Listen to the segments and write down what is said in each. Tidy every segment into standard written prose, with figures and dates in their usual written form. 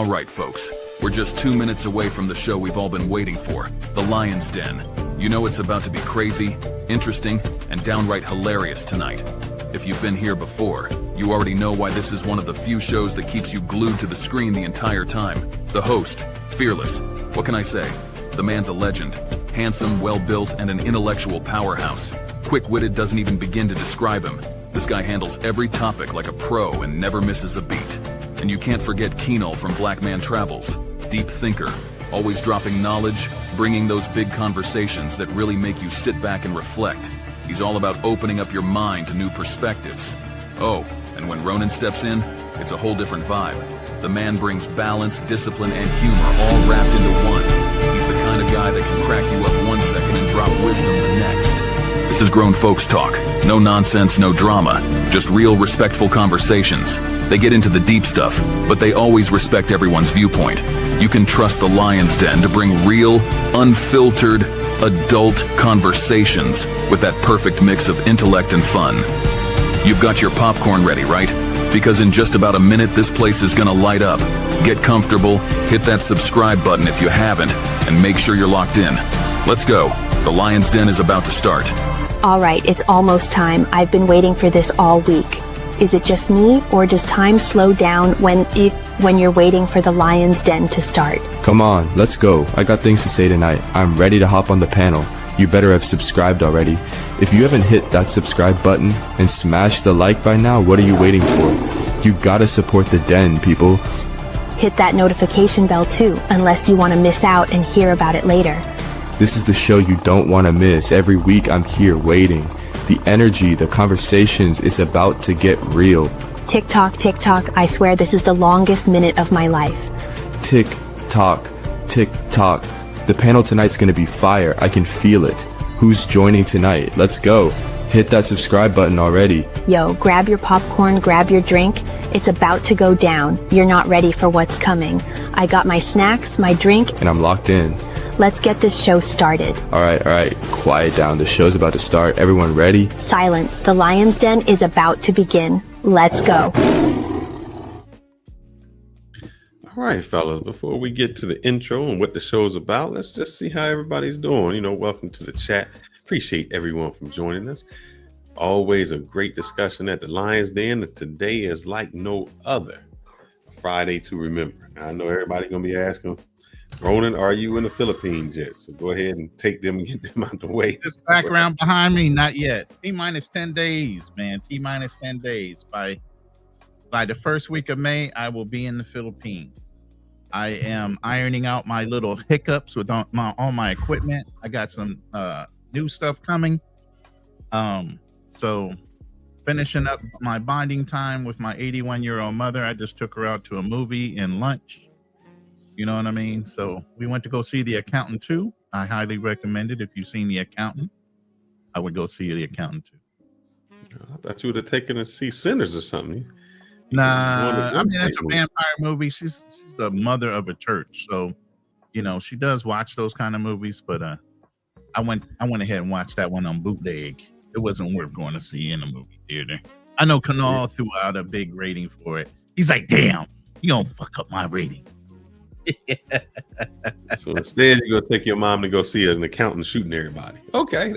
All right, folks, we're just 2 minutes away from the show we've all been waiting for, The Lion's Den. You know it's about to be crazy, interesting, and downright hilarious tonight. If you've been here before, you already know why this is one of the few shows that keeps you glued to the screen the entire time. The host, fearless. What can I say? The man's a legend. Handsome, well-built, and an intellectual powerhouse. Quick-witted doesn't even begin to describe him. This guy handles every topic like a pro and never misses a beat. And you can't forget Keenal from Black Man Travels. Deep thinker, always dropping knowledge, bringing those big conversations that really make you sit back and reflect. He's all about opening up your mind to new perspectives. Oh, and when Ronan steps in, it's a whole different vibe. The man brings balance, discipline, and humor all wrapped into one. He's the kind of guy that can crack you up 1 second and drop wisdom the next. This is grown folks talk. No nonsense, no drama. Just real, respectful conversations. They get into the deep stuff, but they always respect everyone's viewpoint. You can trust the Lion's Den to bring real, unfiltered, adult conversations with that perfect mix of intellect and fun. You've got your popcorn ready, right? Because in just about a minute, this place is gonna light up. Get comfortable, hit that subscribe button if you haven't, and make sure you're locked in. Let's go. The Lion's Den is about to start. All right, it's almost time. I've been waiting for this all week. Is it just me, or does time slow down when you're waiting for the Lion's Den to start? Come on, let's go. I got things to say tonight. I'm ready to hop on the panel. You better have subscribed already. If you haven't hit that subscribe button and smash the like by now, what are you waiting for? You gotta support the Den, people. Hit that notification bell too, unless you want to miss out and hear about it later. This is the show you don't want to miss. Every week I'm here waiting. The energy, the conversations is about to get real. Tick tock, I swear this is the longest minute of my life. Tick tock, tick tock. The panel tonight's gonna be fire. I can feel it. Who's joining tonight? Let's go. Hit that subscribe button already. Yo, grab your popcorn, grab your drink. It's about to go down. You're not ready for what's coming. I got my snacks, my drink, And I'm locked in. Let's get this show started. All right. Quiet down. The show's about to start. Everyone ready? Silence. The Lion's Den is about to begin. Let's go. All right, fellas, before we get to the intro and what the show's about, let's just see how everybody's doing. Welcome to the chat. Appreciate everyone from joining us. Always a great discussion at the Lion's Den. Today is like no other. Friday to remember. I know everybody's going to be asking, Ronan, are you in the Philippines yet? So go ahead and take them and get them out the way. This background behind me, not yet. T-minus 10 days, man. T-minus 10 days. By the first week of May, I will be in the Philippines. I am ironing out my little hiccups with all my equipment. I got some new stuff coming. So finishing up my bonding time with my 81-year-old mother. I just took her out to a movie and lunch. You know what I mean? So we went to go see The Accountant 2. I highly recommend it. If you've seen The Accountant, I would go see The Accountant 2. I thought you would have taken her to see Sinners or something. Nah, I mean, it's a vampire movie. She's the mother of a church. So, she does watch those kind of movies. But I went ahead and watched that one on bootleg. It wasn't worth going to see in a movie theater. I know Kanal threw out a big rating for it. He's like, damn, you gonna fuck up my rating. So instead, you're gonna take your mom to go see an accountant shooting everybody. Okay.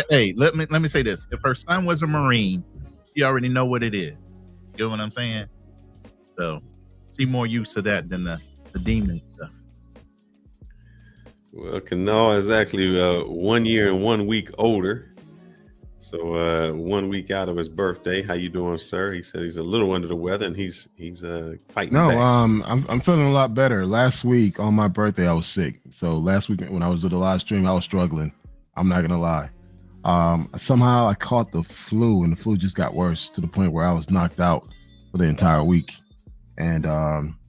Hey, let me say this. If her son was a Marine, she already know what it is. You know what I'm saying? So she's more used to that than the demon stuff. Well, Kanal is actually 1 year and 1 week older. So 1 week out of his birthday. How you doing, sir? He said he's a little under the weather and he's fighting back. I'm feeling a lot better. Last week on my birthday I was sick. So last week when I was at the live stream I was struggling. I'm not gonna lie. Somehow I caught the flu and the flu just got worse to the point where I was knocked out for the entire week. And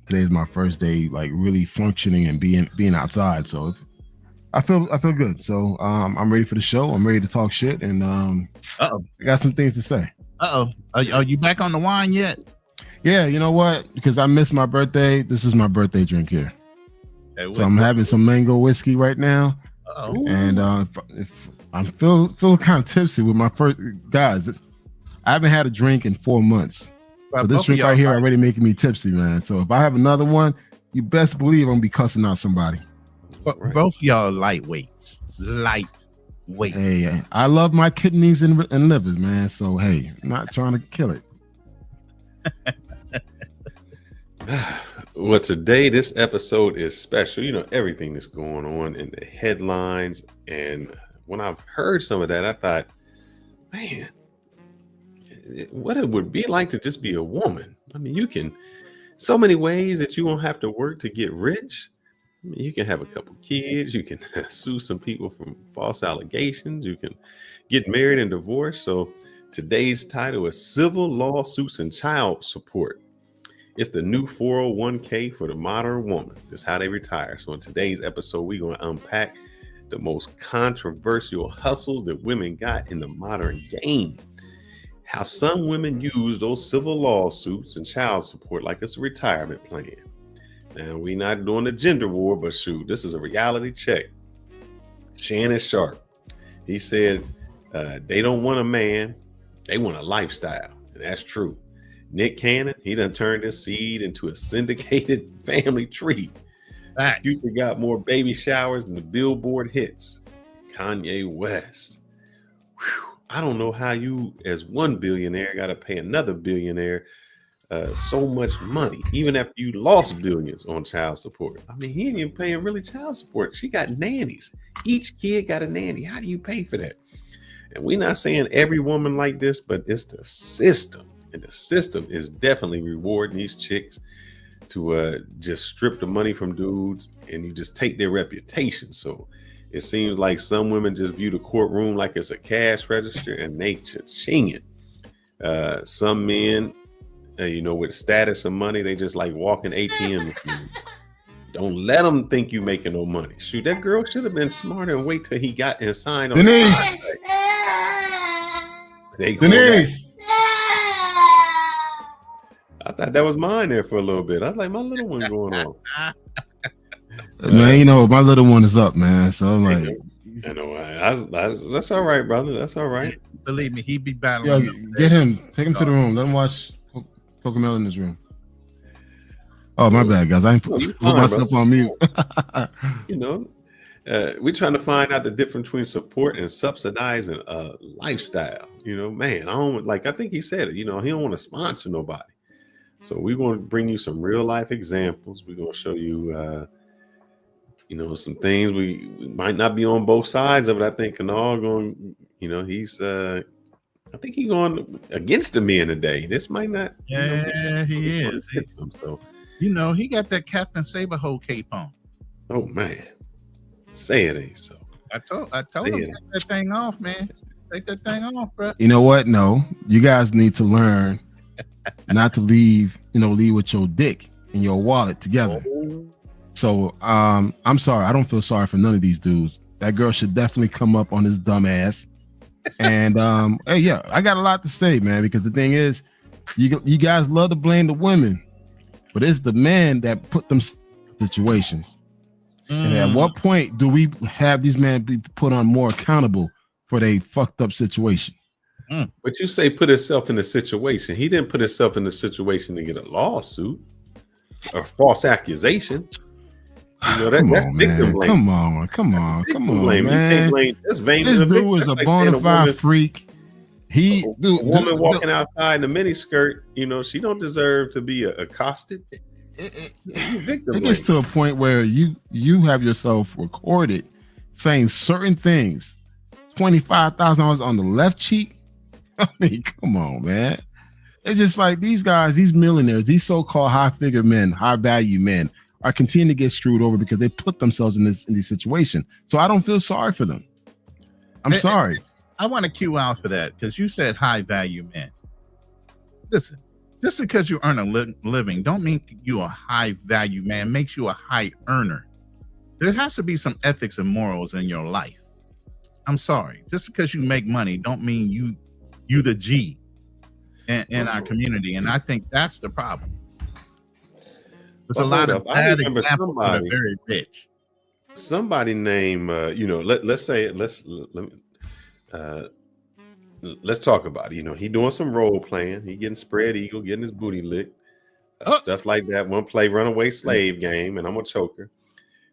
today is my first day like really functioning and being outside. So I feel good. So I'm ready for the show. I'm ready to talk shit, and I got some things to say. Are you back on the wine yet? Yeah, you know what? Because I missed my birthday. This is my birthday drink here. Okay, so I'm having some mango whiskey right now. And if I'm feeling kind of tipsy with my first guys. I haven't had a drink in 4 months. So this drink right here already making me tipsy, man. So if I have another one, you best believe I'm gonna be cussing out somebody. But both of y'all lightweights. Lightweight. Hey, I love my kidneys and livers, man. So hey, I'm not trying to kill it. Well, today this episode is special. You know, everything that's going on in the headlines. And when I've heard some of that, I thought, man, what it would be like to just be a woman. I mean, you can so many ways that you won't have to work to get rich. I mean, you can have a couple kids, you can sue some people from false allegations, you can get married and divorced. So today's title is Civil Lawsuits and Child Support. It's the new 401k for the modern woman. That's how they retire. So in today's episode, we're going to unpack the most controversial hustles that women got in the modern game. How some women use those civil lawsuits and child support like it's a retirement plan. Now, we're not doing the gender war, but shoot, this is a reality check. Shannon Sharpe, he said they don't want a man, they want a lifestyle. And that's true. Nick Cannon, he done turned his seed into a syndicated family tree. Future got more baby showers than the Billboard hits. Kanye West. Whew. I don't know how you, as one billionaire, got to pay another billionaire so much money, even after you lost billions on child support. I mean, he ain't even paying really child support. She got nannies. Each kid got a nanny. How do you pay for that? And we're not saying every woman like this, but it's the system. And the system is definitely rewarding these chicks to just strip the money from dudes, and you just take their reputation. So it seems like some women just view the courtroom like it's a cash register, and they cha-ching it. Some men, with status of money, they just like walking ATM machines. Don't let them think you making no money. Shoot, that girl should have been smarter and wait till he got and signed on. Denise! Denise! I thought that was mine there for a little bit. I was like, my little one going on. Man, my little one is up, man. So I'm like, I know. That's all right, brother. That's all right. Believe me, he be battling. Yo, get him. Take him to the room. Let him watch Cocomelon in his room. Oh, my bad, guys. I ain't put myself on mute. We're trying to find out the difference between support and subsidizing a lifestyle. Man, I think he said it. He don't want to sponsor nobody. So we're going to bring you some real life examples. We're going to show you, some things we might not be on both sides of it. I think Kanal going, he's, I think he's going against the men today. This might not. Yeah, he is. So, he got that Captain Saberho cape on. Oh man, say it ain't so. I told him take that thing off, man. Take that thing off, bro. You know what? No, you guys need to learn not to leave with your dick and your wallet together. So I'm sorry. I don't feel sorry for none of these dudes. That girl should definitely come up on his dumb ass. And hey, yeah, I got a lot to say, man, because the thing is, you guys love to blame the women, but it's the men that put them situations. And at what point do we have these men be put on more accountable for their fucked up situation? But you say put himself in a situation. He didn't put himself in a situation to get a lawsuit or false accusation. That's victim blame. Come on, blame. Man. You can't blame this dude is a bona fide freak. A woman walking outside in a miniskirt, she don't deserve to be accosted. It gets to a point where you have yourself recorded saying certain things. $25,000 on the left cheek. I mean, come on, man. It's just like these guys, these millionaires, these so-called high-figure men, high-value men, are continuing to get screwed over because they put themselves in this situation. So I don't feel sorry for them. I'm sorry. I want to cue out for that because you said high-value men. Listen, just because you earn a living don't mean you a high-value man. Makes you a high earner. There has to be some ethics and morals in your life. I'm sorry. Just because you make money don't mean you the G in our community. And I think that's the problem. There's a lot of bad examples that are very rich. Somebody named, let's say, let's talk about it. He doing some role playing. He getting spread eagle, getting his booty licked, stuff like that. One play runaway slave game, and I'm a choker.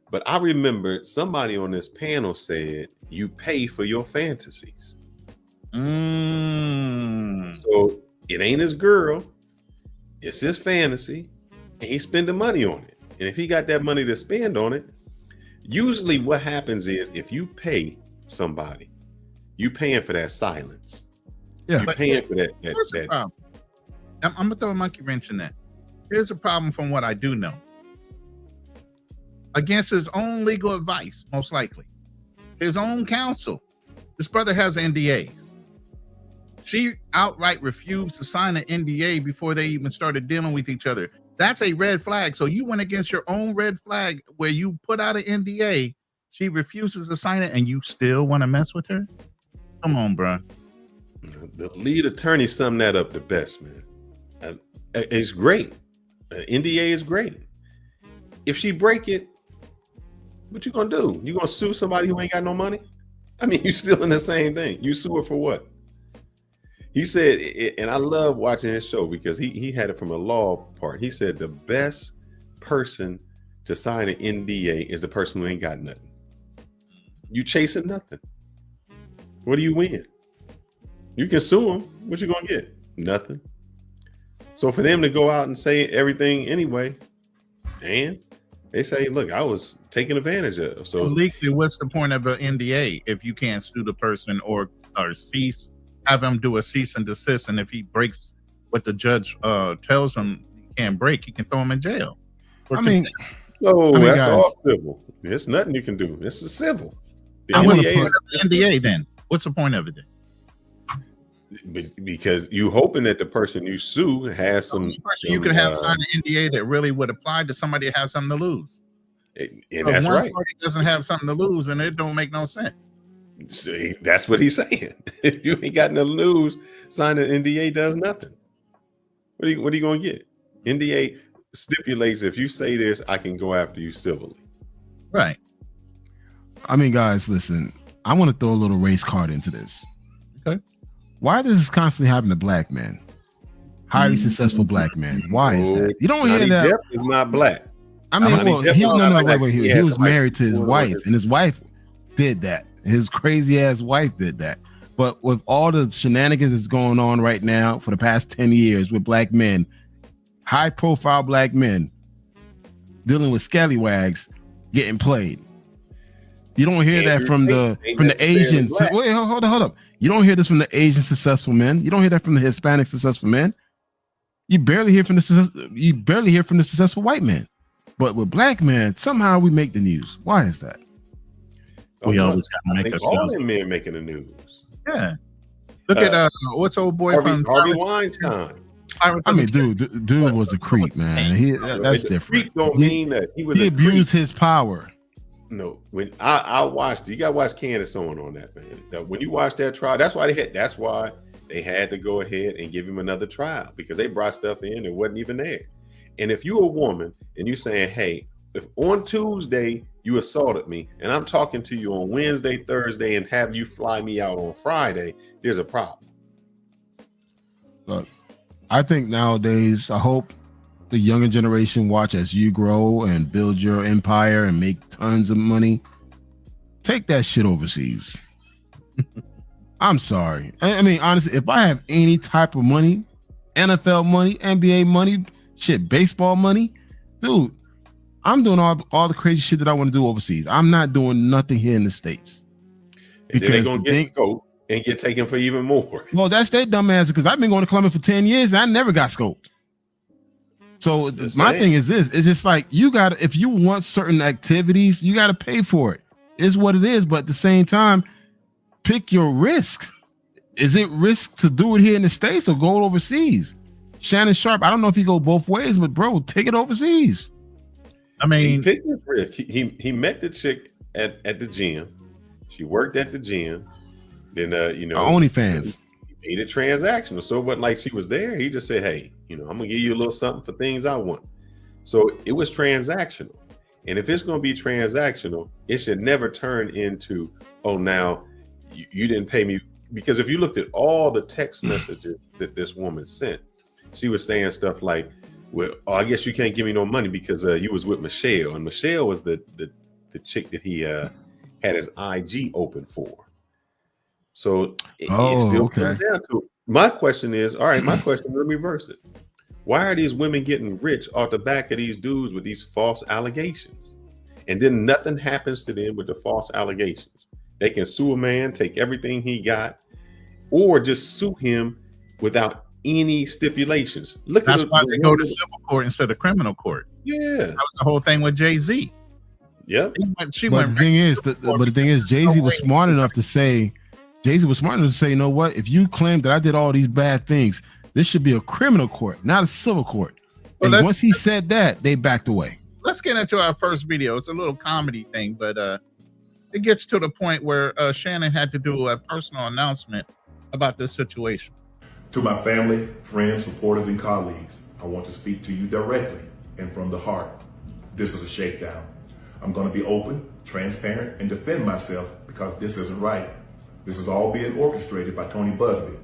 But I remember somebody on this panel said, you pay for your fantasies. So it ain't his girl, it's his fantasy, and he's spending money on it. And if he got that money to spend on it, usually what happens is if you pay somebody, you paying for that silence. Yeah. You're paying for that. I'm going to throw a monkey wrench in that. Here's a problem from what I do know. Against his own legal advice, most likely. His own counsel. This brother has NDAs. She outright refused to sign an NDA before they even started dealing with each other. That's a red flag. So you went against your own red flag where you put out an NDA. She refuses to sign it and you still want to mess with her? Come on, bro. The lead attorney summed that up the best, man. It's great. NDA is great. If she break it, what you gonna do? You gonna sue somebody who ain't got no money? I mean, you still in the same thing. You sue her for what? He said, and I love watching his show because he had it from a law part. He said the best person to sign an NDA is the person who ain't got nothing. You chasing nothing. What do you win? You can sue them. What you gonna get? Nothing. So for them to go out and say everything anyway, and they say, look, I was taken advantage of. So legally, what's the point of an NDA if you can't sue the person or cease, have him do a cease and desist, and if he breaks what the judge tells him he can't break, he can throw him in jail. That's guys, all civil. There's nothing you can do. This is civil. The NDA then. What's the point of it then? Because you hoping that the person you sue has some you could have signed an NDA that really would apply to somebody that has something to lose. And that's one right. Party doesn't have something to lose, and it don't make no sense. See, that's what he's saying. If you ain't got nothing to lose, signing an NDA does nothing. What are you gonna get? NDA stipulates if you say this, I can go after you civilly. Right. I mean, guys, listen. I want to throw a little race card into this. Okay. Why does this constantly happen to black men? Highly successful black men. Why is that? You don't hear that. Depp is not black. I mean, he was married to his wife, and his wife did that. His crazy ass wife did that. But with all the shenanigans that's going on right now for the past 10 years with black men, high profile black men dealing with scallywags getting played. You don't hear that from the Asian. Wait, hold up. You don't hear this from the Asian successful men. You don't hear that from the Hispanic successful men. You barely hear from the successful white men. But with black men, somehow we make the news. Why is that? We always got to make ourselves. All men making the news. Yeah. Look at what's old boy from Harvey Weinstein. I mean, dude was a creep, man. That's different. Don't mean that he abused his power. No, when I watched, you got to watch Candace on that, man. When you watch that trial, that's why they had to go ahead and give him another trial, because they brought stuff in that wasn't even there. And if you're a woman and you're saying, hey, if on Tuesday you assaulted me and I'm talking to you on Wednesday, Thursday, and have you fly me out on Friday, there's a problem. Look, I think nowadays, I hope the younger generation watch as you grow and build your empire and make tons of money. Take that shit overseas. I'm sorry. I mean, honestly, if I have any type of money, NFL money, NBA money, shit, baseball money, dude, I'm doing all the crazy shit that I want to do overseas. I'm not doing nothing here in the States. Because they're going to get scoped and get taken for even more. Well, that's their dumb ass, because I've been going to Columbia for 10 years and I never got scoped. So my thing is this, it's just like, if you want certain activities, you got to pay for it. It's what it is. But at the same time, pick your risk. Is it risk to do it here in the States or go overseas? Shannon Sharpe, I don't know if he go both ways, but bro, take it overseas. I mean, he picked his risk. He met the chick at the gym. She worked at the gym. Then OnlyFans. He made it transactional. So it wasn't like she was there. He just said, hey, I'm gonna give you a little something for things I want. So it was transactional. And if it's gonna be transactional, it should never turn into, oh, now you didn't pay me because if you looked at all the text messages that this woman sent, she was saying stuff like, well, I guess you can't give me no money because you was with Michelle, and Michelle was the chick that he had his IG open for. So it still comes down to it. My question is, all right, my question, let me reverse it. Why are these women getting rich off the back of these dudes with these false allegations? And then nothing happens to them with the false allegations. They can sue a man, take everything he got, or just sue him without any stipulations. That's why they go to civil court instead of criminal court. Yeah. That was the whole thing with Jay-Z. Yep. But the thing is, Jay-Z was smart enough to say, you know what? If you claim that I did all these bad things, this should be a criminal court, not a civil court. And once he said that, they backed away. Let's get into our first video. It's a little comedy thing, but it gets to the point where Shannon had to do a personal announcement about this situation. To my family, friends, supporters, and colleagues, I want to speak to you directly and from the heart. This is a shakedown. I'm going to be open, transparent, and defend myself because this isn't right. This is all being orchestrated by Tony Busby,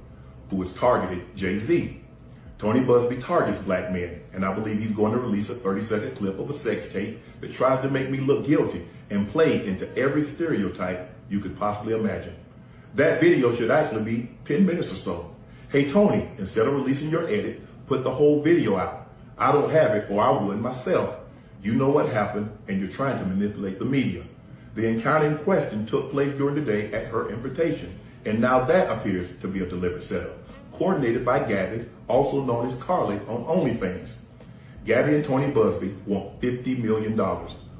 who has targeted Jay-Z. Tony Busby targets black men, and I believe he's going to release a 30-second clip of a sex tape that tries to make me look guilty and play into every stereotype you could possibly imagine. That video should actually be 10 minutes or so. Hey, Tony, instead of releasing your edit, put the whole video out. I don't have it, or I would myself. You know what happened, and you're trying to manipulate the media. The encounter in question took place during the day at her invitation, and now that appears to be a deliberate setup, coordinated by Gabby, also known as Carly on OnlyFans. Gabby and Tony Busby want $50 million.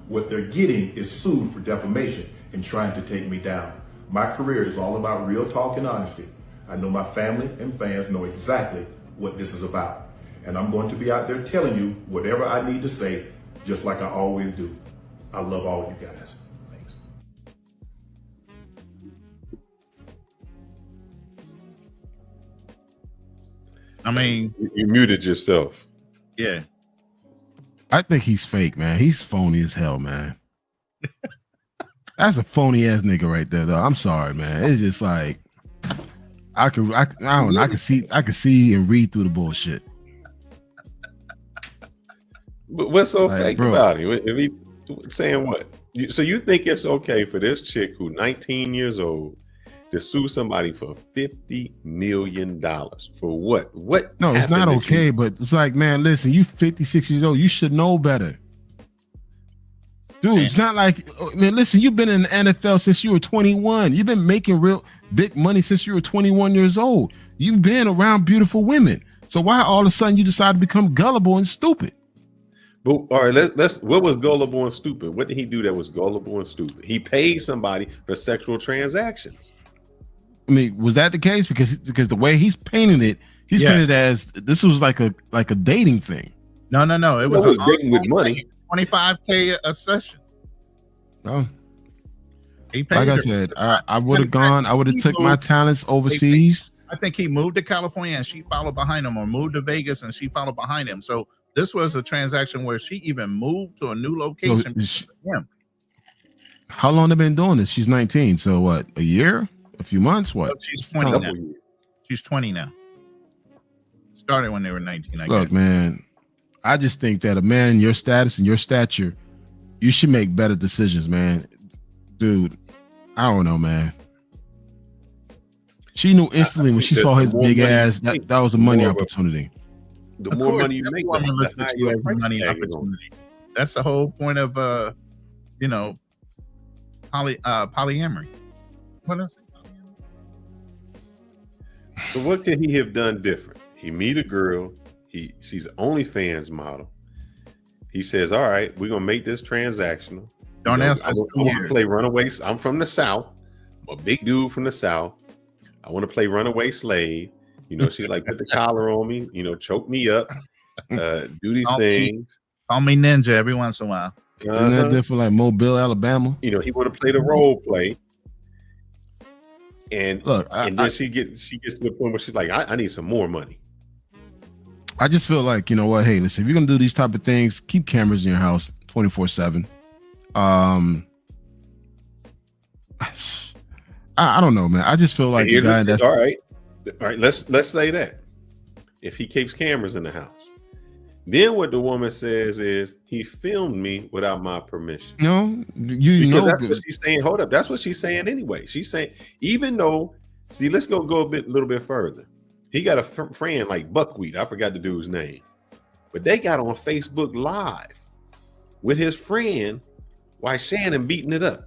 What they're getting is sued for defamation and trying to take me down. My career is all about real talk and honesty. I know my family and fans know exactly what this is about. And I'm going to be out there telling you whatever I need to say, just like I always do. I love all you guys. Thanks. I mean, you muted yourself. Yeah. I think he's fake, man. He's phony as hell, man. That's a phony ass nigga right there, though. I'm sorry, man. It's just like I don't know. I can see and read through the bullshit. But what's so like, fake bro, about him? If he saying what? So you think it's okay for this chick who 19 years old to sue somebody for $50 million for what? What? No, it's not okay. But it's like, man, listen, you 56 years old. You should know better. Dude, it's not like, man, listen, you've been in the NFL since you were 21. You've been making real big money since you were 21 years old. You've been around beautiful women. So why all of a sudden you decide to become gullible and stupid? But all right, let's. What was gullible and stupid? What did he do that was gullible and stupid? He paid somebody for sexual transactions. I mean, was that the case? Because the way he's painting it, he's painted as this was like a dating thing. No. It was dating with money. $25K a session. No. He paid like her. I said, I would have gone. I would have took my talents overseas. I think he moved to California and she followed behind him, or moved to Vegas and she followed behind him. So this was a transaction where she even moved to a new location. How long have they been doing this? She's 19. So what? A year? A few months? What? So she's 20 now. She's 20 now. Started when they were 19. I guess. Man, I just think that a man in your status and your stature, you should make better decisions, man. Dude, I don't know, man. She knew instantly when she saw his big ass that was a money opportunity. The more money you make, the money opportunity. That's the whole point of polyamory. What else? So what could he have done different? He meet a girl. She's an OnlyFans model. He says, "All right, we're gonna make this transactional. Don't ask us. I want to play runaway. I'm from the South. I'm a big dude from the South. I want to play runaway slave. She like put the collar on me. Choke me up. Do these things. Call me ninja every once in a while. Isn't that different, like Mobile, Alabama? He want to play the role play. And look, then she gets to the point where she's like, I need some more money. I just feel like, you know what? Hey, listen, if you're gonna do these type of things, keep cameras in your house 24/7. I don't know, man. I just feel like the guy that's all right. All right, let's say that if he keeps cameras in the house, then what the woman says is he filmed me without my permission. No, because that's what she's saying. Hold up, that's what she's saying anyway. She's saying even though, see, let's go a little bit further. He got a friend like Buckwheat. I forgot the dude's name, but they got on Facebook Live with his friend while Shannon beating it up,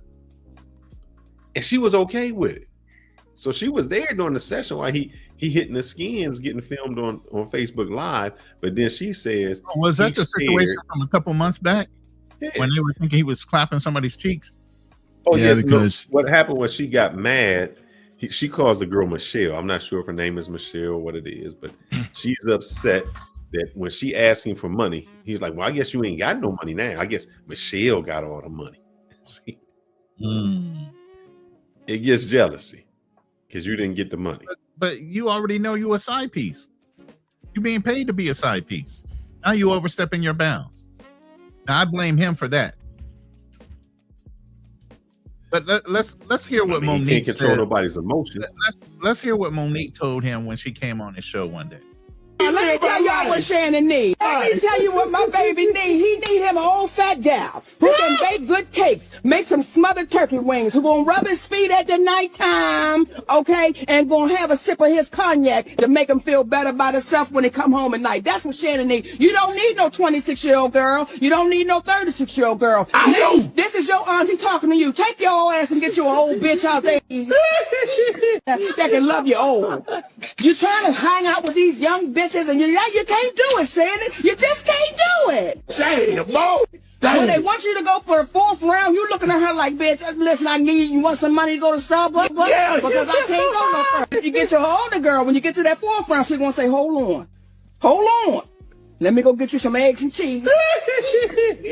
and she was okay with it. So she was there during the session while he hitting the skins, getting filmed on Facebook Live. But then she says, was that the situation from a couple months back when they were thinking he was clapping somebody's cheeks? Oh yeah, because what happened was she got mad. She calls the girl Michelle. I'm not sure if her name is Michelle or what it is, but she's upset that when she asked him for money, he's like, "Well, I guess you ain't got no money now. I guess Michelle got all the money." See, it gets jealousy. Because you didn't get the money. But you already know you a side piece. You're being paid to be a side piece. Now you overstepping your bounds. Now I blame him for that. But let's hear what Monique can't control says. Nobody's emotions. Let's hear what Monique told him when she came on his show one day. Let me tell y'all what Shannon needs. Let me tell you what my baby needs. He need him an old fat gal who can bake good cakes, make some smothered turkey wings, who gonna rub his feet at the nighttime, okay, and gonna have a sip of his cognac to make him feel better about himself when he come home at night. That's what Shannon needs. You don't need no 26-year-old girl. You don't need no 36-year-old girl. I know. This is your auntie talking to you. Take your old ass and get you an old bitch out there that can love you old. You trying to hang out with these young bitches and you can't do it, Shannon. You just can't do it. Damn, boy. When they want you to go for the 4th round, you looking at her like, bitch, listen, I need you want some money to go to Starbucks? Yeah, because I can't go no further. If you get your older girl, when you get to that 4th round, she's going to say, hold on. Let me go get you some eggs and cheese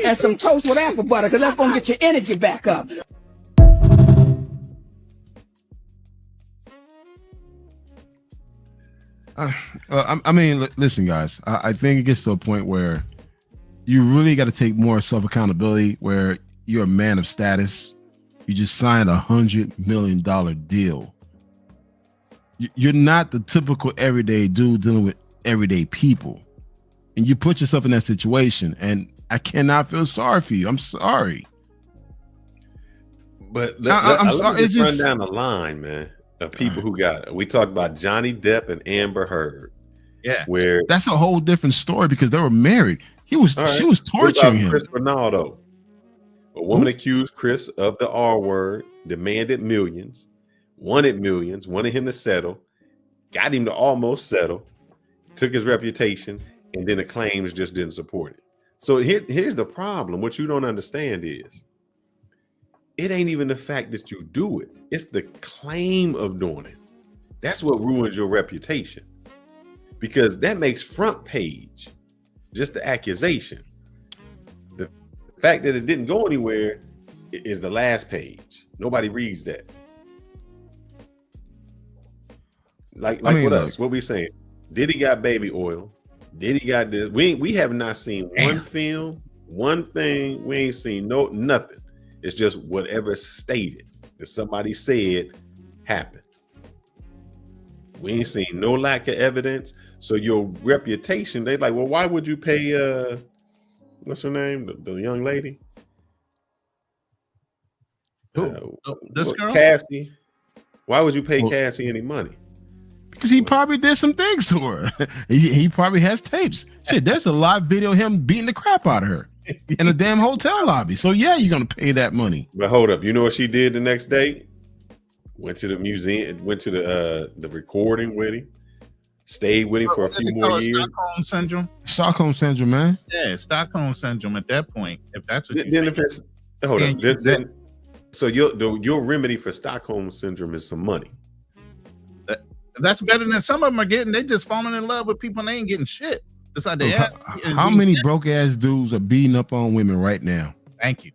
and some toast with apple butter, because that's going to get your energy back up. I mean, listen, guys. I think it gets to a point where you really got to take more self-accountability, where you're a man of status. You just signed $100 million deal. You're not the typical everyday dude dealing with everyday people. And you put yourself in that situation, and I cannot feel sorry for you. I'm sorry. But I'm sorry. It's just run down the line, man. Of people who got it. We talked about Johnny Depp and Amber Heard. Yeah, where that's a whole different story because they were married. She was torturing him. Chris Ronaldo, a woman accused Chris of the R word, demanded millions, wanted him to settle, got him to almost settle, took his reputation, and then the claims just didn't support it. So here's the problem. What you don't understand is it ain't even the fact that you do it. It's the claim of doing it. That's what ruins your reputation. Because that makes front page, just the accusation. The fact that it didn't go anywhere is the last page. Nobody reads that. Like with us, what we saying? Diddy got baby oil. Diddy got this. We have not seen one film, one thing. We ain't seen nothing. It's just whatever stated that somebody said happened. We ain't seen no lack of evidence. So your reputation, they like, well, why would you pay what's her name? The young lady? This girl? Cassie. Why would you pay Cassie any money? Because he probably did some things to her. he probably has tapes. Shit, there's a live video of him beating the crap out of her in a damn hotel lobby. So yeah, you're gonna pay that money. But hold up, you know what she did the next day? Went to the museum, went to the recording with him, stayed with him for a few more years. Stockholm syndrome. Stockholm syndrome, man. Yeah, Stockholm syndrome. At that point, if that's what so your remedy for Stockholm syndrome is some money. That's better than some of them are getting. They just falling in love with people and they ain't getting shit. It's like how many broke ass dudes are beating up on women right now? Thank you.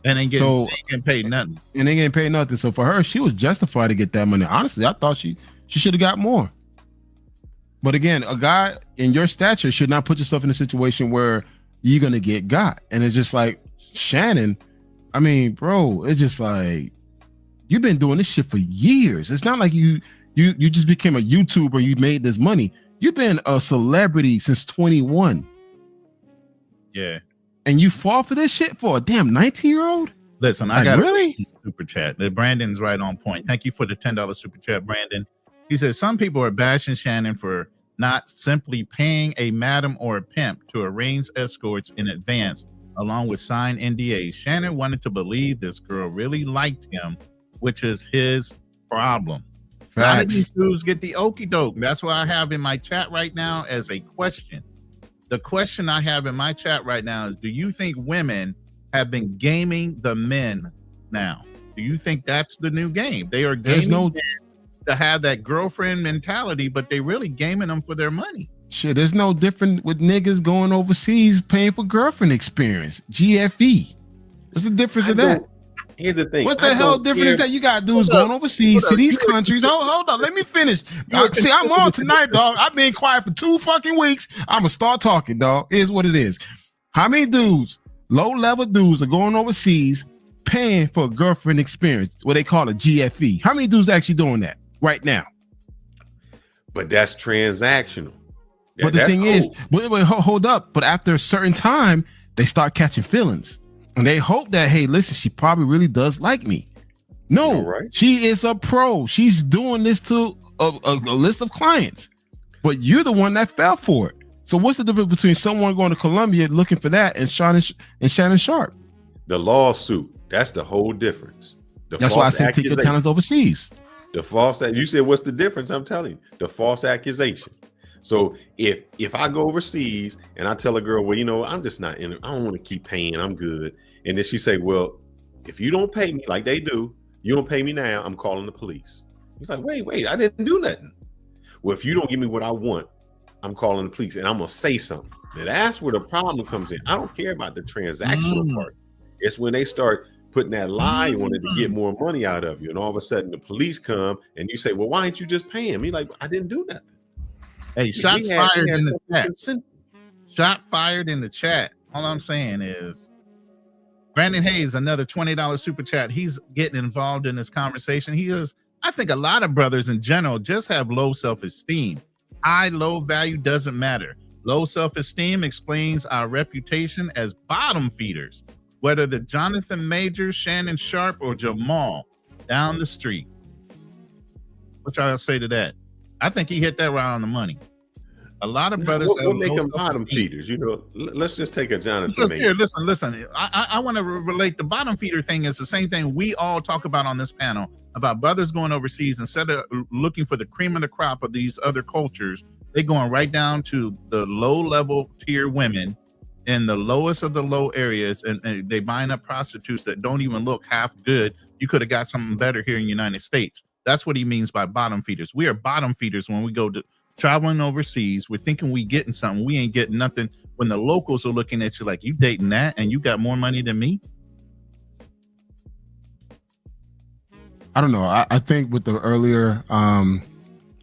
And they ain't getting paid nothing. And they ain't paid nothing. So for her, she was justified to get that money. Honestly, I thought she should have got more. But again, a guy in your stature should not put yourself in a situation where you're gonna get got. And it's just like Shannon. I mean, bro, it's just like You've been doing this shit for years. It's not like you just became a YouTuber. You made this money. You've been a celebrity since 21. Yeah. And you fall for this shit for a damn 19-year-old? Listen, like, I got really super chat. Brandon's right on point. Thank you for the $10 super chat, Brandon. He says some people are bashing Shannon for not simply paying a madam or a pimp to arrange escorts in advance, along with signed NDAs. Shannon wanted to believe this girl really liked him, which is his problem. None of these dudes get the okie doke. That's what I have in my chat right now as a question. The question I have in my chat right now is, do you think women have been gaming the men now? Do you think that's the new game? They are gaming men to have that girlfriend mentality, but they really gaming them for their money. Shit, there's no different with niggas going overseas paying for girlfriend experience. GFE. What's the difference of that? Here's the thing. What the hell difference is that? You gotta do is going overseas to these countries. Hold on, let me finish. See, I'm on tonight, dog. I've been quiet for 2 fucking weeks. I'm gonna start talking, dog. Here's what it is. How many dudes, low-level dudes, are going overseas paying for a girlfriend experience? What they call a GFE. How many dudes actually doing that right now? But that's transactional. But the thing is, wait, hold up. But after a certain time, they start catching feelings. And they hope that, hey, listen, she probably really does like me. No, she is a pro. She's doing this to a list of clients. But you're the one that fell for it. So what's the difference between someone going to Colombia looking for that and Shannon Sharpe? The lawsuit. That's the whole difference. That's why I said take your talents overseas. The false, you said, what's the difference? I'm telling you, the false accusation. So if I go overseas and I tell a girl, well, you know, I'm just not in it. I don't want to keep paying. I'm good. And then she say, well, if you don't pay me like they do, you don't pay me now, I'm calling the police. He's like, wait, I didn't do nothing. Well, if you don't give me what I want, I'm calling the police and I'm going to say something. Now that's where the problem comes in. I don't care about the transactional part. It's when they start putting that lie on it to get more money out of you. And all of a sudden the police come and you say, well, why ain't you just paying me? Like, I didn't do nothing. Hey, shots fired in the chat. Shot fired in the chat. All I'm saying is Brandon Hayes, another $20 super chat. He's getting involved in this conversation. He is, I think a lot of brothers in general just have low self-esteem. High, low value doesn't matter. Low self-esteem explains our reputation as bottom feeders, whether the Jonathan Majors, Shannon Sharpe, or Jamal down the street. What y'all say to that? I think he hit that right on the money. A lot of brothers what make them bottom feeders. You know, let's just take a Jonathan. Because here, listen. I want to relate. The bottom feeder thing is the same thing we all talk about on this panel about brothers going overseas. Instead of looking for the cream of the crop of these other cultures, they're going right down to the low level tier women in the lowest of the low areas, and they buying up prostitutes that don't even look half good. You could have got something better here in the United States. That's what he means by bottom feeders. We are bottom feeders when we go to traveling overseas. We're thinking we getting something. We ain't getting nothing. When the locals are looking at you like, you dating that and you got more money than me. I don't know. I think with the earlier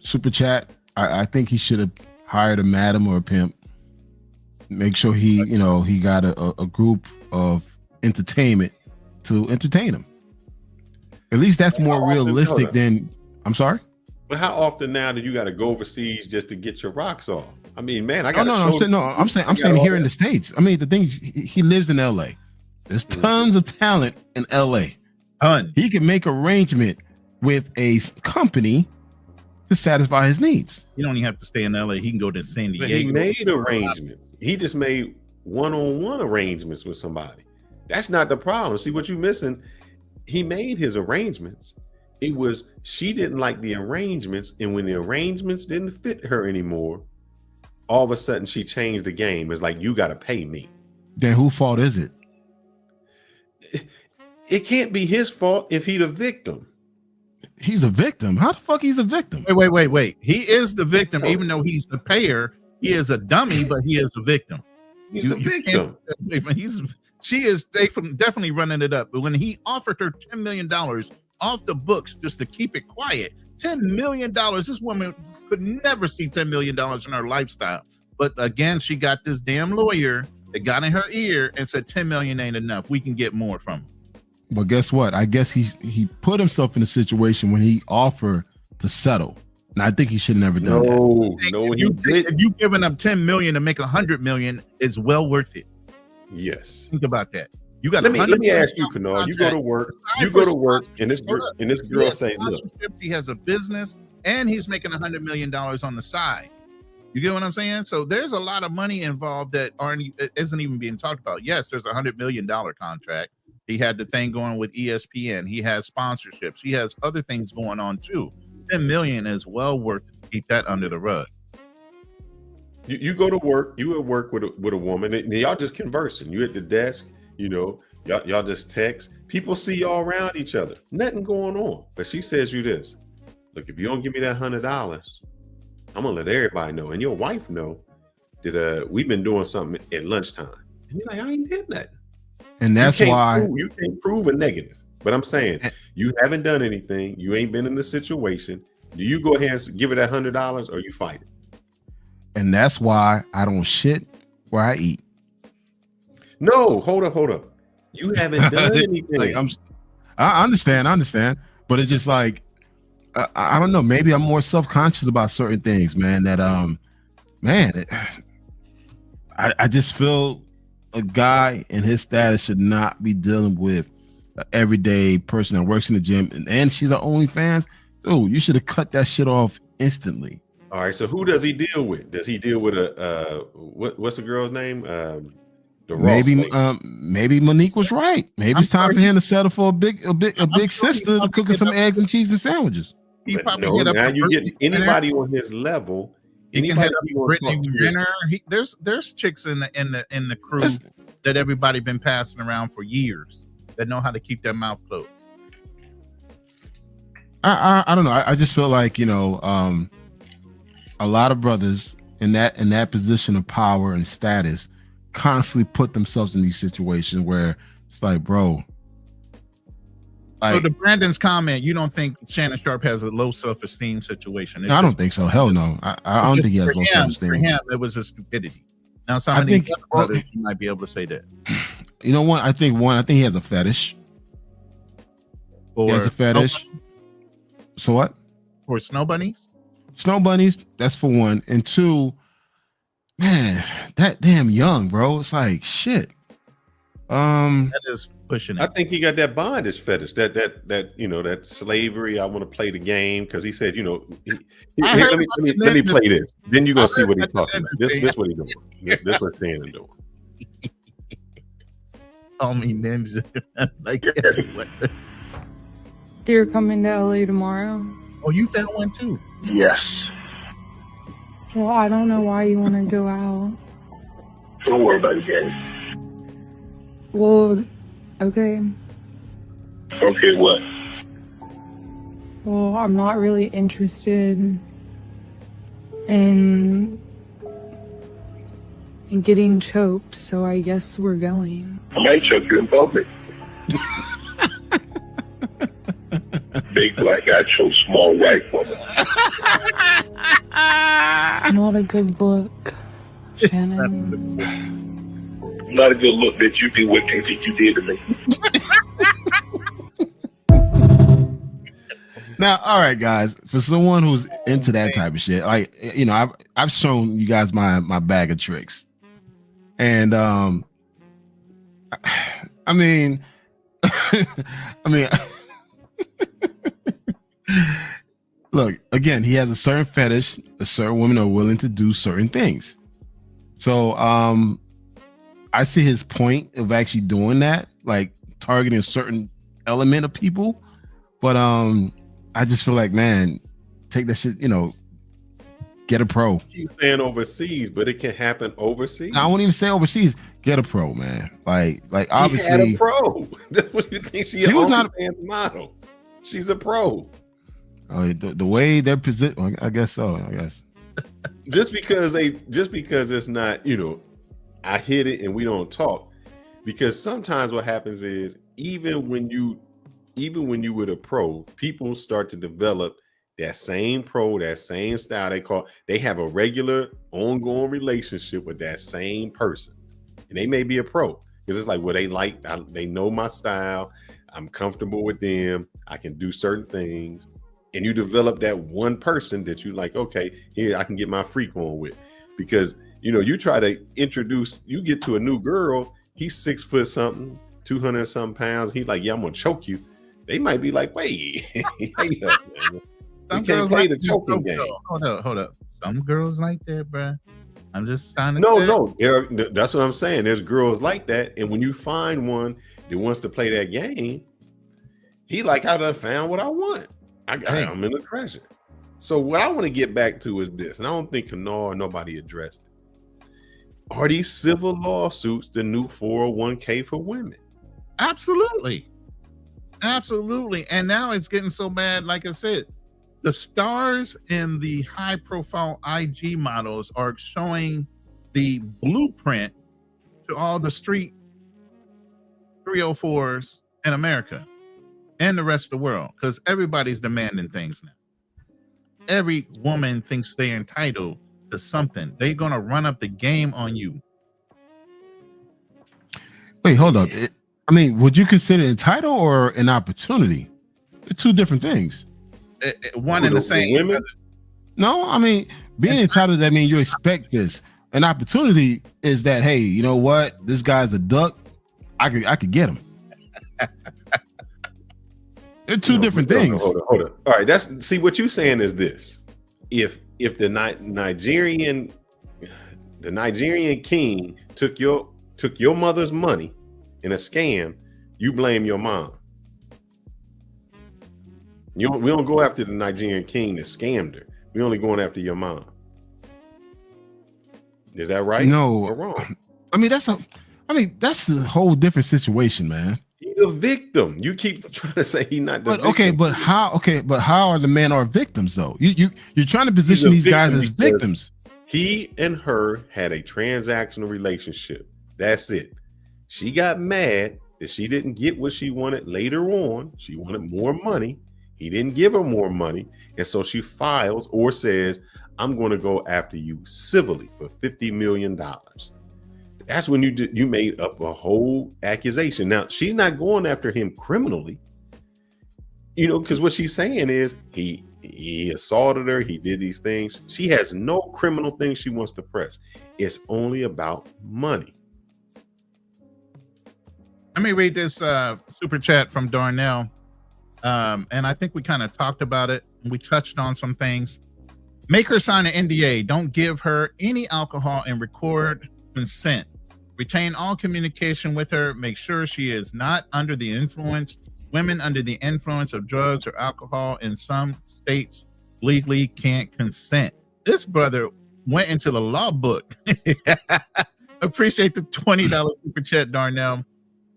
super chat, I think he should have hired a madam or a pimp. Make sure he got a group of entertainment to entertain him. At least that's more realistic than. I'm sorry. But how often now do you got to go overseas just to get your rocks off? I mean, man, I got I'm saying here in the States. I mean, the thing, he lives in LA. There's tons of talent in LA. He can make arrangement with a company to satisfy his needs. You don't even have to stay in LA. He can go to San Diego. But he made arrangements. He just made one-on-one arrangements with somebody. That's not the problem. See what you're missing. He made his arrangements. It was she didn't like the arrangements, and when the arrangements didn't fit her anymore, all of a sudden she changed the game. It's like, you got to pay me. Then whose fault is it? It can't be his fault if he's a victim. He's a victim. How the fuck he's a victim? Wait. He is the victim, even though he's the payer. He is a dummy, but he is a victim. He's the victim. She is definitely running it up. But when he offered her $10 million off the books just to keep it quiet, $10 million, this woman could never see $10 million in her lifestyle. But again, she got this damn lawyer that got in her ear and said 10 million ain't enough. We can get more from him. But guess what? I guess he put himself in a situation when he offered to settle. And I think he should have never done that. No, if you giving up 10 million to make 100 million, it's well worth it. Yes. Think about that. You got. Let me ask you, Kanal. You go to work. And this girl say, "Look, he has a business and he's making $100 million on the side." You get what I'm saying? So there's a lot of money involved that isn't even being talked about. Yes, there's $100 million contract. He had the thing going with ESPN. He has sponsorships. He has other things going on too. 10 million is well worth it to keep that under the rug. You go to work. You at work with a woman, and y'all just conversing. You at the desk. You know, y'all just text. People see y'all around each other. Nothing going on. But she says you this. Look, if you don't give me that $100, I'm gonna let everybody know, and your wife know that we've been doing something at lunchtime. And you're like, I ain't did that. And that's why you can't prove a negative. But I'm saying you haven't done anything. You ain't been in the situation. Do you go ahead and give it that $100 or you fight it? And that's why I don't shit where I eat. No, hold up. You haven't done anything. Like, I understand. But it's just like, I don't know. Maybe I'm more self-conscious about certain things, man. That I just feel a guy in his status should not be dealing with an everyday person that works in the gym, and she's an OnlyFans. Dude, you should have cut that shit off instantly. All right. So who does he deal with? Does he deal with what's the girl's name? Maybe Monique was right. Maybe it's time for him to settle for a big sister cooking some eggs and cheese and sandwiches. He probably now you get anybody on his level. He can hit up Brittany Renner. There's chicks in the crew that everybody been passing around for years that know how to keep their mouth closed. I don't know. I just feel like, you know, a lot of brothers in that position of power and status constantly put themselves in these situations where it's like, bro. So to Brandon's comment, you don't think Shannon Sharpe has a low self-esteem situation? I don't think so. Hell no. I don't think he has low self-esteem. For him, it was a stupidity. Now, some of these other brothers, you might be able to say that. You know what? I think he has a fetish. He has a fetish. So what? For snow bunnies? Snow bunnies, that's for one. And two, man, that damn young, bro. It's like shit. That is pushing it. I think he got that bondage fetish, that you know, that slavery. I want to play the game because he said, you know, let me play this. Then you're gonna see what he's talking about. This what he's doing. This what Shannon doing. Call me ninja. Like You're coming to LA tomorrow? Oh, you found one too? Yes. Well, I don't know why you want to go out. Don't worry about it, Daddy. Well, okay. Okay, what? Well, I'm not really interested in getting choked, so I guess we're going. I might choke you in public. Big black guy chose small white woman. It's not a good look, Shannon. Not a good look that you did what you think you did to me. Now, all right, guys. For someone who's into that type of shit, like, you know, I've shown you guys my bag of tricks, and I mean, look, again, he has a certain fetish. A certain women are willing to do certain things. So, I see his point of actually doing that, like targeting a certain element of people. But I just feel like, man, take that shit, you know, get a pro. You're saying overseas, but it can happen overseas. I won't even say overseas. Get a pro, man. Like obviously, he had a pro. That's what you think she was not a model. She's a pro. The way they're positioned, I guess so. I guess just because it's not, you know, I hit it and we don't talk, because sometimes what happens is even when you with a pro, people start to develop that same pro, that same style. They have a regular ongoing relationship with that same person, and they may be a pro because it's like, well, they know my style. I'm comfortable with them. I can do certain things. And you develop that one person that you like, okay, here I can get my freak on with. Because, you try to introduce, you get to a new girl, he's 6 foot something, 200 something pounds. He's like, yeah, I'm going to choke you. They might be like, wait, hang up, man. Some We can't girls play like the choking game. Hold up. Some girls like that, bro. I'm just trying to No. That's what I'm saying. There's girls like that. And when you find one that wants to play that game, he like, I done found what I want. I'm in the treasure. So what I want to get back to is this, and I don't think Kennard or nobody addressed it. Are these civil lawsuits the new 401k for women? Absolutely. And now it's getting so bad. Like I said, the stars and the high profile IG models are showing the blueprint to all the street 304s in America and the rest of the world, because everybody's demanding things now. Every woman thinks they're entitled to something. They're going to run up the game on you. Wait, hold up. Would you consider entitled or an opportunity? They're two different things. One and the same. Women? No, being entitled, that means you expect this. An opportunity is that, hey, you know what? This guy's a duck. I could get him. They're two different things. Hold on. All right, see what you're saying is this. If the Nigerian king took your mother's money in a scam, you blame your mom. We don't go after the Nigerian king that scammed her. We only going after your mom. Is that right? No, or wrong? That's a whole different situation, man. He's a victim. You keep trying to say he's not the victim. But how are the men are victims though? You're trying to position these guys as victims. He and her had a transactional relationship. That's it. She got mad that she didn't get what she wanted later on. She wanted more money. He didn't give her more money. And so she files or says, I'm going to go after you civilly for $50 million. That's when you made up a whole accusation. Now, she's not going after him criminally, because what she's saying is he assaulted her. He did these things. She has no criminal thing she wants to press. It's only about money. Let me read this super chat from Darnell. And I think we kind of talked about it. We touched on some things. Make her sign an NDA. Don't give her any alcohol and record consent. Retain all communication with her. Make sure she is not under the influence. Women under the influence of drugs or alcohol in some states legally can't consent. This brother went into the law book. Appreciate the $20 super chat, Darnell.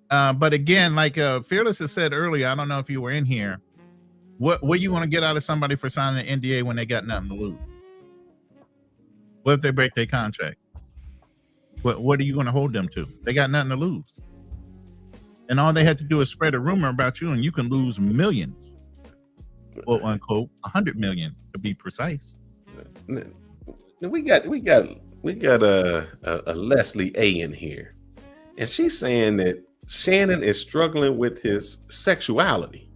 But again, like Fearless has said earlier, I don't know if you were in here. What you want to get out of somebody for signing an NDA when they got nothing to lose? What if they break their contract? What are you going to hold them to? They got nothing to lose. And all they had to do is spread a rumor about you, and you can lose millions. Quote unquote, 100 million to be precise. We got a Leslie A in here, and she's saying that Shannon is struggling with his sexuality.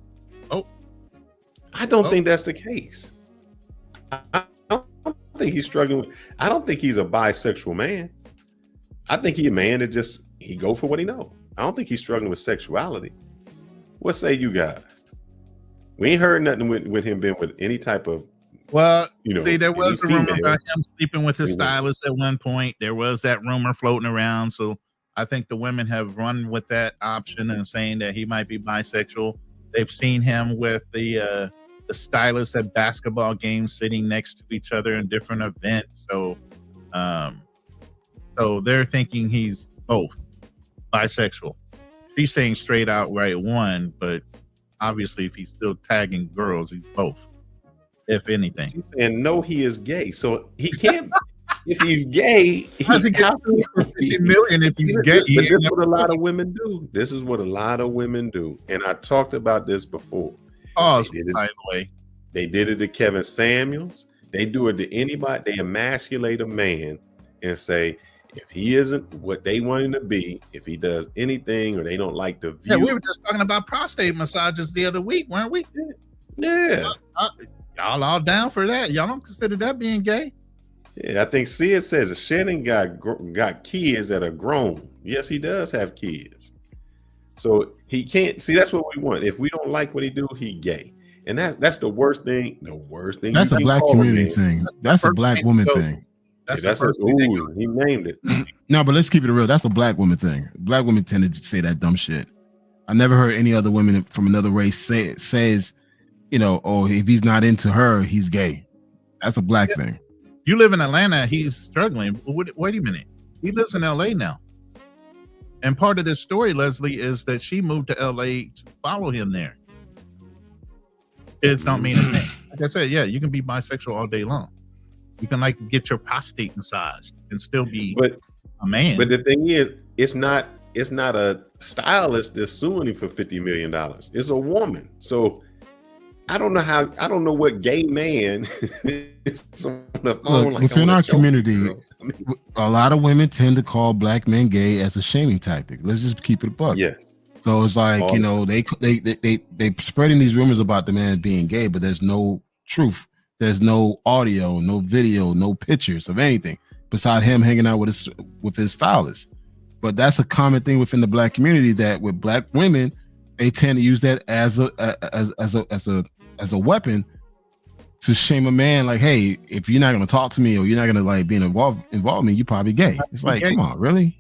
I don't think that's the case. I don't think he's struggling with. I don't think he's a bisexual man. I think he's a man that he go for what he know. I don't think he's struggling with sexuality. What say you guys? We ain't heard nothing with him being with any type of. Well, there was a rumor about him sleeping with his stylist at one point. There was that rumor floating around. So I think the women have run with that option and saying that he might be bisexual. They've seen him with the stylist at basketball games sitting next to each other in different events. So they're thinking he's both bisexual. She's saying straight out right one, but obviously if he's still tagging girls, he's both. If anything. She's saying no, he is gay. So he can't if he's gay, how's he get $50 million if he's gay? But this is what a lot of women do. This is what a lot of women do. And I talked about this before. By the way. They did it to Kevin Samuels. They do it to anybody. They emasculate a man and say, If he isn't what they want him to be, if he does anything or they don't like the view. Yeah, we were just talking about prostate massages the other week, weren't we? Yeah. Y'all all down for that? Y'all don't consider that being gay? Yeah, I think Sid says that Shannon got kids that are grown. Yes, he does have kids. So he can't see. That's what we want. If we don't like what he do, he gay, and that's the worst thing. The worst thing. That's a black community thing. That's a black woman thing. That's ooh, he named it. No, but let's keep it real. That's a black woman thing. Black women tend to say that dumb shit. I never heard any other women from another race says, you know, oh, if he's not into her, he's gay. That's a black thing. You live in Atlanta. He's struggling. Wait a minute. He lives in LA now. And part of this story, Leslie, is that she moved to LA to follow him there. It's don't mean a thing. Like I said, yeah, you can be bisexual all day long. You can like get your prostate massaged and still be a man. But the thing is, it's not a stylist that's suing him for $50 million. It's a woman. So I don't know what gay man is on the phone. Look, within our community, a lot of women tend to call black men gay as a shaming tactic. Let's just keep it a buck. Yes. So it's like, you know, they spreading these rumors about the man being gay, but there's no truth. There's no audio, no video, no pictures of anything beside him hanging out with his stylist. But that's a common thing within the black community, that with black women, they tend to use that as a weapon to shame a man. Like, hey, if you're not going to talk to me or you're not going to like being involved in me, you're probably gay. It's like, come on, really?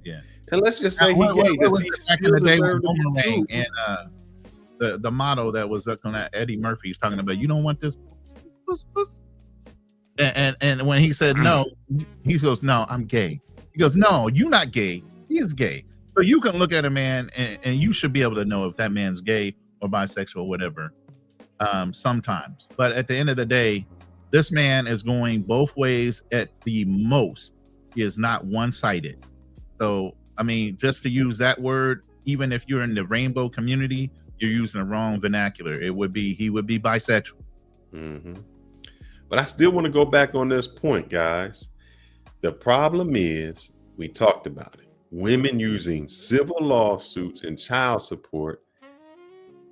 Yeah. And let's just say he's gay. Back in the day with Boomerang and the motto that was up on that Eddie Murphy's talking about, you don't want this. And when he said no, he goes, no, I'm gay. He goes, no, you're not gay. He's gay. So you can look at a man and you should be able to know if that man's gay or bisexual, whatever, sometimes. But at the end of the day, this man is going both ways at the most. He is not one-sided. So, I mean, just to use that word, even if you're in the rainbow community, you're using the wrong vernacular. He would be bisexual. Mm-hmm. But I still want to go back on this point, guys. The problem is, we talked about it. Women using civil lawsuits and child support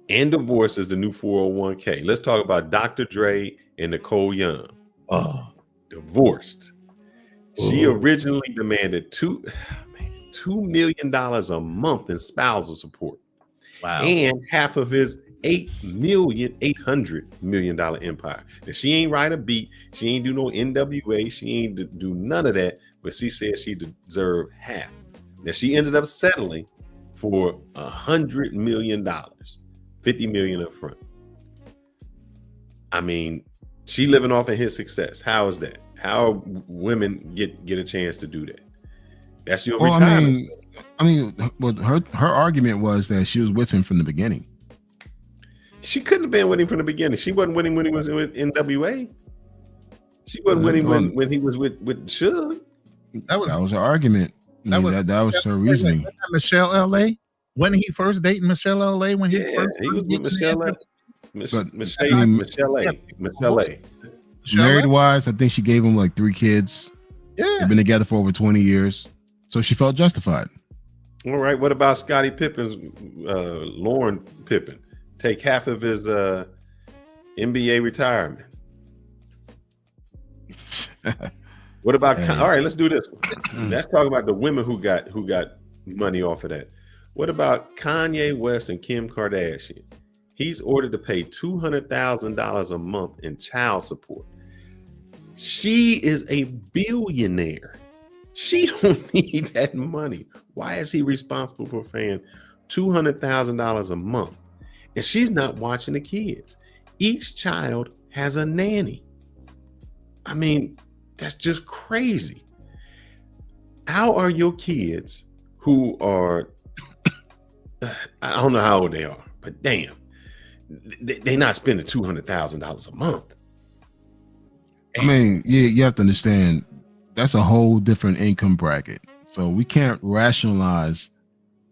and divorce as the new 401k. Let's talk about Dr. Dre and Nicole Young. Divorced. She originally demanded $2 million a month in spousal support. Wow. And half of his $800 million empire. Now, she ain't write a beat. She ain't do no NWA. She ain't do none of that. But she said she deserved half. Now, she ended up settling for $100 million, $50 million up front. I mean, she living off of his success. How is that? How women get a chance to do that? That's your retirement. I mean, well, her argument was that she was with him from the beginning. She couldn't have been with him from the beginning. She wasn't with him when he was with NWA. She wasn't with him when he was with Suge. That was her argument. That was her reasoning. Michelle L.A. When he first dating Michelle L.A. When he first he was with Michelle A. Michelle A. Married wise, I think she gave him like 3 kids. Yeah, they've been together for over 20 years, so she felt justified. All right. What about Scottie Pippen's Lauren Pippen? Take half of his NBA retirement. What about all right, let's do this one. Let's talk about the women who got money off of that. What about Kanye West and Kim Kardashian? He's ordered to pay $200,000 a month in child support. She is a billionaire. She don't need that money. Why is he responsible for paying $200,000 a month? And she's not watching the kids. Each child has a nanny. I mean, that's just crazy. How are your kids who are, I don't know how old they are, but damn, they're not spending $200,000 a month. I mean, you have to understand, that's a whole different income bracket. So we can't rationalize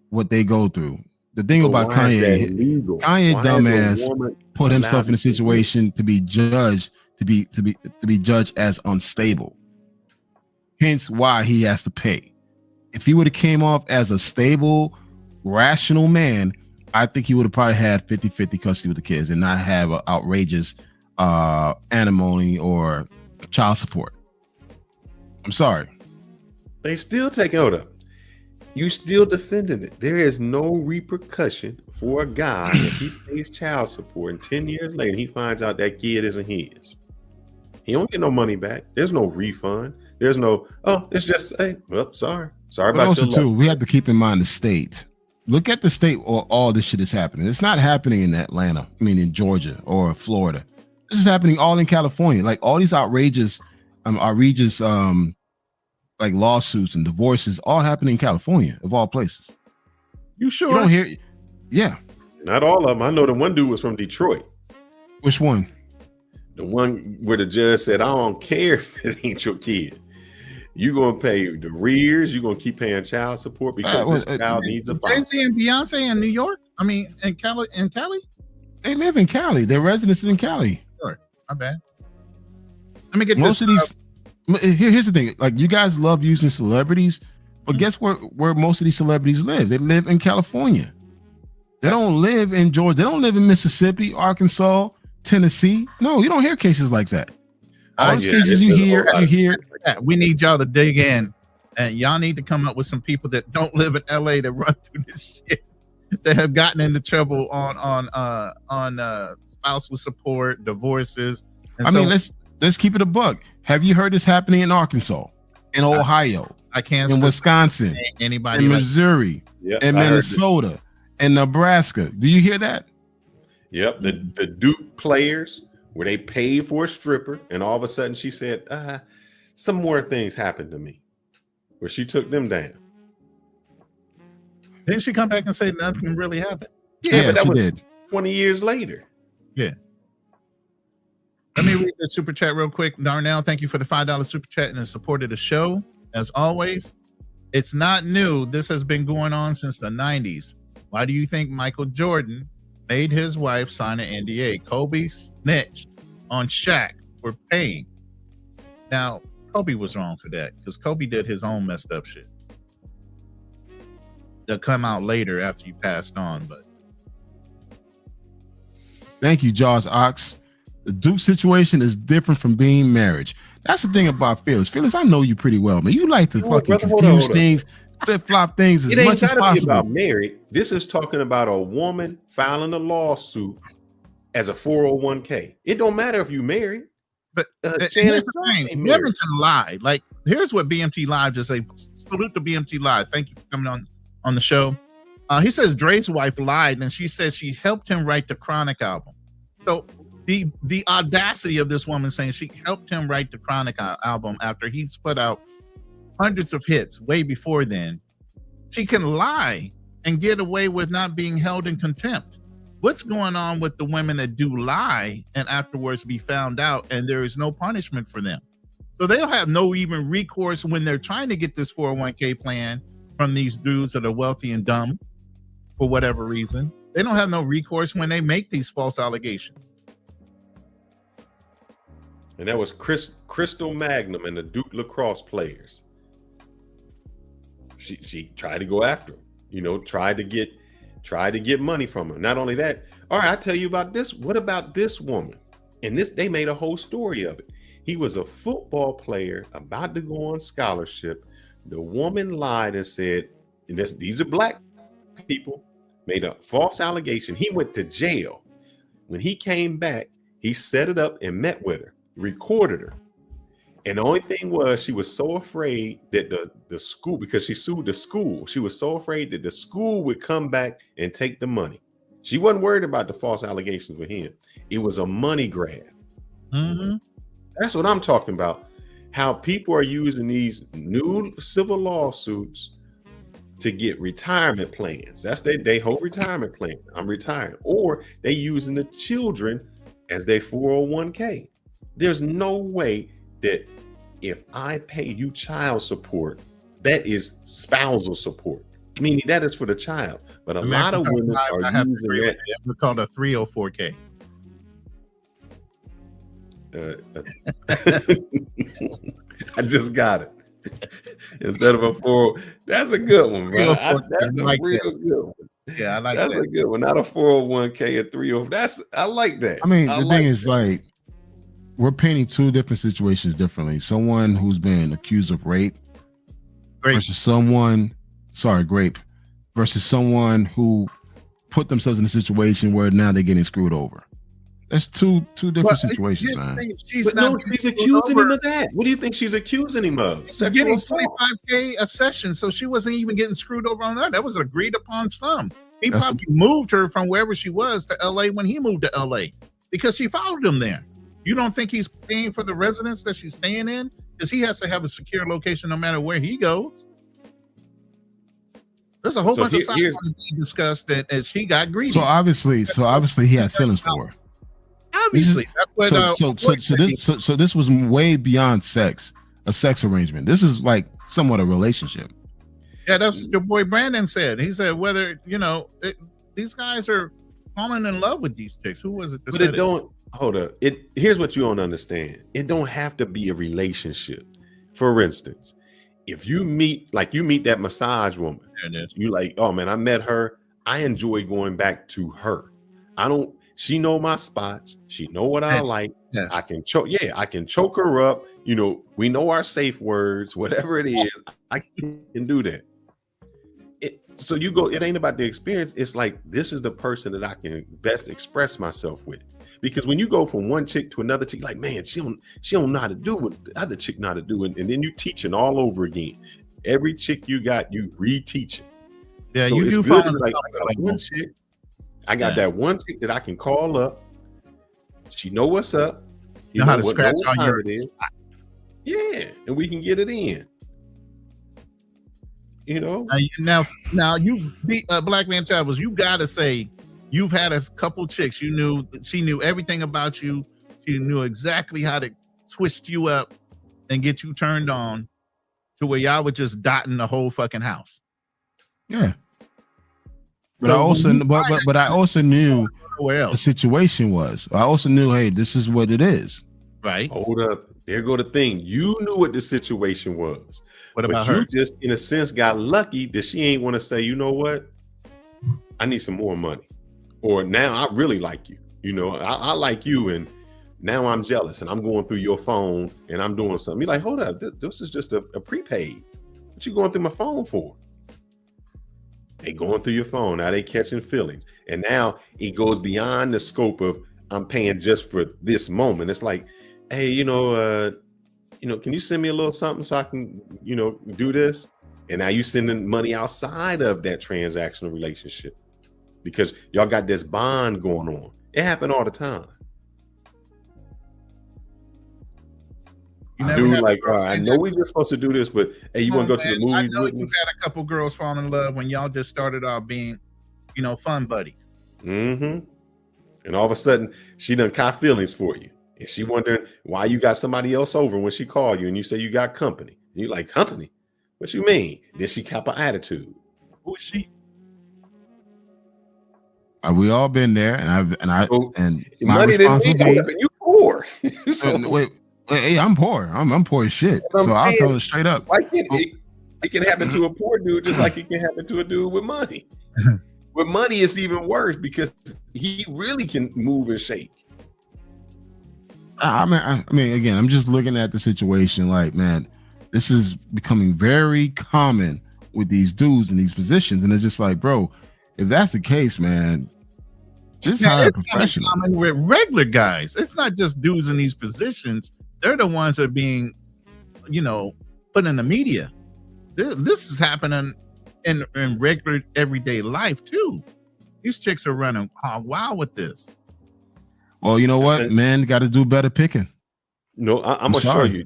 what they go through. The thing about Kanye dumbass put himself in a situation to be judged, to be judged as unstable. Hence why he has to pay. If he would have came off as a stable, rational man, I think he would have probably had 50-50 custody with the kids and not have an outrageous alimony or child support. I'm sorry. They still taking hold up. You still defending it. There is no repercussion for a guy if he pays child support and 10 years later he finds out that kid isn't his. He don't get no money back. There's no refund. There's no, it's just, hey, well, sorry but about also your too, luck. we have to keep in mind the state. Look at the state where all this shit is happening. It's not happening in Atlanta. I mean, in Georgia or Florida. This is happening all in California. Like all these outrageous, like lawsuits and divorces, all happening in California, of all places. You sure? You don't hear? Yeah. Not all of them. I know the one dude was from Detroit. Which one? The one where the judge said, I don't care if it ain't your kid. You're going to pay the rears. You're going to keep paying child support because this child needs a father. Jay-Z and Beyonce in New York? I mean, in Cali? They live in Cali. Their residence is in Cali. Sure. My bad. Let me get most this, of these. Here's the thing. Like, you guys love using celebrities, but guess where most of these celebrities live? They live in California. They don't live in Georgia. They don't live in Mississippi, Arkansas, Tennessee. No, you don't hear cases like that. All those cases you hear. Yeah, we need y'all to dig in, and y'all need to come up with some people that don't live in LA that run through this shit, that have gotten into trouble on spousal support, divorces. And let's keep it a buck. Have you heard this happening in Arkansas, in Ohio, I can't in Wisconsin, anybody in Missouri, in Minnesota, in Nebraska? Do you hear that? Yep, the Duke players where they paid for a stripper, and all of a sudden she said, some more things happened to me, where she took them down. Didn't she come back and say nothing really happened? Yeah, but that was did. 20 years later. Yeah. Let me read the super chat real quick. Darnell, thank you for the $5 super chat and the support of the show. As always, it's not new. This has been going on since the 90s. Why do you think Michael Jordan made his wife sign an NDA? Kobe snitched on Shaq for paying. Now, Kobe was wrong for that because Kobe did his own messed up shit. They'll come out later after you passed on, but. Thank you, Josh Ox. The Duke situation is different from being marriage. That's the thing about Phyllis. Phyllis, I know you pretty well, man. You like to fucking confuse things, flip-flop things as much as possible. About married. This is talking about a woman filing a lawsuit as a 401k. It don't matter if you married. But Shannon Women can lie. Like, here's what BMT Live just say. Salute to BMT Live. Thank you for coming on the show. He says Dre's wife lied, and she says she helped him write the Chronic album. So the audacity of this woman saying she helped him write the Chronic album after he's put out hundreds of hits way before then. She can lie and get away with not being held in contempt. What's going on with the women that do lie and afterwards be found out and there is no punishment for them? So they don't have no even recourse when they're trying to get this 401k plan from these dudes that are wealthy and dumb for whatever reason. They don't have no recourse when they make these false allegations. And that was Crystal Magnum and the Duke lacrosse players. She tried to go after him, tried to get money from him. Not only that, all right, I'll tell you about this. What about this woman? And they made a whole story of it. He was a football player about to go on scholarship. The woman lied and said, and these are black people, made a false allegation. He went to jail. When he came back, he set it up and met with her, recorded her. And the only thing was, she was so afraid that the school, because she sued the school, she was so afraid that the school would come back and take the money. She wasn't worried about the false allegations with him. It was a money grab. Mm-hmm. That's what I'm talking about. How people are using these new civil lawsuits to get retirement plans. That's their whole retirement plan. I'm retiring. Or they using the children as their 401k. There's no way that if I pay you child support, that is spousal support. Meaning that is for the child. But a lot of women are using that. We're called a 304k. I just got it. Instead of a 4. That's a good one, bro. That's a like real that. good one. Yeah, I like That's that. a good one. Not a 401k, a 304. I like that. I mean, I the like thing is, that. like, we're painting two different situations differently. Someone who's been accused of rape versus someone who put themselves in a situation where now they're getting screwed over. That's two different situations, man. She's accusing him of that. What do you think she's accusing him of? She's getting 25K a session, so she wasn't even getting screwed over on that. That was agreed upon sum. He probably moved her from wherever she was to LA when he moved to LA because she followed him there. You don't think he's paying for the residence that she's staying in? Because he has to have a secure location no matter where he goes. There's a whole bunch of stuff being discussed that she got greedy. So obviously he had feelings for her. Obviously, so this was way beyond sex, a sex arrangement. This is like somewhat a relationship. Yeah, that's what your boy Brandon said. He said whether these guys are falling in love with these chicks. Who was it? But it don't hold up. Here's what you don't understand. It don't have to be a relationship. For instance, if you meet that massage woman, you like, oh man, I met her. I enjoy going back to her. She know my spots. She know what I like. Yes. I can choke. Yeah, I can choke her up. We know our safe words. Whatever it is, I can do that. So you go. It ain't about the experience. It's like this is the person that I can best express myself with. Because when you go from one chick to another chick, like man, she don't know how to do what the other chick know how to do, and then you teaching all over again. Every chick you got, you reteaching. Yeah, so you it's do good. find Like one chick. I got that one chick that I can call up. She know what's up. You know how to scratch on your is. Yeah, and we can get it in. Now you be Black Man Travels. You gotta say you've had a couple chicks. She knew everything about you. She knew exactly how to twist you up and get you turned on to where y'all were just dotting the whole fucking house. Yeah. But I also knew where the situation was. I also knew, hey, this is what it is. Right. Hold up. There go the thing. You knew what the situation was. What about her? You just, in a sense, got lucky that she ain't want to say, you know what? I need some more money. Or now I really like you. I like you, and now I'm jealous, and I'm going through your phone, and I'm doing something. You're like, hold up. This is just a prepaid. What you going through my phone for? They going through your phone. Now they catching feelings. And now it goes beyond the scope of I'm paying just for this moment. It's like, hey, can you send me a little something so I can, do this? And now you sending money outside of that transactional relationship because y'all got this bond going on. It happened all the time. Dude, like, I know we were supposed to do this, but hey, you want to go to the movies? I know you've had a couple girls fall in love when y'all just started off being, fun buddies. Mm-hmm. And all of a sudden, she done caught feelings for you, and she wondering why you got somebody else over when she called you, and you say you got company. And you like company? What you mean? Then she cop an attitude. Who is she? We all been there, and my money responsibility. You poor. Wait. Hey, I'm poor. I'm poor as shit. So I'll tell them straight up. It can happen to a poor dude just like it can happen to a dude with money. With money, it's even worse because he really can move and shake. I mean, again, I'm just looking at the situation like, man, this is becoming very common with these dudes in these positions. And it's just like, bro, if that's the case, man, just hire a professional. Common with regular guys. It's not just dudes in these positions. They're the ones that are being, put in the media. This is happening in regular everyday life too. These chicks are running wild with this. Well, you know what, man, got to do better picking. No, I'm gonna show you.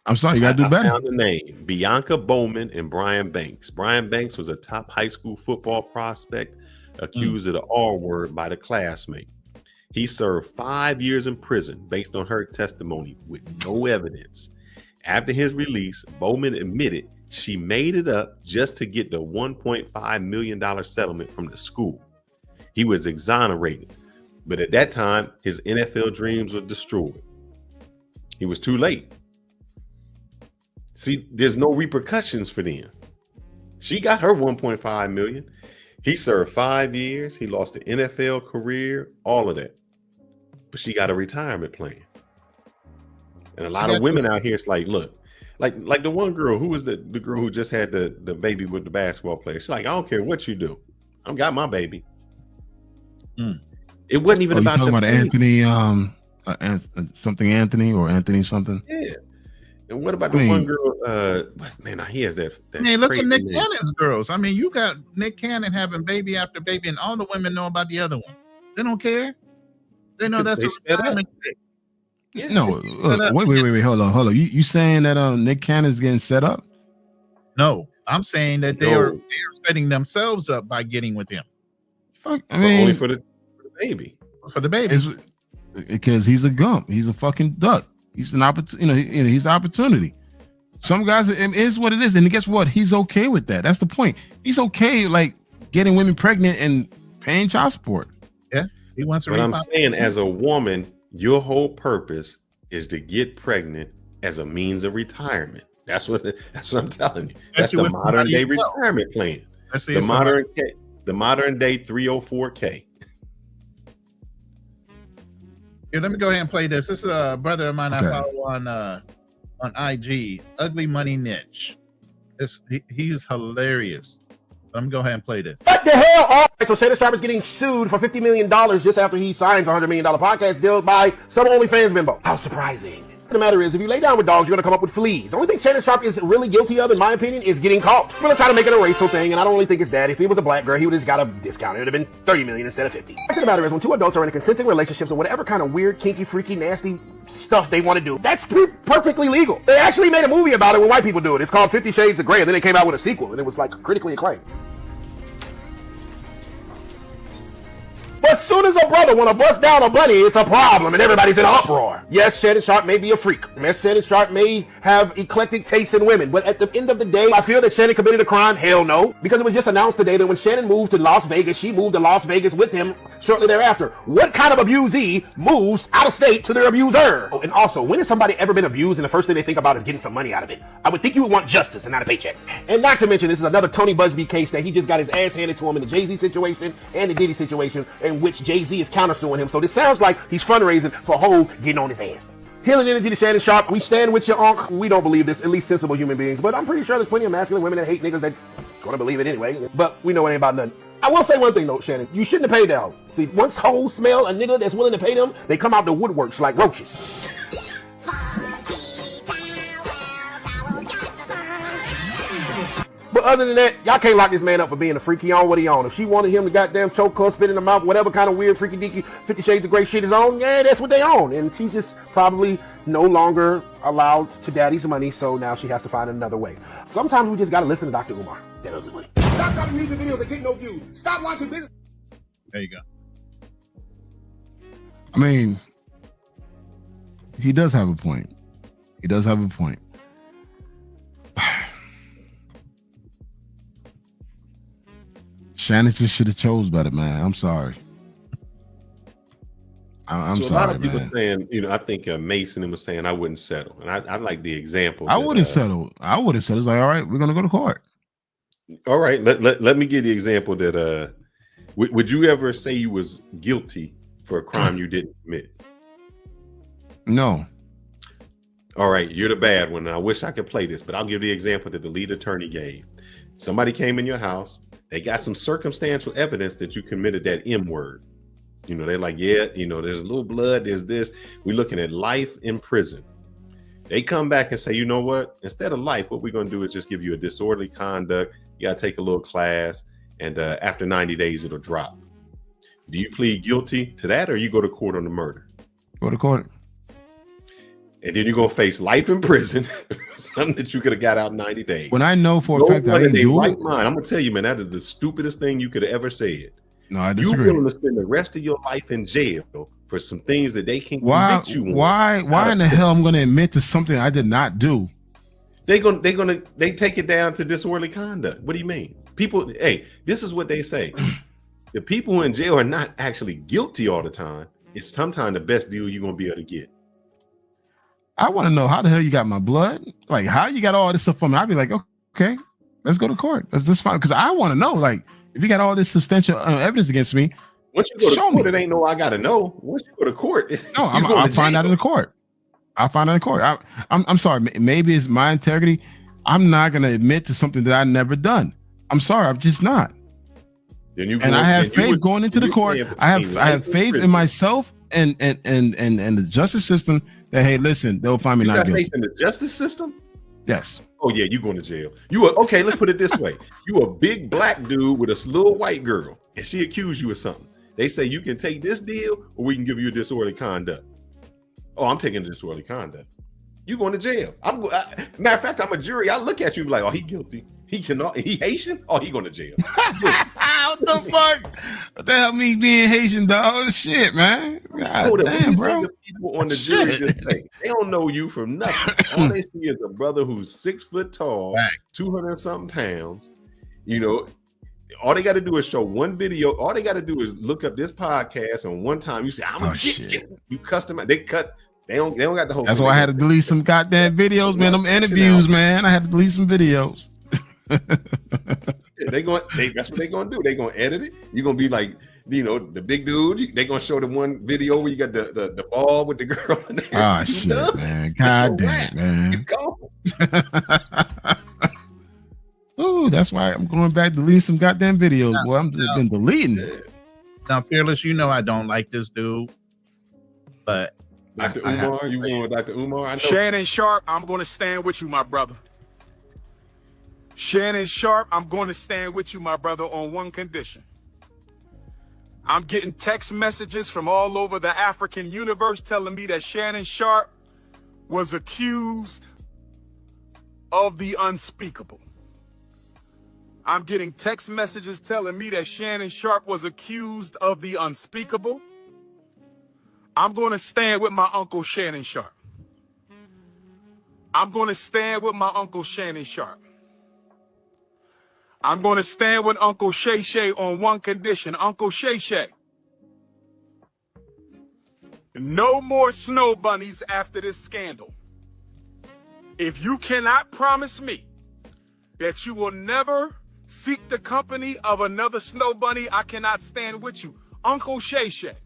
I'm sorry, you got to do better. I found the name: Bianca Bowman and Brian Banks. Brian Banks was a top high school football prospect accused of the R word by the classmate. He served 5 years in prison based on her testimony with no evidence. After his release, Bowman admitted she made it up just to get the $1.5 million settlement from the school. He was exonerated, but at that time, his NFL dreams were destroyed. He was too late. See, there's no repercussions for them. She got her 1.5 million. He served 5 years. He lost the NFL career, all of that. But she got a retirement plan. And a lot of women out here, it's like, look, like the one girl who was the girl who just had the baby with the basketball player. She's like, I don't care what you do. I got my baby. It wasn't even about you talking the about baby. Anthony, something Anthony or Anthony something. Yeah. And what about the one girl? He has that. Hey, look at Nick name. Cannon's girls. I mean, you got Nick Cannon having baby after baby, and all the women know about the other one. They don't care. They know that's a retirement thing. Yes. No, wait, hold on. You saying that Nick Cannon's getting set up? No, I'm saying that they are setting themselves up by getting with him. Fuck, I mean, only for the baby. For the baby, because he's a gump. He's a fucking duck. He's an opportunity. He's the opportunity. Some guys, it is what it is, and guess what? He's okay with that. That's the point. He's okay, like getting women pregnant and paying child support. Yeah, he wants to. But I'm saying, as a woman, your whole purpose is to get pregnant as a means of retirement. That's what I'm telling you. That's the modern day retirement plan. The modern day 304K. Here, let me go ahead and play this. This is a brother of mine I follow on IG, Ugly Money Niche. He's hilarious. Let me go ahead and play this. What the hell? All right, so Shannon Sharpe is getting sued for $50 million just after he signs a $100 million podcast deal by some OnlyFans member. How surprising. The matter is, if you lay down with dogs, you're going to come up with fleas. The only thing Shannon Sharpe is really guilty of, in my opinion, is getting caught. We're going to try to make it a racial thing, and I don't really think it's that. If he was a black girl, he would have got a discount. It would have been $30 million instead of $50. The fact of the matter is, when two adults are in a consenting relationships or whatever kind of weird, kinky, freaky, nasty stuff they want to do, that's perfectly legal. They actually made a movie about it when white people do it. It's called 50 Shades of Grey, and then they came out with a sequel, and it was like critically acclaimed. But as soon as a brother want to bust down a bunny, it's a problem and everybody's in an uproar. Yes, Shannon Sharpe may be a freak. Yes, Shannon Sharpe may have eclectic tastes in women. But at the end of the day, I feel that Shannon committed a crime. Hell no. Because it was just announced today that when Shannon moved to Las Vegas, she moved to Las Vegas with him shortly thereafter. What kind of abusee moves out of state to their abuser? Oh, and also, when has somebody ever been abused and the first thing they think about is getting some money out of it? I would think you would want justice and not a paycheck. And not to mention, this is another Tony Busby case that he just got his ass handed to him in the Jay-Z situation and the Diddy situation, in which Jay-Z is countersuing him. So this sounds like he's fundraising for Hov getting on his ass. Healing energy to Shannon Sharpe. We stand with your uncle. We don't believe this, at least sensible human beings. But I'm pretty sure there's plenty of masculine women that hate niggas that gonna believe it anyway. But we know it ain't about nothing. I will say one thing though, Shannon. You shouldn't have paid that hoe. See, once hoes smell a nigga that's willing to pay them, they come out the woodworks like roaches. But other than that, y'all can't lock this man up for being a freak. He on what he on. If she wanted him to goddamn choke her, spit in the mouth, whatever kind of weird freaky deaky 50 Shades of Grey shit is on, yeah, that's what they own. And she's just probably no longer allowed to daddy's money, so now she has to find another way. Sometimes we just gotta listen to Dr. Umar. That ugly money. Stop talking music videos that get no views. Stop watching business. There you go. I mean, he does have a point. He does have a point. Shannon just should have chose better, man. I'm sorry. I'm so sorry, a lot of people man. saying, I think Mason was saying I wouldn't settle, and I like the example. I wouldn't settle. I would have said it's like, all right, we're gonna go to court. All right, let me give the example that would you ever say you was guilty for a crime you didn't commit? No. All right, you're the bad one. And I wish I could play this, but I'll give the example that the lead attorney gave. Somebody came in your house. They got some circumstantial evidence that you committed that M word. They're like, yeah, there's a little blood, there's this. We're looking at life in prison. They come back and say, you know what? Instead of life, what we're going to do is just give you a disorderly conduct. You got to take a little class. And after 90 days, it'll drop. Do you plead guilty to that or you go to court on the murder? Go to court. And then you're going to face life in prison, something that you could have got out in 90 days. When I know for a fact that I didn't do it. I'm going to tell you, man, that is the stupidest thing you could have ever said. No, I disagree. You're willing to spend the rest of your life in jail for some things that they can convict you on. Why in the hell I'm going to admit to something I did not do? They take it down to disorderly conduct. What do you mean? People, hey, this is what they say. The people who are in jail are not actually guilty all the time. It's sometimes the best deal you're going to be able to get. I want to know how the hell you got my blood. Like, how you got all this stuff from me? I'd be like, okay, let's go to court. Let's just find, because I want to know, like, if you got all this substantial evidence against me. Once you go to court, it ain't no I gotta know. Once you go to court, no, I'll find out in the court. I'll find out in court. I'm sorry. Maybe it's my integrity. I'm not gonna admit to something that I never done. I'm sorry. I'm just not. And I have faith going into the court. I have faith in myself and the justice system that, hey, listen, they'll find me not guilty. You got faith in the justice system? Yes. Oh yeah, you going to jail. Okay. Let's put it this way: you a big black dude with a little white girl, and she accused you of something. They say you can take this deal, or we can give you a disorderly conduct. Oh, I'm taking disorderly conduct. You going to jail? Matter of fact, I'm a jury. I look at you like, oh, he guilty. He cannot. He Haitian? Oh, he going to jail. What the fuck? What the hell me being Haitian, dog? Shit, man. God damn, bro. The people on the jury just say they don't know you from nothing. All they see is a brother who's 6 foot tall, 200 something pounds. You know, all they got to do is show one video. All they got to do is look up this podcast, and one time you say, "I'm a shit." You customize. They cut. They don't got the whole. That's why I had to delete some goddamn videos, man. Them interviews, man. I had to delete some videos. That's what they're gonna do. They're gonna edit it. You're gonna be like, you know, the big dude. They're gonna show the one video where you got the ball with the girl in there. Oh shit, man. God damn it, man. Oh, that's why I'm going back to delete some goddamn videos. Boy, I'm just been deleting it. Now, Fearless, you know I don't like this dude, but Dr. Umar, you going with Dr. Umar? I know. Shannon Sharpe, I'm going to stand with you, my brother. Shannon Sharpe, I'm going to stand with you, my brother, on one condition. I'm getting text messages from all over the African universe telling me that Shannon Sharpe was accused of the unspeakable. I'm getting text messages telling me that Shannon Sharpe was accused of the unspeakable. I'm going to stand with my uncle Shannon Sharpe. I'm going to stand with my uncle Shannon Sharpe. I'm going to stand with Uncle Shay Shay on one condition. Uncle Shay Shay, no more snow bunnies after this scandal. If you cannot promise me that you will never seek the company of another snow bunny, I cannot stand with you. Uncle Shay Shay.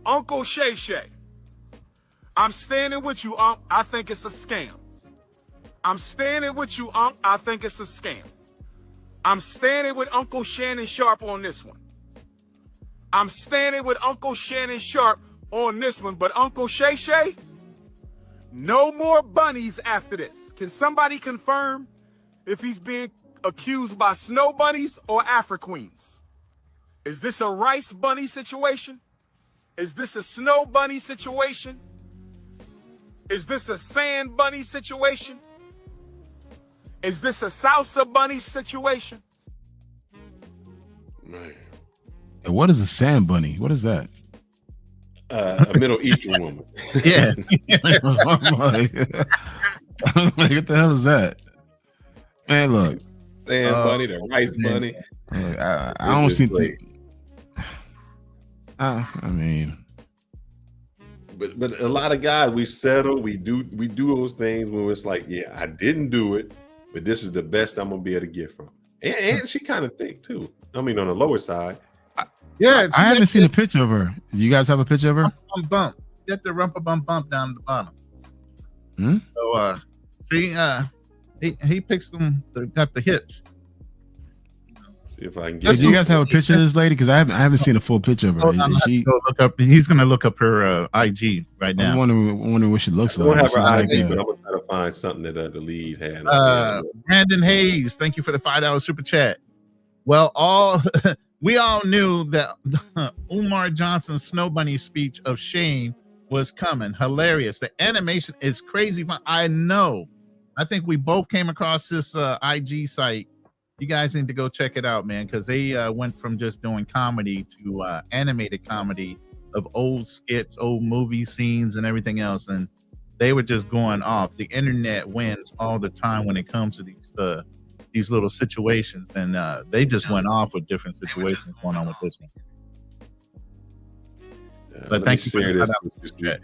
Uncle Shay Shay. I'm standing with you, Unc. I think it's a scam. I'm standing with you, Unc. I think it's a scam. I'm standing with Uncle Shannon Sharpe on this one. I'm standing with Uncle Shannon Sharpe on this one. But Uncle Shay Shay, no more bunnies after this. Can somebody confirm if he's being accused by snow bunnies or Afro-Queens? Is this a rice bunny situation? Is this a snow bunny situation? Is this a sand bunny situation? Is this a salsa bunny situation? Man. And what is a sand bunny? What is that? A Middle Eastern woman. Yeah. I'm like, what the hell is that? Man, look. Sand bunny, the rice bunny. I don't see. I mean, but a lot of guys, we settle, we do those things when it's like, yeah, I didn't do it, but this is the best I'm gonna be able to get from. And she kind of thick too. I mean, on the lower side. Yeah, I haven't seen a picture of her. You guys have a picture of her? Bump. Get the rumpa bump down at the bottom. So he picks them. Got the hips. See if I can get. Do you guys have a picture of this lady? Because I haven't seen a full picture of her. He's gonna look up her IG right now. I'm wondering what she looks like. I don't have her IG, but I'm gonna try to find something that the lead had. Brandon Hayes, thank you for the $5 super chat. Well, we all knew that Umar Johnson's Snow Bunny speech of shame was coming. Hilarious. The animation is crazy fun. I know. I think we both came across this IG site. You guys need to go check it out, man, because they went from just doing comedy to animated comedy of old skits, old movie scenes, and everything else. And they were just going off. The internet wins all the time when it comes to these little situations, and they just went off with different situations going on with this one. But thank you for that.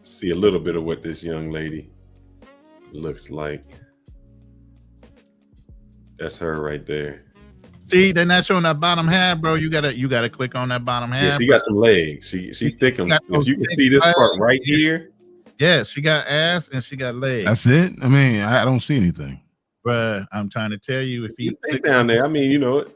see a little bit of what this young lady looks like. That's her right there. See, they're not showing that bottom half, bro. You gotta click on that bottom half. Yeah, she got some legs. She thick. If you can see this part right here. Yeah, she got ass and she got legs. That's it. I mean, I don't see anything. Bruh, I'm trying to tell you, if you click down there, I mean, you know,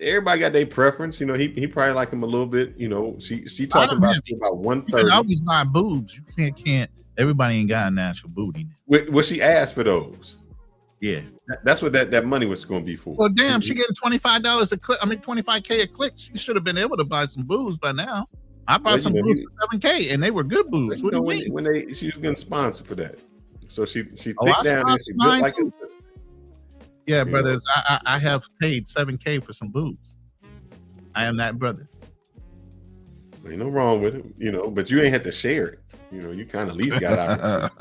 everybody got their preference. You know, he probably like him a little bit. You know, she talking about 130. You can always buy boobs. You can't. Everybody ain't got a natural booty. Well, she asked for those. Yeah, that's what that money was going to be for. Well, damn, she getting $25 a click. I mean, $25K a click. She should have been able to buy some boobs by now. I bought some boobs for $7K, and they were good boobs. What do you mean? When she was getting sponsored for that, so she thick I down and she built like a. Yeah, brothers, I have paid $7K for some boobs. I am that brother. Ain't no wrong with it, you know, but you ain't had to share it. You know, you kind of at least got out.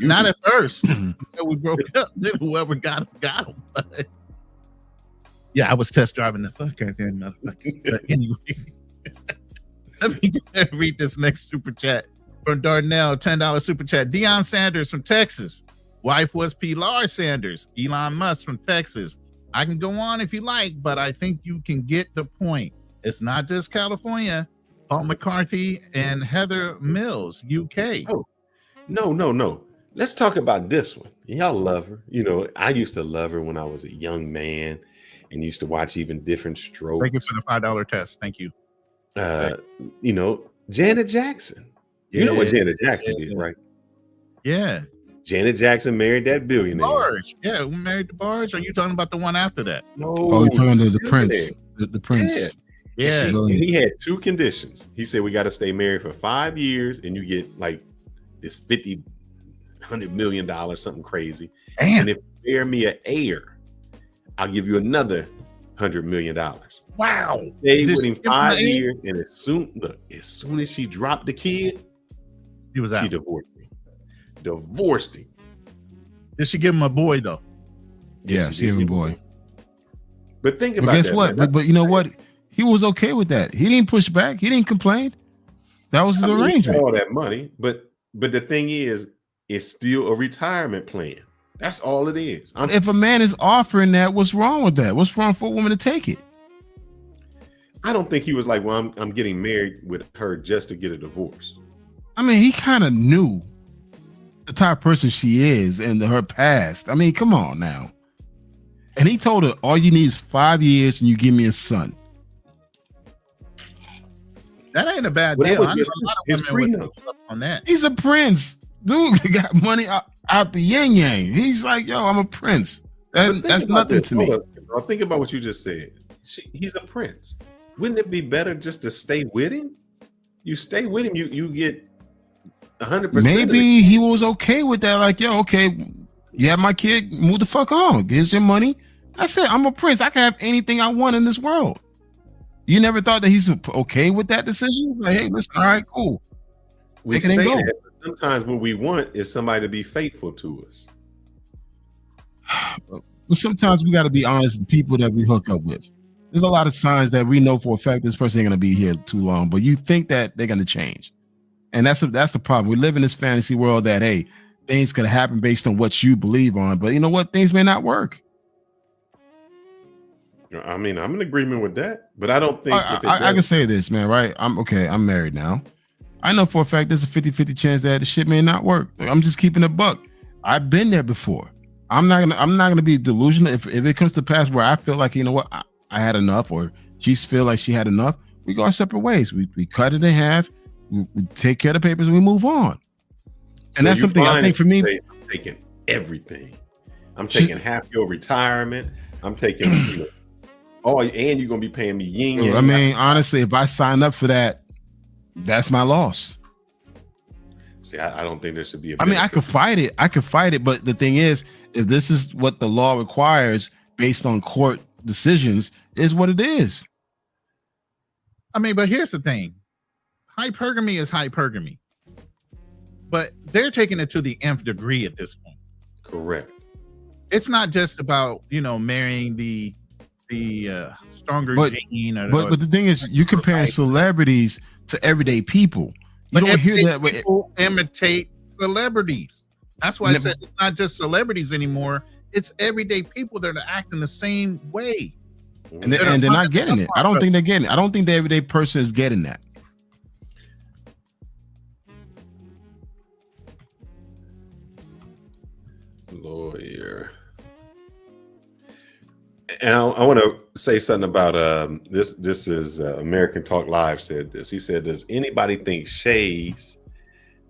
Not at first until we broke up. Then whoever got him. But yeah, I was test driving the fuck out there, motherfucker. But anyway, let me read this next super chat from Darnell. $10 super chat. Deion Sanders from Texas. Wife was Pilar Sanders. Elon Musk from Texas. I can go on if you like, but I think you can get the point. It's not just California. Paul McCarthy and Heather Mills, UK. Oh, no. Let's talk about this one. Y'all love her. You know, I used to love her when I was a young man and used to watch even Different Strokes. Thank you for the $5 test. Thank you. You know, Janet Jackson. You know what Janet Jackson is, right? Yeah. Janet Jackson married that billionaire. Barge. Yeah, we married the Barge. Or are you talking about the one after that? No. Oh, you're talking to the Prince. The Prince. Yeah. And he had two conditions. He said, we got to stay married for 5 years and you get like this $100 million, something crazy. Damn. And if you bear me an heir, I'll give you another $100 million. Wow. Stay with him 5 years, and as soon as she dropped the kid, he was out. She divorced him. Did she give him a boy though? Yeah, she gave him a boy. But think about guess that, what? Man. But you know what? He was okay with that. He didn't push back. He didn't complain. That was his arrangement. All that money, but the thing is, it's still a retirement plan. That's all it is. If a man is offering that, what's wrong with that? What's wrong for a woman to take it? I don't think he was like, well, I'm getting married with her just to get a divorce. I mean, he kind of knew the type of person she is and her past. I mean, come on now. And he told her, all you need is 5 years and you give me a son. That ain't a bad deal. I know a lot of women would up on that. He's a prince. Dude got money out the yin yang. He's like, yo, I'm a prince. That's nothing to me. Think about what you just said. He's a prince. Wouldn't it be better just to stay with him? You stay with him, you get 100%. Maybe he was okay with that. Like, yo, okay, you have my kid, move the fuck on. Here's your money. I said, I'm a prince. I can have anything I want in this world. You never thought that he's okay with that decision? Like, hey, listen, all right, cool. We say that, but sometimes what we want is somebody to be faithful to us. But sometimes we got to be honest with the people that we hook up with. There's a lot of signs that we know for a fact this person ain't going to be here too long, but you think that they're going to change. And that's the problem. We live in this fantasy world that, hey, things could happen based on what you believe on, but you know what? Things may not work. I mean, I'm in agreement with that, but I don't think I can say this, man, right? I'm married now. I know for a fact there's a 50-50 chance that the shit may not work. I'm just keeping a buck. I've been there before. I'm not gonna be delusional. If it comes to pass where I feel like, you know what, I had enough, or she feel like she had enough, we go our separate ways. We cut it in half. We take care of the papers and we move on. And that's something I think for me. I'm taking everything. I'm taking half your retirement. I'm taking and you're gonna be paying me yin. I mean, honestly, if I sign up for that, that's my loss. See, I don't think there should be. I mean, I could fight it, but the thing is, if this is what the law requires based on court decisions, is what it is. I mean, but here's the thing: hypergamy is hypergamy, but they're taking it to the nth degree at this point. Correct. It's not just about marrying the stronger gene. But the thing is, you comparing celebrities to everyday people. You don't hear that. People imitate celebrities. That's why I said it's not just celebrities anymore. It's everyday people that are acting the same way. And they're not getting it. I don't think they're getting it. I don't think the everyday person is getting that. Lawyer. And I want to say something about this. This is American Talk Live said this. He said, "Does anybody think Shay's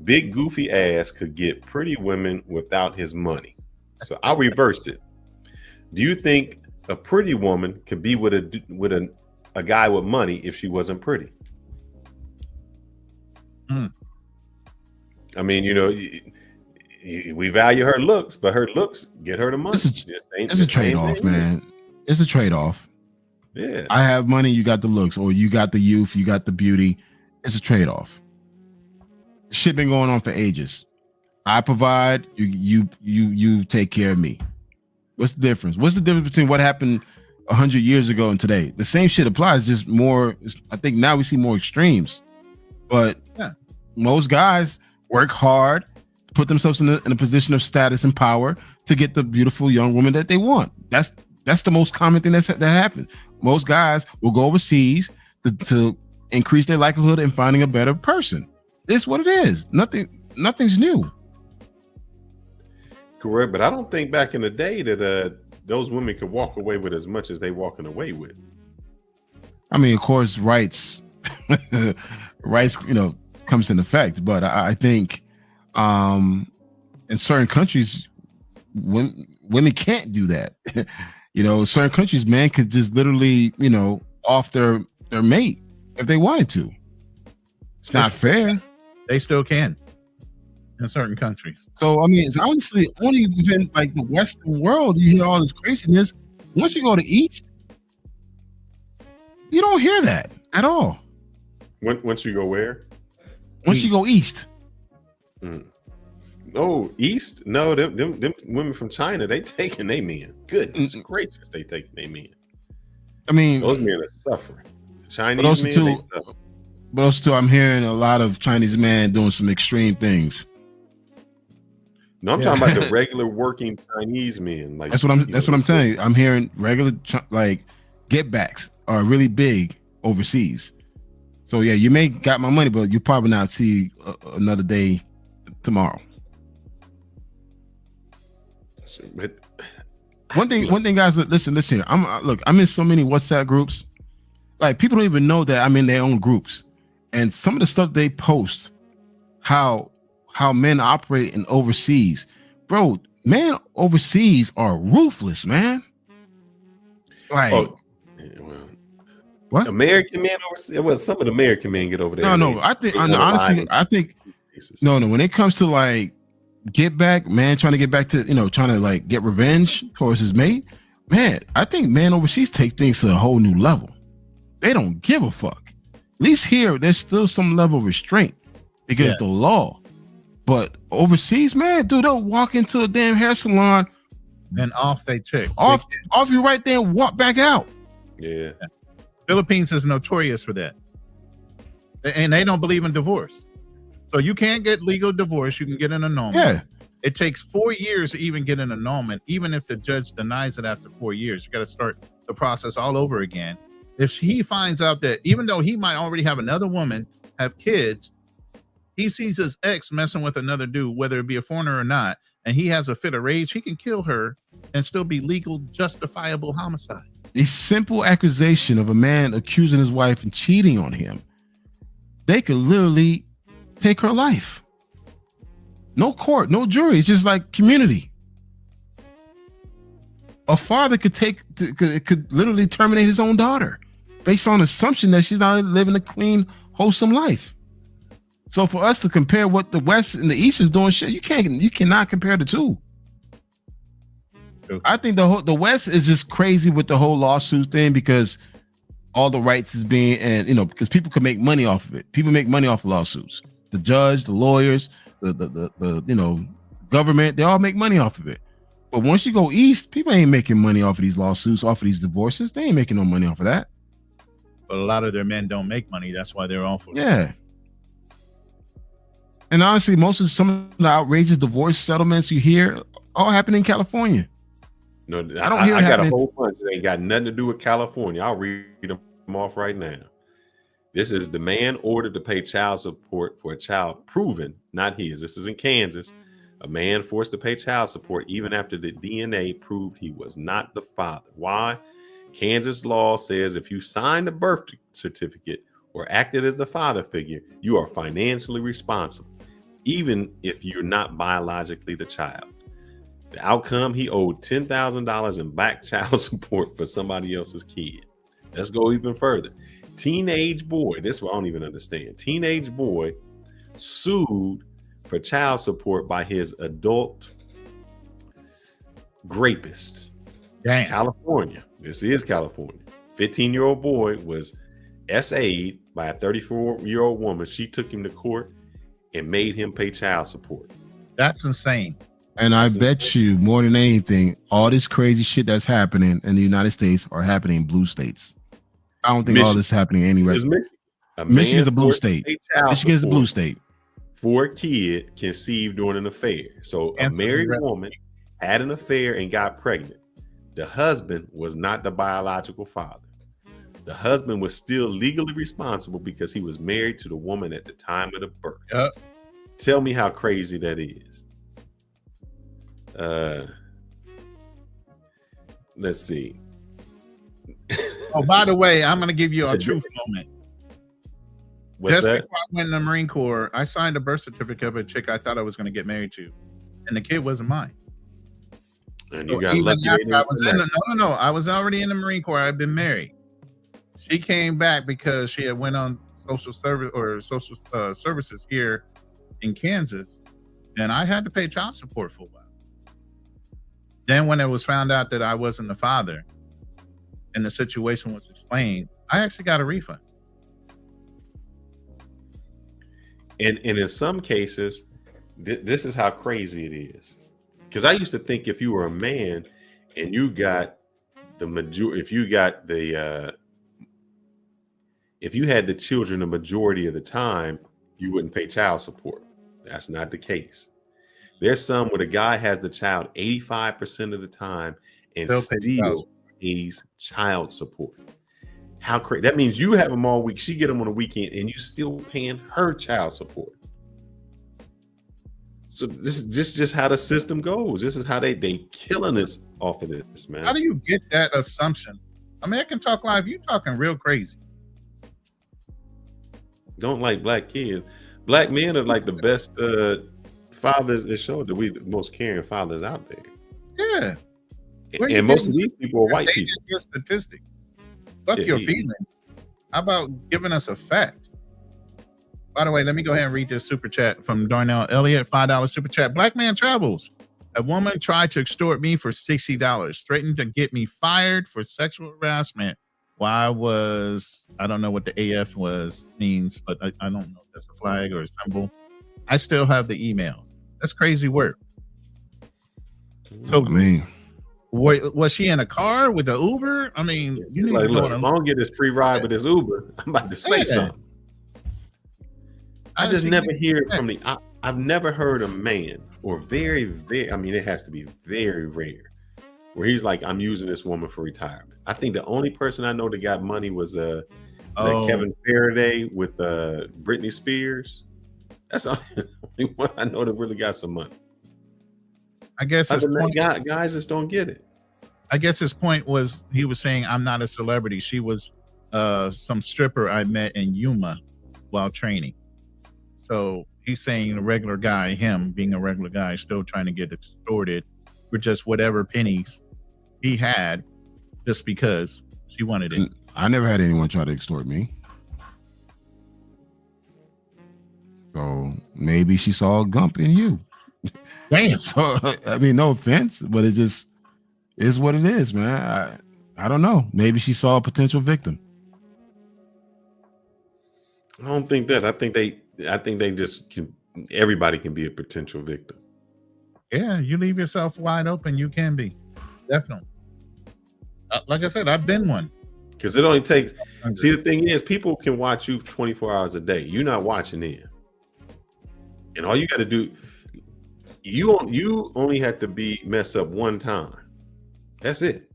big goofy ass could get pretty women without his money?" So I reversed it. Do you think a pretty woman could be with a guy with money if she wasn't pretty? I mean, we value her looks, but her looks get her the money. It's a trade-off, man. It's a trade-off. Yeah. I have money, you got the looks, or you got the youth, you got the beauty. It's a trade-off. Shit been going on for ages. I provide, you take care of me. What's the difference? What's the difference between what happened 100 years ago and today? The same shit applies, just more. I think now we see more extremes. But most guys work hard, put themselves in a position of status and power to get the beautiful young woman that they want. That's the most common thing that happens. Most guys will go overseas to increase their likelihood in finding a better person. It's what it is. Nothing's new. Correct, but I don't think back in the day that those women could walk away with as much as they walking away with. I mean, of course, rights, comes in effect. But I think in certain countries, women can't do that. Certain countries, man could just literally, off their mate if they wanted to. It's not fair. They still can in certain countries. So I mean, it's honestly only within like the Western world you hear all this craziness. Once you go to East, you don't hear that at all. Once you go where? Once you go East. Oh, East? No, them women from China, they taking they men. Goodness gracious, they taking they men. I mean, those men are suffering. Chinese men, they suffer. But also, I'm hearing a lot of Chinese men doing some extreme things. No, I'm talking about the regular working Chinese men. Like that's what I'm telling you. I'm hearing regular get backs are really big overseas. So yeah, you may got my money, but you probably not see another day tomorrow. But one thing, guys, listen here. I'm in so many WhatsApp groups. Like people don't even know that I'm in their own groups, and some of the stuff they post, how men operate in overseas, bro. Men overseas are ruthless, man. Like, what? American men overseas? Well, some of the American men get over there. No. I think no. When it comes to like get back, man, trying to get back to trying to like get revenge towards his mate, man. I think men overseas take things to a whole new level. They don't give a fuck. At least here, there's still some level of restraint because the law. But overseas, man, dude, they'll walk into a damn hair salon and off they check. Off you right there and walk back out. Yeah. Philippines is notorious for that. And they don't believe in divorce. So you can't get legal divorce. You can get an annulment. Yeah. It takes 4 years to even get an annulment. Even if the judge denies it after 4 years, you got to start the process all over again. If he finds out that even though he might already have another woman, have kids, he sees his ex messing with another dude, whether it be a foreigner or not, and he has a fit of rage, he can kill her and still be legal, justifiable homicide. A simple accusation of a man accusing his wife and cheating on him, they could literally take her life. No court, no jury. It's just like community. A father could literally terminate his own daughter based on assumption that she's not living a clean, wholesome life. So for us to compare what the West and the East is doing, shit, you cannot compare the two. I think the West is just crazy with the whole lawsuit thing because all the rights is being, and because people can make money off of it. People make money off of lawsuits. The judge, the lawyers, the government, they all make money off of it. But once you go East, people ain't making money off of these lawsuits, off of these divorces. They ain't making no money off of that. But a lot of their men don't make money. That's why they're awful. Yeah. And honestly, most of some of the outrageous divorce settlements you hear all happen in California. No, I don't hear it I got a happening. whole bunch that ain't got nothing to do with California. I'll read them off right now. This is the man ordered to pay child support for a child proven not his. This is in Kansas. A man forced to pay child support even after the DNA proved he was not the father. Why? Kansas law says if you signed a birth certificate or acted as the father figure, you are financially responsible, even if you're not biologically the child. The outcome, he owed $10,000 in back child support for somebody else's kid. Let's go even further. Teenage boy, this one I don't even understand. Teenage boy sued for child support by his adult rapist. Damn. California. This is California. 15-year-old boy was SA'd by a 34-year-old woman. She took him to court and made him pay child support. That's insane. And I bet you more than anything, all this crazy shit that's happening in the United States are happening in blue states. I don't think all this is happening anywhere. Michigan is a blue state. Michigan is a blue state. For a kid conceived during an affair. So a married woman had an affair and got pregnant. The husband was not the biological father. The husband was still legally responsible because he was married to the woman at the time of the birth. Tell me how crazy that is. Let's see. Oh, by the way, I'm going to give you a truth moment. What's Just that? before I went in the Marine Corps, I signed a birth certificate of a chick I thought I was going to get married to, and the kid wasn't mine. And you So got even lucky. after I was no, I was already in the Marine Corps. I'd been married. She came back because she had went on social service or social services here in Kansas, and I had to pay child support for a while. Then when it was found out that I wasn't the father and the situation was explained, I actually got a refund. And in some cases, this is how crazy it is. Because I used to think if you were a man and you got the majority, if you had the children the majority of the time, you wouldn't pay child support. That's not the case. There's some where the guy has the child 85% of the time and still pays child support. How crazy. That means you have them all week. She get them on the weekend and you still paying her child support. So this is just how the system goes. This is how they killing us off of this, man. How do you get that assumption? American Talk Live, you talking real crazy. Don't like black kids. Black men are like the best fathers. It showed that we the most caring fathers out there. Yeah. And most of these people are white people. Your statistic. Fuck your feelings. How about giving us a fact? By the way, let me go ahead and read this super chat from Darnell Elliott. $5 super chat. Black man travels. A woman tried to extort me for $60, threatened to get me fired for sexual harassment. I don't know what the AF means, but I don't know if that's a flag or a symbol. I still have the emails. That's crazy work. So, was she in a car with an Uber? I mean, you need to look, if I don't get this free ride with this Uber, I'm about to say something. I just never hear from I've never heard a man, or very, very, I mean, it has to be very rare, where he's like, I'm using this woman for retirement. I think the only person I know that got money was that Kevin Faraday with Britney Spears. That's the only one I know that really got some money. I guess his point, guys just don't get it. I guess his point was he was saying I'm not a celebrity. She was some stripper I met in Yuma while training. So he's saying a regular guy, him being a regular guy, still trying to get extorted for just whatever pennies he had, just because she wanted it. I never had anyone try to extort me. So maybe she saw a gump in you. Damn. So I mean, no offense, but it just is what it is, man. I don't know. Maybe she saw a potential victim. I don't think that. I think they just can. Everybody can be a potential victim. Yeah, you leave yourself wide open, you can be. Definitely. Like I said, I've been one. Because it only takes. See, the thing is, people can watch you 24 hours a day. You're not watching them. And all you got to do, you only have to mess up one time. That's it.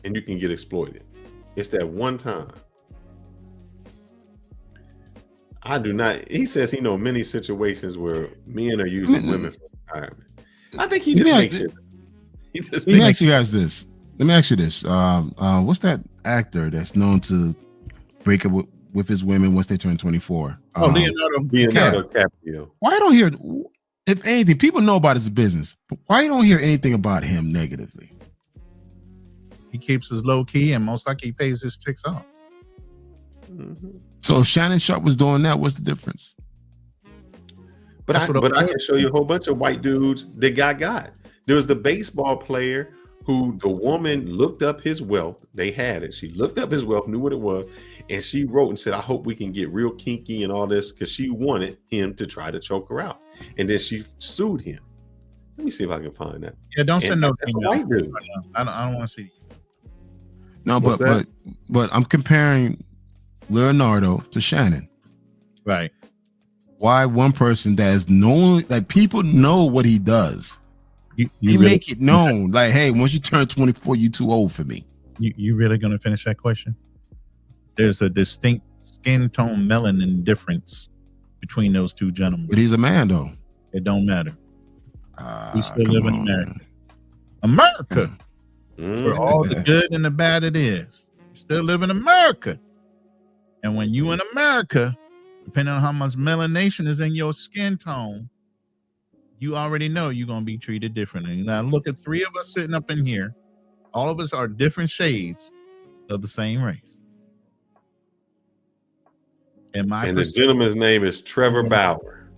And you can get exploited. It's that one time. I do not. He says he know many situations where men are using women for retirement. I think he just makes it. Let me ask you guys this. What's that actor that's known to break up with his women once they turn 24? Leonardo DiCaprio. Why I don't hear, if anything, people know about his business, but why you don't hear anything about him negatively? He keeps his low key, and most likely he pays his chicks off. Mm-hmm. So if Shannon Sharpe was doing that, what's the difference? But I can show you a whole bunch of white dudes that got. There was the baseball player who the woman looked up his wealth. They had it. She looked up his wealth, knew what it was, and she wrote and said, I hope we can get real kinky and all this, because she wanted him to try to choke her out. And then she sued him. Let me see if I can find that. Yeah, don't send no white dude. I don't want to see. No, but I'm comparing Leonardo to Shannon. Right. Why one person that is known, like people know what he does. You really make it known. Okay. Like, hey, once you turn 24, you're too old for me. You really gonna finish that question? There's a distinct skin tone melanin difference between those two gentlemen. But he's a man, though. It don't matter. We still live in America. America. For all the good and the bad it is. We still live in America. And when you in America, depending on how much melanation is in your skin tone, you already know you're going to be treated differently. Now, look at three of us sitting up in here. All of us are different shades of the same race. And the gentleman's name is Trevor Bauer.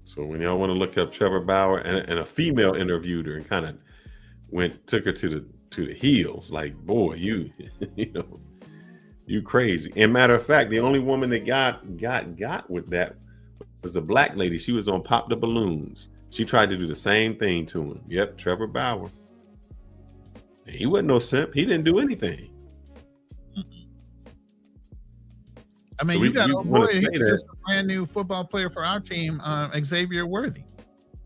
So when y'all want to look up Trevor Bauer, and a female interviewed her and kind of took her to the heels, like, boy, you know, you crazy. And matter of fact, the only woman that got with that was the black lady. She was on Pop the Balloons. She tried to do the same thing to him. Yep, Trevor Bauer. And he wasn't no simp. He didn't do anything. I mean, so you got a boy. He's just a brand new football player for our team, Xavier Worthy.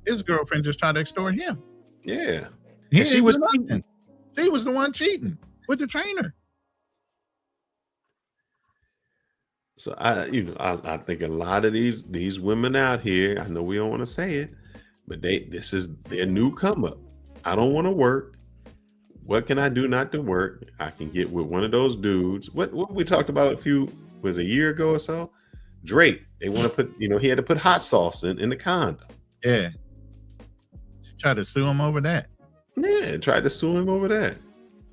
His girlfriend just tried to extort him. Yeah, she was cheating. She was the one cheating with the trainer. So I think a lot of these women out here, I know we don't want to say it, but this is their new come up. I don't want to work. What can I do not to work? I can get with one of those dudes. What we talked about a year ago or so? Drake. They want to put, he had to put hot sauce in the condom. Yeah. She tried to sue him over that. Yeah, tried to sue him over that.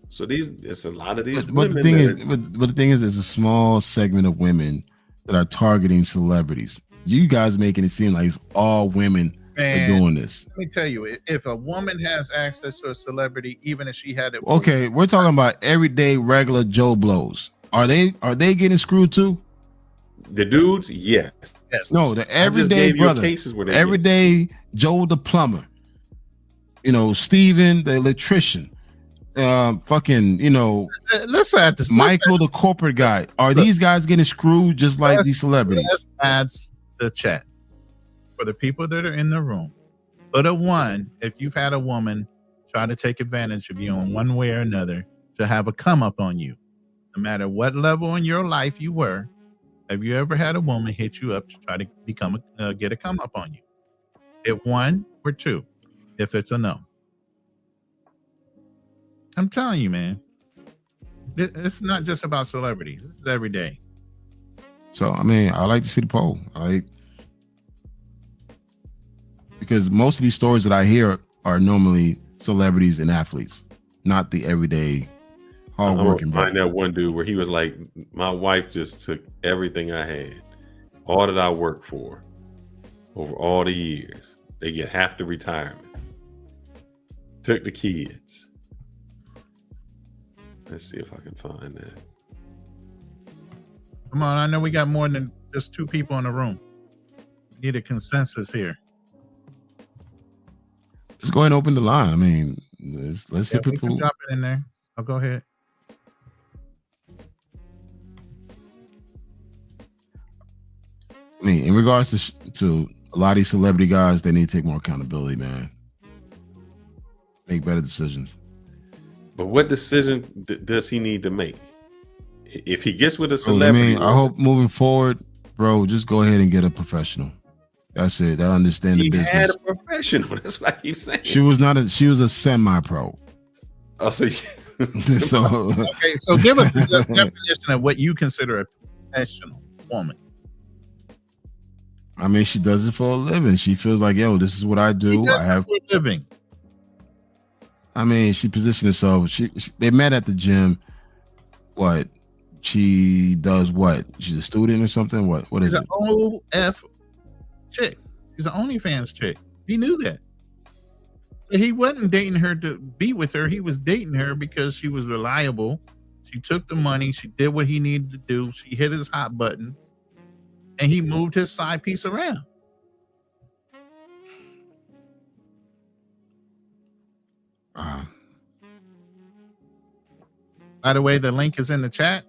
So it's a lot of these but women. The thing is, there's a small segment of women that are targeting celebrities. You guys making it seem like it's all women are doing this. Let me tell you, if a woman has access to a celebrity, even if she had it. Okay, we're talking about everyday regular Joe Blows. Are they getting screwed too? The dudes, yes. No, the everyday brother, everyday Joe the plumber, Steven the electrician, let's add this. Michael the corporate guy. Are these guys getting screwed just like these celebrities? Let's add the chat for the people that are in the room. Put a 1 if you've had a woman try to take advantage of you in one way or another to have a come up on you. No matter what level in your life you were, have you ever had a woman hit you up to try to get a come up on you? Hit 1 or 2 if it's a no. I'm telling you, man. It's not just about celebrities. This is every day. So, I mean, I like to see the poll. Because most of these stories that I hear are normally celebrities and athletes, not the everyday hardworking. Find that one dude where he was like, my wife just took everything I had, all that I worked for over all the years. They get half the retirement. Took the kids. Let's see if I can find that. Come on, I know we got more than just 2 people in the room. We need a consensus here. Let's go ahead and open the line. I mean, let's see people. Can drop it in there. I'll go ahead. I mean, in regards to a lot of these celebrity guys, they need to take more accountability, man. Make better decisions. But what decision does he need to make? If he gets with a celebrity, I hope moving forward, bro, just go ahead and get a professional. That's it. That understand the business. He had a professional. That's what I keep saying. She was a semi-pro. Oh, so okay. So give us the definition of what you consider a professional woman. I mean, she does it for a living. She feels like, yo, this is what I do. I have for a living. I mean, she positioned herself. They met at the gym. What? She does what? She's a student or something? What is it? She's an OF chick. She's an OnlyFans chick. He knew that. So he wasn't dating her to be with her. He was dating her because she was reliable. She took the money. She did what he needed to do. She hit his hot buttons. And he moved his side piece around. By the way, the link is in the chat.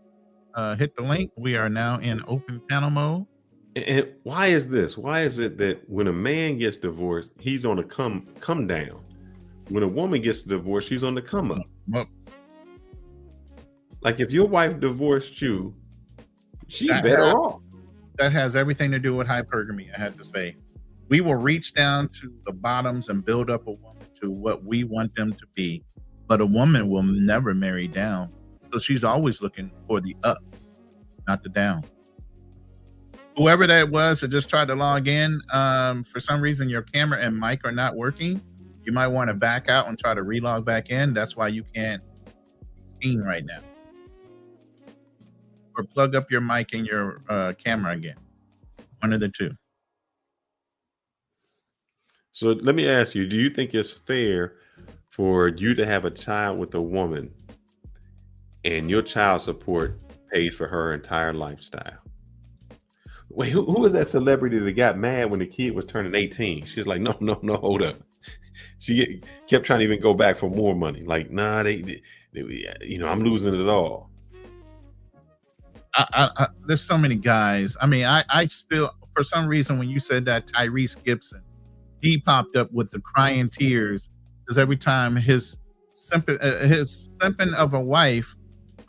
Hit the link. We are now in open panel mode. And why is this? Why is it that when a man gets divorced, he's on a come down? When a woman gets divorced, she's on the come up. Well, like if your wife divorced you, she's better off. That has everything to do with hypergamy, I had to say. We will reach down to the bottoms and build up a woman to what we want them to be. But a woman will never marry down. So she's always looking for the up, not the down. Whoever that was that just tried to log in, for some reason your camera and mic are not working. You might want to back out and try to relog back in. That's why you can't be seen right now. Or plug up your mic and your camera again. One of the two. So let me ask you, do you think it's fair for you to have a child with a woman and your child support paid for her entire lifestyle? Wait, who was that celebrity that got mad when the kid was turning 18? She's like, no, hold up. She kept trying to even go back for more money. Like, nah, they I'm losing it all. There's so many guys. I mean, I still, for some reason, when you said that, Tyrese Gibson, he popped up with the crying tears because every time his simping of a wife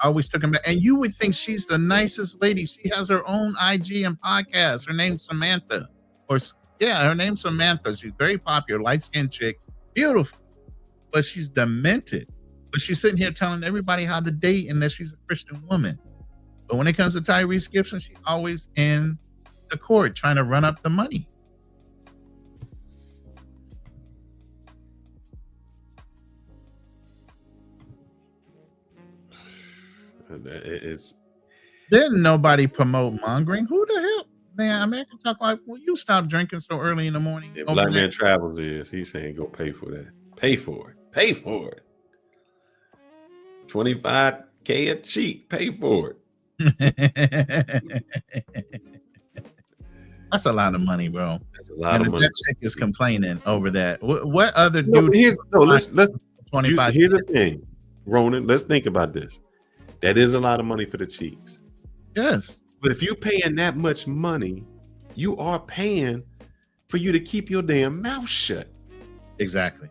always took him back. And you would think she's the nicest lady. She has her own IG and podcast. Her name's Samantha. Her name's Samantha. She's very popular, light-skinned chick, beautiful, but she's demented. But she's sitting here telling everybody how to date and that she's a Christian woman. But when it comes to Tyrese Gibson, she's always in the court trying to run up the money. Didn't nobody promote mongering? Who the hell? Man, I mean, I can talk like, well, you stop drinking so early in the morning. Yeah, Black Man Travels he's saying go pay for that. Pay for it. 25K a cheat. Pay for it. That's a lot of money, bro. That's a lot of money. That chick is complaining over that. What other dude? Let's 25. Here's the thing, Ronan. Let's think about this. That is a lot of money for the cheeks. Yes. But if you're paying that much money, you are paying for you to keep your damn mouth shut. Exactly.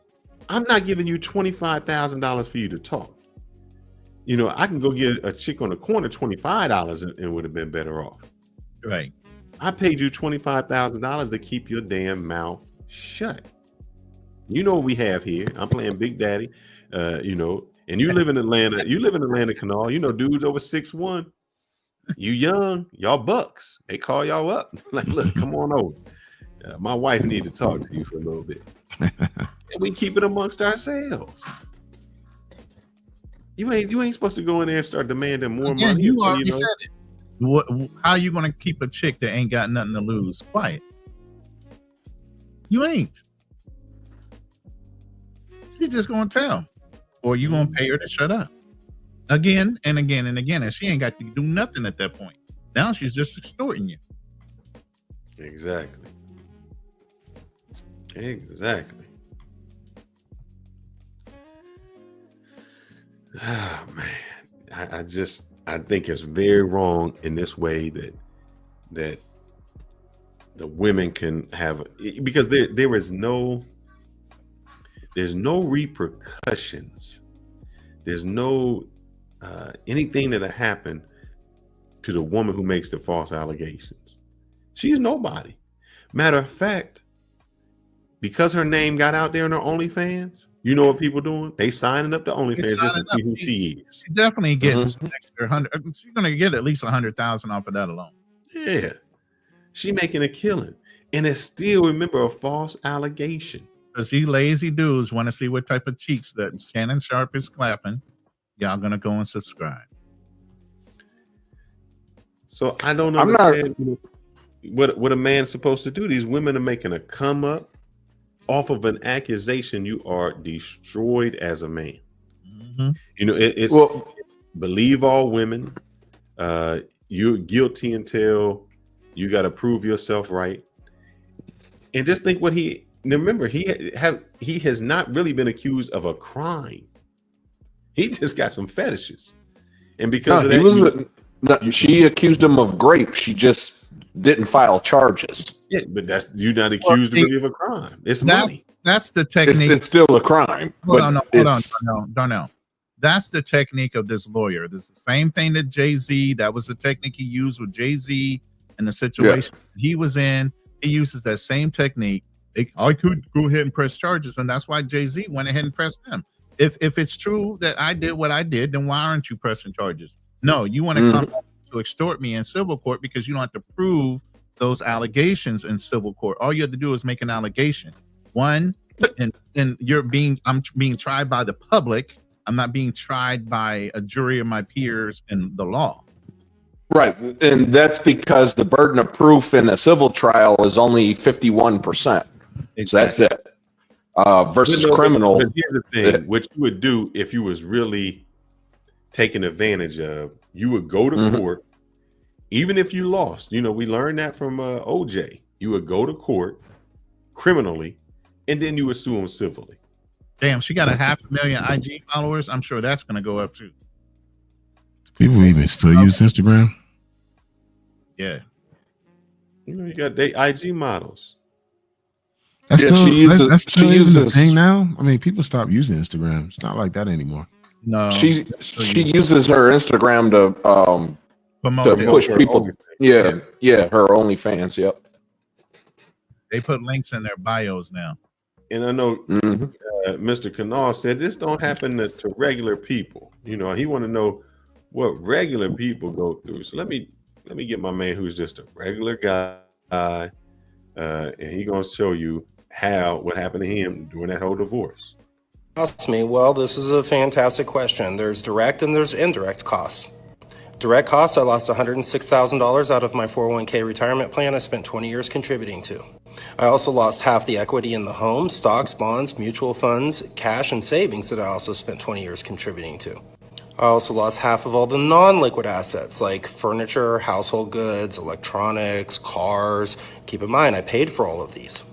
I'm not giving you $25,000 for you to talk. You know, I can go get a chick on the corner $25 and would have been better off. Right. I paid you $25,000 to keep your damn mouth shut. You know what we have here. I'm playing Big Daddy, and you live in Atlanta. You live in Atlanta Canal. You know, dudes over 6'1". You young, y'all bucks. They call y'all up. Like, look, come on over. My wife need to talk to you for a little bit. And we keep it amongst ourselves. You ain't supposed to go in there and start demanding more money. You already said it. How are you going to keep a chick that ain't got nothing to lose quiet? You ain't. She's just going to tell. Or you going to pay her to shut up. Again and again and again. And she ain't got to do nothing at that point. Now she's just extorting you. Exactly. Oh, man. I think it's very wrong in this way that the women can have, because there's no repercussions. There's no anything that'll happen to the woman who makes the false allegations. She's nobody. Matter of fact, because her name got out there in her OnlyFans, you know what people doing? They signing up to OnlyFans just to see who she is. She definitely getting some extra 100. She's gonna get at least 100,000 off of that alone. Yeah, she making a killing, and it's still, remember, a false allegation. Because you lazy dudes want to see what type of cheeks that Shannon Sharpe is clapping. Y'all gonna go and subscribe. So I don't understand what a man's supposed to do. These women are making a come up off of an accusation. You are destroyed as a man. You know, it's believe all women. You're guilty until you got to prove yourself right. And just think what remember, he has not really been accused of a crime. He just got some fetishes. And because of that, she accused him of rape. She just didn't file charges. Yeah, but you're not accused really of a crime. It's money. That's the technique. It's still a crime. Hold on. That's the technique of this lawyer. This is the same thing that Jay-Z, that was the technique he used with Jay-Z and the situation he was in. He uses that same technique. I could go ahead and press charges, and that's why Jay-Z went ahead and pressed them. If it's true that I did what I did, then why aren't you pressing charges? No, you want to come to extort me in civil court because you don't have to prove those allegations in civil court. All you have to do is make an allegation. One, and I'm being tried by the public. I'm not being tried by a jury of my peers in the law. Right, and that's because the burden of proof in a civil trial is only 51%. Exactly. So that's it. Versus criminal. But here's the thing: what you would do if you was really taken advantage of, you would go to court, even if you lost. You know, we learned that from OJ. You would go to court criminally, and then you would sue him civilly. Damn, she got 500,000 IG followers. I'm sure that's going to go up too. People even still use Instagram. Yeah. You know, you got IG models. That's still the thing now. I mean, people stop using Instagram. It's not like that anymore. No, she uses her Instagram to push people. Yeah, her OnlyFans. Yep. They put links in their bios now. And I know Mr. Canal said this don't happen to regular people. You know, he want to know what regular people go through. So let me get my man who's just a regular guy, and he gonna show you what happened to him during that whole divorce. Cost me. Well, this is a fantastic question. There's direct and there's indirect costs. Direct costs, I lost $106,000 out of my 401k retirement plan I spent 20 years contributing to. I also lost half the equity in the home, stocks, bonds, mutual funds, cash, and savings that I also spent 20 years contributing to. I also lost half of all the non-liquid assets like furniture, household goods, electronics, cars. Keep in mind, I paid for all of these.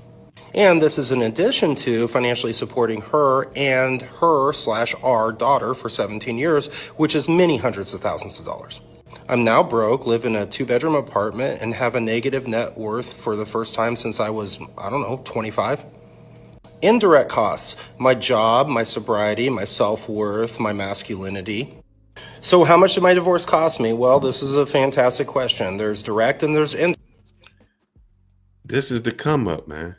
And this is in addition to financially supporting her and her/our daughter for 17 years, which is many hundreds of thousands of dollars. I'm now broke, live in a 2-bedroom apartment, and have a negative net worth for the first time since I was, 25. Indirect costs, my job, my sobriety, my self-worth, my masculinity. So how much did my divorce cost me? Well, this is a fantastic question. There's direct and there's indirect. This is the come up, man.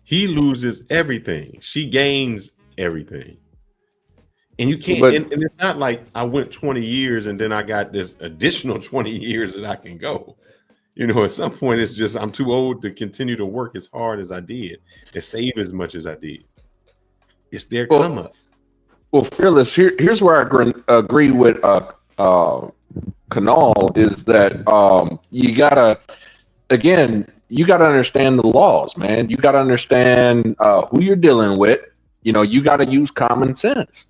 He loses everything. She gains everything. And you can't, and it's not like I went 20 years and then I got this additional 20 years that I can go. You know, at some point it's just, I'm too old to continue to work as hard as I did and save as much as I did. It's their come up. Well, Fearless, here's where I agree with Canal is that you gotta understand the laws, man. You gotta understand who you're dealing with. You know, you gotta use common sense.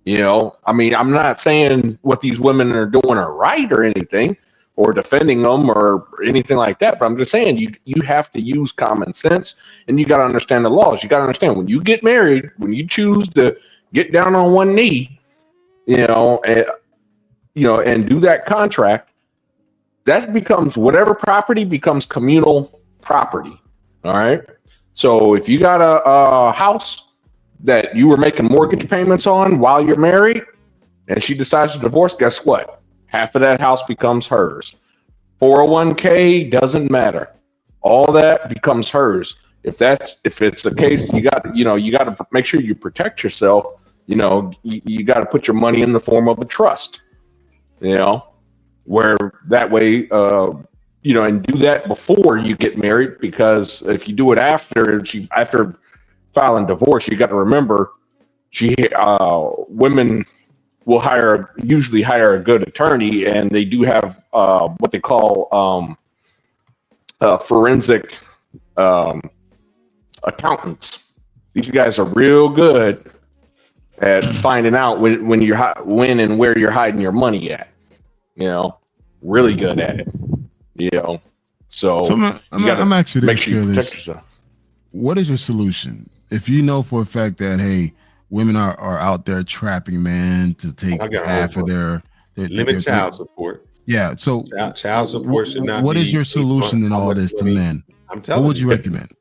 You know, I mean, I'm not saying what these women are doing are right or anything, or defending them or anything like that, but I'm just saying you have to use common sense, and you got to understand the laws. You got to understand when you get married, when you choose to get down on one knee, and do that contract, that becomes whatever property becomes communal property. All right. So if you got a house that you were making mortgage payments on while you're married, and she decides to divorce, guess what? Half of that house becomes hers. 401k doesn't matter. All that becomes hers. If it's the case, you got to make sure you protect yourself. You got to put your money in the form of a trust. Where that way, and do that before you get married, because if you do it after filing divorce, you got to remember, women will usually hire a good attorney, and they do have what they call forensic accountants. These guys are real good at finding out when and where you're hiding your money at. Really good at it. So I'm actually make sure you protect yourself. What is your solution if you know for a fact that women are out there trapping men to take half of their limit child support? Yeah. So child support should not. What is your solution in all this to men? I'm telling you. What would you recommend?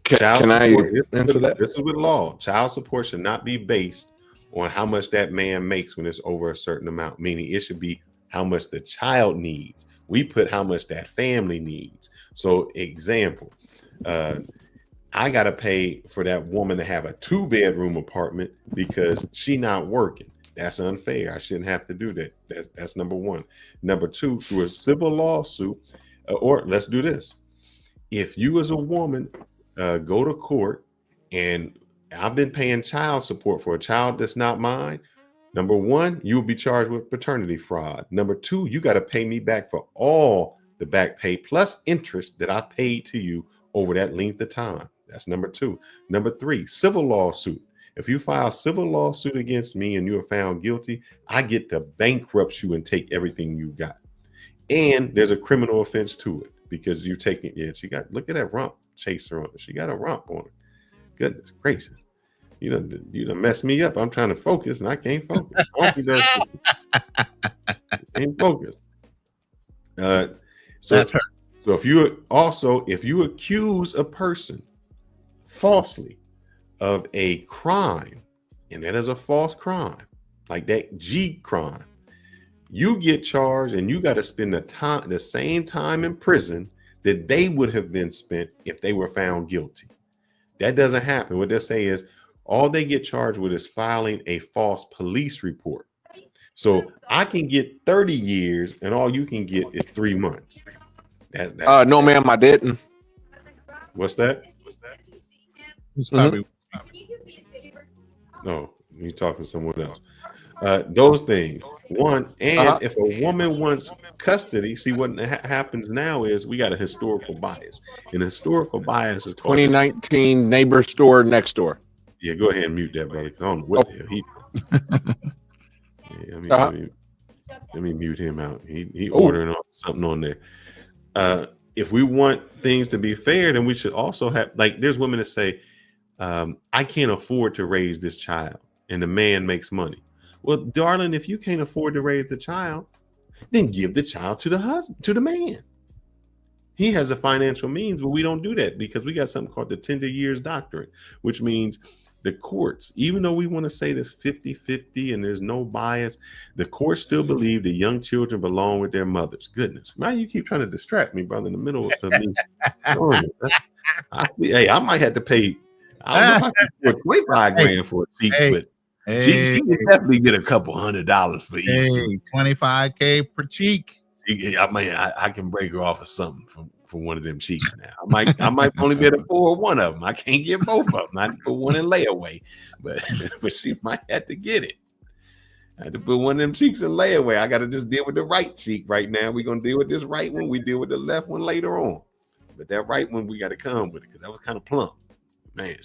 Can I answer that? This is with law. Child support should not be based on how much that man makes when it's over a certain amount. Meaning, it should be how much the child needs. We put how much that family needs. So, example, I got to pay for that woman to have a 2-bedroom apartment because she not working. That's unfair. I shouldn't have to do that. That's number one. Number two, through a civil lawsuit, or let's do this. If you as a woman go to court and I've been paying child support for a child that's not mine, number one, you will be charged with paternity fraud. Number two, you got to pay me back for all the back pay plus interest that I paid to you over that length of time. That's number two. Number three, civil lawsuit. If you file a civil lawsuit against me and you are found guilty, I get to bankrupt you and take everything you got. And there's a criminal offense to it because you're taking look at that rump chaser on her. She got a rump on her. Goodness gracious. You done messed me up. I'm trying to focus and I can't focus. Can't focus. So if you accuse a person falsely of a crime, and that is a false crime, like that G crime, you get charged and you got to spend the same time in prison that they would have been spent if they were found guilty. That doesn't happen. What they say is all they get charged with is filing a false police report. So I can get 30 years and all you can get is 3 months. No, ma'am, I didn't. What's that? No, you're talking to someone else. Those things. One, and if a woman wants custody, see what happens now is we got a historical bias. And the historical bias is called 2019 neighbor store next door. Yeah, go ahead and mute that, brother. I don't know what the hell let me mute him out. He ordering something on there. If we want things to be fair, then we should also have, like, there's women that say, I can't afford to raise this child, and the man makes money. Well, darling, if you can't afford to raise the child, then give the child to the husband, to the man. He has the financial means, but we don't do that because we got something called the tender years doctrine, which means the courts, even though we want to say this 50-50 and there's no bias, the courts still believe that young children belong with their mothers. Goodness, why you keep trying to distract me, brother, in the middle of me? I might have to pay. I don't know if I can afford 25 grand for a cheek, but she can definitely get a couple $100 for each. 25K per cheek. I can break her off of something for one of them cheeks now. I might only be able to afford one of them. I can't get both of them. I can put one in layaway, but she might have to get it. I had to put one of them cheeks in layaway. I got to just deal with the right cheek right now. We're going to deal with this right one. We deal with the left one later on. But that right one, we got to come with it because that was kind of plump. Man,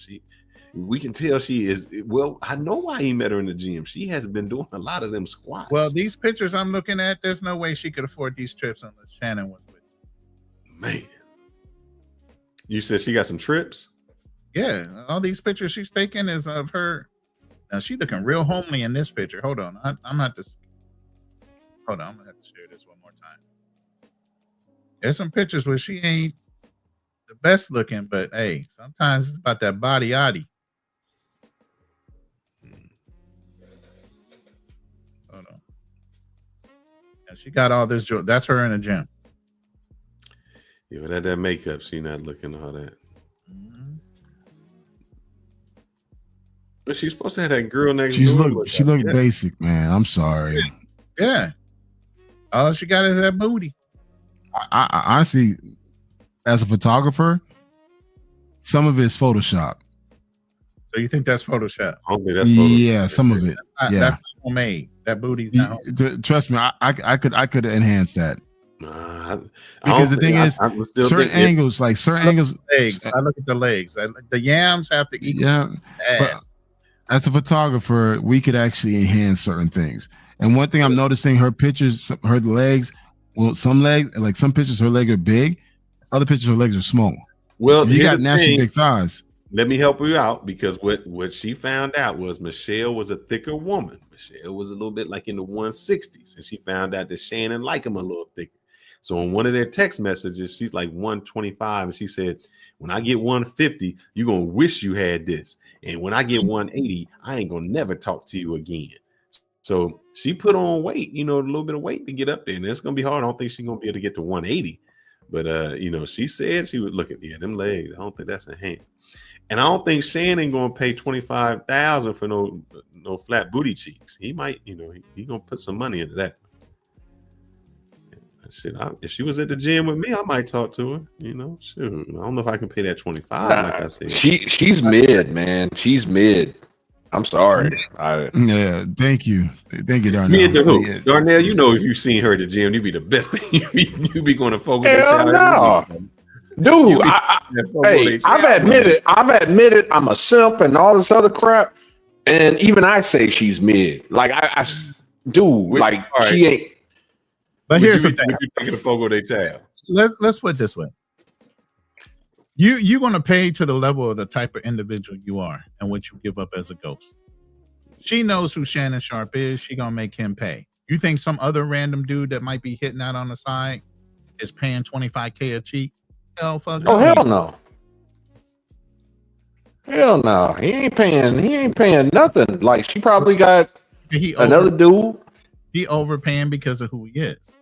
we can tell she is. Well, I know why he met her in the gym. She has been doing a lot of them squats. Well, these pictures I'm looking at, there's no way she could afford these trips unless Shannon was with her. Man, you said she got some trips? Yeah, all these pictures she's taking is of her. Now she's looking real homely in this picture. Hold on, I'm gonna have to share this one more time. There's some pictures where she ain't the best looking, but hey, sometimes it's about that body yaddy. Hold on. And she got all this joy. That's her in the gym. Yeah, but that makeup, she not looking all that. But she's supposed to have that girl next door. She looked basic, man. I'm sorry. Yeah. All she got is that booty. I honestly, as a photographer, some of it is Photoshop. So you think that's Photoshop? I don't think that's Photoshop. Yeah, some of it. That's homemade. That booty's not. Trust me, I could enhance that. Because the thing is, certain angles. Legs. I look at the legs. The yams have to equal. Yeah, but as a photographer, we could actually enhance certain things. And one thing I'm noticing, her pictures, her legs. Well, some legs, like some pictures, her legs are big. Other pictures, her legs are small. Well, you got naturally big thighs. Let me help you out, because what she found out was Michelle was a thicker woman. Michelle was a little bit like in the 160s, and she found out that Shannon liked him a little thicker. So in one of their text messages, she's like 125, and she said, when I get 150, you're going to wish you had this. And when I get 180, I ain't going to never talk to you again. So she put on weight, a little bit of weight to get up there. And it's going to be hard. I don't think she's going to be able to get to 180. But, she said she would look at them legs. I don't think that's a hand. And I don't think Shannon going to pay $25,000 for no flat booty cheeks. He might, he going to put some money into that. Shit, if she was at the gym with me, I might talk to her. Shoot, I don't know if I can pay that 25. Like I said, she's mid, man. She's mid. I'm sorry. Yeah, thank you, Darnell. Mid to who? Yeah. Darnell, if you seen her at the gym, you'd be the best thing. you be going to focus. Hell no. Dude, I've admitted I'm a simp and all this other crap, and even I say she's mid. Like she ain't. But here's the thing: you taking a photo of their child. Let's put it this way: you're going to pay to the level of the type of individual you are and what you give up as a ghost. She knows who Shannon Sharpe is. She gonna make him pay. You think some other random dude that might be hitting out on the side is paying $25K a cheek? Hell no. Hell no. He ain't paying nothing. Like, she probably got another dude. He overpaying because of who he is.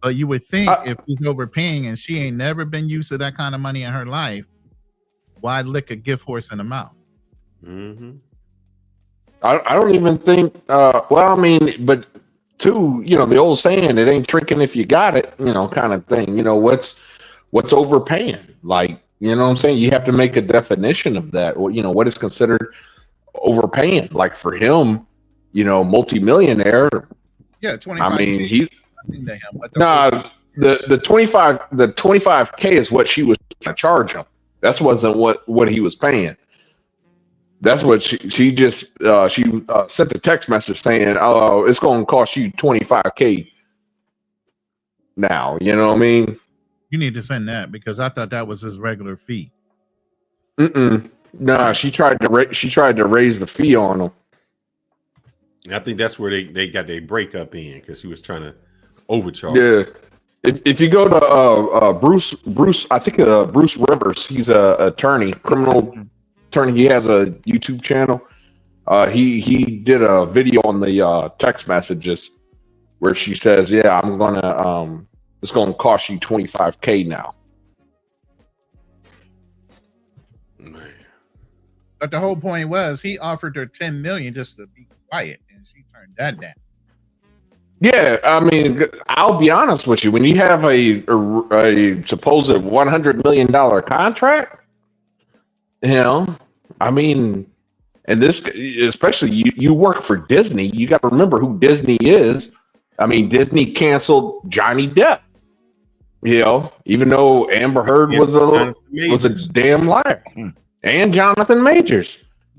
But you would think if he's overpaying and she ain't never been used to that kind of money in her life, why lick a gift horse in the mouth? Mm-hmm. I don't even think. But too, the old saying, "It ain't tricking if you got it," kind of thing. What's overpaying? Like, what I'm saying? You have to make a definition of that. What is considered overpaying? Like for him, multimillionaire. Yeah, 25. I mean, the 25K is what she was trying to charge him. That wasn't what he was paying. That's what she just sent a text message saying, "Oh, it's going to cost you 25K now." You know what I mean? You need to send that, because I thought that was his regular fee. Nah, she tried to raise the fee on him. I think that's where they got their breakup in, because she was trying to overcharge. Yeah. If you go to Bruce, I think Bruce Rivers, he's a attorney, criminal attorney. He has a YouTube channel. He did a video on the text messages where she says, "Yeah, I'm gonna it's gonna cost you 25K now." Man. But the whole point was he offered her $10 million just to be quiet, and she turned that down. Yeah, I mean, I'll be honest with you. When you have a supposed $100 million contract, I mean, and this, especially you work for Disney, you got to remember who Disney is. I mean, Disney canceled Johnny Depp. Even though Amber Heard was a damn liar, and Jonathan Majors.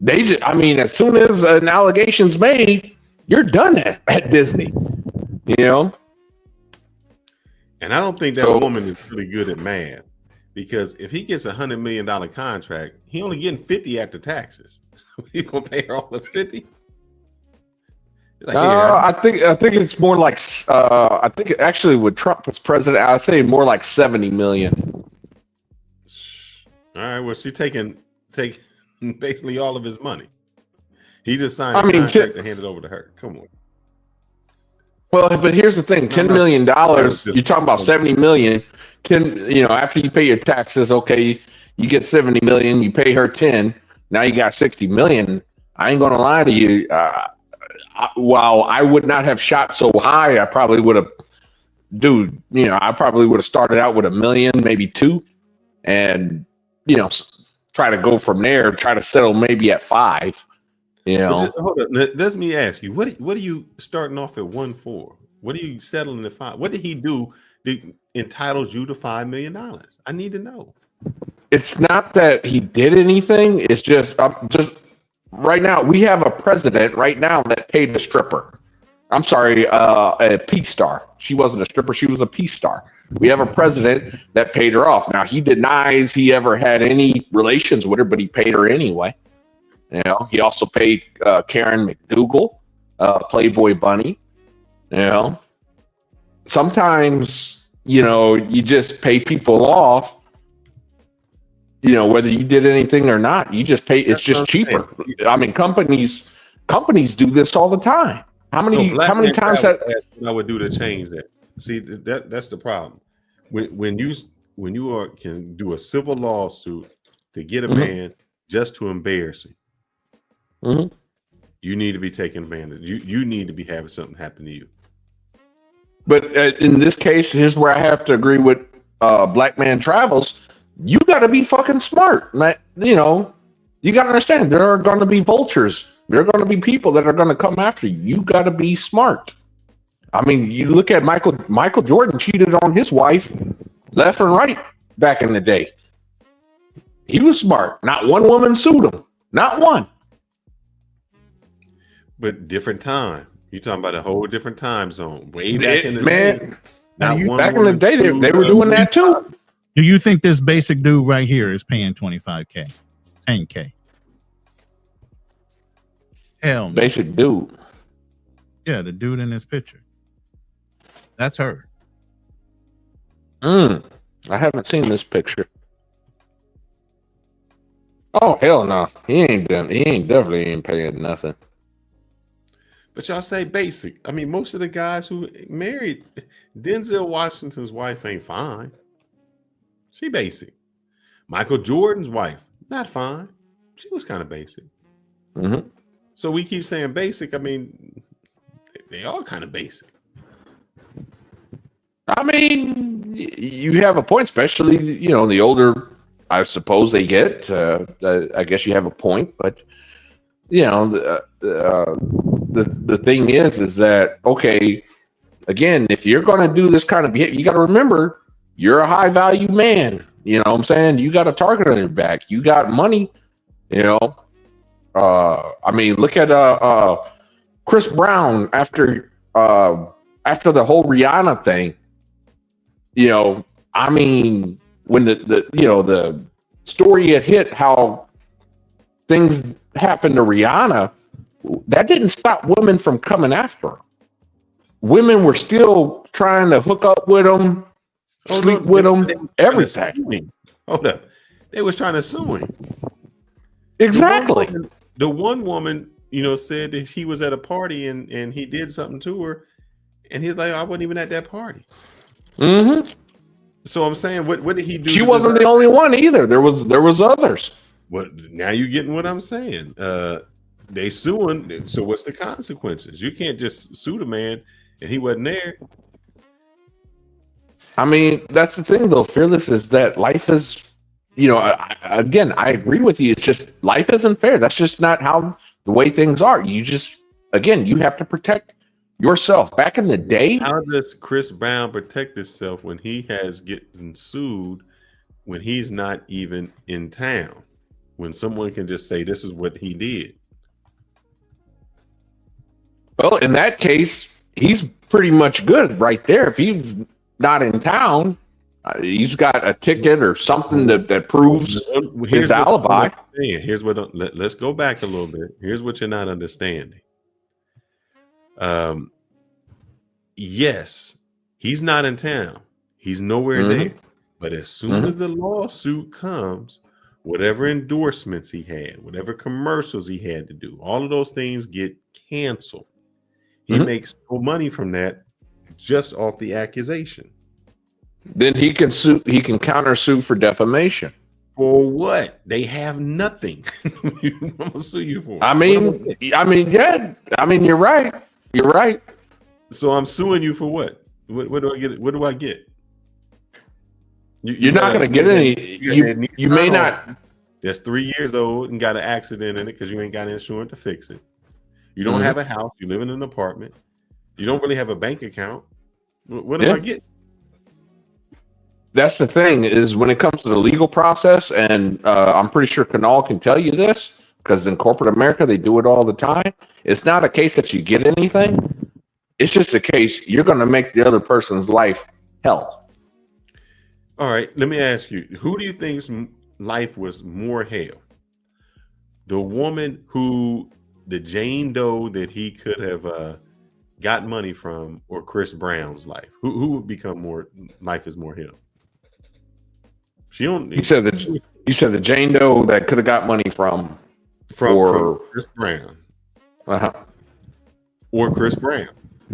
As soon as an allegation's made, you're done at Disney. And I don't think that woman is really good at math, because if he gets $100 million contract, he only getting 50 after taxes. He's gonna pay her all the 50. Like, yeah, I think it's more like I think actually when Trump was president, I'd say more like 70 million. all right. Well, she taking basically all of his money. He just signed I a mean, contract to hand it over to her. Come on. Well, but here's the thing: $10 million. You're talking about 70 million. After you pay your taxes, okay, you get 70 million. You pay her 10. Now you got 60 million. I ain't gonna lie to you. While I would not have shot so high, I probably would have, I probably would have started out with $1 million, maybe $2 million, and try to go from there. Try to settle maybe at $5 million. Hold on. Let me ask you, what are you starting off at 1.4? What are you settling at 5? What did he do that entitles you to $5 million? I need to know. It's not that he did anything. It's just right now we have a president right now that paid a stripper. I'm sorry, a peace star. She wasn't a stripper. She was a peace star. We have a president that paid her off. Now he denies he ever had any relations with her, but he paid her anyway. He also paid Karen McDougal, Playboy Bunny. Sometimes, you just pay people off, whether you did anything or not, you just pay. It's just cheaper. I mean, companies do this all the time. How many times I would do to change that? See, that's the problem. When you can do a civil lawsuit to get a man just to embarrass him. Mm-hmm. You need to be taking advantage. You need to be having something happen to you. But in this case, here's where I have to agree with Black Man Travels. You got to be fucking smart. You got to understand there are going to be vultures. There are going to be people that are going to come after you. You got to be smart. I mean, you look at Michael Jordan cheated on his wife left and right back in the day. He was smart. Not one woman sued him. Not one. But different time. You're talking about a whole different time zone. Way back in the day. Back in the day, they were doing that too. Do you think this basic dude right here is paying $25K, $10K? Hell no. Basic dude. Yeah, the dude in this picture. That's her. I haven't seen this picture. Oh hell no, he definitely ain't paying nothing. But y'all say basic. I mean, most of the guys who married Denzel Washington's wife ain't fine. She basic. Michael Jordan's wife, not fine. She was kind of basic. Mm-hmm. So we keep saying basic. I mean, they all kind of basic. I mean, you have a point, especially the older, I suppose they get. I guess you have a point, but the thing is that okay, again, if you're going to do this kind of behavior, you got to remember you're a high value man. You know what I'm saying? You got a target on your back. You got money. I mean, look at Chris Brown after the whole Rihanna thing. I mean, when the story had hit how things happened to Rihanna, that didn't stop women from coming after her. Women were still trying to hook up with them, sleep with them, everything. Hold up. They was trying to sue him. Exactly. The one woman, said that he was at a party and he did something to her, and he's like, I wasn't even at that party. Mm-hmm. So I'm saying, what did he do? She wasn't the only one either. There was others. Well, now you're getting what I'm saying. They suing. So what's the consequences? You can't just sue the man and he wasn't there. I mean, that's the thing though, Fearless, is that life is, again, I agree with you. It's just life isn't fair. That's just not how the way things are. You just, again, you have to protect yourself. Back in the day, how does Chris Brown protect himself when he has getting sued when he's not even in town? When someone can just say this is what he did. Well, in that case, he's pretty much good right there. If he's not in town, he's got a ticket or something that proves his alibi. Here's what. Let's go back a little bit. Here's what you're not understanding. Yes, he's not in town. He's nowhere there. But as soon as the lawsuit comes, whatever endorsements he had, whatever commercials he had to do, all of those things get canceled. He makes no money from that just off the accusation. Then he can sue. He can countersue for defamation. For what? They have nothing. I'm gonna sue you for. I mean, yeah. I mean, you're right. You're right. So I'm suing you for what? What do I get? What do I get? You're not going to get any. You may not. That's 3 years old and got an accident in it because you ain't got insurance to fix it. You don't have a house. You live in an apartment. You don't really have a bank account. What do I get? That's the thing is when it comes to the legal process, and I'm pretty sure Kanal can tell you this because in corporate America they do it all the time. It's not a case that you get anything. It's just a case you're going to make the other person's life hell. All right, let me ask you, who do you think's life was more hell? The woman who, the Jane Doe that he could have got money from, or Chris Brown's life? Who would become more, life is more hell? She don't. You said the Jane Doe that could have got money from Chris Brown. Uh-huh. Or Chris Brown.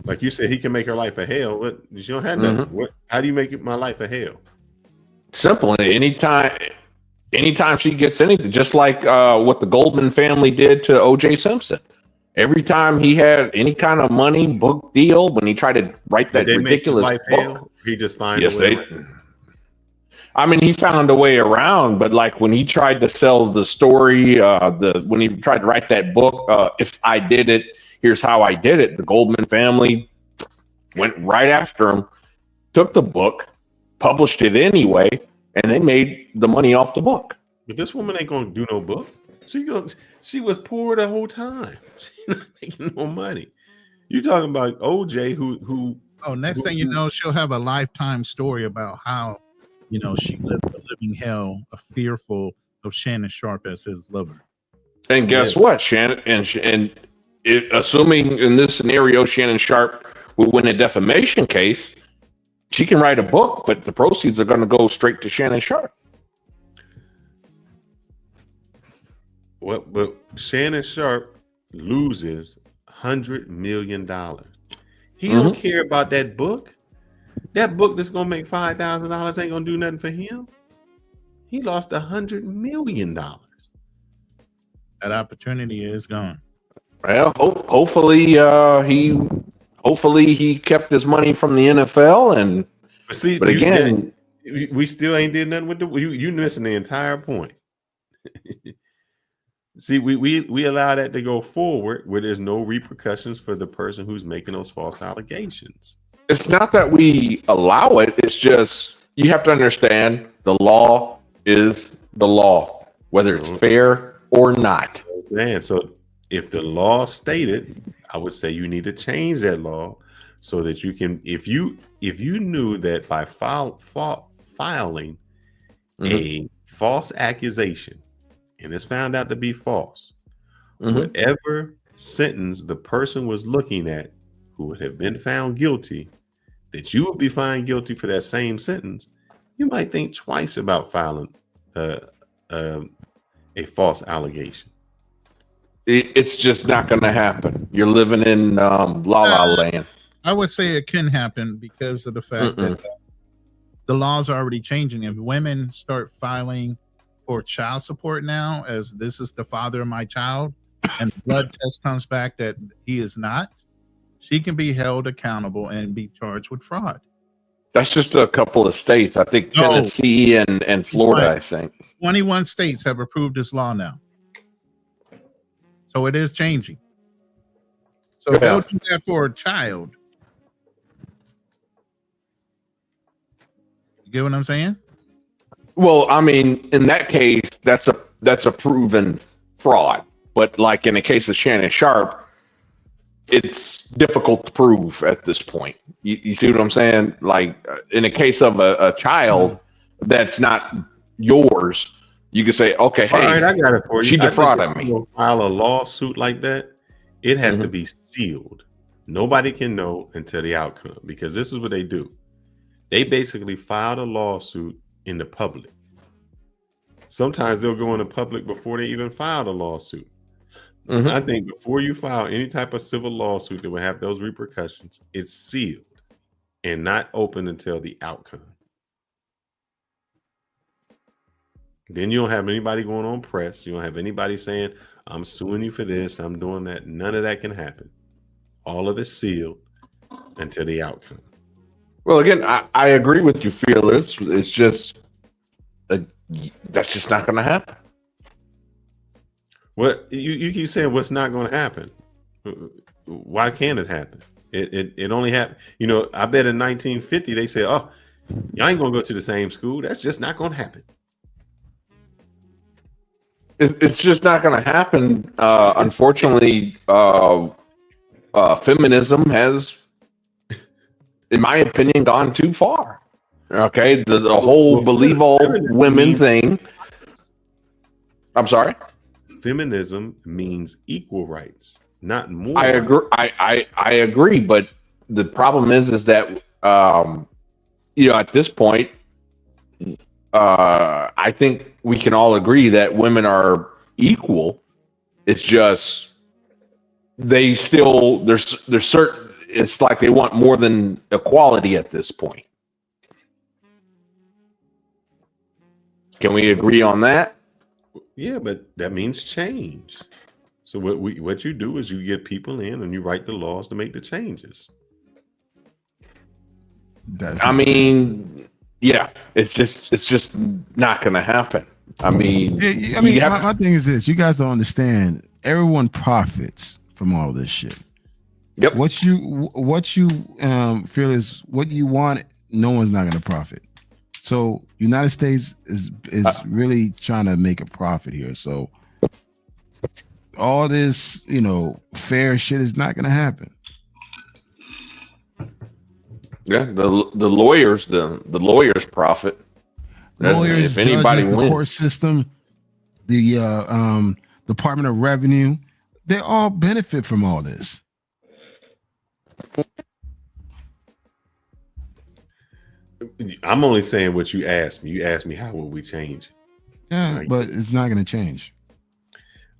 Like you said, he can make her life a hell, but she don't have nothing. How do you make my life a hell? Simple. Anytime she gets anything, just like what the Goldman family did to O.J. Simpson. Every time he had any kind of money book deal, when he tried to write that ridiculous book, hell? He just finds a way. I mean, he found a way around, but like when he tried to sell the story, when he tried to write that book, if I did it, here's how I did it. The Goldman family went right after him, took the book, published it anyway, and they made the money off the book. But this woman ain't gonna do no book. She was poor the whole time. She's not making no money. You talking about OJ who next thing you know, she'll have a lifetime story about how, she lived a living hell, fearful of Shannon Sharpe as his lover. And guess what, Shannon? Assuming in this scenario, Shannon Sharpe will win a defamation case, she can write a book, but the proceeds are going to go straight to Shannon Sharpe. But Shannon Sharpe loses $100 million. He don't care about that book. That book that's going to make $5,000 ain't going to do nothing for him. He lost $100 million. That opportunity is gone. Well, hopefully he kept his money from the NFL, but again, we still ain't did nothing with you missing the entire point. See, we allow that to go forward where there's no repercussions for the person who's making those false allegations. It's not that we allow it. It's just you have to understand the law is the law, whether it's fair or not. Man, so if the law stated, I would say you need to change that law so that you can, if you knew that by filing a false accusation and it's found out to be false, whatever sentence the person was looking at who would have been found guilty, that you would be found guilty for that same sentence, you might think twice about filing a false allegation. It's just not going to happen. You're living in la la land. I would say it can happen because of the fact that the laws are already changing. If women start filing for child support now, as this is the father of my child, and the blood test comes back that he is not, she can be held accountable and be charged with fraud. That's just a couple of states. I think Tennessee and Florida, I think. 21 states have approved this law now. So it is changing. So if they'll do that for a child. You get what I'm saying? Well, I mean, in that case, that's a proven fraud. But like in the case of Shannon Sharpe, it's difficult to prove at this point. You see what I'm saying? Like in the case of a child that's not yours, you can say, okay, hey, all right, I got it for you. She defrauded me. File a lawsuit like that, it has to be sealed. Nobody can know until the outcome, because this is what they do. They basically filed a lawsuit in the public. Sometimes they'll go in the public before they even filed a lawsuit. Mhm. I think before you file any type of civil lawsuit that will have those repercussions, it's sealed and not open until the outcome. Then you don't have anybody going on press. You don't have anybody saying, I'm suing you for this, I'm doing that. None of that can happen. All of it's sealed until the outcome. Well, again, I agree with you, Fearless. It's just that's just not going to happen. What you keep saying what's not going to happen? Why can't it happen? It only happened. You know, I bet in 1950 they said, "Oh, y'all ain't gonna go to the same school. That's just not going to happen." It's just not going to happen. Unfortunately, feminism has, in my opinion, gone too far. Okay, the whole believe all women thing. I'm sorry. Feminism means equal rights, not more. I agree. I agree, but the problem is that at this point, I think we can all agree that women are equal. It's just they still there's certain. It's like they want more than equality at this point. Can we agree on that? Yeah, but that means change. So what you do is you get people in and you write the laws to make the changes. It's just not going to happen. My thing is this: you guys don't understand. Everyone profits from all this shit. Yep. What you feel is what you want. No one's not going to profit. So United States is really trying to make a profit here. So all this, fair shit is not going to happen. Yeah, the lawyers profit. Lawyers, if anybody judges, wins. the court system, the Department of Revenue, they all benefit from all this. I'm only saying what you asked me. You asked me how will we change? Yeah, but it's not going to change.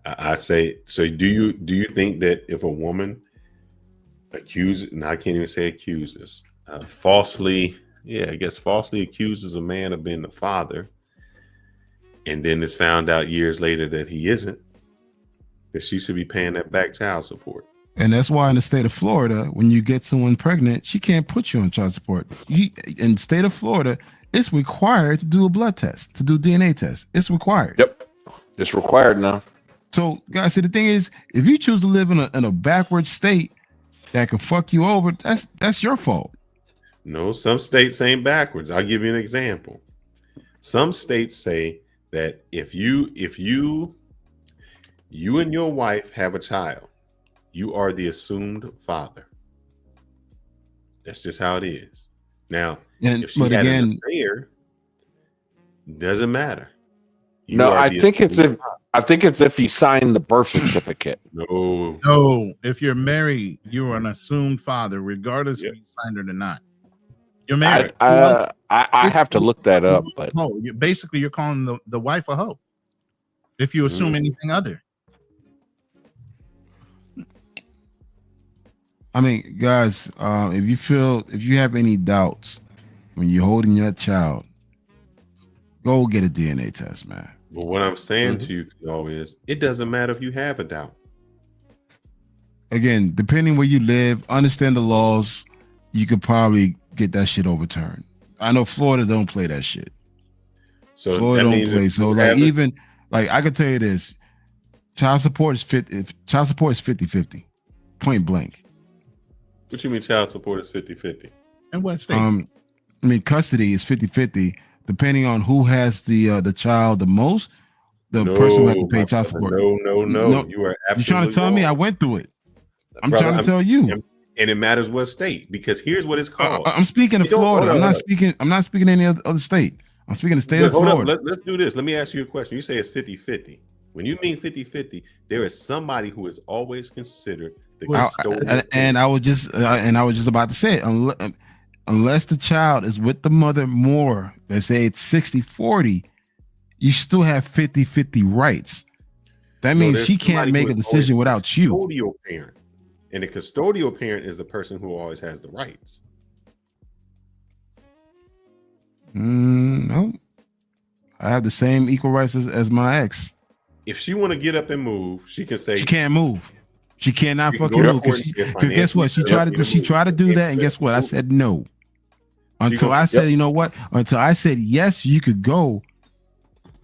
I say, so do you think that if a woman accuses, and I can't even say accuses, falsely accuses a man of being the father, and then it's found out years later that he isn't, that she should be paying that back child support? And that's why in the state of Florida, when you get someone pregnant, she can't put you on child support. In the state of Florida, it's required to do a blood test, to do DNA test. It's required. Yep, it's required now. So, guys, see, the thing is, if you choose to live in a backward state that could fuck you over, that's your fault. No, some states ain't backwards. I'll give you an example. Some states say that if you and your wife have a child, you are the assumed father. That's just how it is. Now, if she had an affair, doesn't matter. I think it's if you sign the birth certificate. No. If you're married, you're an assumed father, regardless if you signed it or not. You're married. I have to look that up, but you're calling the wife a hoe if you assume anything other. I mean, guys, if you have any doubts when you're holding your child, go get a DNA test, man. But what I'm saying to you is, it doesn't matter if you have a doubt. Again, depending where you live, understand the laws, you could probably get that shit overturned. I know Florida don't play that shit. So Florida don't play. So I could tell you this, child support is 50-50, point blank. What you mean child support is 50-50? In what state? Custody is 50-50. Depending on who has the child the most, the person will have to pay child support. No. You are absolutely You're trying to tell me I went through it. I'm trying to tell you. And it matters what state, because here's what it's called. I'm speaking of Florida. I'm not speaking any other state. I'm speaking the state of Florida. Let's do this. Let me ask you a question. You say it's 50-50. When you mean 50-50, there is somebody who is always considered And I was just about to say, unless the child is with the mother more, let's say it's 60-40, you still have 50-50 rights. That means she can't make a decision without you. Custodial parent. And the custodial parent is the person who always has the rights. No. I have the same equal rights as my ex. If she want to get up and move, she can say she can't move. She cannot fucking move because guess what? She tried to do that, and guess what? I said no. Until I said, you know what? Until I said yes, you could go.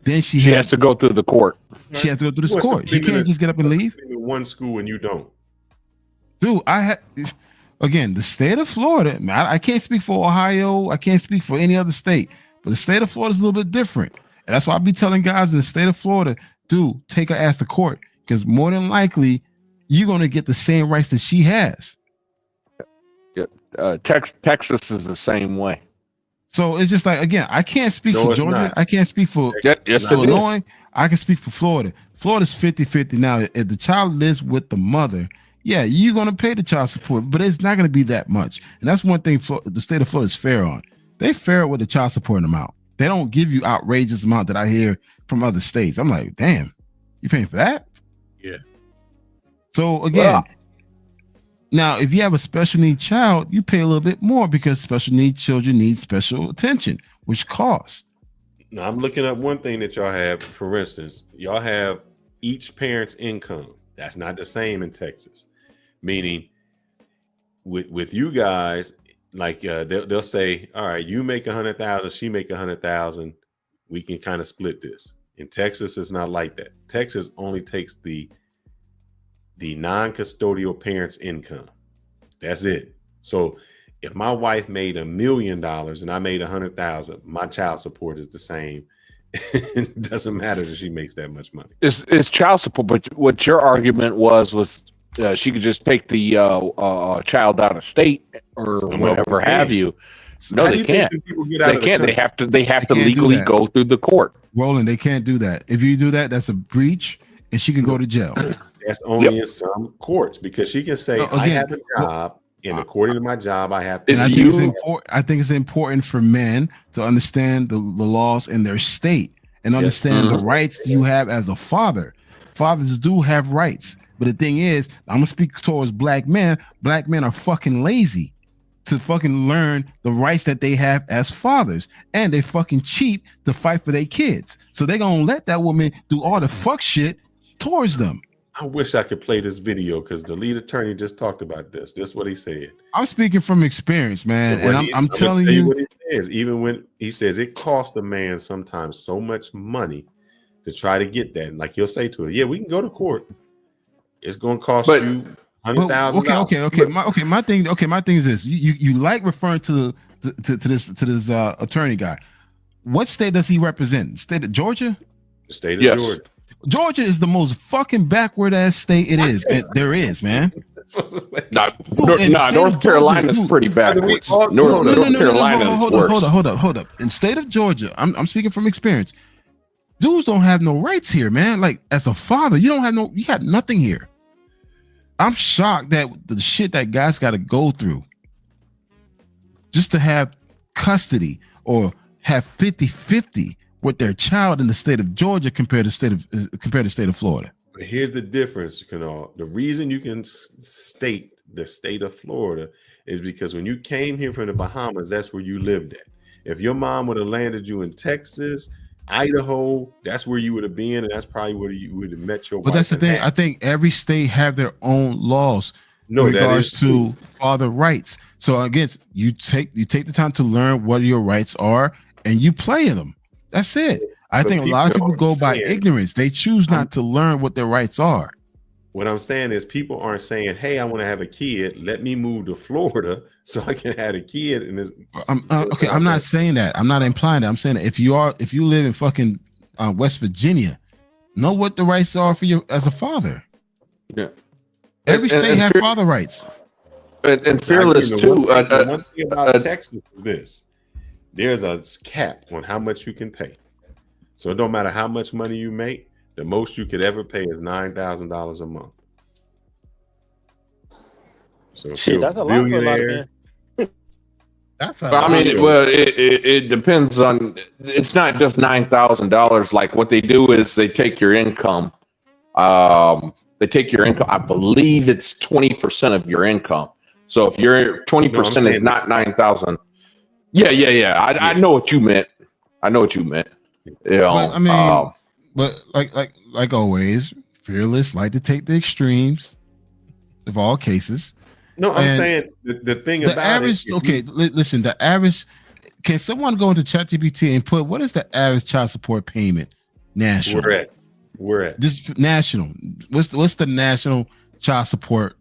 Then she has to go through the court. She has to go through the court. She can't just get up and leave. In one school and you don't. Dude, again, the state of Florida, I can't speak for Ohio. I can't speak for any other state, but the state of Florida is a little bit different. And that's why I be telling guys in the state of Florida, dude, take her ass to court, because more than likely you're going to get the same rights that she has. Texas is the same way. So it's just like, again, I can't speak for Georgia. I can't speak for Illinois. I can speak for Florida. Florida's 50-50. Now, if the child lives with the mother, yeah, you're going to pay the child support, but it's not going to be that much. And that's one thing the state of Florida is fair on. They fair with the child support amount. They don't give you outrageous amount that I hear from other states. I'm like, damn, you paying for that? Yeah. So again, now if you have a special need child, you pay a little bit more because special need children need special attention, which costs. Now I'm looking up one thing that y'all have. For instance, y'all have each parent's income. That's not the same in Texas. Meaning, with you guys, like they'll say, all right, you make 100,000, she make 100,000. We can kind of split this. In Texas, it's not like that. Texas only takes the non-custodial parent's income. That's it. So if my wife made $1 million and I made 100,000, my child support is the same. It doesn't matter that she makes that much money. It's child support, but what your argument was she could just take the child out of state or whatever have you. No, they can't. They can't. They have to legally go through the court. Roland, they can't do that. If you do that, that's a breach, and she can go to jail. That's only in some courts, because she can say, I have a job, and according to my job, I have to. And I think it's important for men to understand the laws in their state and understand the rights you have as a father. Fathers do have rights. But the thing is, I'm gonna speak towards black men. Black men are fucking lazy to fucking learn the rights that they have as fathers, and they fucking cheap to fight for their kids. So they're gonna let that woman do all the fuck shit towards them. I wish I could play this video because the lead attorney just talked about this. This is what he said. I'm speaking from experience, man, and I'm telling you what he says. Even when he says it costs a man sometimes so much money to try to get that, like he'll say to her, "Yeah, we can go to court. It's going to cost you $100,000." My thing is this: you like referring to this attorney guy. What state does he represent? The state of Georgia? The state of Georgia. Georgia is the most fucking backward ass state there is, man. North Carolina is pretty backwards. North Carolina is worse. Hold up. In state of Georgia, I'm speaking from experience. Dudes don't have no rights here, man. Like, as a father, you got nothing here. I'm shocked that the shit that guys got to go through just to have custody or have 50-50 with their child in the state of Georgia compared to the state of Florida. But here's the difference, Kanal. The reason you can state the state of Florida is because when you came here from the Bahamas, that's where you lived at. If your mom would have landed you in Texas, Idaho, that's where you would have been, and that's probably where you would have met your wife. But that's the thing. I think every state have their own laws in regards to father rights. So I guess you take the time to learn what your rights are, and you play them. That's it. I think a lot of people go by ignorance. They choose not to learn what their rights are. What I'm saying is people aren't saying, hey, I want to have a kid. Let me move to Florida so I can have a kid. Okay, I'm not saying that. I'm not implying that. I'm saying that if you live in fucking West Virginia, know what the rights are for you as a father. Yeah. Every state has father rights. And fearless too. One thing about Texas is this. There's a cap on how much you can pay. So it don't matter how much money you make. The most you could ever pay is $9,000 a month. So Shit, that's a lot for a lot of men. That's I mean, well, it depends on. It's not just $9,000. Like what they do is they take your income. They take your income. I believe it's 20% of your income. So if your 20% is not 9,000, yeah. I know what you meant. I know what you meant. You know, but, I mean, but like always, Fearless like to take the extremes of all cases. No, I'm saying the thing the about average. it. Okay, listen. The average. Can someone go into ChatGPT and put what is the average child support payment national? We're at this national. What's the national child support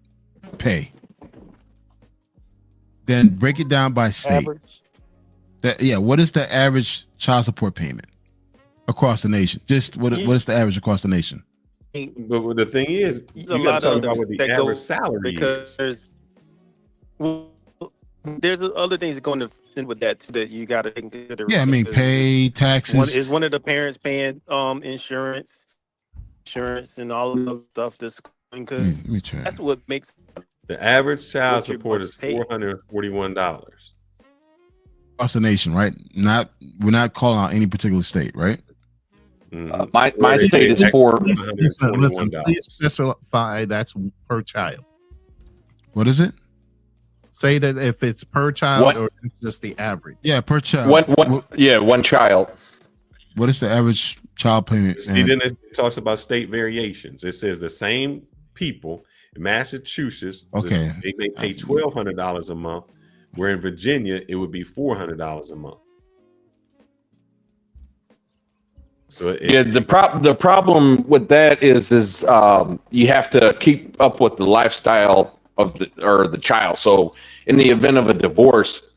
pay? Then break it down by state. Average. What is the average child support payment across the nation? Just what is the average across the nation? But the thing is, you got to talk about what the average salary is. There's other things that go in with that too that you got to consider. Yeah, I mean, pay taxes. Is one of the parents paying insurance and all of the stuff that's going? Because that's what makes the average child support is $441 across the nation, right? We're not calling out any particular state, right? My state is for. Listen, please specify that's per child. What is it? Say that if it's per child or it's just the average. Yeah, per child. One child. What is the average child payment? See, then it talks about state variations. It says the same people in Massachusetts, okay, they may pay $1,200 a month, where in Virginia it would be $400 a month. So the problem with that is you have to keep up with the lifestyle of the child. So in the event of a divorce,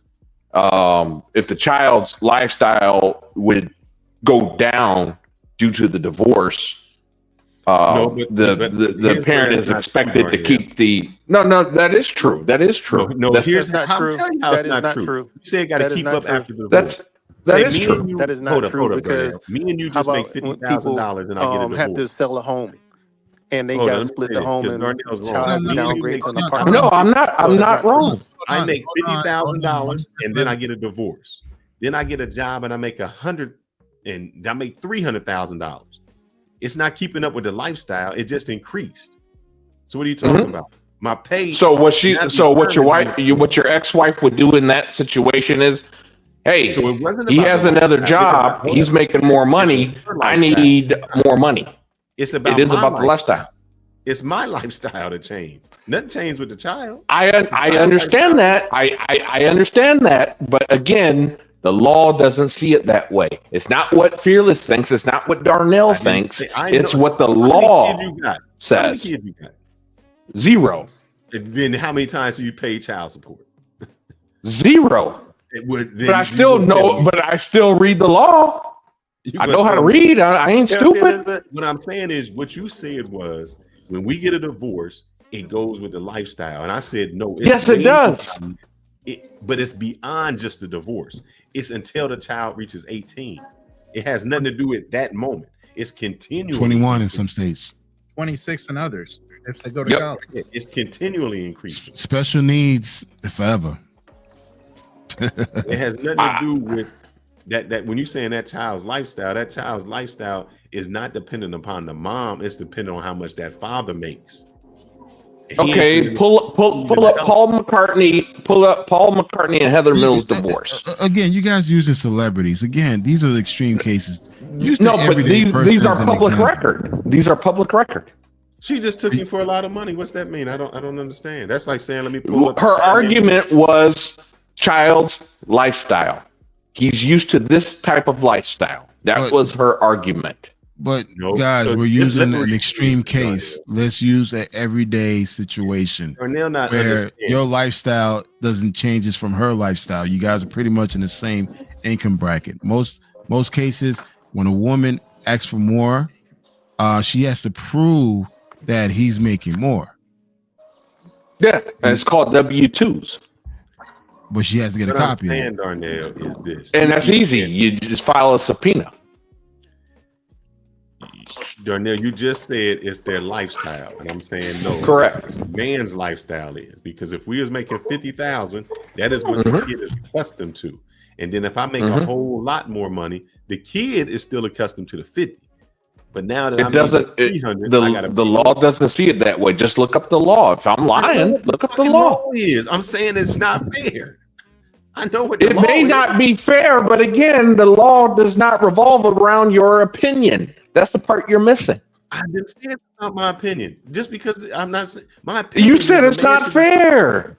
if the child's lifestyle would go down due to the divorce, the parent is expected to keep the that is true. That is true. Here's not true. That is not true. You say you got to keep up after the divorce. That is true. That is not true because me and you just make $50,000 and I get a divorce. Have to sell a home. And they got to split the home and child downgrade to an apartment. No, I'm not wrong. I make $50,000 and then I get a divorce. Then I get a job and I make $100,000 and I make $300,000. It's not keeping up with the lifestyle. It just increased. So what are you talking about? My pay. So what your ex-wife would do in that situation is, hey, so it wasn't he has another job. He's making more money. I need more money. It is about the lifestyle. It's my lifestyle to change. Nothing changed with the child. I understand that. I understand that. But again, the law doesn't see it that way. It's not what Fearless thinks. It's not what Darnell thinks. It's what the law says. How many kids you got? 0. And then how many times do you pay child support? 0. But I still know. But I still read the law. I know how to read. I ain't stupid. What I'm saying is, what you said was, when we get a divorce, it goes with the lifestyle. And I said, no. Yes, it does. But it's beyond just the divorce. It's until the child reaches 18. It has nothing to do with that moment. It's continuing. 21 in some states. 26 in others. If they go to college. It's continually increasing. Special needs forever. It has nothing to do with that when you're saying that child's lifestyle is not dependent upon the mom. It's dependent on how much that father makes. Okay, pull up Paul McCartney. Pull up Paul McCartney and Heather Mills' divorce. Again, you guys using celebrities. Again, these are the extreme cases. These are public record. These are public record. She just took him for a lot of money. What's that mean? I don't understand. That's like saying, let me pull up. Her argument was child's lifestyle. He's used to this type of lifestyle. That was her argument. But guys, we're using an extreme case. Let's use an everyday situation where your lifestyle doesn't change from her lifestyle. You guys are pretty much in the same income bracket. Most cases, when a woman asks for more, she has to prove that he's making more. Yeah, and it's called W-2s. But she has to get a copy of it. Darnell, is this. And that's easy. You just file a subpoena. Darnell, you just said it's their lifestyle, and I'm saying no. Correct. Man's lifestyle is, because if we was making 50,000, that is what the kid is accustomed to. And then if I make a whole lot more money, the kid is still accustomed to the 50. But now that the law doesn't see it that way. Just look up the law. If I'm lying, look up the law. I'm saying it's not fair. I know what it may not be fair, but again, the law does not revolve around your opinion. That's the part you're missing. I didn't say it's not my opinion. Just because I'm not my opinion. You said it's not fair.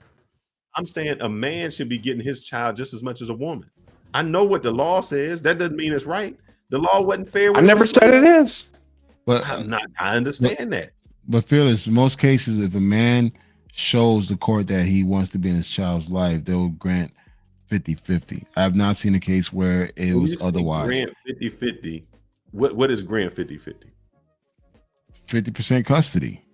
I'm saying a man should be getting his child just as much as a woman. I know what the law says. That doesn't mean it's right. The law wasn't fair. I never said it is. But I understand that. But Fearless, in most cases, if a man shows the court that he wants to be in his child's life, they will grant 50-50. I have not seen a case where it was otherwise. Grant 50-50. What is grant 50-50? 50% custody.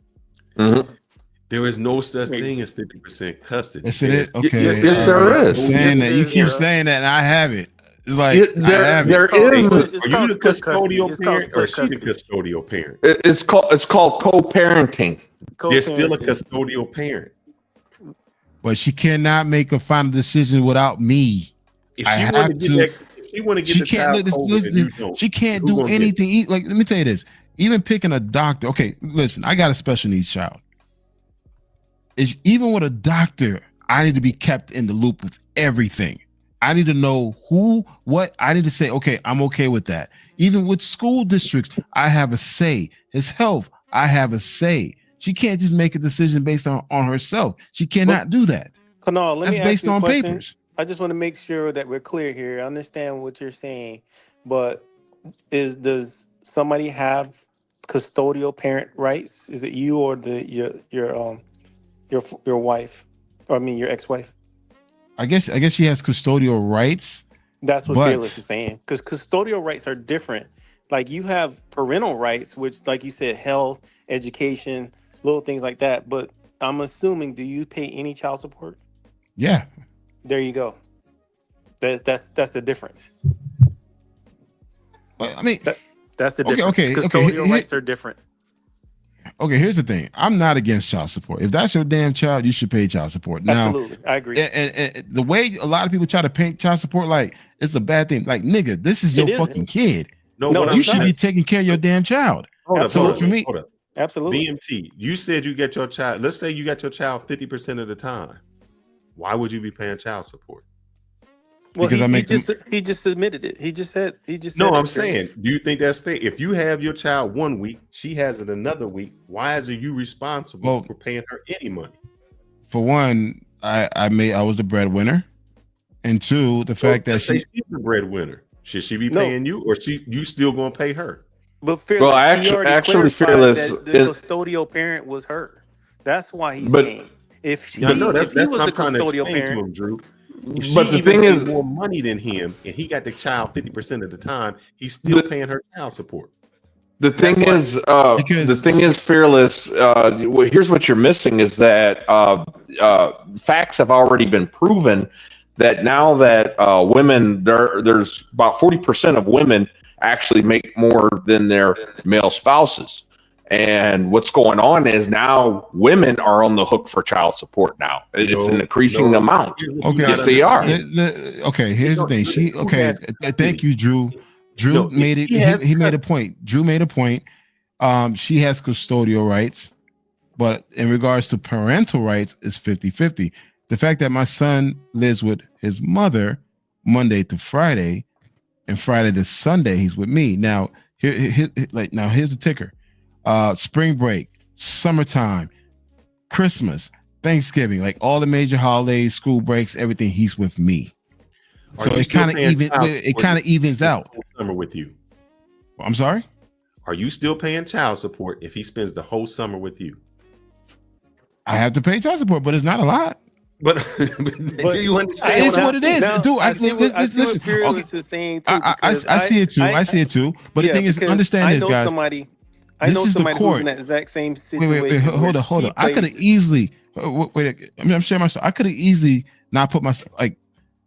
There is no such thing as 50% custody. Yes, it is. Okay. Yes, there is. Saying that. You keep saying that, and I have it. It's like there is. Are you the custodial parent, or is she the custodial parent? It's called co-parenting. There's still a custodial parent. But she cannot make a final decision without me. If she want to get she can't. She can't do anything. Like, let me tell you this. Even picking a doctor. Okay, listen. I got a special needs child. Even with a doctor, I need to be kept in the loop with everything. I need to know what. I need to say, okay, I'm okay with that. Even with school districts, I have a say. His health, I have a say. She can't just make a decision based on herself. She cannot do that. Kunal, That's based on papers. I just want to make sure that we're clear here. I understand what you're saying, but does somebody have custodial parent rights? Is it you or your wife, or I mean your ex-wife? I guess she has custodial rights. That's what Fearless is saying, because custodial rights are different. Like, you have parental rights, which, like you said, health, education, little things like that. But I'm assuming, do you pay any child support? Yeah. There you go. That's the difference. I mean, that's the difference. Okay. Custodial rights are different. Okay, here's the thing. I'm not against child support. If that's your damn child, you should pay child support. Now, absolutely, I agree. And the way a lot of people try to paint child support like it's a bad thing. Like, nigga, this is your fucking kid. No, you should be taking care of your damn child. Hold up. Absolutely. BMT, you said you get your child. Let's say you got your child 50% of the time. Why would you be paying child support? Well, he just admitted it. He just said. No, I'm saying, do you think that's fair? If you have your child 1 week, she has it another week. Why is it you responsible for paying her any money? For one, I was the breadwinner, and two, the fact that she's the breadwinner. Should she be paying you, or you still gonna pay her? But Fearless, actually, Fearless, the custodial parent was her. That's why he's paying. If he was the custodial parent, him, Drew. If but the thing is, more money than him, and he got the child 50% of the time, he's still paying her child support. The thing is, Fearless. Here's what you're missing: is that facts have already been proven that now that women, there's about 40% of women actually make more than their male spouses. And what's going on is now women are on the hook for child support now. It's an increasing amount. Okay, yes, they are. Okay, here's the thing. Thank you, Drew. Drew made it. He made a point. Drew made a point. She has custodial rights, but in regards to parental rights, it's 50-50. The fact that my son lives with his mother Monday to Friday, and Friday to Sunday he's with me. Now, here's the ticker. Spring break, summertime, Christmas, Thanksgiving, like all the major holidays, school breaks, everything, he's with me. So it kind of evens out. Summer with you. I'm sorry? Are you still paying child support if he spends the whole summer with you? I have to pay child support, but it's not a lot. But do you understand? It's what it is. Dude, listen. I see it too. I see it too. But the thing is, understand this, guys. I know somebody who's in that exact same situation. Wait, hold on. I could have easily wait. I'm sharing myself. I could have easily not put myself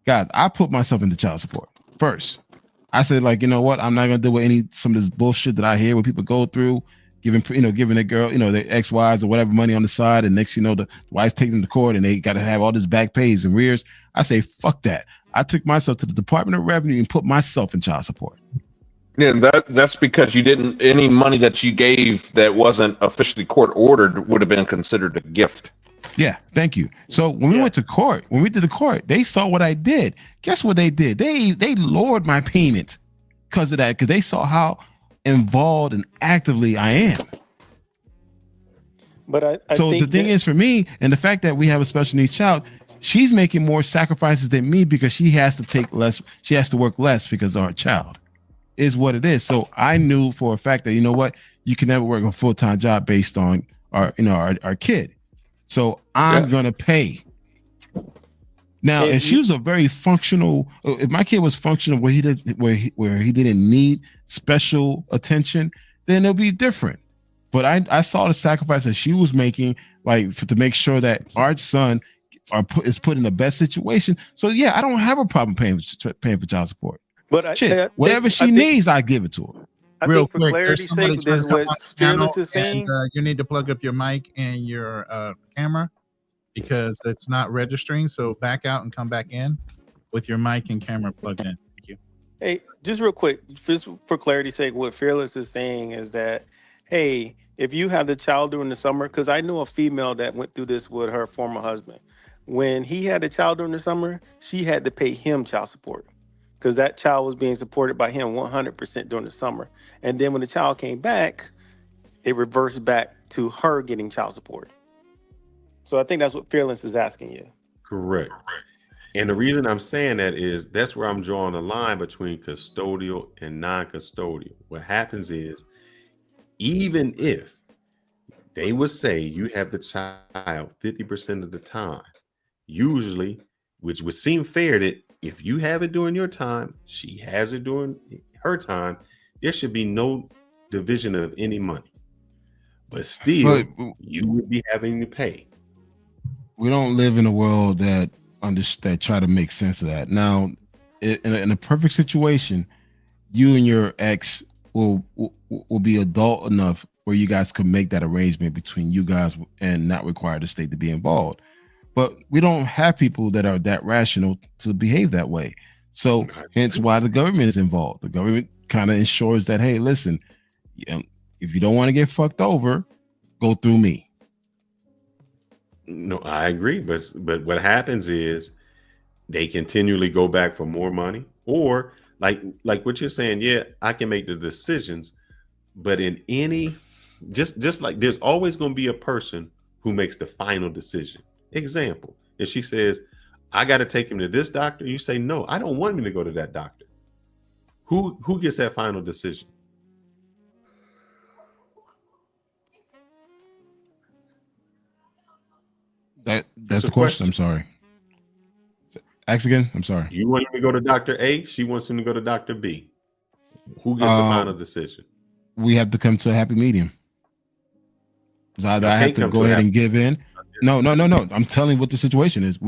guys. I put myself into child support first. I said, like, you know what? I'm not gonna deal with some of this bullshit that I hear when people go through, giving the girl, their ex-wives or whatever money on the side, and next, the wives take them to court and they got to have all this back pays and rears. I say, fuck that. I took myself to the Department of Revenue and put myself in child support. Yeah, that's because you didn't. Any money that you gave that wasn't officially court ordered would have been considered a gift. Yeah, thank you. So when we went to court, when we did the court, they saw what I did. Guess what they did? They lowered my payment because of that, because they saw how involved and actively I am. But I so think the thing is, for me, and the fact that we have a special needs child, she's making more sacrifices than me because she has to take less. She has to work less because of our child. Is what it is. So I knew for a fact that, you know what, you can never work a full-time job based on our kid. So I'm gonna pay. Now, if she was a very functional, if my kid was functional where he didn't need special attention, then it'll be different. But I saw the sacrifice that she was making, to make sure that our son is put in the best situation. So yeah, I don't have a problem paying for child support. But whatever she needs, I give it to her. Real think for quick, clarity's there's somebody sake, trying this to come what on the channel, Fearless is saying. and, you need to plug up your mic and your camera because it's not registering. So back out and come back in with your mic and camera plugged in. Thank you. Hey, just real quick, just for clarity's sake, what Fearless is saying is that, hey, if you have the child during the summer, because I knew a female that went through this with her former husband. When he had a child during the summer, she had to pay him child support because that child was being supported by him 100% during the summer. And then when the child came back, it reversed back to her getting child support. So I think that's what Fearless is asking you. Correct. And the reason I'm saying that is that's where I'm drawing the line between custodial and non-custodial. What happens is, even if they would say you have the child 50% of the time, usually, which would seem fair that if you have it during your time, she has it during her time, there should be no division of any money. But still, you would be having to pay. We don't live in a world that try to make sense of that. Now, in a perfect situation, you and your ex will be adult enough where you guys can make that arrangement between you guys and not require the state to be involved. But we don't have people that are that rational to behave that way. So hence why the government is involved. The government kind of ensures that, hey, listen, if you don't want to get fucked over, go through me. No, I agree. But what happens is they continually go back for more money, or like what you're saying. Yeah, I can make the decisions, but in any, just like there's always going to be a person who makes the final decision. Example, if she says, I got to take him to this doctor, you say, no, I don't want him to go to that doctor. Who gets that final decision? That's the question. I'm sorry. Ask again. I'm sorry. You want him to go to Dr. A, she wants him to go to Dr. B. Who gets the final decision? We have to come to a happy medium. Either I have to go ahead and give in. No. I'm telling you what the situation is.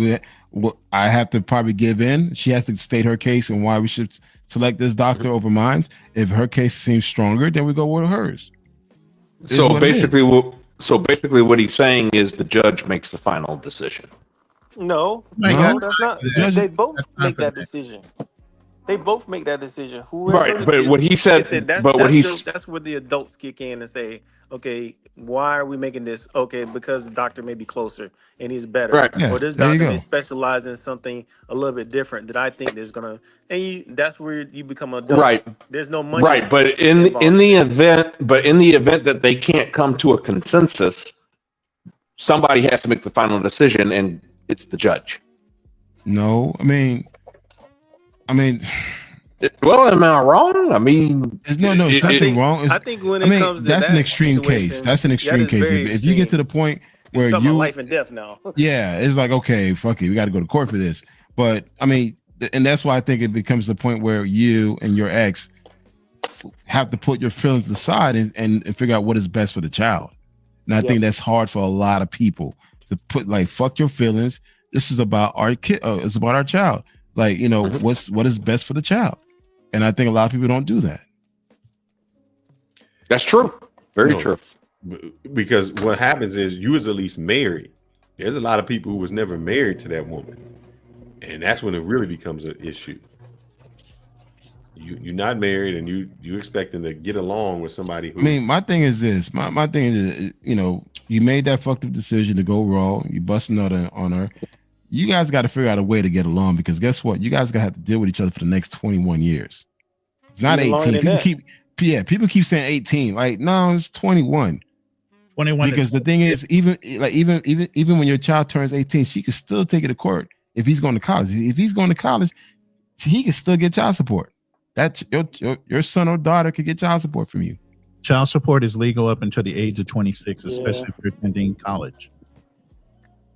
I have to probably give in. She has to state her case and why we should select this doctor over mine. If her case seems stronger, then we go with hers. So basically, what he's saying is the judge makes the final decision. No, that's not. They both make that decision. They both make that decision. Right, but what he said, that's where the adults kick in and say, okay, why are we making this? Okay, because the doctor may be closer and he's better. Right. Yeah, or this doctor may specialize in something a little bit different that I think there's gonna, and that's where you become an adult. Right. There's no money. Right, but in the event that they can't come to a consensus, somebody has to make the final decision, and it's the judge. No, I mean. Well, am I wrong? I mean, there's nothing wrong. I think when it comes to that's an extreme case. That's an extreme case. If you get to the point where you life and death now, yeah, it's like, okay, fuck it, we got to go to court for this. But I mean, and that's why I think it becomes the point where you and your ex have to put your feelings aside and figure out what is best for the child. And I think that's hard for a lot of people to put, like, fuck your feelings. This is about our kid. It's about our child. Like, what is best for the child. And I think a lot of people don't do that. That's true. Very true. Because what happens is you was at least married. There's a lot of people who was never married to that woman. And that's when it really becomes an issue. You're not married and you expecting to get along with somebody who... I mean, my thing is this. My thing is, you made that fucked up decision to go raw. You busting out on her. You guys got to figure out a way to get along, because guess what? You guys got to have to deal with each other for the next 21 years. It's not 18. People keep saying 18. Like, no, it's 21. 21. Because the thing is, even when your child turns 18, she can still take it to court if he's going to college. If he's going to college, he can still get child support. That's your son or daughter could get child support from you. Child support is legal up until the age of 26, especially if you're attending college.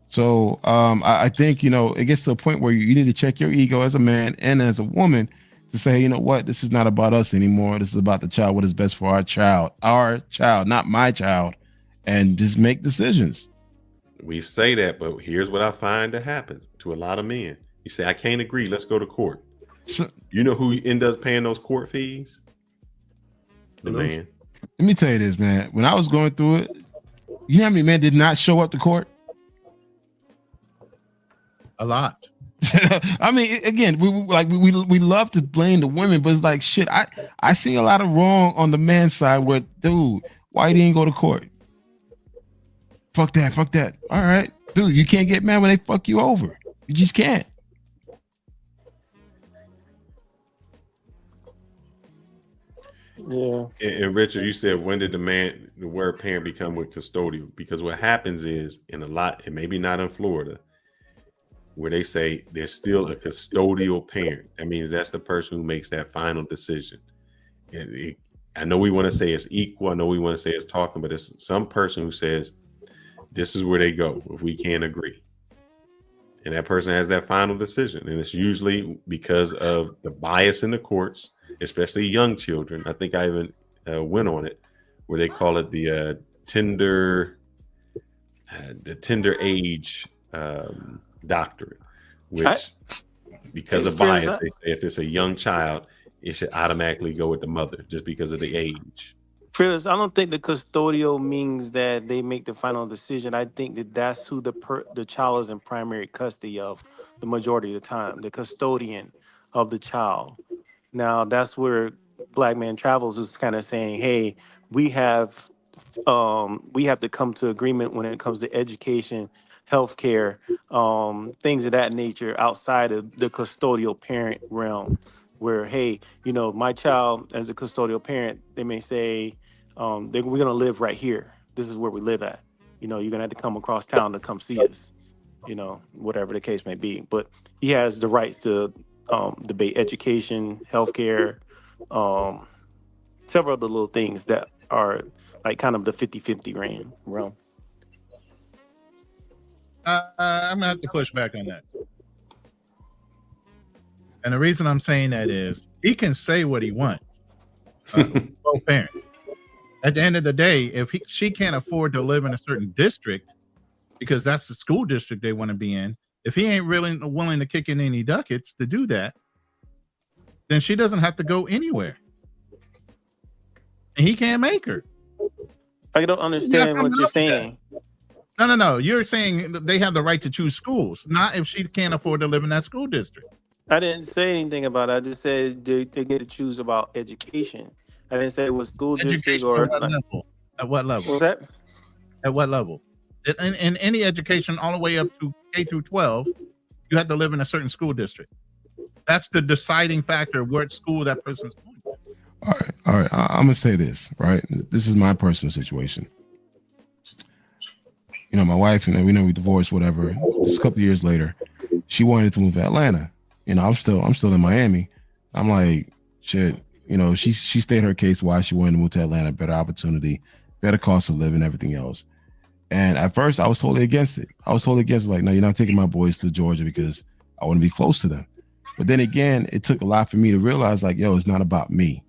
So I think, it gets to a point where you need to check your ego as a man and as a woman to say, you know what, this is not about us anymore. This is about the child, what is best for our child, not my child, and just make decisions. We say that, but here's what I find that happens to a lot of men. You say, I can't agree. Let's go to court. So, you know who ends up paying those court fees? The man. Let me tell you this, man. When I was going through it, you know how many men did not show up to court? A lot. I mean, again, we love to blame the women, but it's like shit. I see a lot of wrong on the man's side. Where, dude, why you didn't go to court? Fuck that. All right, dude, you can't get mad when they fuck you over. You just can't. Yeah. And Richard, you said, when did the word parent become with custodial? Because what happens is, in a lot, and maybe not in Florida, where they say there's still a custodial parent. That means that's the person who makes that final decision. And I know we want to say it's equal. I know we want to say it's talking, but it's some person who says, this is where they go if we can't agree. And that person has that final decision. And it's usually because of the bias in the courts, especially young children. I think I even went on it, where they call it the tender age doctrine, which because of bias, they say if it's a young child, it should automatically go with the mother just because of the age. Phyllis, I don't think the custodial means that they make the final decision. I think that that's who the child is in primary custody of the majority of the time, the custodian of the child. Now, that's where Black Man Travels is kind of saying, hey, we have to come to agreement when it comes to education, healthcare, things of that nature outside of the custodial parent realm, where, hey, my child as a custodial parent, they may say, we're going to live right here. This is where we live at. You're going to have to come across town to come see us, whatever the case may be. But he has the rights to debate education, healthcare, several other little things that are like kind of the 50-50 realm. I'm gonna have to push back on that. And the reason I'm saying that is he can say what he wants. Both parents. At the end of the day, if she can't afford to live in a certain district because that's the school district they want to be in, if he ain't really willing to kick in any ducats to do that, then she doesn't have to go anywhere. And he can't make her. I don't understand what you're saying. No. You're saying that they have the right to choose schools, not if she can't afford to live in that school district. I didn't say anything about it. I just said they get to choose about education. I didn't say it was school district or at what level? What's that? At what level? In any education, all the way up to K through 12, you have to live in a certain school district. That's the deciding factor of what school that person's going to. All right. I'm gonna say this, right? This is my personal situation. My wife, we divorced, whatever. Just a couple years later, she wanted to move to Atlanta. I'm still in Miami. I'm like, shit. She stated her case why she wanted to move to Atlanta, better opportunity, better cost of living, everything else. And at first, I was totally against it. Like, no, you're not taking my boys to Georgia because I want to be close to them. But then again, it took a lot for me to realize, like, yo, it's not about me.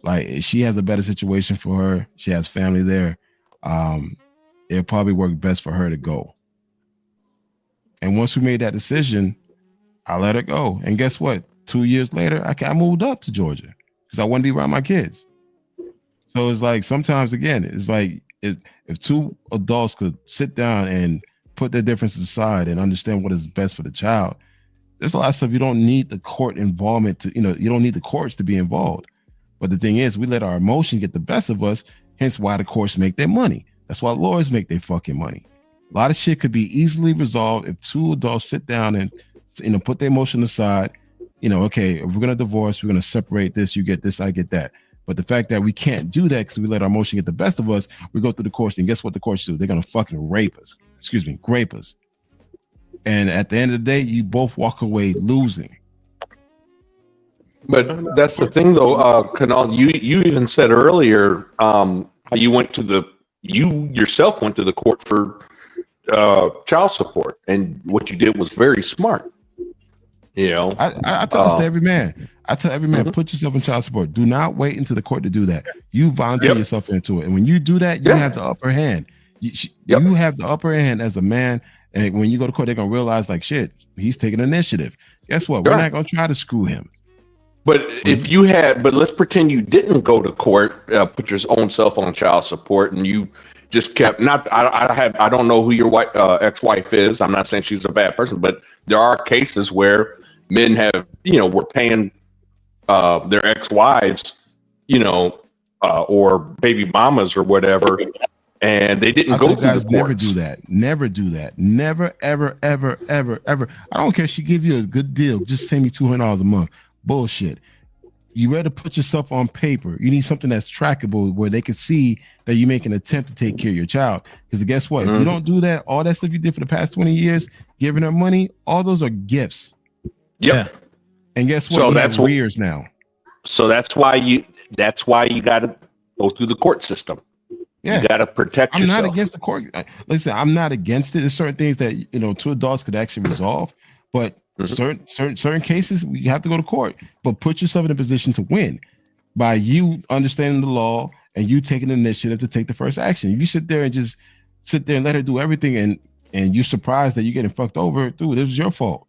Like, she has a better situation for her. She has family there. It'll probably work best for her to go. And once we made that decision, I let her go. And guess what? 2 years later, I moved up to Georgia because I want to be around my kids. So it's like sometimes, again, it's like if two adults could sit down and put their differences aside and understand what is best for the child, there's a lot of stuff you don't need the court involvement to, you don't need the courts to be involved. But the thing is, we let our emotion get the best of us, hence why the courts make their money. That's why lawyers make their fucking money. A lot of shit could be easily resolved if two adults sit down and put their emotion aside. Okay, if we're gonna divorce, we're gonna separate this, you get this, I get that. But the fact that we can't do that because we let our emotion get the best of us, we go through the courts, and guess what the courts do? They're gonna fucking grape us. And at the end of the day, you both walk away losing. But that's the thing, though, Kanal. You even said earlier how you yourself went to the court for child support, and what you did was very smart. I tell this to every man. I tell every man, put yourself in child support. Do not wait until the court to do that. You volunteer yourself into it, and when you do that, you have the upper hand. You have the upper hand as a man, and when you go to court, they're gonna realize, like, shit, he's taking initiative. Guess what? We're not gonna try to screw him. But but let's pretend you didn't go to court, put your own self on child support, and you just kept I don't know who your ex-wife is. I'm not saying she's a bad person, but there are cases where men have, were paying their ex-wives, or baby mamas or whatever, and they didn't go to the courts. Never do that. Never do that. Never, ever, ever, ever, ever. I don't care if she give you a good deal. Just send me $200 a month. Bullshit. You rather put yourself on paper. You need something that's trackable where they can see that you make an attempt to take care of your child. Because guess what? If you don't do that, all that stuff you did for the past 20 years, giving her money, all those are gifts. Yeah. And guess what? So that's arrears now. So that's why you got to go through the court system. Yeah. You got to protect yourself. I'm not against the court. Listen, I'm not against it. There's certain things that, two adults could actually resolve, but certain cases we have to go to court. But put yourself in a position to win by you understanding the law and you taking the initiative to take the first action. If you sit there and let her do everything and you're surprised that you're getting fucked over, dude, this was your fault.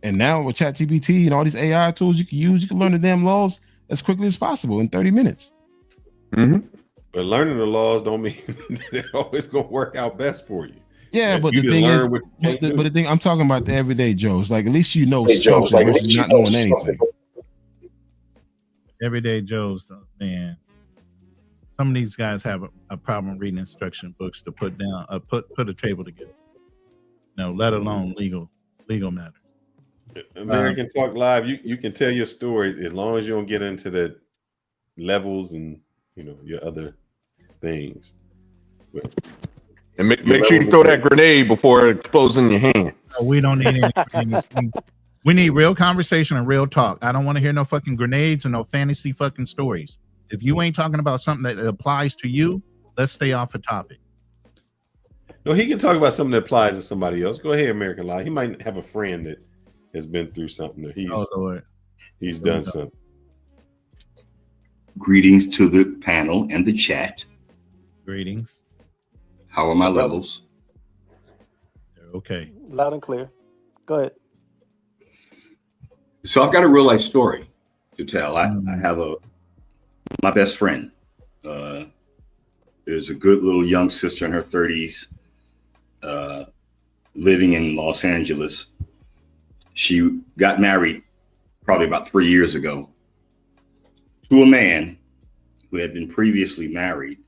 And now with ChatGPT and all these AI tools you can use, you can learn the damn laws as quickly as possible in 30 minutes. But learning the laws don't mean that they're always going to work out best for you. Yeah, but the thing is, but the thing I'm talking about the everyday Joes. Like, at least you know something versus not knowing anything. Everyday Joes, man. Some of these guys have a problem reading instruction books to put down, put a table together. Let alone legal matters. American Talk Live, you can tell your story as long as you don't get into the levels and your other things. And make sure you throw that grenade before it explodes in your hand. We don't need anything. We need real conversation and real talk. I don't want to hear no fucking grenades and no fantasy fucking stories. If you ain't talking about something that applies to you, let's stay off the topic. No, he can talk about something that applies to somebody else. Go ahead, American Live. He might have a friend that has been through something that he's done something. Greetings to the panel and the chat. Greetings. How are my levels? They're okay. Loud and clear. Go ahead. So I've got a real life story to tell. I have my best friend is a good little young sister in her 30s, living in Los Angeles. She got married probably about 3 years ago to a man who had been previously married,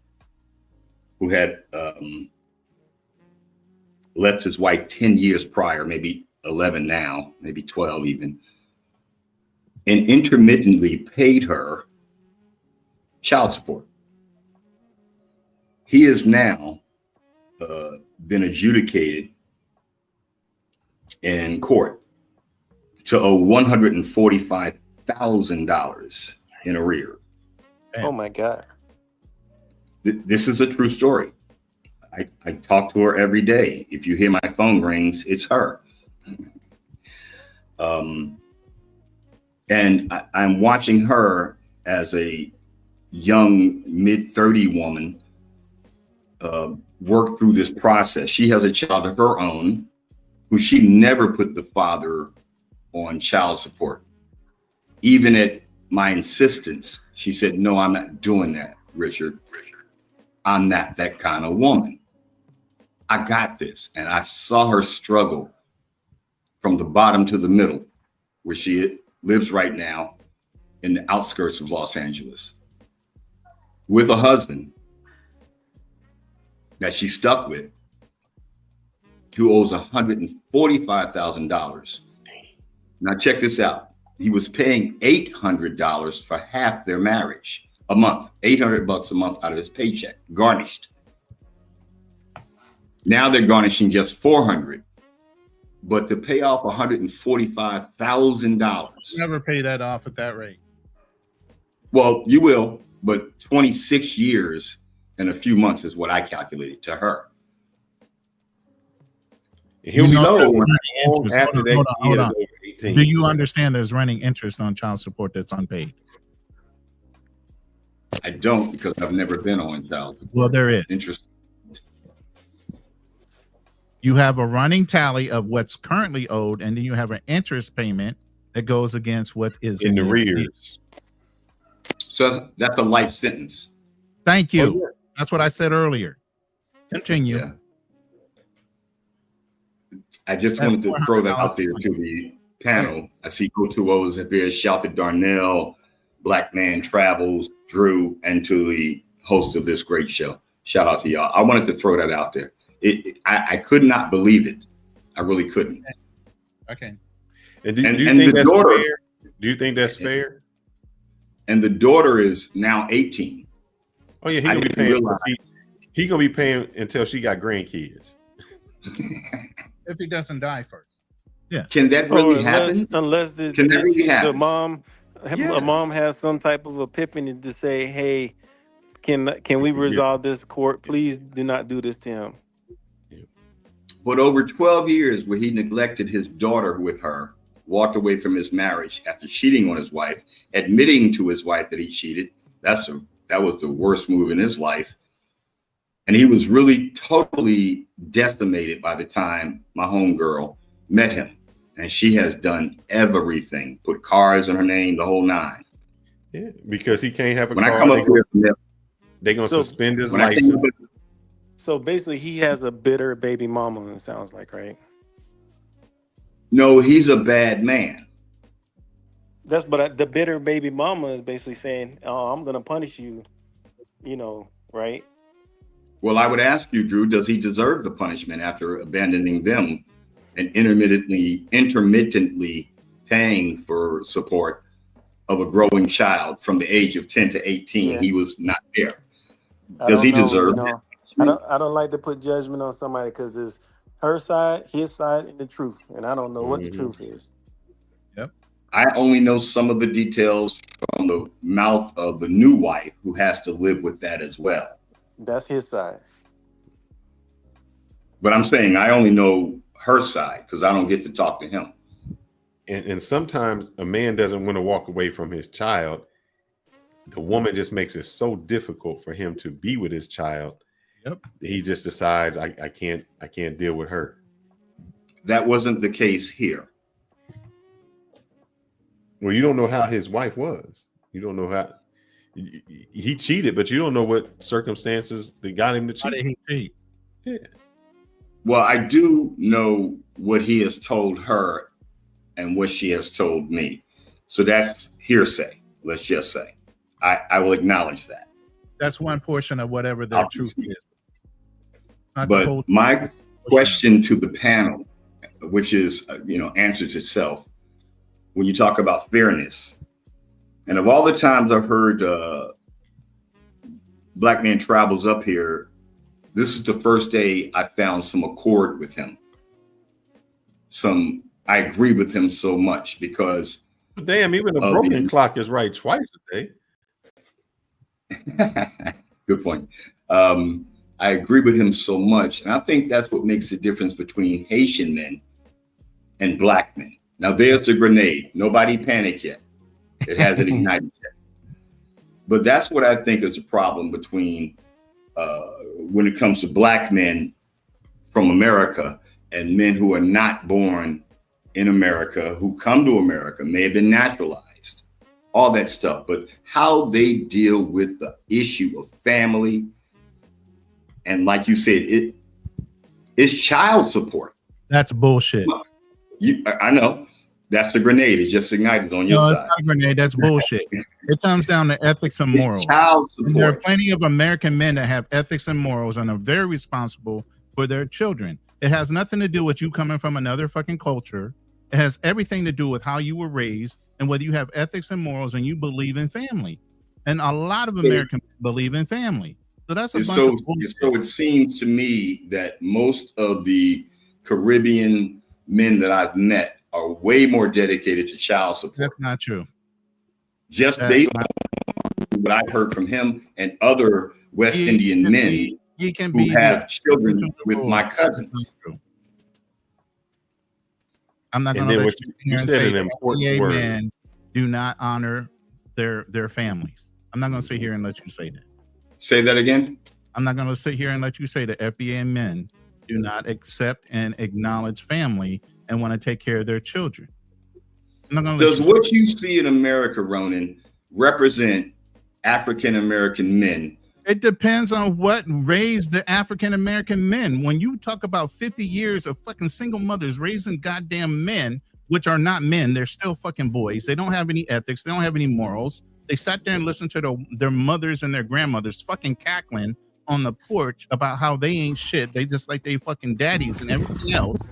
who had left his wife 10 years prior, maybe 11 now, maybe 12 even, and intermittently paid her child support. He has now been adjudicated in court to owe $145,000 in arrears. Oh my God. This is a true story. I talk to her every day. If you hear my phone rings, it's her. And I'm watching her as a young mid-30 woman work through this process. She has a child of her own who she never put the father on child support. even at my insistence, she said, no, I'm not doing that, Richard. I'm not that kind of woman. I got this. And I saw her struggle from the bottom to the middle, where she lives right now in the outskirts of Los Angeles, with a husband that she stuck with, who owes $145,000. Now check this out. He was paying $800 for half their marriage a month, $800 a month out of his paycheck, garnished. Now they're garnishing just $400, but to pay off $145,000. Never pay that off at that rate. Well, you will, but 26 years and a few months is what I calculated to her. He'll be sold after that. Hold on. Do you understand there's running interest on child support that's unpaid? I don't, because I've never been on child support. Well, there is. Interest. You have a running tally of what's currently owed, and then you have an interest payment that goes against what is in arrears. So that's a life sentence. Thank you. Oh, yeah. That's what I said earlier. Continue. Yeah. I just wanted to throw that out there to the panel. I see O2Os up here, shouted Darnell, Black Man Travels, Drew, and to the host of this great show. Shout out to y'all. I wanted to throw that out there. I could not believe it. I really couldn't. Okay. And do you think that's fair? Do you think that's fair? And the daughter is now 18. Oh yeah, he gonna be paying until she got grandkids. If he doesn't die first. Yeah. Can that really happen? Unless Can that really happen? a mom has some type of epiphany to say, hey, can we resolve this court? Please do not do this to him. But over 12 years where he neglected his daughter with her, walked away from his marriage after cheating on his wife, admitting to his wife that he cheated, that was the worst move in his life. And he was really totally decimated by the time my homegirl met him. And she has done everything, put cars in her name, the whole nine. Yeah, because he can't have a when car. I come up here, they're going to suspend his license. So basically, he has a bitter baby mama, it sounds like, right? No, he's a bad man. But the bitter baby mama is basically saying, oh, I'm going to punish you, right? Well, I would ask you, Drew, does he deserve the punishment after abandoning them and intermittently paying for support of a growing child from the age of 10 to 18? Yeah. He was not there. Does he deserve it? I don't like to put judgment on somebody because it's her side, his side, and the truth. And I don't know what the truth is. Yep. I only know some of the details from the mouth of the new wife who has to live with that as well. That's his side. But I'm saying I only know her side because I don't get to talk to him. And sometimes a man doesn't want to walk away from his child. The woman just makes it so difficult for him to be with his child. Yep. He just decides I can't deal with her. That wasn't the case here. Well, you don't know how his wife was. You don't know how he cheated, but you don't know what circumstances that got him to cheat. How did he cheat? Yeah. Well, I do know what he has told her and what she has told me. So that's hearsay, let's just say. I will acknowledge that. That's one portion of whatever the truth is. But my question to the panel, which is, answers itself, when you talk about fairness, and of all the times I've heard Black Man Travels up here, this is the first day I found some accord with him. I agree with him so much because. Damn, even a broken clock is right twice a day. Good point. I agree with him so much. And I think that's what makes the difference between Haitian men and Black men. Now there's the grenade. Nobody panic yet. It hasn't ignited yet. But that's what I think is a problem between when it comes to Black men from America and men who are not born in America, who come to America, may have been naturalized, all that stuff, but how they deal with the issue of family. And like you said, it's child support. That's bullshit. I know. That's a grenade. It just ignited on your side. No, it's not a grenade. That's bullshit. It comes down to ethics and morals. Child support. And there are plenty of American men that have ethics and morals and are very responsible for their children. It has nothing to do with you coming from another fucking culture. It has everything to do with how you were raised and whether you have ethics and morals and you believe in family. And a lot of Americans believe in family. So that's a bunch of bullshit. So it seems to me that most of the Caribbean men that I've met are way more dedicated to child support. That's not true. Just based on what I've heard from him and other West Indian men who have children with my cousins. I'm not going to let you sit here and say that men do not honor their families. I'm not going to sit here and let you say that. Say that again? I'm not going to sit here and let you say that FBA men do not accept and acknowledge family and want to take care of their children. Does what you see in America, Ronan, represent African American men? It depends on what raised the African American men. When you talk about 50 years of fucking single mothers raising goddamn men, which are not men, they're still fucking boys. They don't have any ethics. They don't have any morals. They sat there and listened to their mothers and their grandmothers fucking cackling on the porch about how they ain't shit. They just like they fucking daddies and everything else.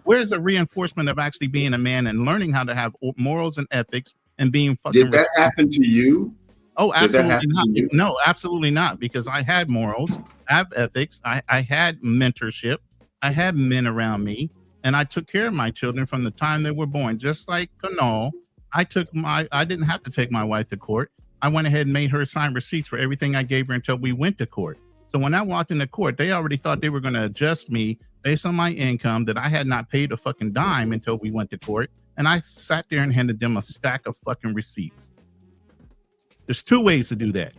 Where's the reinforcement of actually being a man and learning how to have morals and ethics and being fucking? Did that happen to you? Oh, absolutely not. No, absolutely not. Because I had morals, I have ethics, I had mentorship, I had men around me, and I took care of my children from the time they were born. Just like Kanal, I didn't have to take my wife to court. I went ahead and made her sign receipts for everything I gave her until we went to court. So when I walked into court, they already thought they were going to adjust me based on my income that I had not paid a fucking dime until we went to court. And I sat there and handed them a stack of fucking receipts. There's two ways to do that.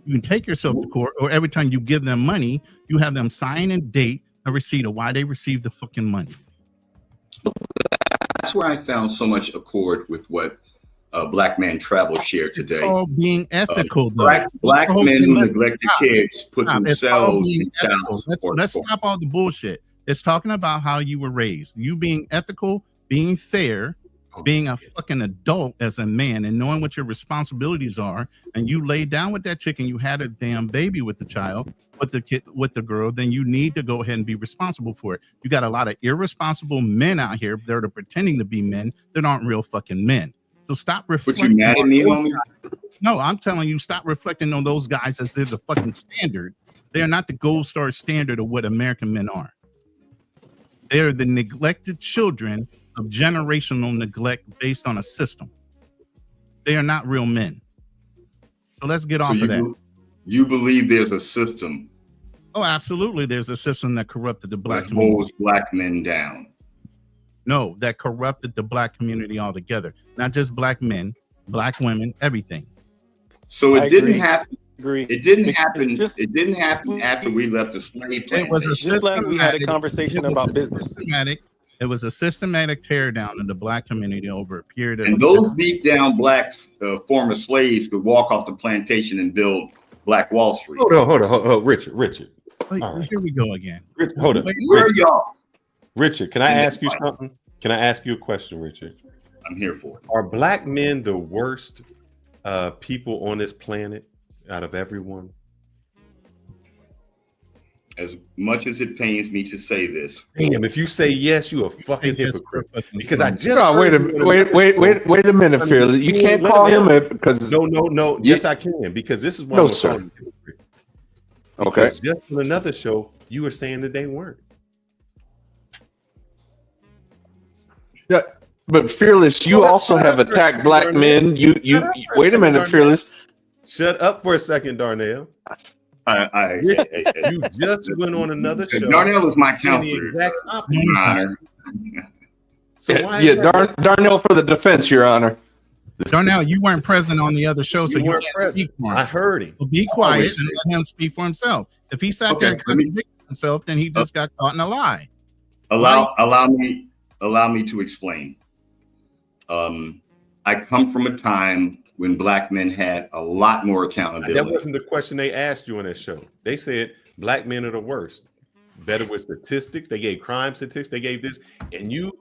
You can take yourself to court, or every time you give them money, you have them sign and date a receipt of why they received the fucking money. That's where I found so much accord with what Black Man Travel shared today. It's all being ethical. Black men who neglected kids put themselves in child support. Let's stop all the bullshit. It's talking about how you were raised. You being ethical, being fair, being a fucking adult as a man and knowing what your responsibilities are, and you laid down with that chick and you had a damn baby with the child, with the kid, with the girl, then you need to go ahead and be responsible for it. You got a lot of irresponsible men out here that are pretending to be men that aren't real fucking men. So stop reflecting. But you mad at me, homie? No, I'm telling you, stop reflecting on those guys as they're the fucking standard. They are not the gold star standard of what American men are. They're the neglected children of generational neglect based on a system. They are not real men. So let's get off of that. You believe there's a system? Oh, absolutely. There's a system that corrupted the black community. Holds black men down. No, that corrupted the black community altogether. Not just black men, black women, everything. So it didn't happen. It didn't happen. It didn't happen after we left the slave plantation. It was a just like we had a conversation about business. It was a systematic tear down of the black community over a period of. And those beat down black former slaves could walk off the plantation and build Black Wall Street. Hold on, Richard. Wait, here we go again. Hold on. Where are y'all? Richard, can I ask you something? Can I ask you a question, Richard? I'm here for it. Are black men the worst people on this planet out of everyone? As much as it pains me to say this, damn! If you say yes, you a fucking hypocrite. Because I just wait a minute, Phil. You can't call him it because no. Yes, I can because this is why I'm calling him hypocrite. Okay. Just on another show, you were saying that they weren't. Yeah, but Fearless, you also have attacked black men. You wait a minute, Fearless. Shut up for a second, Darnell. You just went on another show. Darnell was my counselor. Exact opposite. So Darnell for the defense, Your Honor. Darnell, you weren't present on the other show, so you can't speak for him. I heard him. So be quiet and let him speak for himself. If he sat there and contradicted himself, then he just got caught in a lie. Allow me to explain. I come from a time when black men had a lot more accountability. That wasn't the question they asked you on that show. They said black men are the worst. Better with statistics. They gave crime statistics. They gave this, and you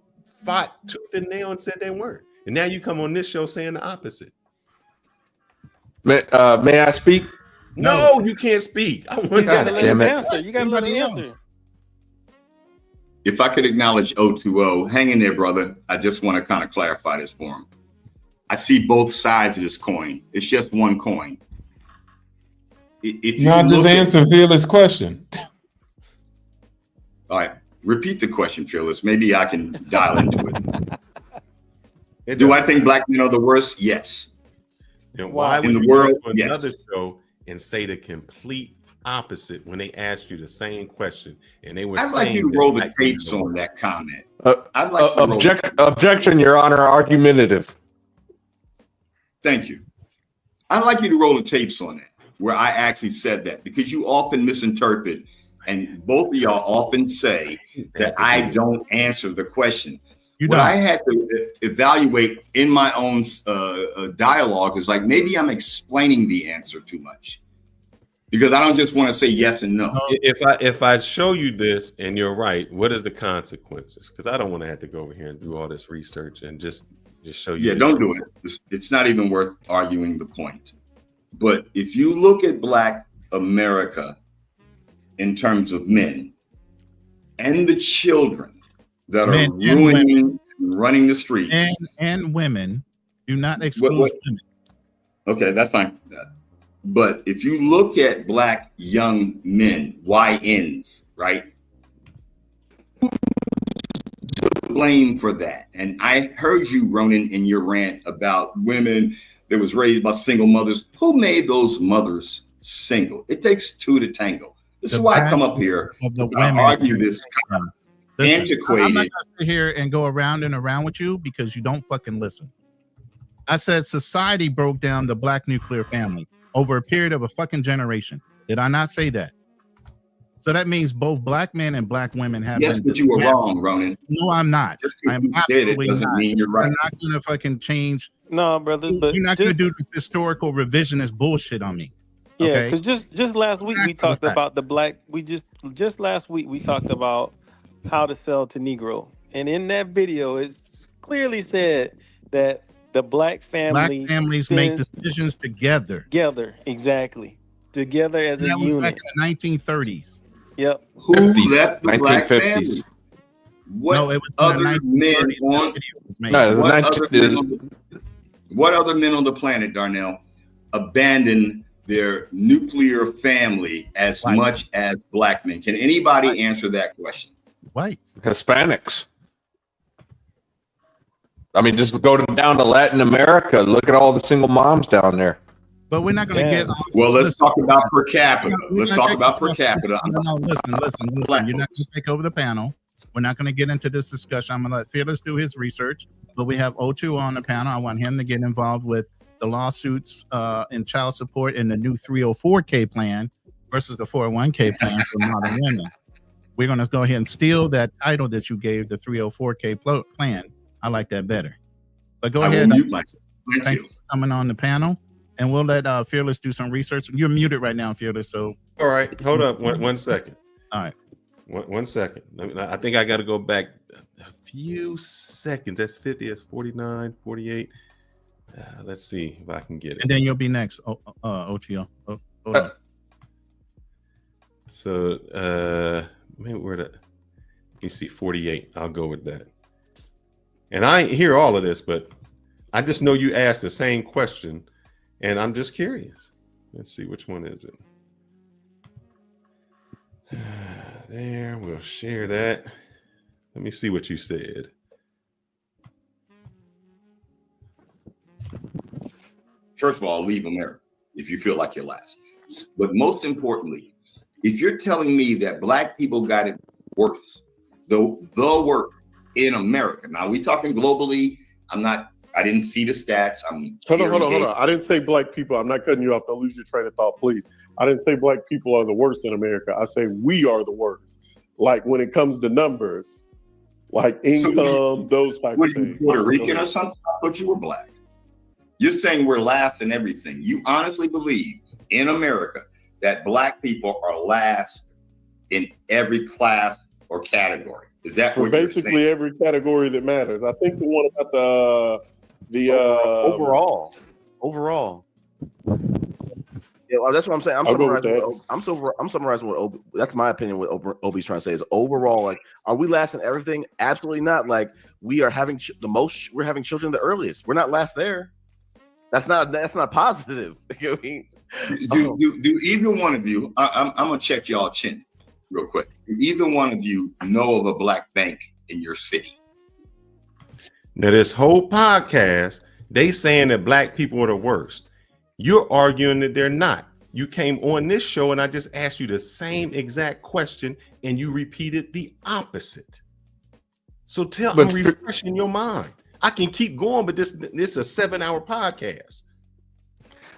fought tooth and nail and said they weren't. And now you come on this show saying the opposite. May I speak? No, you can't speak. I want you gotta let him answer. You gotta let him answer. If I could acknowledge O2O, hang in there, brother. I just want to kind of clarify this for him. I see both sides of this coin. It's just one coin. If you just answer Fearless' question. All right, repeat the question, Fearless. Maybe I can dial into it. Do I think black men are the worst? Yes. Then why would in the you world? go to Yes. another show and say the complete opposite when they asked you the same question and they were I'd saying like you to that roll the black men tapes are on that comment. I'd like objection, Your Honor. Argumentative. Thank you. I'd like you to roll the tapes on that, where I actually said that, because you often misinterpret, and both of y'all often say that I don't answer the question. What I had to evaluate in my own dialogue is like, maybe I'm explaining the answer too much, because I don't just want to say yes and no. If I show you this and you're right, what is the consequences? Because I don't want to have to go over here and do all this research and just show you. Yeah, don't do it. It's not even worth arguing the point. But if you look at Black America in terms of men and the children that are ruining and running the streets, and women, do not exclude women. Okay, that's fine. But if you look at Black young men, YNs, right? Blame for that. And I heard you, Ronan, in your rant about women that was raised by single mothers. Who made those mothers single? It takes two to tango. This is why I come up here to argue this antiquated. I'm not going to sit here and go around and around with you because you don't fucking listen. I said society broke down the Black nuclear family over a period of a fucking generation. Did I not say that? So that means both Black men and Black women have. Yes, but you were wrong, Ronan. No, I'm not. I'm absolutely doesn't not. mean you're right. I'm not going to fucking change. No, brother, but you're not going to do this historical revisionist bullshit on me. Yeah, because just last week we talked about the Black. We just last week we talked about how to sell to Negro, and in that video, it clearly said that the Black families make decisions together. Together, exactly. Together as a unit. Back in the 1930s. Yep. Who left the Black family? What other men on? What other men on the planet, Darnell, abandoned their nuclear family as much as Black men? Can anybody answer that question? Whites, Hispanics. I mean, just go down to Latin America. Look at all the single moms down there. But we're not going to get. Well, let's talk about per capita. Let's talk about per capita. No, listen. You're not going to take over the panel. We're not going to get into this discussion. I'm going to let Fearless do his research. But we have O2 on the panel. I want him to get involved with the lawsuits in child support and the new 304K plan versus the 401K plan for modern women. We're going to go ahead and steal that title that you gave, the 304K plan. I like that better. But go ahead. Thank you for coming on the panel. And we'll let Fearless do some research. You're muted right now, Fearless. So all right, hold up one second. All right, one second. I think I got to go back a few seconds. That's 50. That's 49, 48. Let's see if I can get it. And then you'll be next, OTO. Hold on. So maybe you see 48. I'll go with that. And I hear all of this, but I just know you asked the same question. And I'm just curious. Let's see, which one is it? There, we'll share that. Let me see what you said. First of all, leave America if you feel like you're last. But most importantly, if you're telling me that Black people got it worse, the work in America. Now, we talking globally. I didn't see the stats. Hold on. I didn't say Black people. I'm not cutting you off. Don't lose your train of thought, please. I didn't say Black people are the worst in America. I say we are the worst. Like when it comes to numbers, like income, those type of things. Puerto Rican or something? I thought you were Black. You're saying we're last in everything. You honestly believe in America that black people are last in every class or category. Is that For what you're basically saying? every category that matters. I think the one about the overall. Yeah, well, that's what I'm saying. I'll go with that. I'm summarizing what Obi, that's my opinion. What Obi's trying to say is overall, like, are we last in everything? Absolutely not. Like, we are having we're having children the earliest. We're not last there. That's not positive. You know what I mean? Do either one of you? I'm gonna check y'all chin real quick. Do either one of you know of a black bank in your city? Now, this whole podcast, they saying that black people are the worst. You're arguing that they're not. You came on this show and I just asked you the same exact question and you repeated the opposite. So I'm refreshing your mind. I can keep going, but this is a 7-hour podcast.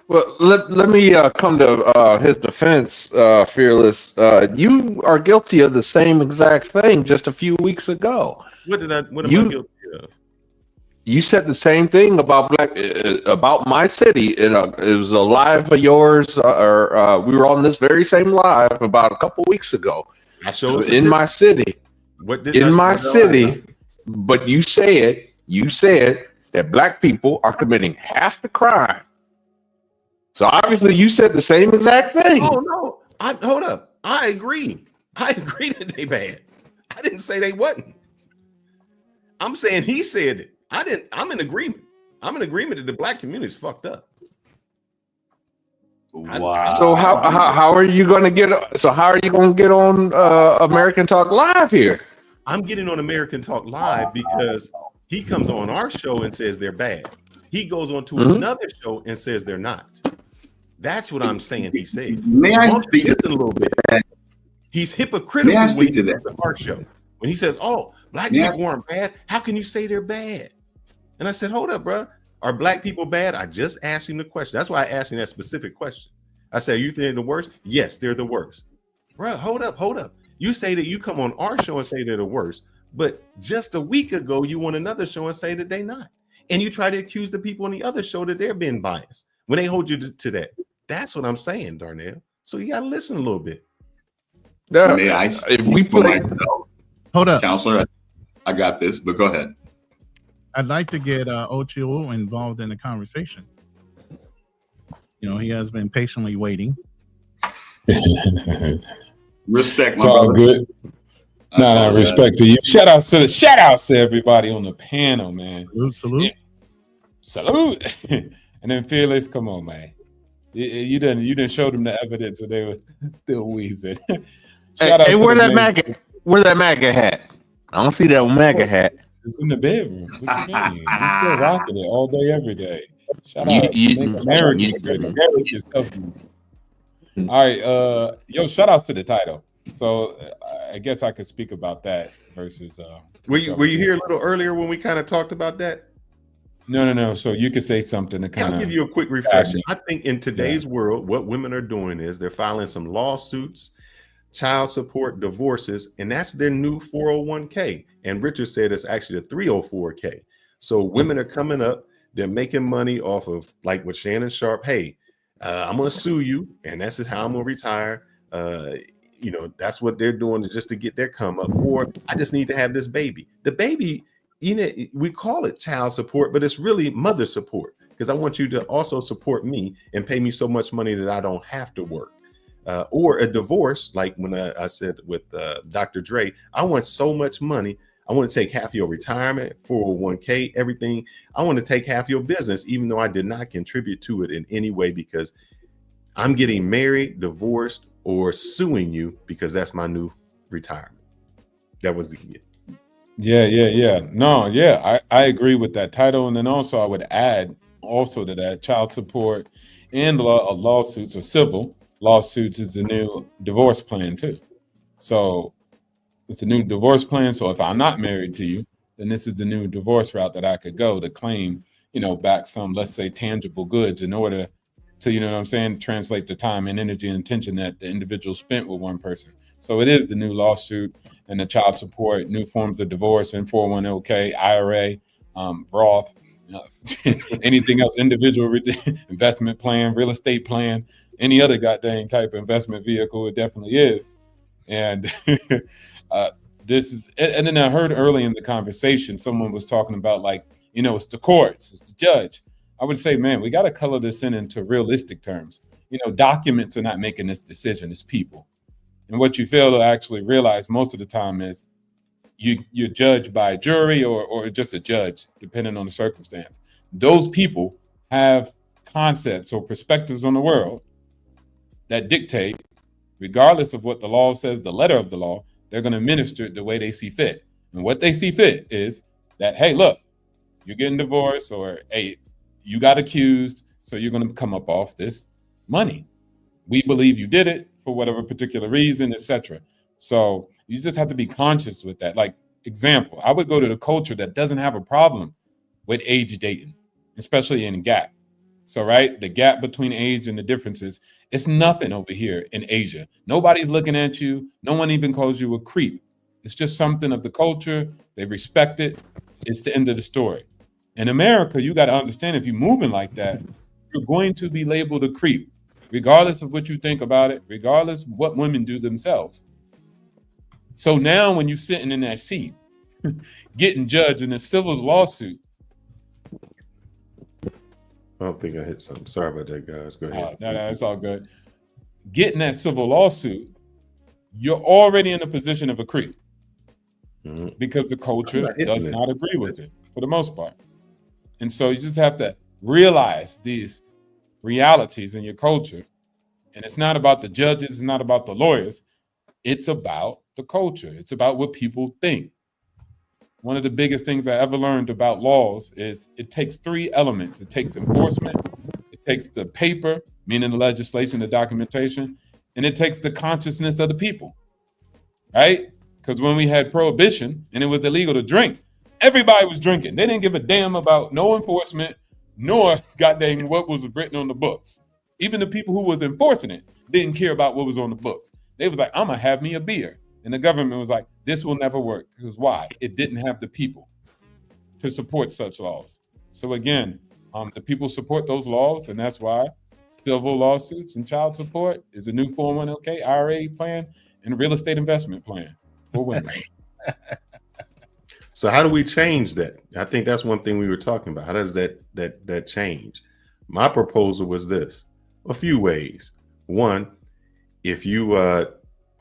Well, let me come to his defense, Fearless. You are guilty of the same exact thing just a few weeks ago. What am I guilty of? You said the same thing about about my city. It was a live of yours, or we were on this very same live about a couple weeks ago. I showed in my city. City, but you said that black people are committing half the crime. So obviously, you said the same exact thing. Oh no! Hold up. I agree. I agree that they bad. I didn't say they wasn't. I'm saying he said it. I didn't. I'm in agreement. I'm in agreement that the black community is fucked up. Wow. So how are you going to get? So how are you going to get on American Talk Live here? I'm getting on American Talk Live because he comes on our show and says they're bad. He goes on to another show and says they're not. That's what I'm saying. He said. May I speak to a little bit? He's hypocritical when he goes to our show. When he says, "Oh, black people aren't bad," how can you say they're bad? And I said, "Hold up, bro. Are black people bad?" I just asked him the question. That's why I asked him that specific question. I said, "Are you think they're the worst?" Yes, they're the worst. Bro, hold up. You say that you come on our show and say they're the worst, but just a week ago you on another show and say that they're not. And you try to accuse the people on the other show that they're being biased when they hold you to that. That's what I'm saying, Darnell. So you got to listen a little bit. May I? If we play, hold up, counselor, I got this, but go ahead. I'd like to get Ocho involved in the conversation. You know, he has been patiently waiting. Respect, my brother. Good. No, respect to you. Shout out to everybody on the panel, man. Salute. Salute. And then Fearless, come on, man. You didn't show them the evidence that they were still wheezing. Hey, where that MAGA hat? I don't see that MAGA hat. It's in the bedroom. What you mean? I'm still rocking it all day, every day. Shout out to American. All right, shout outs to the title. So I guess I could speak about that versus. Were you here a little earlier when we kind of talked about that? No. So you could say something to kind of. I'll give you a quick refresher. I think in today's world, what women are doing is they're filing some lawsuits, child support, divorces, and that's their new 401k. And Richard said it's actually a 304k. So women are coming up, they're making money off of, like with Shannon Sharpe. Hey, I'm going to sue you, and that's how I'm going to retire. That's what they're doing is just to get their come up. Or I just need to have this baby. The baby, we call it child support, but it's really mother support because I want you to also support me and pay me so much money that I don't have to work. Or a divorce, like when I said with Dr. Dre, I want so much money. I want to take half your retirement, 401k, everything. I want to take half your business, even though I did not contribute to it in any way because I'm getting married, divorced, or suing you because that's my new retirement. That was the Yeah. No, yeah, I agree with that title. And then also I would add also to that child support and lawsuits or civil lawsuits is the new divorce plan too. So it's a new divorce plan. So if I'm not married to you, then this is the new divorce route that I could go to claim, back some, let's say, tangible goods in order to, translate the time and energy and attention that the individual spent with one person. So it is the new lawsuit and the child support, new forms of divorce and 401k, IRA, Roth, anything else, individual investment plan, real estate plan, any other goddamn type of investment vehicle, it definitely is. And this is, and then I heard early in the conversation, someone was talking about like, it's the courts, it's the judge. I would say, man, we got to color this into realistic terms. Documents are not making this decision, it's people. And what you fail to actually realize most of the time is you're judged by a jury or just a judge, depending on the circumstance. Those people have concepts or perspectives on the world that dictate, regardless of what the law says, the letter of the law, they're going to administer it the way they see fit. And what they see fit is that, hey, look, you're getting divorced, or hey, you got accused, so you're going to come up off this money. We believe you did it for whatever particular reason, etc. So you just have to be conscious with that. Like, example, I would go to the culture that doesn't have a problem with age dating, especially in gap. So, right, the gap between age and the differences, it's nothing over here in Asia. Nobody's looking at you. No one even calls you a creep. It's just something of the culture. They respect it. It's the end of the story. In America, you got to understand, if you're moving like that, you're going to be labeled a creep, regardless of what you think about it, regardless of what women do themselves. So now when you're sitting in that seat, getting judged in a civil lawsuit. I don't think I hit something. Sorry about that, guys. Go ahead. No, it's all good. Getting that civil lawsuit, you're already in a position of a creep, because the culture does not agree with it for the most part. And so you just have to realize these realities in your culture. And it's not about the judges, it's not about the lawyers. It's about the culture. It's about what people think. One of the biggest things I ever learned about laws is it takes three elements. It takes enforcement, it takes the paper, meaning the legislation, the documentation, and it takes the consciousness of the people, right? Because when we had prohibition and it was illegal to drink, everybody was drinking. They didn't give a damn about no enforcement, nor goddamn what was written on the books. Even the people who was enforcing it didn't care about what was on the books. They was like, I'm gonna have me a beer. And the government was like, this will never work. Because why? It didn't have the people to support such laws. So again, the people support those laws, and that's why civil lawsuits and child support is a new 401k, IRA plan, and a real estate investment plan for women. So how do we change that? I think that's one thing we were talking about. How does that change? My proposal was this: a few ways. One, if you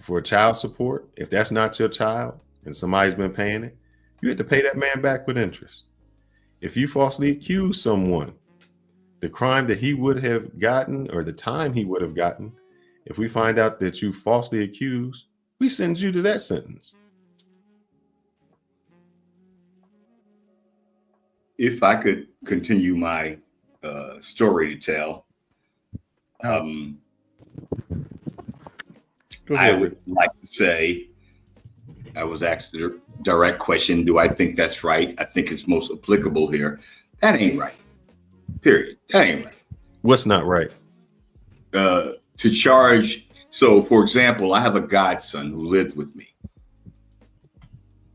for child support, if that's not your child and somebody's been paying it, you have to pay that man back with interest. If you falsely accuse someone, the crime that he would have gotten or the time he would have gotten, if we find out that you falsely accused, we send you to that sentence. If I could continue my story to tell, I would like to say, I was asked a direct question, do I think that's right? I think it's most applicable here. That ain't right. Period. That ain't right. What's not right? To charge. So, for example, I have a godson who lived with me.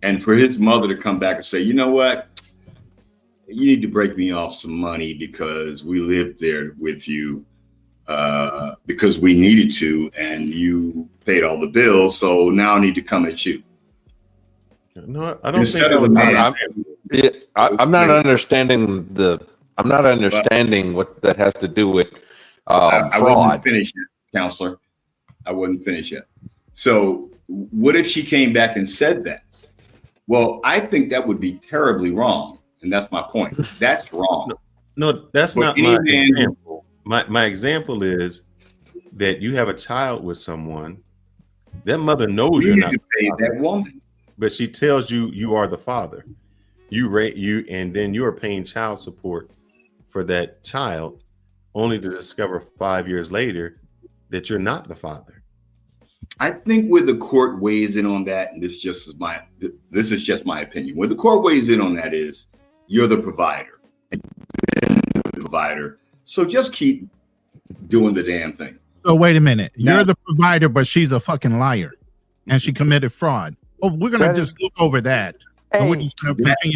And for his mother to come back and say, you know what? You need to break me off some money because we lived there with you because we needed to, and you paid all the bills. So now I need to come at you. No, I don't Instead think of that I'm not understanding I'm not understanding what that has to do with I fraud. wasn't finished yet, counselor. I wasn't finished yet. So what if she came back and said that? Well, I think that would be terribly wrong. And that's my point. That's wrong. No, that's But not my any man- example. My example is that you have a child with someone. That mother knows You you're need not to the pay father, that woman. but she tells you you are the father. And then you are paying child support for that child, only to discover 5 years later that you're not the father. I think where the court weighs in on that, and this is just my opinion. Where the court weighs in on that is you're the provider. And the provider. So just keep doing the damn thing. So wait a minute. Now- You're the provider, but she's a fucking liar. And she committed fraud. Oh, we're gonna just look over that. Hey,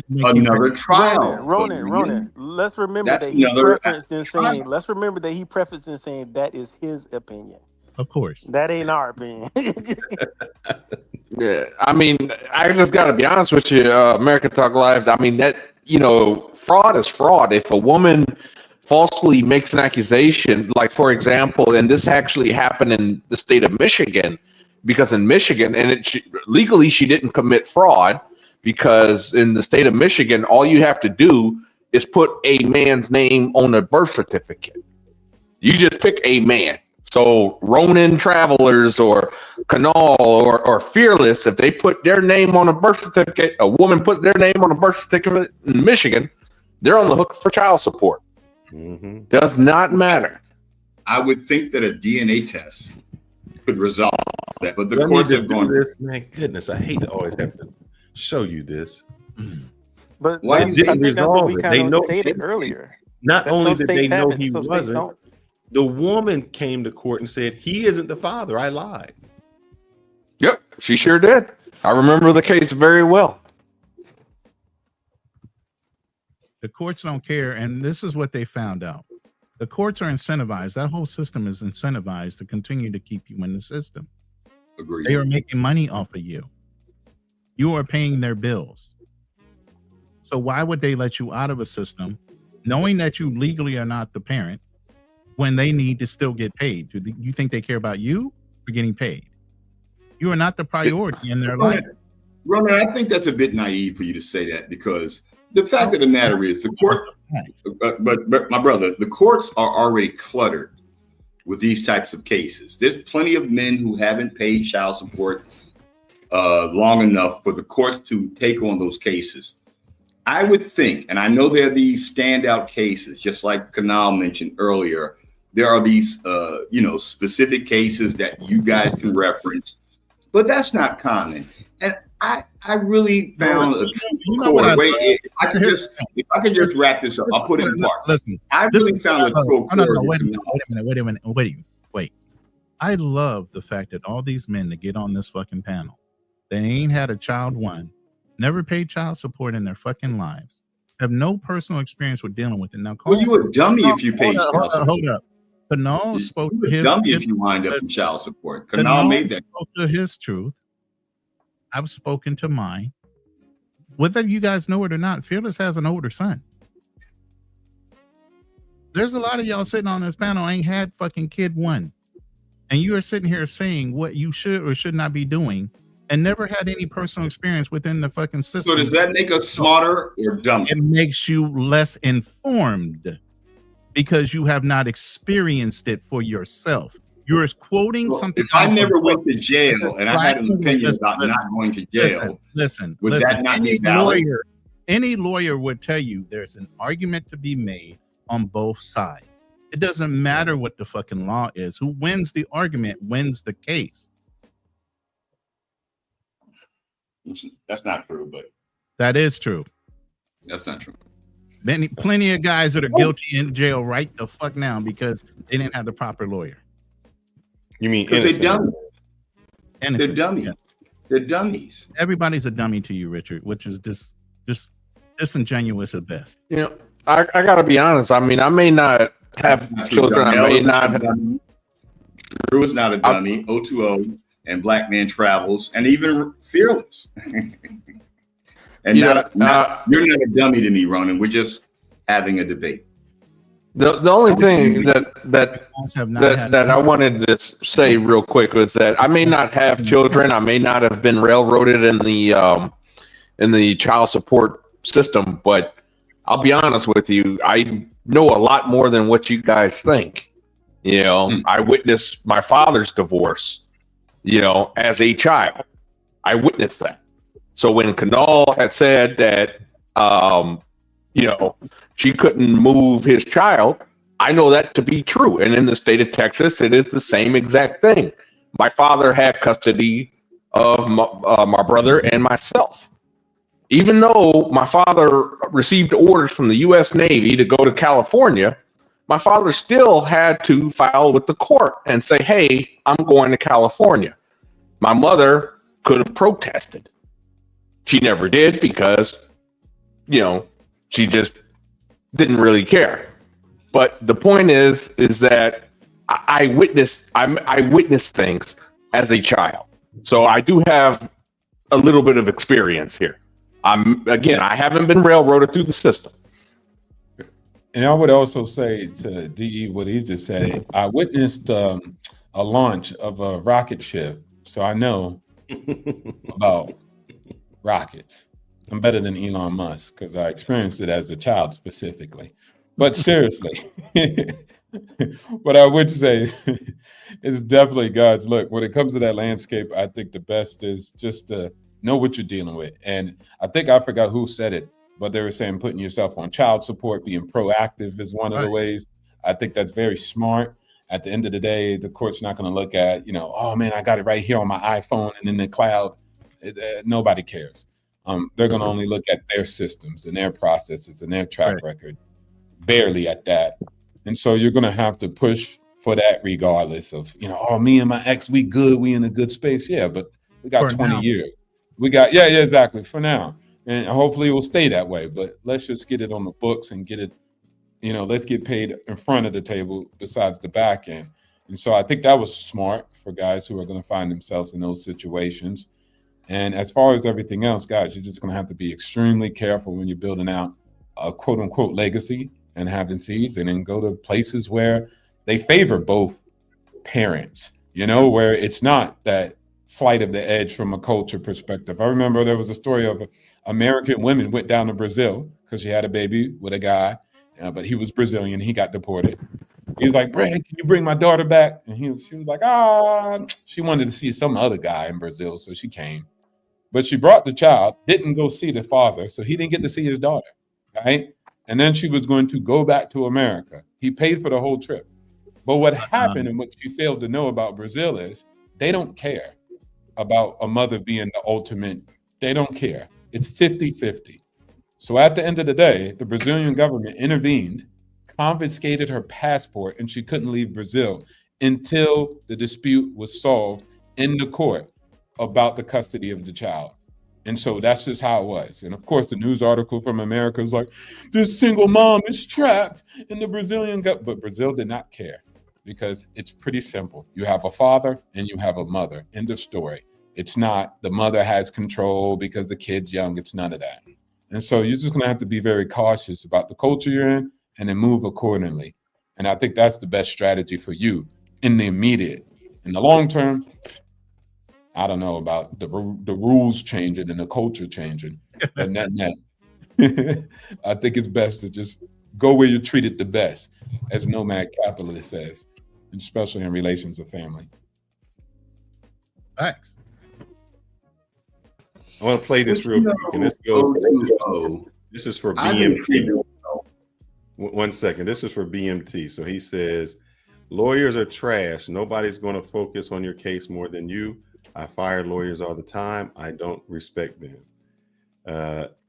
another trial. Ronan. Let's remember That's that he another prefaced in trial. saying. Let's remember that he prefaced in saying that is his opinion. Of course, that ain't our opinion. Yeah, I mean, I just got to be honest with you, American Talk Live. I mean, that, fraud is fraud. If a woman falsely makes an accusation, like, for example, and this actually happened in the state of Michigan, because in Michigan, and legally she didn't commit fraud, because in the state of Michigan, all you have to do is put a man's name on a birth certificate. You just pick a man. So Ronin Travelers or Canal or Fearless, if they put their name on a birth certificate, a woman put their name on a birth certificate in Michigan, they're on the hook for child support. Mm-hmm. Does not matter. I would think that a DNA test could resolve that, but the courts have gone. This, man, goodness, I hate to always have to show you this. But why I think that's what we kind of stated earlier. Not That's only some did state they know have it, he some states wasn't, don't. the woman came to court and said, he isn't the father. I lied. Yep, she sure did. I remember the case very well. The courts don't care, and this is what they found out. The courts are incentivized. That whole system is incentivized to continue to keep you in the system. Agreed. They are making money off of you. You are paying their bills. So why would they let you out of a system, knowing that you legally are not the parent, when they need to still get paid? Do you think they care about you or getting paid? You are not the priority in their life. Roman, I think that's a bit naive for you to say that, because the fact of the matter is the courts, but my brother, the courts are already cluttered with these types of cases. There's plenty of men who haven't paid child support long enough for the courts to take on those cases. I would think, and I know there are these standout cases, just like Kanal mentioned earlier, there are these, specific cases that you guys can reference, but that's not common. And I really found a court. Wait, if I could just wrap this up, I'll put it in part. Listen, I really found a court. Wait a minute. I love the fact that all these men that get on this fucking panel, they ain't had a child one, never paid child support in their fucking lives, have no personal experience with dealing with it. Now, well, you a dummy if you paid child support. Hold up. Canal spoke to his dummy if you wind up in child support. Canal made that. Spoke to his truth. I've spoken to mine. Whether you guys know it or not, Fearless has an older son. There's a lot of y'all sitting on this panel ain't had fucking kid one. And you are sitting here saying what you should or should not be doing and never had any personal experience within the fucking system. So does that make us smarter or dumber? It makes you less informed because you have not experienced it for yourself. You're quoting something. If I never went to jail and I had an opinion about not going to jail, would that not be valid? Any lawyer would tell you there's an argument to be made on both sides. It doesn't matter what the fucking law is. Who wins the argument wins the case. That's not true, but that is true. That's not true. Plenty of guys that are guilty in jail right the fuck now because they didn't have the proper lawyer. You mean because they're dummies? Innocent, they're dummies. yes. They're dummies. Everybody's a dummy to you, Richard, which is just disingenuous at best. I gotta be honest. I mean, I may not have children. I may not have. Drew is not a dummy. O2O and Black Man Travels, and even Fearless. And you're not a dummy to me, Ronan. We're just having a debate. The only thing that I wanted to say real quick was that I may not have children. I may not have been railroaded in the child support system, but I'll be honest with you. I know a lot more than what you guys think. I witnessed my father's divorce, as a child. I witnessed that. So when Kanal had said that, she couldn't move his child, I know that to be true. And in the state of Texas, it is the same exact thing. My father had custody of my brother and myself. Even though my father received orders from the U.S. Navy to go to California, my father still had to file with the court and say, hey, I'm going to California. My mother could have protested. She never did because, you know, she just didn't really care. But the point is that I witnessed things as a child. So I do have a little bit of experience here. I haven't been railroaded through the system. And I would also say to DE what he just said, I witnessed a launch of a rocket ship, so I know about rockets. I'm better than Elon Musk because I experienced it as a child specifically. But seriously, what I would say is definitely, guys, look, when it comes to that landscape, I think the best is just to know what you're dealing with. And I think I forgot who said it, but they were saying putting yourself on child support, being proactive is one of the ways. I think that's very smart. At the end of the day, the court's not going to look at, oh man, I got it right here on my iPhone and in the cloud. Nobody cares. They're going to only look at their systems and their processes and their track record, barely at that. And so you're going to have to push for that regardless of, oh, me and my ex, we good, we in a good space. Yeah, but we got 20 years. We got, yeah, exactly, for now. And hopefully it will stay that way. But let's just get it on the books and get it, let's get paid in front of the table besides the back end. And so I think that was smart for guys who are going to find themselves in those situations. And as far as everything else, guys, you're just going to have to be extremely careful when you're building out a quote unquote legacy and having seeds, and then go to places where they favor both parents, where it's not that slight of the edge from a culture perspective. I remember there was a story of American women went down to Brazil because she had a baby with a guy, but he was Brazilian. He got deported. He was like, "Brad, can you bring my daughter back?" And she was like, she wanted to see some other guy in Brazil, so she came. But she brought the child, didn't go see the father, so he didn't get to see his daughter, right? And then she was going to go back to America. He paid for the whole trip. But what happened and what you failed to know about Brazil is they don't care about a mother being the ultimate. They don't care. It's 50-50. So at the end of the day, the Brazilian government intervened, confiscated her passport, and she couldn't leave Brazil until the dispute was solved in the court about the custody of the child. And so that's just how it was. And of course, the news article from America is like, this single mom is trapped in the Brazilian gut. But Brazil did not care because it's pretty simple. You have a father and you have a mother. End of story. It's not the mother has control because the kid's young. It's none of that. And so you're just going to have to be very cautious about the culture you're in and then move accordingly. And I think that's the best strategy for you in the immediate. In the long term, I don't know about the rules changing and the culture changing, but net. I think it's best to just go where you're treated the best, as Nomad Capitalist says, especially in relations of family. Thanks. I want to play this real quick, and let's go. This is for BMT. 1 second. This is for BMT. So he says, lawyers are trash. Nobody's going to focus on your case more than you. I fire lawyers all the time. I don't respect them.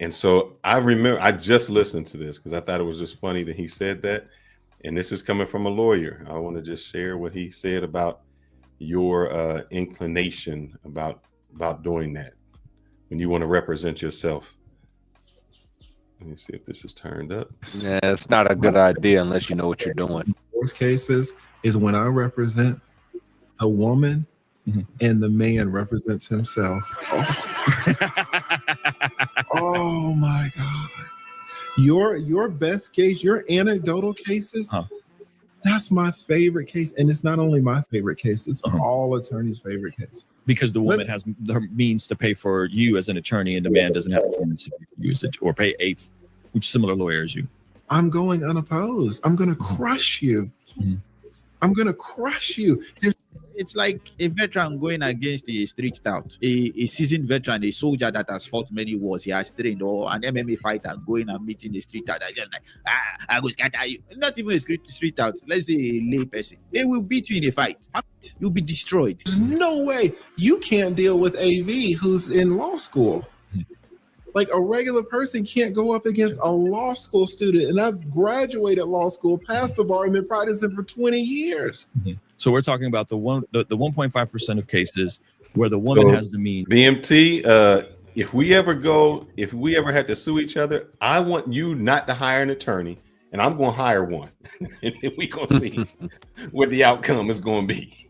And so I remember I just listened to this because I thought it was just funny that he said that. And this is coming from a lawyer. I want to just share what he said about your inclination about doing that when you want to represent yourself. Let me see if this is turned up. Yeah, it's not a good idea unless you know what you're doing. Worst cases is when I represent a woman and the man represents himself. Oh my God. Your best case, your anecdotal cases, that's my favorite case. And it's not only my favorite case, it's all attorneys' favorite case. Because the woman has the means to pay for you as an attorney and the man doesn't have the means to pay for usage or pay a similar lawyer as you. I'm going unopposed. I'm going to crush you. I'm going to crush you. It's like a veteran going against a street stout, a seasoned veteran, a soldier that has fought many wars, he has trained, or an MMA fighter going and meeting a street stout. Just like, I go scatter you. Not even a street stout. Let's say a lay person. They will beat you in a fight. You'll be destroyed. There's no way you can't deal with AV who's in law school. Like a regular person can't go up against a law school student. And I've graduated law school, passed the bar, and been practicing for 20 years. So we're talking about the 1.5% of cases where the woman has the means. BMT, if we ever had to sue each other, I want you not to hire an attorney, and I'm going to hire one, and we going to see what the outcome is going to be.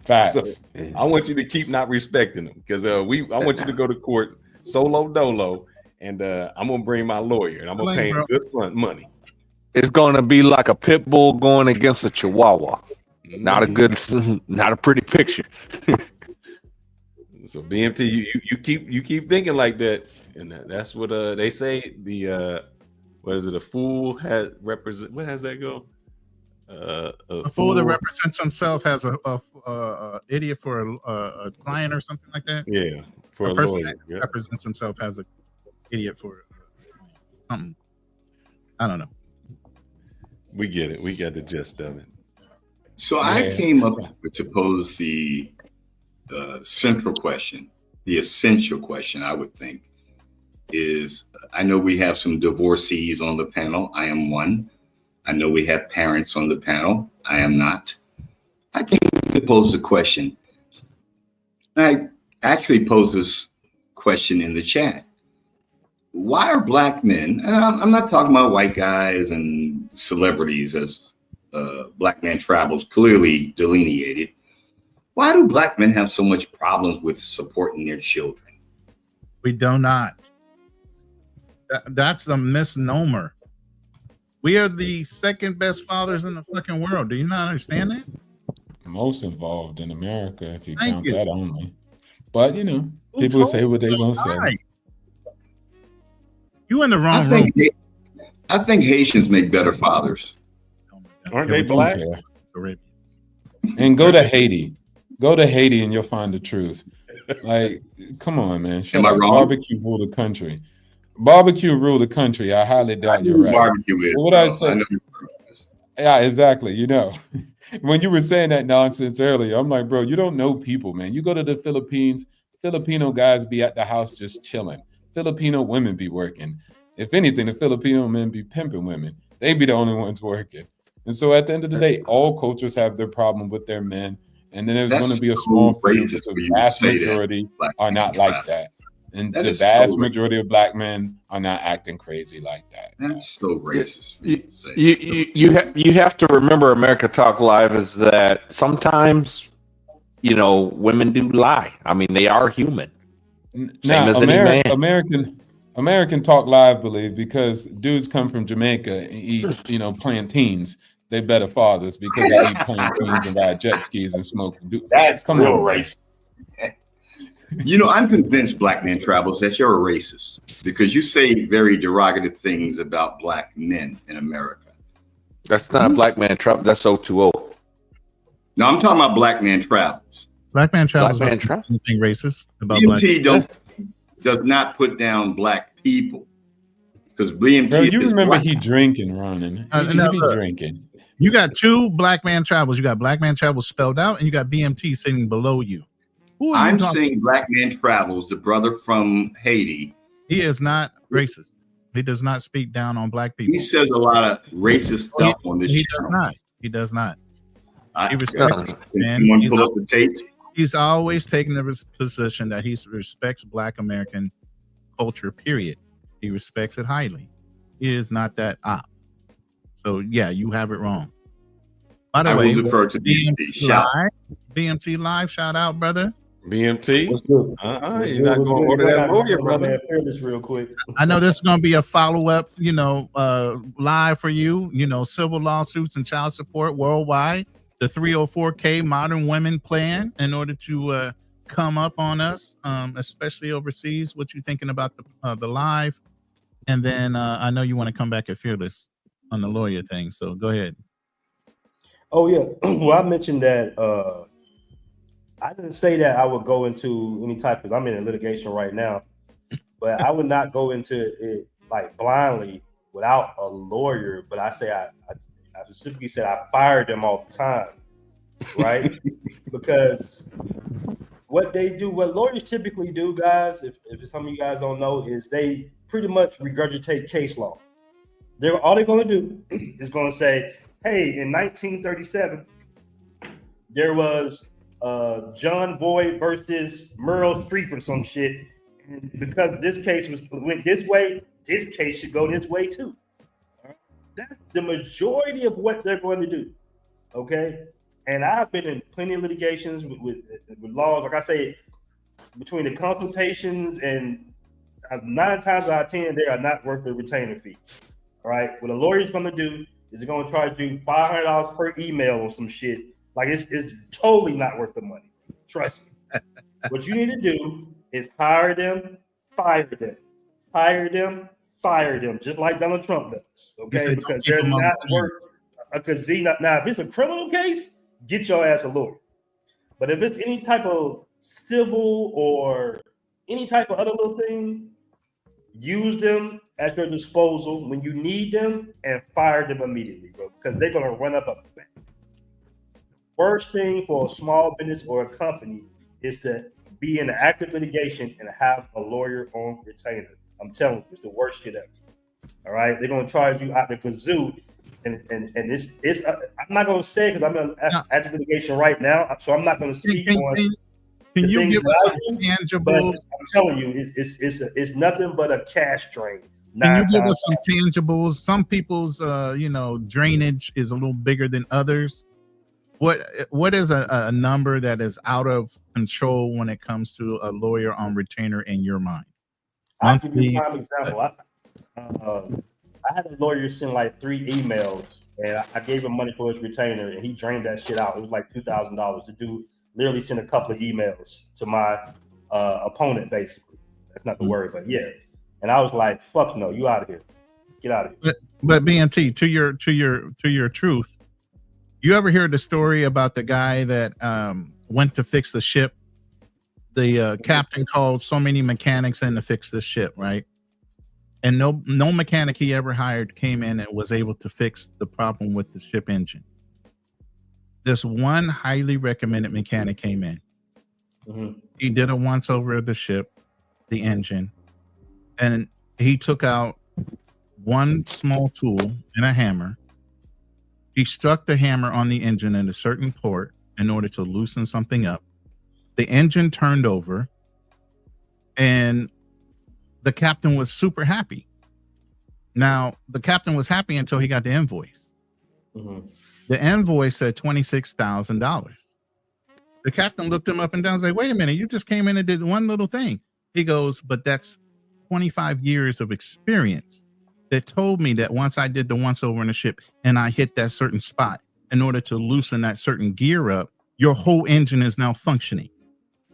Facts. So I want you to keep not respecting them, because I want you to go to court solo dolo, and I'm gonna bring my lawyer, and I'm gonna pay him good money. It's gonna be like a pit bull going against a chihuahua. Not a pretty picture. So BMT, you keep thinking like that, and that's what they say. The what is it? A fool has represent. What has that go? A fool that represents himself has a idiot for a client or something like that. Yeah, for a person lawyer. that represents himself has a idiot for something. I don't know. We get it. We got the gist of it. So I came up to pose the central question, the essential question, I would think, is I know we have some divorcees on the panel. I am one. I know we have parents on the panel. I am not. I came to pose the question. I actually posed this question in the chat. Why are black men, and I'm not talking about white guys and celebrities as Black Man Travels clearly delineated. Why do black men have so much problems with supporting their children? We do not. That's a misnomer. We are the second best fathers in the fucking world. Do you not understand that? Most involved in America, if you count that only. But you know, people say what they want to say. You in the wrong room. I think Haitians make better fathers. Aren't they black? And go to Haiti. Go to Haiti and you'll find the truth. Like, come on, man. Am I wrong? Barbecue rule the country. Barbecue rule the country. I highly doubt you're right. Barbecue is. What I say? Yeah, exactly. You know, when you were saying that nonsense earlier, I'm like, bro, you don't know people, man. You go to the Philippines, Filipino guys be at the house just chilling. Filipino women be working. If anything, the Filipino men be pimping women. They be the only ones working. And so at the end of the day, all cultures have their problem with their men. And then there's going to be a small few, but the vast majority are not like that. And the vast majority of black men are not acting crazy like that. That's so racist. You have to remember, America Talk Live, is that sometimes, you know, women do lie. I mean, they are human. Same as any man. American Talk Live believe because dudes come from Jamaica and eat, you know, plantains, they better fathers because they eat plantains and ride jet skis and smoke. That's real racist. You know, I'm convinced, Black Man Travels, that you're a racist because you say very derogative things about black men in America. That's not Black Man Travels. That's O2O. No, I'm talking about Black Man Travels. Black Man Travels doesn't say anything racist about BMT does not put down black people because BMT. Bro, you remember he drinking, Ronan. He be drinking. You got two Black Man Travels. You got Black Man Travels spelled out, and you got BMT sitting below you. I'm saying Black Man Travels, the brother from Haiti. He is not racist. He does not speak down on black people. He says a lot of racist stuff on this channel. He does not. He respects man. Pull up the tapes. He's always taken the position that he respects Black American culture, period. He respects it highly. He is not that op. So, yeah, you have it wrong. By the way, will defer to BMT. BMT Live, shout out, brother. BMT? You're not going to order that lawyer, brother. This real quick. I know this is going to be a follow-up, live for you, civil lawsuits and child support worldwide. The 304K Modern Women Plan in order to come up on us, especially overseas. What you thinking about the live? And then I know you want to come back at Fearless on the lawyer thing. So go ahead. Oh, yeah. Well, I mentioned that I didn't say that I would go into any type of, I'm in a litigation right now, but I would not go into it like blindly without a lawyer. But I say I specifically said I fired them all the time, right? Because what lawyers typically do, guys, if some of you guys don't know, is they pretty much regurgitate case law. All they're going to do is going to say, hey, in 1937, there was John Boyd versus Meryl Streep or some shit, And because this case went this way, this case should go this way too. That's the majority of what they're going to do. Okay. And I've been in plenty of litigations with laws. Like I say, between the consultations and 9 times out of 10, they are not worth the retainer fee. All right. What a lawyer's going to do is they're going to charge you $500 per email or some shit. Like it's totally not worth the money. Trust me. What you need to do is hire them, fire them, hire them, fire them, just like Donald Trump does. Okay, because they're not worth a gazillion. Now, if it's a criminal case, get your ass a lawyer. But if it's any type of civil or any type of other little thing, use them at your disposal when you need them and fire them immediately, bro, because they're gonna run up a bank. Worst thing for a small business or a company is to be in active litigation and have a lawyer on retainer. I'm telling you, it's the worst shit ever. All right, they're gonna charge you out the kazoo, and it's I'm not gonna say because I'm in active litigation right now, so I'm not gonna speak on. Can you give us some tangible? I'm telling you, it's nothing but a cash drain. Can you give us some tangibles? Some people's drainage is a little bigger than others. What is a number that is out of control when it comes to a lawyer on retainer in your mind? I'll give you a prime example. I had a lawyer send like 3 emails, and I gave him money for his retainer, and he drained that shit out. It was like $2,000. The dude literally sent a couple of emails to my opponent, basically. That's not the word, but yeah. And I was like, "Fuck no, you out of here, get out of here." But BMT, to your truth, you ever hear the story about the guy that went to fix the ship? The captain called so many mechanics in to fix the ship, right? And no mechanic he ever hired came in and was able to fix the problem with the ship engine. This one highly recommended mechanic came in. Mm-hmm. He did a once over of the ship, the engine, and he took out one small tool and a hammer. He stuck the hammer on the engine in a certain port in order to loosen something up. The engine turned over, and the captain was super happy. Now, the captain was happy until he got the invoice. Mm-hmm. The invoice said $26,000. The captain looked him up and down and said, "Wait a minute, you just came in and did one little thing." He goes, "But that's 25 years of experience that told me that once I did the once over in the ship and I hit that certain spot in order to loosen that certain gear up, your whole engine is now functioning.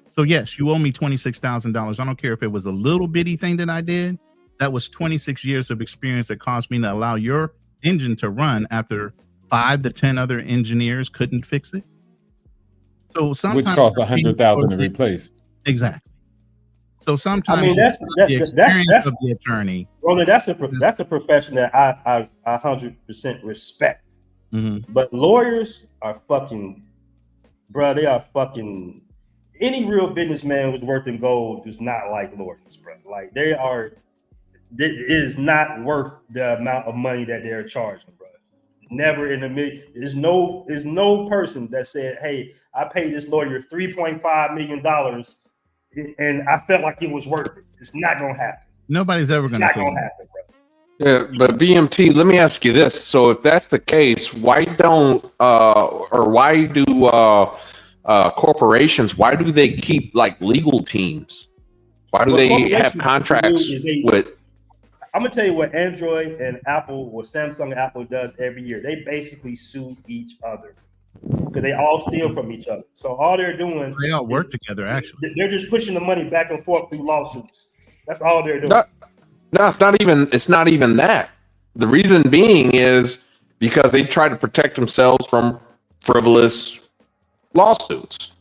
So yes, you owe me $26,000. I don't care if it was a little bitty thing that I did. That was 26 years of experience that caused me to allow your engine to run after 5 to 10 other engineers couldn't fix it." So sometimes, which costs $100,000 to replace. Exactly. So sometimes, I mean, that's the experience of the attorney. Roland, that's a profession that I 100% respect. Mm-hmm. But lawyers are fucking, bro. They are fucking. Any real businessman who's worth in gold does not like lawyers, bro. Like they are. It is not worth the amount of money that they're charging, bro. Never in a million. There's no person that said, "Hey, I paid this lawyer $3.5 million, and I felt like it was worth it." It's not gonna happen. Nobody's ever gonna say happen, bro. Yeah, but BMT, let me ask you this. So if that's the case, why do corporations, why do they keep like legal teams? Why do they have contracts with? I'm gonna tell you what Android and Apple, what Samsung and Apple does every year. They basically sue each other because they all steal from each other. So all they're doing, they all work together. Actually, they're just pushing the money back and forth through lawsuits. That's all they're doing. No, it's not even that. The reason being is because they try to protect themselves from frivolous lawsuits.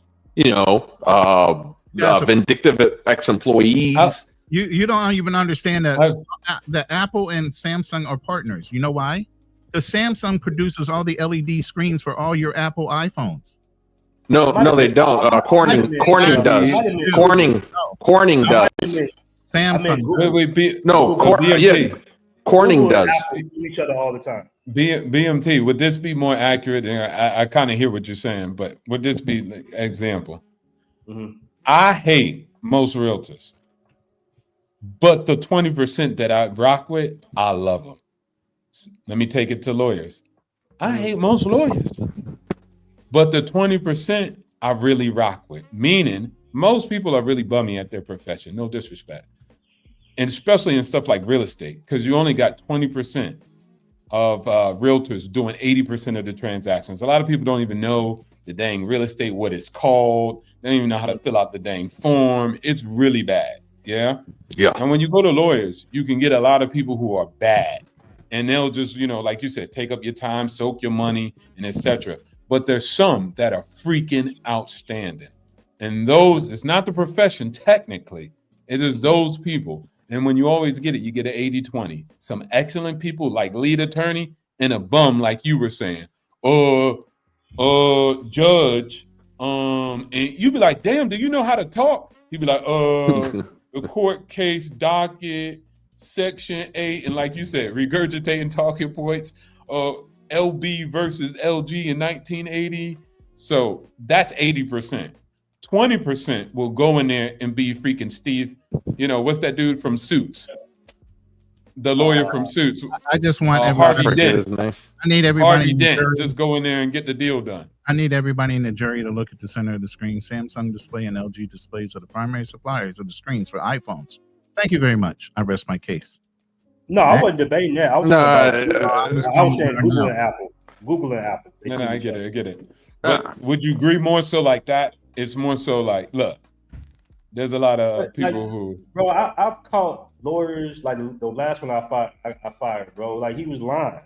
Vindictive ex-employees. You don't even understand that that Apple and Samsung are partners. You know why? Because Samsung produces all the LED screens for all your Apple iPhones. No, they don't. Corning does. Corning does. Samsung. Corning does. Each other all the time. BMT, would this be more accurate? And I kind of hear what you're saying, but would this be an example? Mm-hmm. I hate most realtors. But the 20% that I rock with, I love them. Let me take it to lawyers. I hate most lawyers. But the 20% I really rock with, meaning most people are really bummy at their profession, no disrespect. And especially in stuff like real estate, because you only got 20% of realtors doing 80% of the transactions. A lot of people don't even know the dang real estate, what it's called. They don't even know how to fill out the dang form. It's really bad. Yeah. Yeah. And when you go to lawyers, you can get a lot of people who are bad. And they'll just, like you said, take up your time, soak your money, and etc. But there's some that are freaking outstanding. And those, it's not the profession technically. It is those people. And when you always get it, you get an 80-20. Some excellent people like lead attorney and a bum like you were saying. Judge. And you be like, damn, do you know how to talk? He'd be like, the court case docket, section 8, and like you said, regurgitating talking points, LB versus LG in 1980. So that's 80%. 20% will go in there and be freaking Steve. What's that dude from Suits? The lawyer from Suits. I just want Harvey Dent. I need everybody Harvey in the Dent. jury. Just go in there and get the deal done. I need everybody in the jury to look at the center of the screen. Samsung display and LG displays are the primary suppliers of the screens for iPhones. Thank you very much. I rest my case. No, I wasn't debating that. I was saying Google and Apple. Google and Apple. No, I get it. But would you agree more so like that? It's more so like, look, there's a lot of people who. Bro, I've caught lawyers, like the last one I fired, bro. Like, he was lying.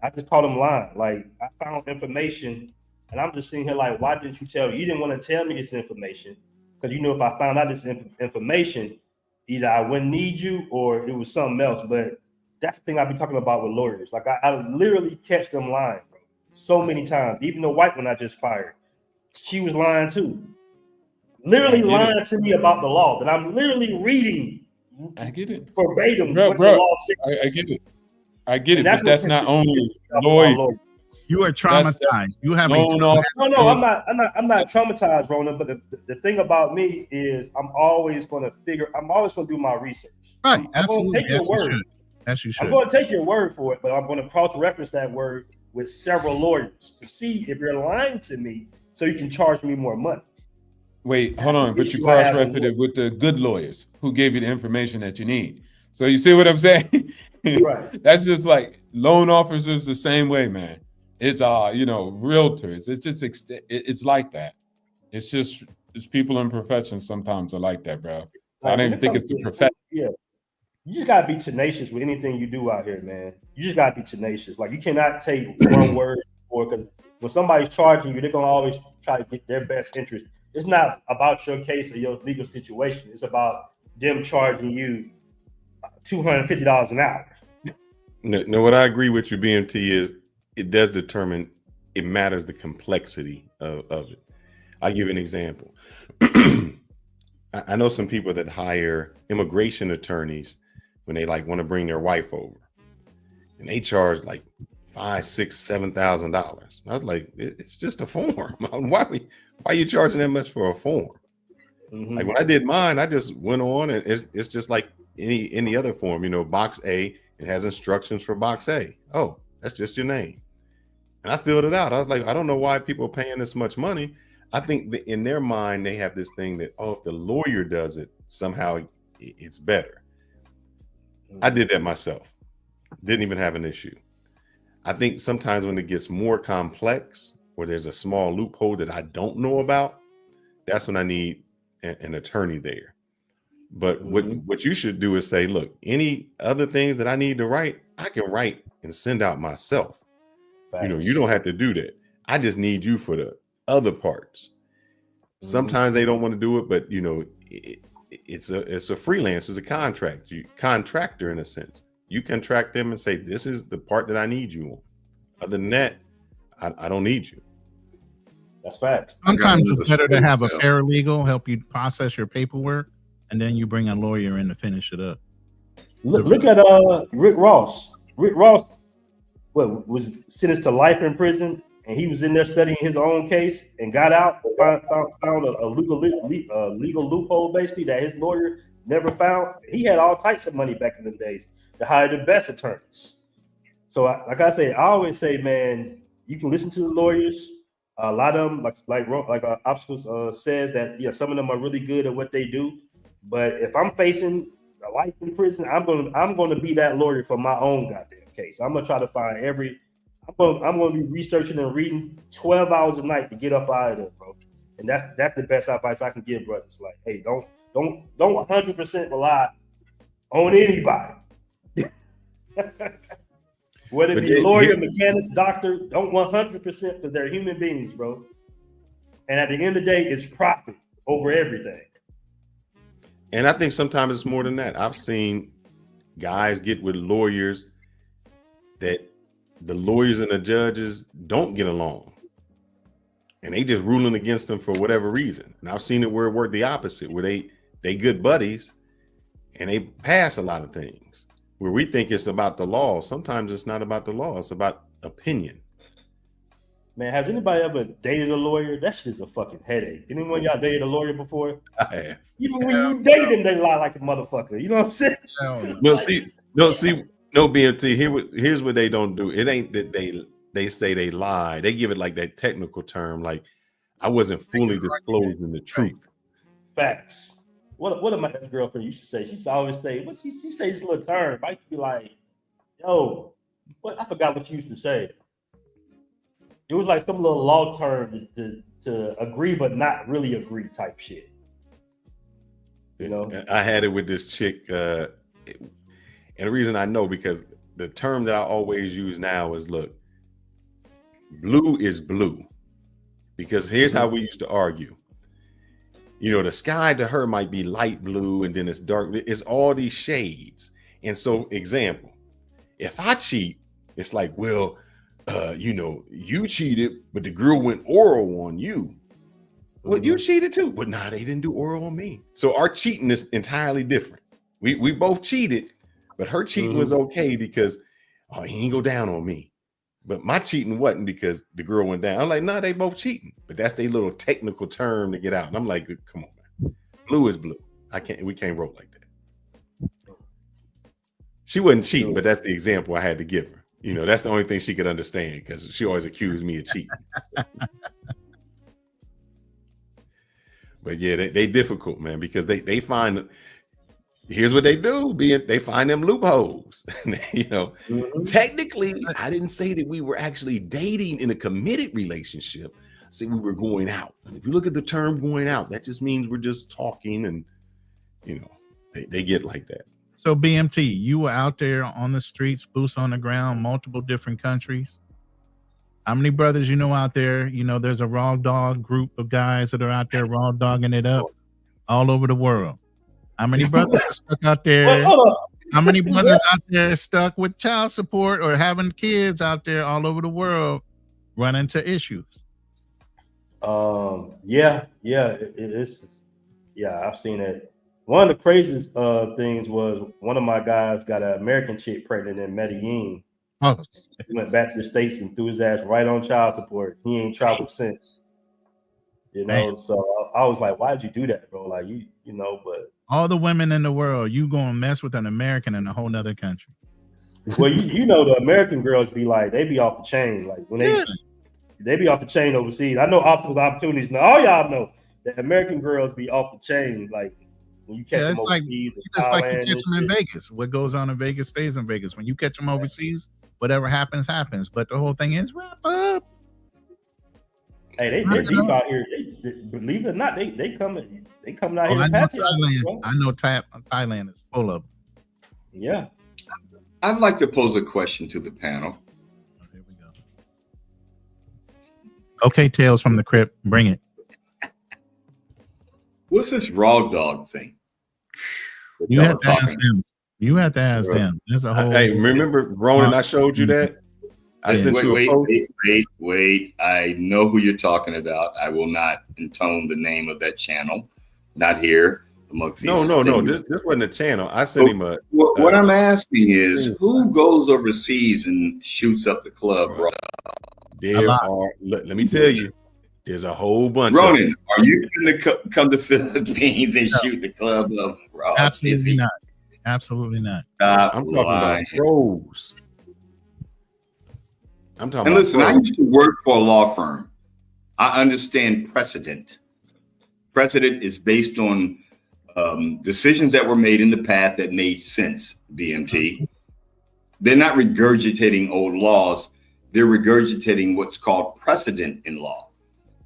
I just called him lying. Like, I found information, and I'm just sitting here like, why didn't you tell me? You didn't want to tell me this information. Because you know if I found out this information, either I wouldn't need you or it was something else. But that's the thing I be talking about with lawyers. Like, I literally catch them lying, bro. So many times. Even the white one I just fired, she was lying too. Literally lying to me about the law that I'm literally reading. I get it. Verbatim. Bro, what the law says. I get it. But that's not only lawyer. You are traumatized. You have No, I'm not traumatized, Ronan. But the thing about me is I'm always going to do my research. Right. I'm going to take your word. As you should. I'm going to take your word for it, but I'm going to cross-reference that word with several lawyers to see if you're lying to me so you can charge me more money. Wait, hold on. But you cross-referenced it with the good lawyers who gave you the information that you need. So you see what I'm saying? Right. That's just like loan officers the same way, man. It's realtors. It's just it's like that. It's people in professions sometimes are like that, bro. So I don't even think it's the profession. Yeah. You just gotta be tenacious with anything you do out here, man. You just gotta be tenacious. Like, you cannot take one word for it, because when somebody's charging you, they're gonna always try to get their best interest. It's not about your case or your legal situation. It's about them charging you $250 an hour. No, what I agree with you, BMT, is it does determine, it matters the complexity of it. I'll give you an example. I know some people that hire immigration attorneys when they want to bring their wife over, and they charge like $5,000, $6,000, $7,000. I was like, it's just a form. Why are you charging that much for a form? Mm-hmm. Like, when I did mine, I just went on, and it's just like any other form. Box A, it has instructions for box A. Oh, that's just your name. And I filled it out. I was like, I don't know why people are paying this much money. I think that in their mind, they have this thing that, if the lawyer does it, somehow it's better. I did that myself. Didn't even have an issue. I think sometimes when it gets more complex, or there's a small loophole that I don't know about, that's when I need an attorney there. But what you should do is say, look, any other things that I need to write, I can write and send out myself. Facts. You don't have to do that. I just need you for the other parts. Sometimes they don't want to do it, but it's a freelance, it's a contractor in a sense. You contract them and say, this is the part that I need you on. Other than that, I don't need you. That's facts. Sometimes it's better to have a paralegal help you process your paperwork, and then you bring a lawyer in to finish it up. Look at Rick Ross. Rick Ross was sentenced to life in prison, and he was in there studying his own case and got out, found a legal loophole, basically, that his lawyer never found. He had all types of money back in the days to hire the best attorneys. So, like I say, I always say, man, you can listen to the lawyers. A lot of them, like Obstacles says that some of them are really good at what they do. But if I'm facing a life in prison, I'm gonna be that lawyer for my own goddamn case. I'm gonna try to find I'm gonna be researching and reading 12 hours a night to get up out of there, bro. And that's the best advice I can give brothers. Like, hey, don't 100% rely on anybody. Whether it be lawyer, mechanic, doctor, don't 100% because they're human beings, bro. And at the end of the day, it's profit over everything. And I think sometimes it's more than that. I've seen guys get with lawyers that the lawyers and the judges don't get along. And they just ruling against them for whatever reason. And I've seen it where it worked the opposite, where they good buddies and they pass a lot of things. Where we think it's about the law. Sometimes it's not about the law. It's about opinion. Man, has anybody ever dated a lawyer? That shit is a fucking headache. Anyone y'all dated a lawyer before? I have. Even when you date them, they lie like a motherfucker. You know what I'm saying? No, BMT. Here's what they don't do. It ain't that they say they lie. They give it like that technical term, like I wasn't fully disclosing the truth. Facts. What did my ex-girlfriend used to say? She used to always say, what she say this little term. I used to be like, yo, what I forgot what she used to say. It was like some little law term to agree but not really agree type shit. You know? I had it with this chick, and the reason I know because the term that I always use now is look, blue is blue. Because here's how we used to argue. You know, the sky to her might be light blue and then it's dark. It's all these shades. And so, example, if I cheat, it's like, well, you cheated, but the girl went oral on you. Well, you cheated too. But nah, they didn't do oral on me. So our cheating is entirely different. We both cheated, but her cheating was okay because he ain't go down on me. But my cheating wasn't because the girl went down. I'm like, nah, they both cheating. But that's their little technical term to get out. And I'm like, come on, man. Blue is blue. We can't roll like that. She wasn't cheating, but that's the example I had to give her. You know, that's the only thing she could understand because she always accused me of cheating. But yeah, they difficult, man, because they find here's what they do, they find them loopholes. You know, technically, I didn't say that we were actually dating in a committed relationship. I said we were going out. And if you look at the term going out, that just means we're just talking and, you know, they get like that. So BMT, you were out there on the streets, boots on the ground, multiple different countries. How many brothers you know out there? You know, there's a raw dog group of guys that are out there raw dogging it up all over the world. How many brothers are stuck out there? How many brothers out there stuck with child support or having kids out there all over the world run into issues? I've seen it. One of the craziest things was one of my guys got an American chick pregnant in Medellin. He went back to the States and threw his ass right on child support. He ain't traveled since. You know, so I was like, why'd you do that, bro? Like you know, but all the women in the world, you gonna mess with an American in a whole nother country. Well, you know, the American girls be like, they be off the chain. Like when they be off the chain overseas. I know obstacles, opportunities. Now all y'all know that American girls be off the chain. Like when you catch them overseas, it's like you catch them in Vegas. What goes on in Vegas stays in Vegas. When you catch them overseas, whatever happens, happens. But the whole thing is wrap up. Hey, they're deep out here. Believe it or not, they coming out here. I know Thailand is full of them. Yeah. I'd like to pose a question to the panel. Here we go. Okay, Tales from the Crypt, bring it. What's this raw dog thing? You have to ask them. You have to ask them. There's a whole. Hey, remember Ronan? I showed you that. I sent you a post. Wait. I know who you're talking about. I will not intone the name of that channel. Not here amongst these. No. This wasn't a channel. I sent him a. What I'm asking is, who goes overseas and shoots up the club? There are. Let me tell you. There's a whole bunch Ronan, of are you going to come to Philippines and shoot the club up? Absolutely not. Absolutely not. I'm talking about pros. I'm talking And about listen, I pros. used to work for a law firm. I understand precedent. Precedent is based on decisions that were made in the past that made sense, BMT. They're not regurgitating old laws. They're regurgitating what's called precedent in law.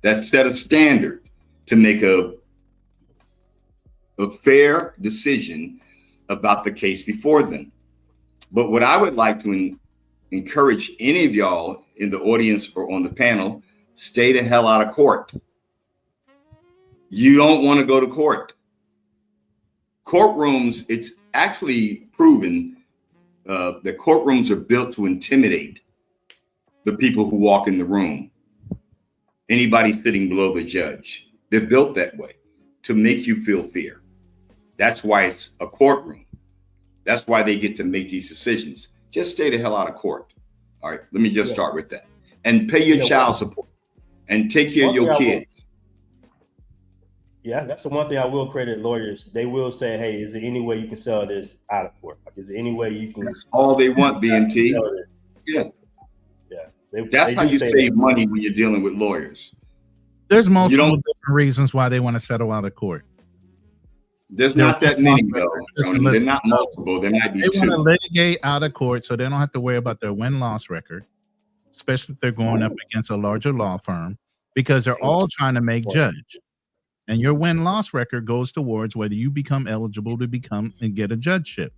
That set a standard to make a fair decision about the case before them. But what I would like to encourage any of y'all in the audience or on the panel, stay the hell out of court. You don't want to go to court. Courtrooms, it's actually proven that courtrooms are built to intimidate the people who walk in the room. Anybody sitting below the judge. They're built that way to make you feel fear. That's why it's a courtroom. That's why they get to make these decisions. Just stay the hell out of court. All right, let me just start with that. And pay your child support and take care of your kids. Yeah, that's the one thing I will credit lawyers. They will say, hey, is there any way you can sell this out of court? Like, is there any way you can? That's all they want, BMT. Yeah. That's how you save money when you're dealing with lawyers. There's multiple different reasons why they want to settle out of court. There's not that many, though. They're not multiple. There might be two. They want to litigate out of court so they don't have to worry about their win-loss record, especially if they're going up against a larger law firm, because they're all trying to make judge. And your win-loss record goes towards whether you become eligible to become and get a judgeship,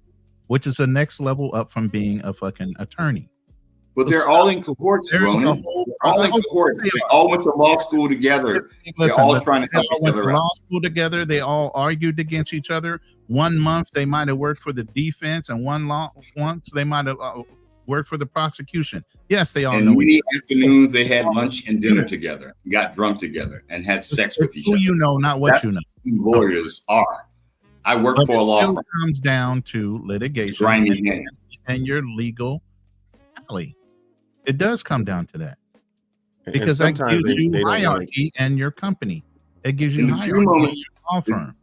which is the next level up from being a fucking attorney. But they're all in cohorts, Ronan. All in cohorts. They all went to law school together. They're all trying to help each other out. Law school together. They all argued against each other. 1 month they might have worked for the defense, and once they might have worked for the prosecution. Yes, they all know. And many afternoons they had lunch and dinner together, got drunk together, and had sex with each other. Who you know, not what you know. Who lawyers are. I work for a law firm. It comes down to litigation and your legal alley. It does come down to that, because that gives you hierarchy and your company. It gives you hierarchy in your law firm.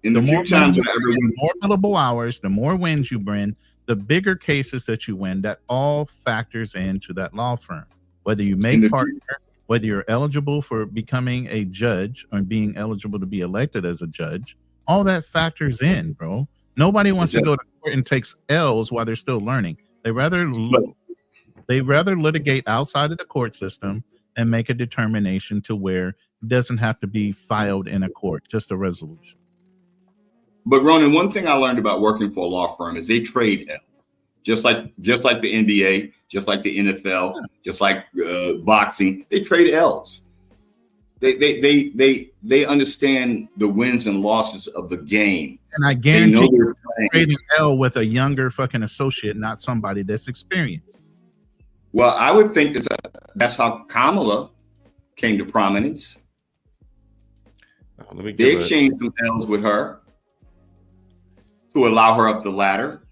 In the few times that the more billable hours, the more wins you bring, the bigger cases that you win, that all factors into that law firm. Whether you make partner, whether you're eligible for becoming a judge or being eligible to be elected as a judge, all that factors in, bro. Nobody wants to go to court and takes L's while they're still learning. They rather litigate outside of the court system and make a determination to where it doesn't have to be filed in a court, just a resolution. But Ronan, one thing I learned about working for a law firm is they trade L, just like the NBA, just like the NFL, just like boxing. They trade L's. They understand the wins and losses of the game. And I guarantee you're trading L with a younger fucking associate, not somebody that's experienced. Well, I would think that's how Kamala came to prominence. They exchanged some L's with her to allow her up the ladder.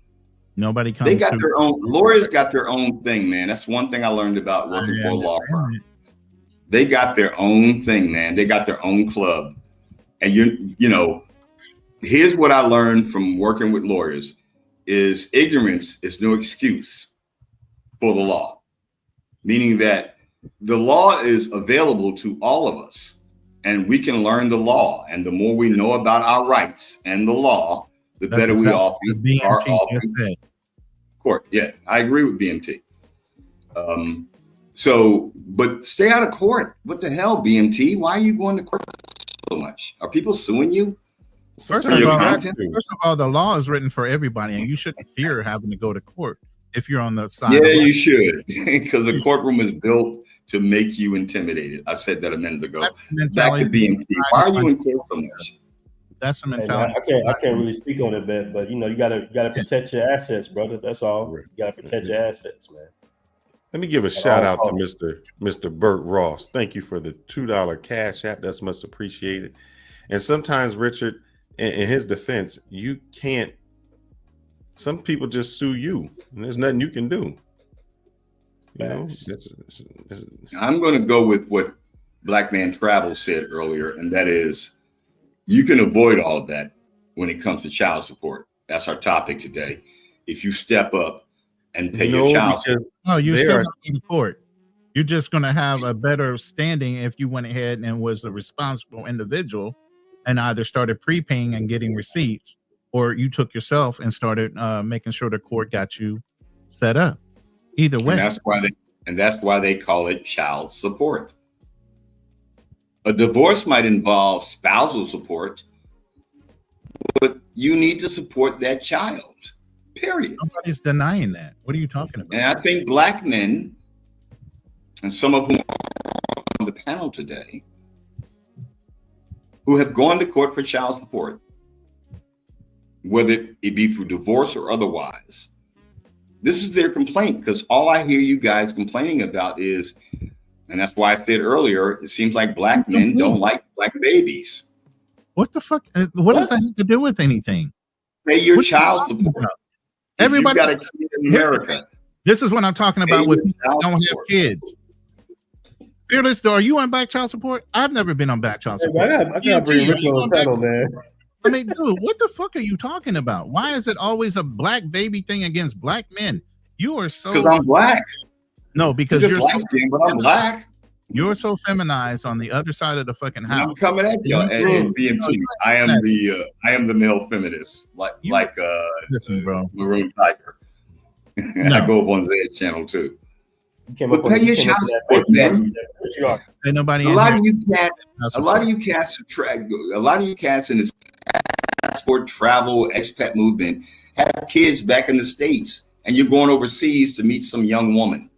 Nobody comes. They got their own lawyers. Got their own thing, man. That's one thing I learned about working for a law firm. They got their own thing, man. They got their own club. And you know, here's what I learned from working with lawyers: is ignorance is no excuse for the law. Meaning that the law is available to all of us, and we can learn the law. And the more we know about our rights and the law, the better we often are often court. Yeah, I agree with BMT. But stay out of court. What the hell, BMT? Why are you going to court so much? Are people suing you? First of all, the law is written for everybody, and you shouldn't fear having to go to court. If you're on the side, you should, because the courtroom is built to make you intimidated. I said that a minute ago. Back to BMT. Why are you in court so much? That's the mentality. I can't really speak on it, but you know, you gotta protect your assets, brother. That's all. You gotta protect your assets, man. Let me give a shout out to Mr. Burt Ross. Thank you for the $2 cash app. That's much appreciated. And sometimes, Richard, in his defense, you can't. Some people just sue you, and there's nothing you can do. You know, I'm going to go with what Black Man Travel said earlier, and that is you can avoid all of that when it comes to child support. That's our topic today. If you step up and pay your child support. No, you're still not in court. You're just going to have a better standing if you went ahead and was a responsible individual and either started prepaying and getting receipts, or you took yourself and started making sure the court got you set up. Either way. And that's why they call it child support. A divorce might involve spousal support, but you need to support that child, period. Nobody's denying that. What are you talking about? And I think Black men, and some of whom are on the panel today, who have gone to court for child support, whether it be through divorce or otherwise, this is their complaint, because all I hear you guys complaining about is, and that's why I said earlier, it seems like Black men don't like Black babies. What the fuck? What does that have to do with anything? Pay your child support. Everybody got a kid in America. This is what I'm talking about with people who don't have kids. Fearless, are you on back child support? I've never been on back child support. I gotta bring Rich on the panel, man. I mean, dude, what the fuck are you talking about? Why is it always a Black baby thing against Black men? You are so because I'm Black. No, because you're so but I'm Black. You're so feminized on the other side of the fucking house. I'm coming at you and BMT. I am the male feminist, listen, bro, Maroon Tiger. I go up on the channel too. But pay your child support, man. Ain't nobody. A lot of you cats in this passport travel expat movement have kids back in the States, and you're going overseas to meet some young woman.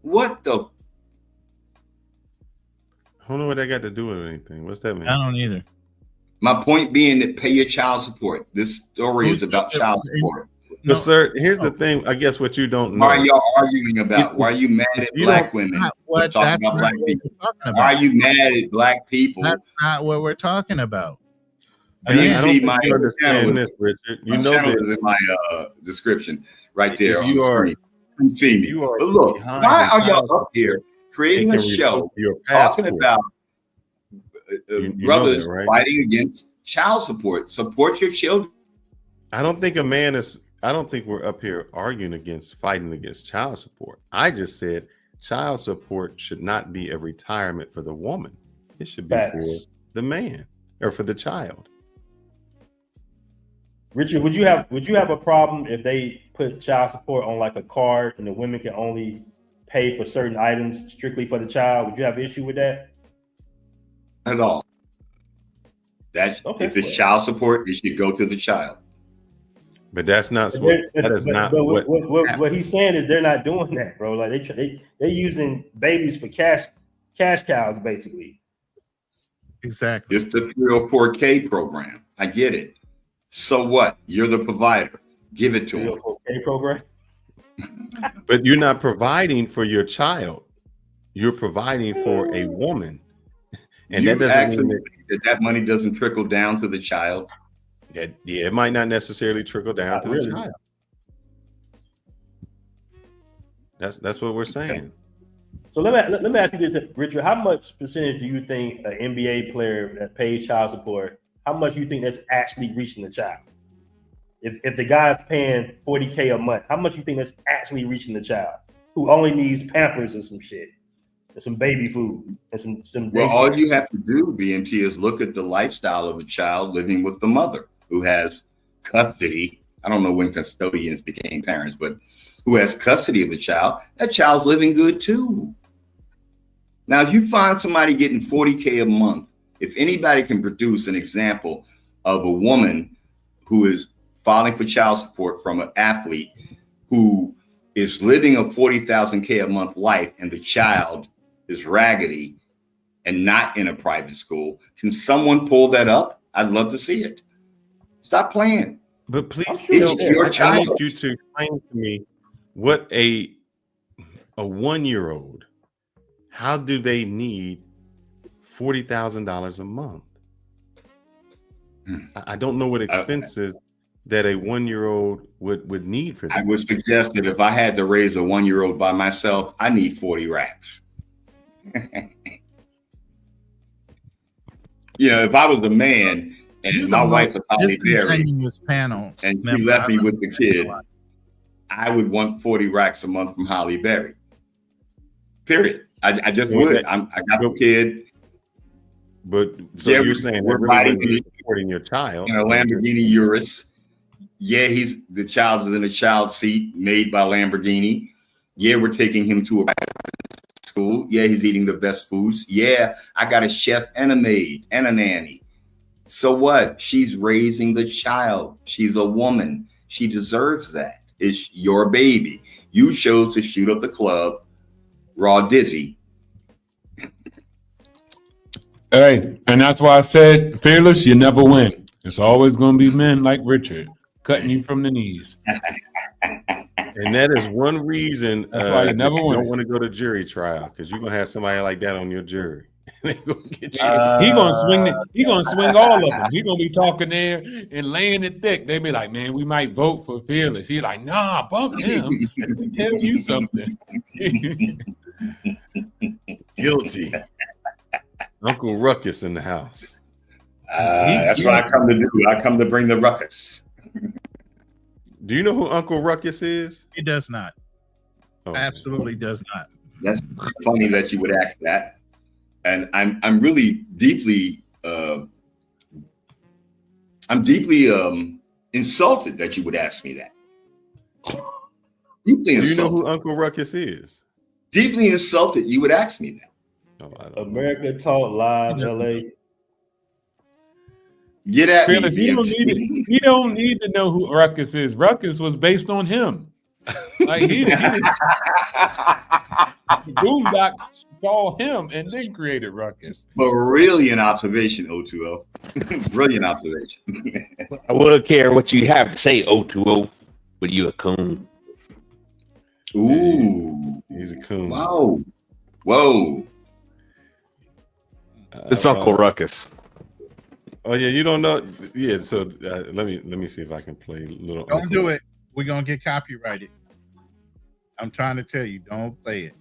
What the? I don't know what that got to do with anything. What's that mean? I don't either. My point being that pay your child support. This story is about child support. But sir, here's the thing. I guess what you don't know. Why are y'all arguing about? Why are you mad at Black women? Talking about Black people. Why are you mad at Black people? That's not what we're talking about. BMT, my channel this, Richard. You know channel this. is in my description right there on You the are- screen. You see me. you are But look, behind why the are y'all times. up here creating They a can show revoke your talking passport. about You know brothers that, right? fighting against child support? Support your children. I don't think we're up here arguing against fighting against child support. I just said child support should not be a retirement for the woman. It should be for the man or for the child. Richard, would you have a problem if they put child support on like a card and the women can only pay for certain items strictly for the child? Would you have an issue with that? Not at all. That's if it's child support, it should go to the child. But that's not what. That is not what he's saying is they're not doing that, bro. Like they're using babies for cash cows, basically. Exactly. It's the 304K program. I get it. So what? You're the provider. Give it to them. 304K program. But you're not providing for your child. You're providing for a woman, and You that doesn't actually mean think that money doesn't trickle down to the child. that. Yeah, it might not necessarily trickle down Not to really. the child. That's what we're saying. So let me ask you this, Richard. How much percentage do you think an NBA player that pays child support? How much do you think that's actually reaching the child? If the guy's paying $40K a month, how much do you think that's actually reaching the child who only needs Pampers and some shit, and some baby food and some? Well, all you have to do, BMT, is look at the lifestyle of a child living with the mother who has custody. I don't know when custodians became parents, but who has custody of the child. That child's living good too. Now, if you find somebody getting $40K a month, if anybody can produce an example of a woman who is filing for child support from an athlete who is living a $40,000K a month life and the child is raggedy and not in a private school, can someone pull that up? I'd love to see it. Stop playing. But please, It's your I child. need you to explain to me what a 1-year-old. How do they need $40,000 a month? I don't know what expenses that a 1-year-old would need for that. I would suggest that if I had to raise a 1-year-old by myself, I need 40 racks. You know, if I was a man and my wife was Holly Berry panel, and she left me with the kid, I would want 40 racks a month from Holly Berry. Period. I just would. I got the kid. But so you're saying we're really riding supporting your child in a Lamborghini Urus. Yeah, the child is in a child seat made by Lamborghini. Yeah, we're taking him to a school. Yeah, he's eating the best foods. Yeah, I got a chef and a maid and a nanny. So what? She's raising the child. She's a woman. She deserves that. It's your baby. You chose to shoot up the club, raw dizzy. Hey, and that's why I said, Fearless, you never win. It's always going to be men like Richard cutting you from the knees. And that is one reason that's why you never you win. don't want to go to jury trial, because you're going to have somebody like that on your jury. He gonna swing. He gonna swing all of them. He gonna be talking there and laying it thick. They be like, "Man, we might vote for Fearless." He like, "Nah, bump him." Let me tell you something. Guilty. Uncle Ruckus in the house. That's what I come to do. I come to bring the ruckus. Do you know who Uncle Ruckus is? He does not. Oh. Absolutely does not. That's funny that you would ask that. And I'm really deeply insulted that you would ask me that. Deeply insulted. Do you know who Uncle Ruckus is? Deeply insulted you would ask me that. Oh, America Talk Live, LA. Get at Fearless, me. he don't need to know who Ruckus is. Ruckus was based on him. Like he Boondock saw him and then created Ruckus. Brilliant observation, O2O. Brilliant observation. I wouldn't care what you have to say, O2O, but you a coon. Ooh. He's a coon. Wow. Whoa. It's Uncle Ruckus. Oh yeah, you don't know. Yeah, so let me see if I can play a little. Don't do it. We're gonna get copyrighted. I'm trying to tell you, don't play it.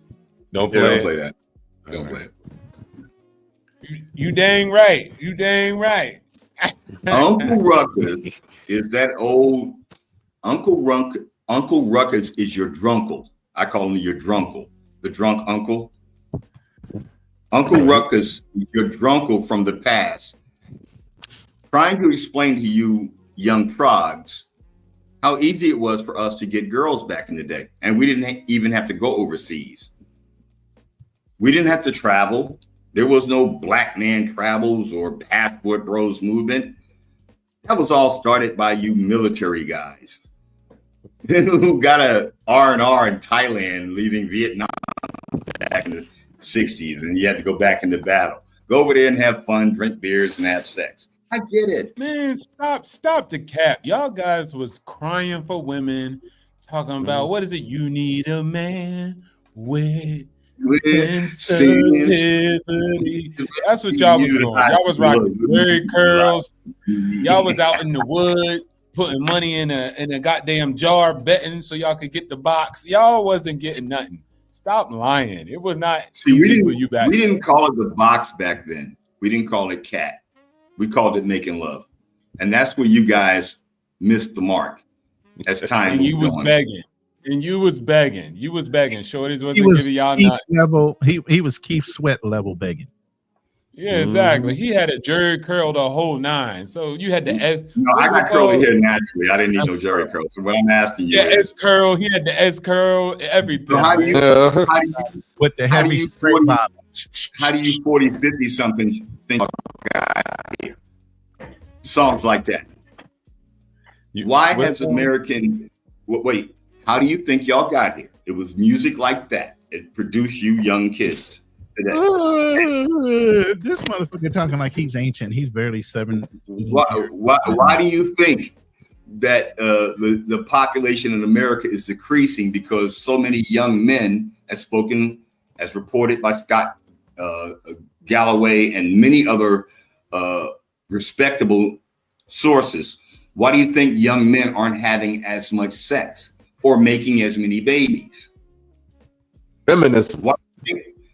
Don't play that. Don't play it. You dang right. You dang right. Uncle Ruckus is that old Uncle Ruckus. Uncle Ruckus is your drunkle. I call him your drunkle, the drunk uncle. Uncle Ruckus is your drunkle from the past, trying to explain to you young frogs how easy it was for us to get girls back in the day. And we didn't even have to go overseas. We didn't have to travel. There was no black man travels or passport bros movement. That was all started by you military guys who got a R&R in Thailand, leaving Vietnam back in the 60s, and you had to go back into battle. Go over there and have fun, drink beers, and have sex. I get it. Man, stop the cap. Y'all guys was crying for women, talking about what is it? You need a man with sensitivity. That's what y'all was doing. Y'all was rocking very curls. Y'all was out in the wood putting money in a goddamn jar, betting so y'all could get the box. Y'all wasn't getting nothing. Stop lying. It was not. See, we didn't call it the box back then. We didn't call it cat. We called it making love, and that's where you guys missed the mark. As time and you was begging. And you was begging. Shorties wasn't giving y'all nothing. Level. He was Keith Sweat level begging. Yeah, exactly. He had a jerry curl the whole nine. So you had the S. No, I got curly hair naturally. I didn't need no jerry curl. So what I'm asking you, S curl. He had the S curl. Everything. So how do you with the heavy straight bob? How do you 40, 50 something think songs like that? Why has American? Wait. How do you think y'all got here? It was music like that. It produced you young kids today. This motherfucker talking like he's ancient. He's barely 7. Why do you think that the population in America is decreasing? Because so many young men, as reported by Scott Galloway and many other respectable sources, why do you think young men aren't having as much sex or making as many babies? Feminism.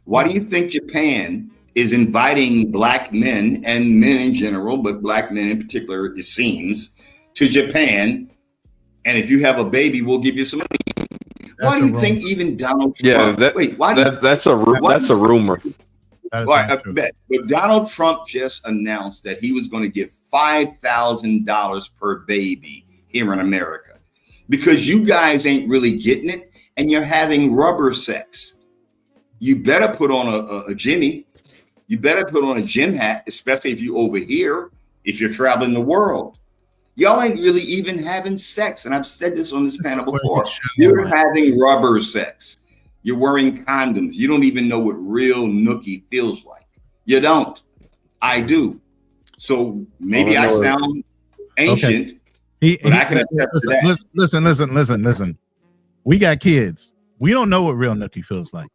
Why do you think Japan is inviting black men and men in general, but black men in particular, it seems, to Japan. And if you have a baby, we'll give you some money. Why do you think even Donald Trump? That's a rumor. Right, I bet. But Donald Trump just announced that he was going to give $5,000 per baby here in America because you guys ain't really getting it and you're having rubber sex. You better put on a Jimmy. You better put on a gym hat, especially if you over here, if you're traveling the world. Y'all ain't really even having sex. And I've said this on this panel before. You're having rubber sex. You're wearing condoms. You don't even know what real nookie feels like. You don't. I do. So maybe I sound ancient, but I can attest to that. Listen. We got kids. We don't know what real nookie feels like.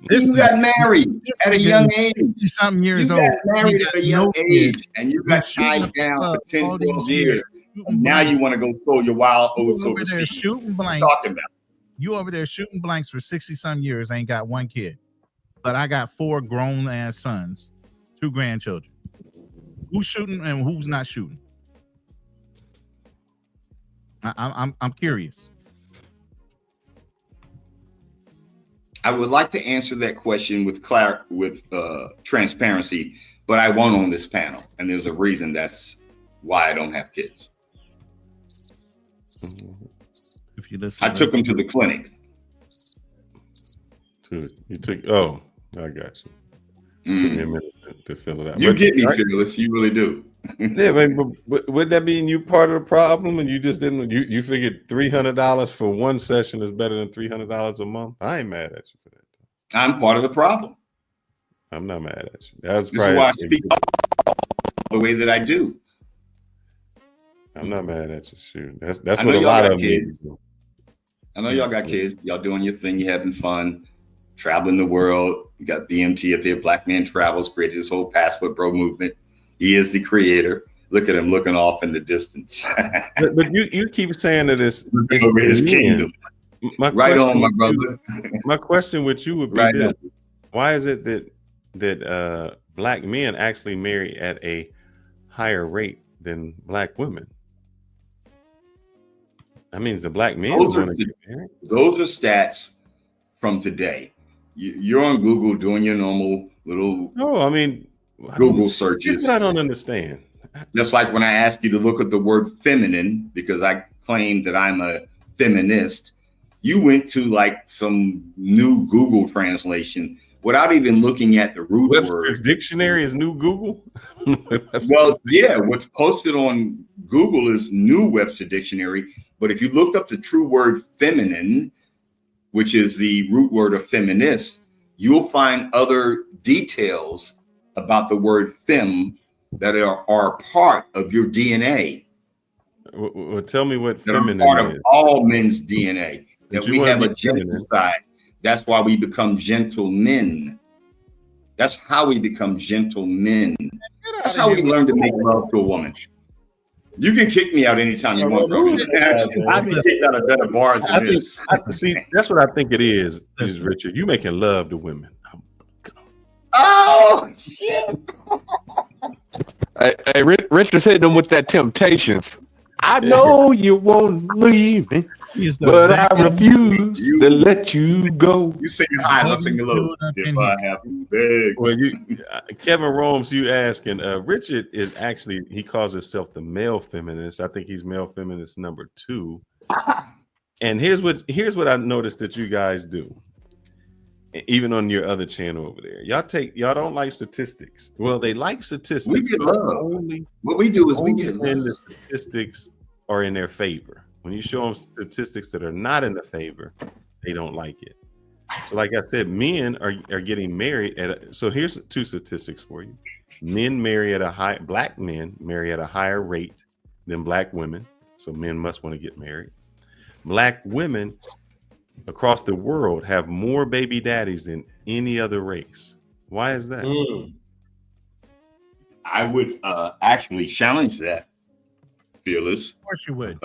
You got married at a young age. Something years old. You got married at a young age, and you got tied down for 10, 12 years. Now you want to go throw your wild oats overseas. Shooting blanks. Talking about. You over there shooting blanks for 60-some years, ain't got one kid. But I got 4 grown-ass sons, 2 grandchildren. Who's shooting and who's not shooting? I'm curious. I would like to answer that question with transparency, but I won't on this panel. And there's a reason that's why I don't have kids. If you listen, I took them to the clinic. You took? Oh, I got you. Took me a minute to fill it out. You get me, Fearless. You really do. Yeah, but would that mean you part of the problem and you just didn't? You figured $300 for one session is better than $300 a month? I ain't mad at you for that. I'm part of the problem. I'm not mad at you. That's why I speak the way that I do. I'm not mad at you. Shoot, that's what a lot of kids do. I know y'all got kids. Y'all doing your thing. You having fun, traveling the world. You got BMT up here. Black Man Travels created this whole Passport Bro movement. He is the creator. Look at him looking off in the distance. but you keep saying that it's his kingdom. Right on, my brother. My question with you would be this: why is it that black men actually marry at a higher rate than black women? That means the black men those are stats from today. You're on Google doing your normal little. No, I mean Google searches. I don't understand. Just like when I asked you to look at the word feminine, because I claim that I'm a feminist, you went to like some new Google translation without even looking at the root word. Dictionary is new Google? Well, yeah, what's posted on Google is new Webster Dictionary. But if you looked up the true word feminine, which is the root word of feminist, you'll find other details about the word fem that are part of your DNA. Well, tell me what that feminine are part is. Of all men's DNA. That we have a gentle side. That's why we become gentlemen. That's how we become gentlemen. That's how we learn to make love to a woman. You can kick me out anytime you want, bro. I've been kicked out of better bars than this. See, that's what I think it is Richard. You making love to women. Oh shit! Hey, Richard's hitting them with that Temptations. I know you won't leave me, but I refuse to let you go. You sing it high, I'll sing it low. If I have to beg. Well, Kevin Rome's, you asking. Richard is actually, he calls himself the male feminist. I think he's male feminist number 2. And here's what I noticed that you guys do. Even on your other channel over there, y'all don't like statistics. Well, they like statistics. We get love. What we do is we get love. The statistics are in their favor. When you show them statistics that are not in the favor, they don't like it. So, like I said, men are getting married so here's 2 statistics for you. Black men marry at a higher rate than black women. So men must want to get married. Black women across the world have more baby daddies than any other race. Why is that? I would actually challenge that, Fearless. Of course you would.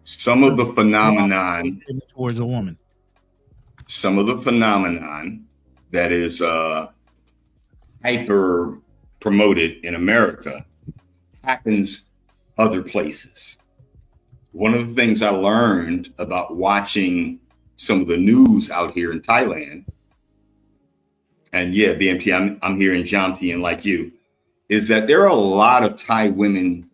Some of the phenomenon towards a woman. Some of the phenomenon that is hyper promoted in America happens other places. One of the things I learned about watching some of the news out here in Thailand, and yeah, BMT, I'm here in Jamtien like you, is that there are a lot of Thai women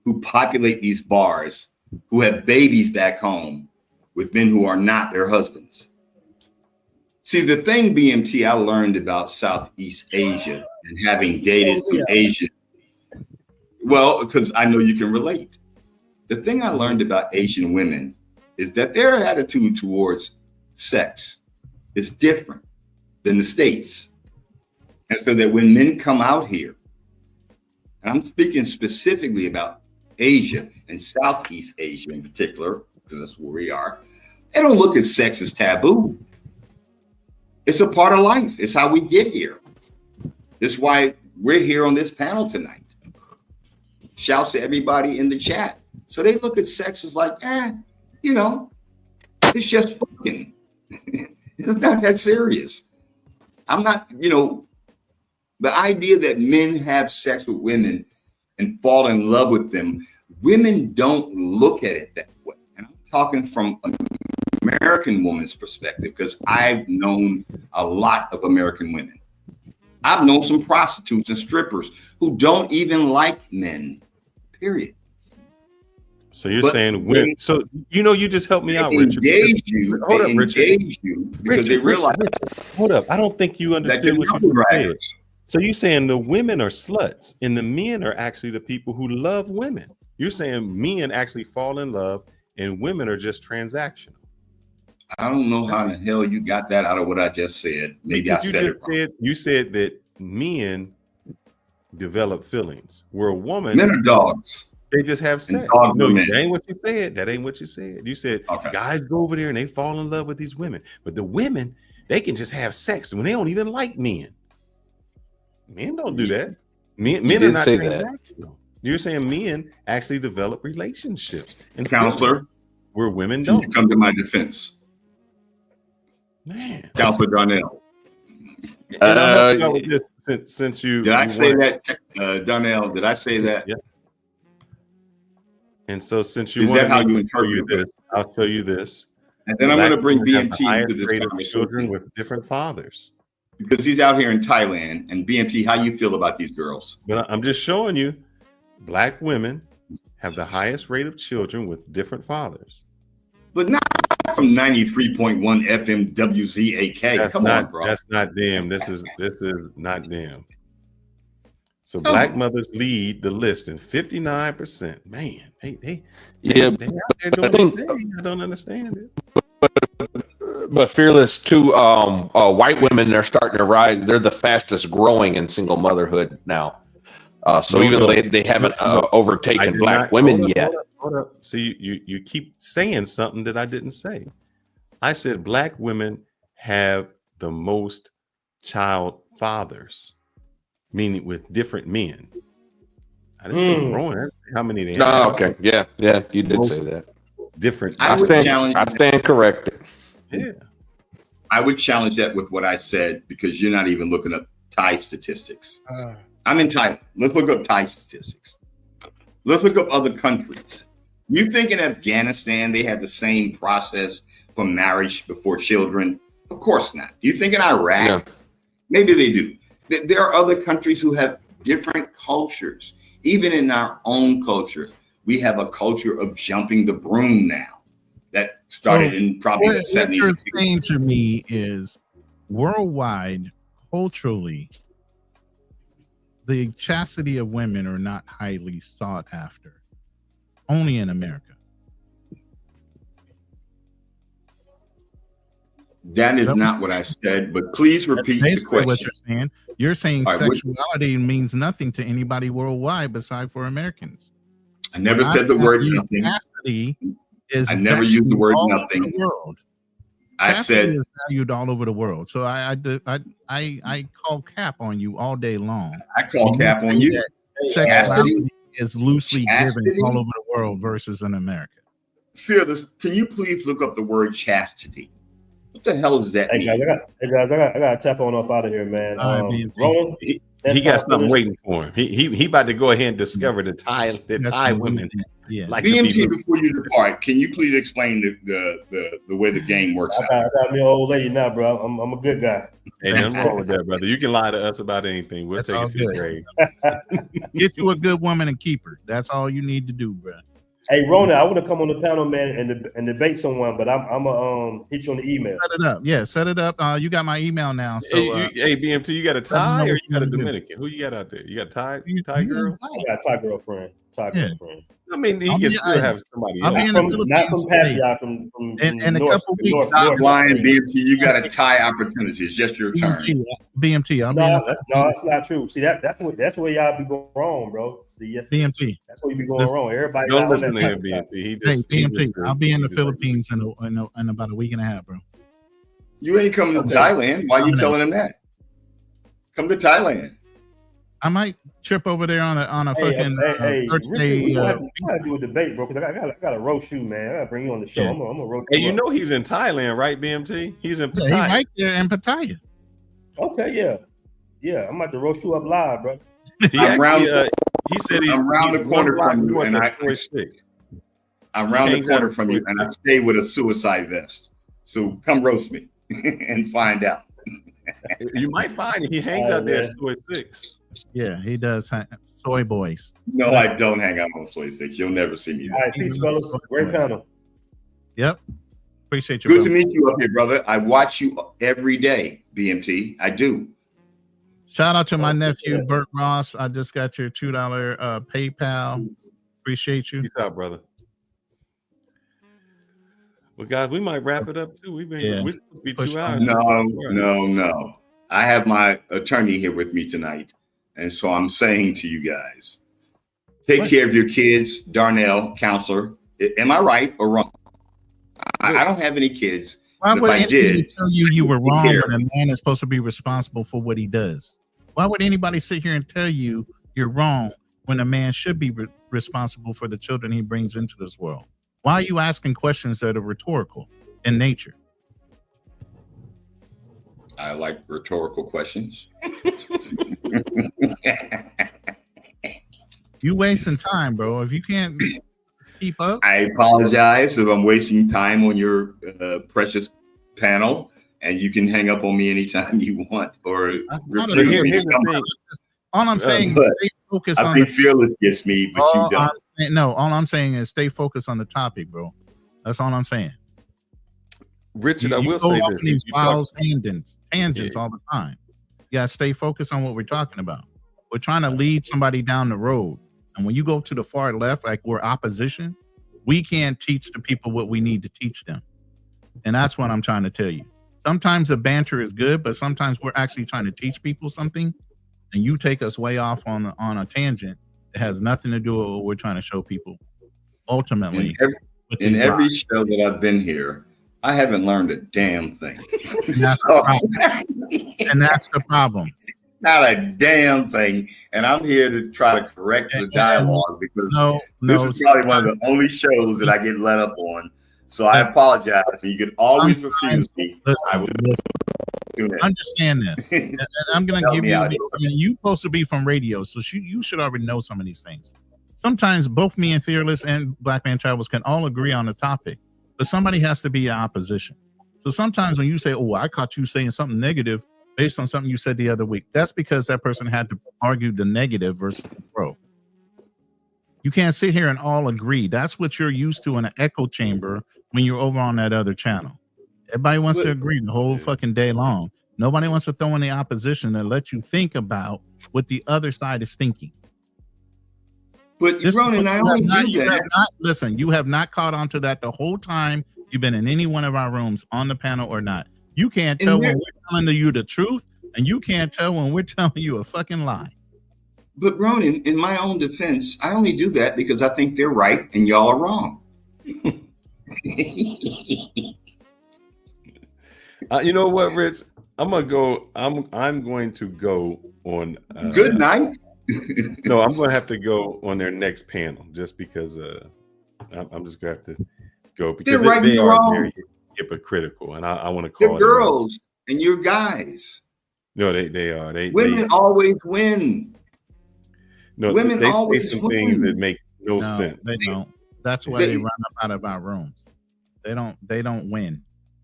who populate these bars who have babies back home with men who are not their husbands. See, the thing, BMT, I learned about Southeast Asia and having dated some Asian, well, because I know you can relate. The thing I learned about Asian women is that their attitude towards sex is different than the States. And so that when men come out here, and I'm speaking specifically about Asia and Southeast Asia in particular, because that's where we are, they don't look at sex as taboo. It's a part of life. It's how we get here. That's why we're here on this panel tonight. Shouts to everybody in the chat. So they look at sex as like, it's just fucking. It's not that serious. I'm not, the idea that men have sex with women and fall in love with them, women don't look at it that way. And I'm talking from an American woman's perspective because I've known a lot of American women. I've known some prostitutes and strippers who don't even like men, period. So you're saying women, so you just helped me out, Richard. Hold up, Richard. Because they realize. Hold up. I don't think you understood what you said. So you're saying the women are sluts and the men are actually the people who love women. You're saying men actually fall in love and women are just transactional. I don't know how in the hell you got that out of what I just said. Maybe I said it wrong. You said that men develop feelings, where a woman. Men are dogs. They just have sex. No, that ain't what you said. That ain't what you said. You said guys go over there and they fall in love with these women. But the women, they can just have sex when they don't even like men. Men don't do that. Men are not transactional. You're saying men actually develop relationships. And Counselor, where women don't. You come to my defense. Man. Counselor Darnell. Since you did I say that, Darnell? Did I say that? Yeah. And so since you is that how you interpret this, I'll show you this. And then I'm going to bring BMT into this conversation. Children with different fathers. Because he's out here in Thailand. And BMT, how you feel about these girls? But I'm just showing you, Black women have the highest rate of children with different fathers. But not from 93.1 FM WZAK. Come on, bro. That's not them. This is not them. So Black mothers lead the list in 59%. Man, they out there doing their thing. I don't understand it. But Fearless too, white women are starting to rise. They're the fastest growing in single motherhood now. Even though they haven't overtaken Black women yet. Hold up. See, you keep saying something that I didn't say. I said Black women have the most child fathers, meaning with different men. I didn't say growing. How many they have? Okay. Yeah, you did say that. Different. I stand corrected. Yeah. I would challenge that with what I said because you're not even looking up Thai statistics. I'm in Thailand. Let's look up Thai statistics. Let's look up other countries. You think in Afghanistan they had the same process for marriage before children? Of course not. You think in Iraq? Yeah. Maybe they do. There are other countries who have different cultures. Even in our own culture, we have a culture of jumping the broom now that started in probably the 70s. What you're saying to me is worldwide, culturally, the chastity of women are not highly sought after. Only in America. That is not what I said, but please repeat the question. What you're saying. You're saying sexuality means nothing to anybody worldwide beside for Americans. I never said the word nothing. I never used the word nothing. I said is valued all over the world. So I call cap on you all day long. I call cap on you. Sexuality is loosely given all over the world versus in America. Fearless, can you please look up the word chastity? What the hell does that mean? I gotta tap on up out of here, man. Roland, he got something waiting for him. He about to go ahead and discover the Thai women. Yeah. Like BMT, before you depart, can you please explain the way the game works out? I got me an old lady now, bro. I'm a good guy. Ain't nothing wrong with that, brother. You can lie to us about anything. We'll take it to the grave. Get you a good woman and keep her. That's all you need to do, bro. Hey, Rona, I want to come on the panel, man, and debate someone, but I'm gonna hit you on the email. Set it up. Yeah, set it up. You got my email now. So, hey, BMT, you got a Thai or you got a Dominican? Who you got out there? You got a Thai girl? I got a Thai girlfriend. Girlfriend. I mean, he can still have somebody else. Not from Patriot, from in a couple weeks. Stop lying, BMT. You got a Thai opportunity. It's just your turn. BMT. No, it's not true. See, that's where y'all be going wrong, bro. See, yes, BMT. That's where you be going wrong. Everybody don't listen to him, BMT. BMT. I'll be in the Philippines in about a week and a half, bro. You ain't coming to Thailand. Why are you telling him that? Come to Thailand. I might trip over there on a fucking birthday. We gotta do a debate, bro. Because I got a roast you, man. I gotta bring you on the show. I'm gonna roast you. Hey, you know he's in Thailand, right, BMT? He's in Pattaya. He's right there in Pattaya. Okay, yeah. I'm about to roast you up live, bro. He said I'm around the corner from you, and I'm around the corner from you, and I stay with a suicide vest. So come roast me and find out. You might find he hangs out there at Soy 6. Yeah, he does. Soy boys. No, I don't hang out on Soy 6. You'll never see me there. All right, peace, fellas. Great panel. Yep. Appreciate you. Good to meet you up here, brother. I watch you every day, BMT. I do. Shout out to my nephew, Bert Ross. I just got your $2 PayPal. Appreciate you. Peace out, brother. Well, guys, we might wrap it up too. We're supposed to be 2 hours. No. I have my attorney here with me tonight. And so I'm saying to you guys, take care of your kids, Darnell, counselor. Am I right or wrong? I don't have any kids. Why would anybody tell you were wrong when a man is supposed to be responsible for what he does? Why would anybody sit here and tell you you're wrong when a man should be responsible for the children he brings into this world? Why are you asking questions that are rhetorical in nature? I like rhetorical questions. You wasting time, bro. If you can't keep up. I apologize if I'm wasting time on your precious panel, and you can hang up on me anytime you want. Or all I'm saying is stay focused on. I think Fearless gets me, but you don't. All I'm saying is stay focused on the topic, bro. That's all I'm saying. Richard, I will say this: these wild tangents all the time. You gotta stay focused on what we're talking about. We're trying to lead somebody down the road, and when you go to the far left, like we're opposition, we can't teach the people what we need to teach them, and that's what I'm trying to tell you. Sometimes the banter is good, but sometimes we're actually trying to teach people something, and you take us way off on a tangent that has nothing to do with what we're trying to show people. Ultimately, in every show that I've been here, I haven't learned a damn thing. And that's the problem. Not a damn thing. And I'm here to try to correct the dialogue because this is probably one of the only shows that I get let up on. So I apologize. And you can always refuse me. I will understand this. And I'm going to give you, you're supposed to be from radio, so you should already know some of these things. Sometimes both me and Fearless and Black Man Travels can all agree on the topic, but somebody has to be in opposition. So sometimes when you say, oh, I caught you saying something negative based on something you said the other week, that's because that person had to argue the negative versus the pro. You can't sit here and all agree. That's what you're used to in an echo chamber when you're over on that other channel. Everybody wants to agree the whole fucking day long. Nobody wants to throw in the opposition and let you think about what the other side is thinking. But Ronan, I only do that. Listen, you have not caught on to that the whole time you've been in any one of our rooms on the panel or not. You can't tell when we're telling you the truth, and you can't tell when we're telling you a fucking lie. But Ronan, in my own defense, I only do that because I think they're right and y'all are wrong. You know what, Rich? I'm going to go on. Good night. No, I'm going to have to go on their next panel just because I'm just going to have to go because they're right and you're wrong. hypocritical, and I want to call You're it girls and you're guys. No, they are. Women always win. No, women they say always some win. things that make no No, sense. they don't. That's why they run up out of our rooms. They don't win.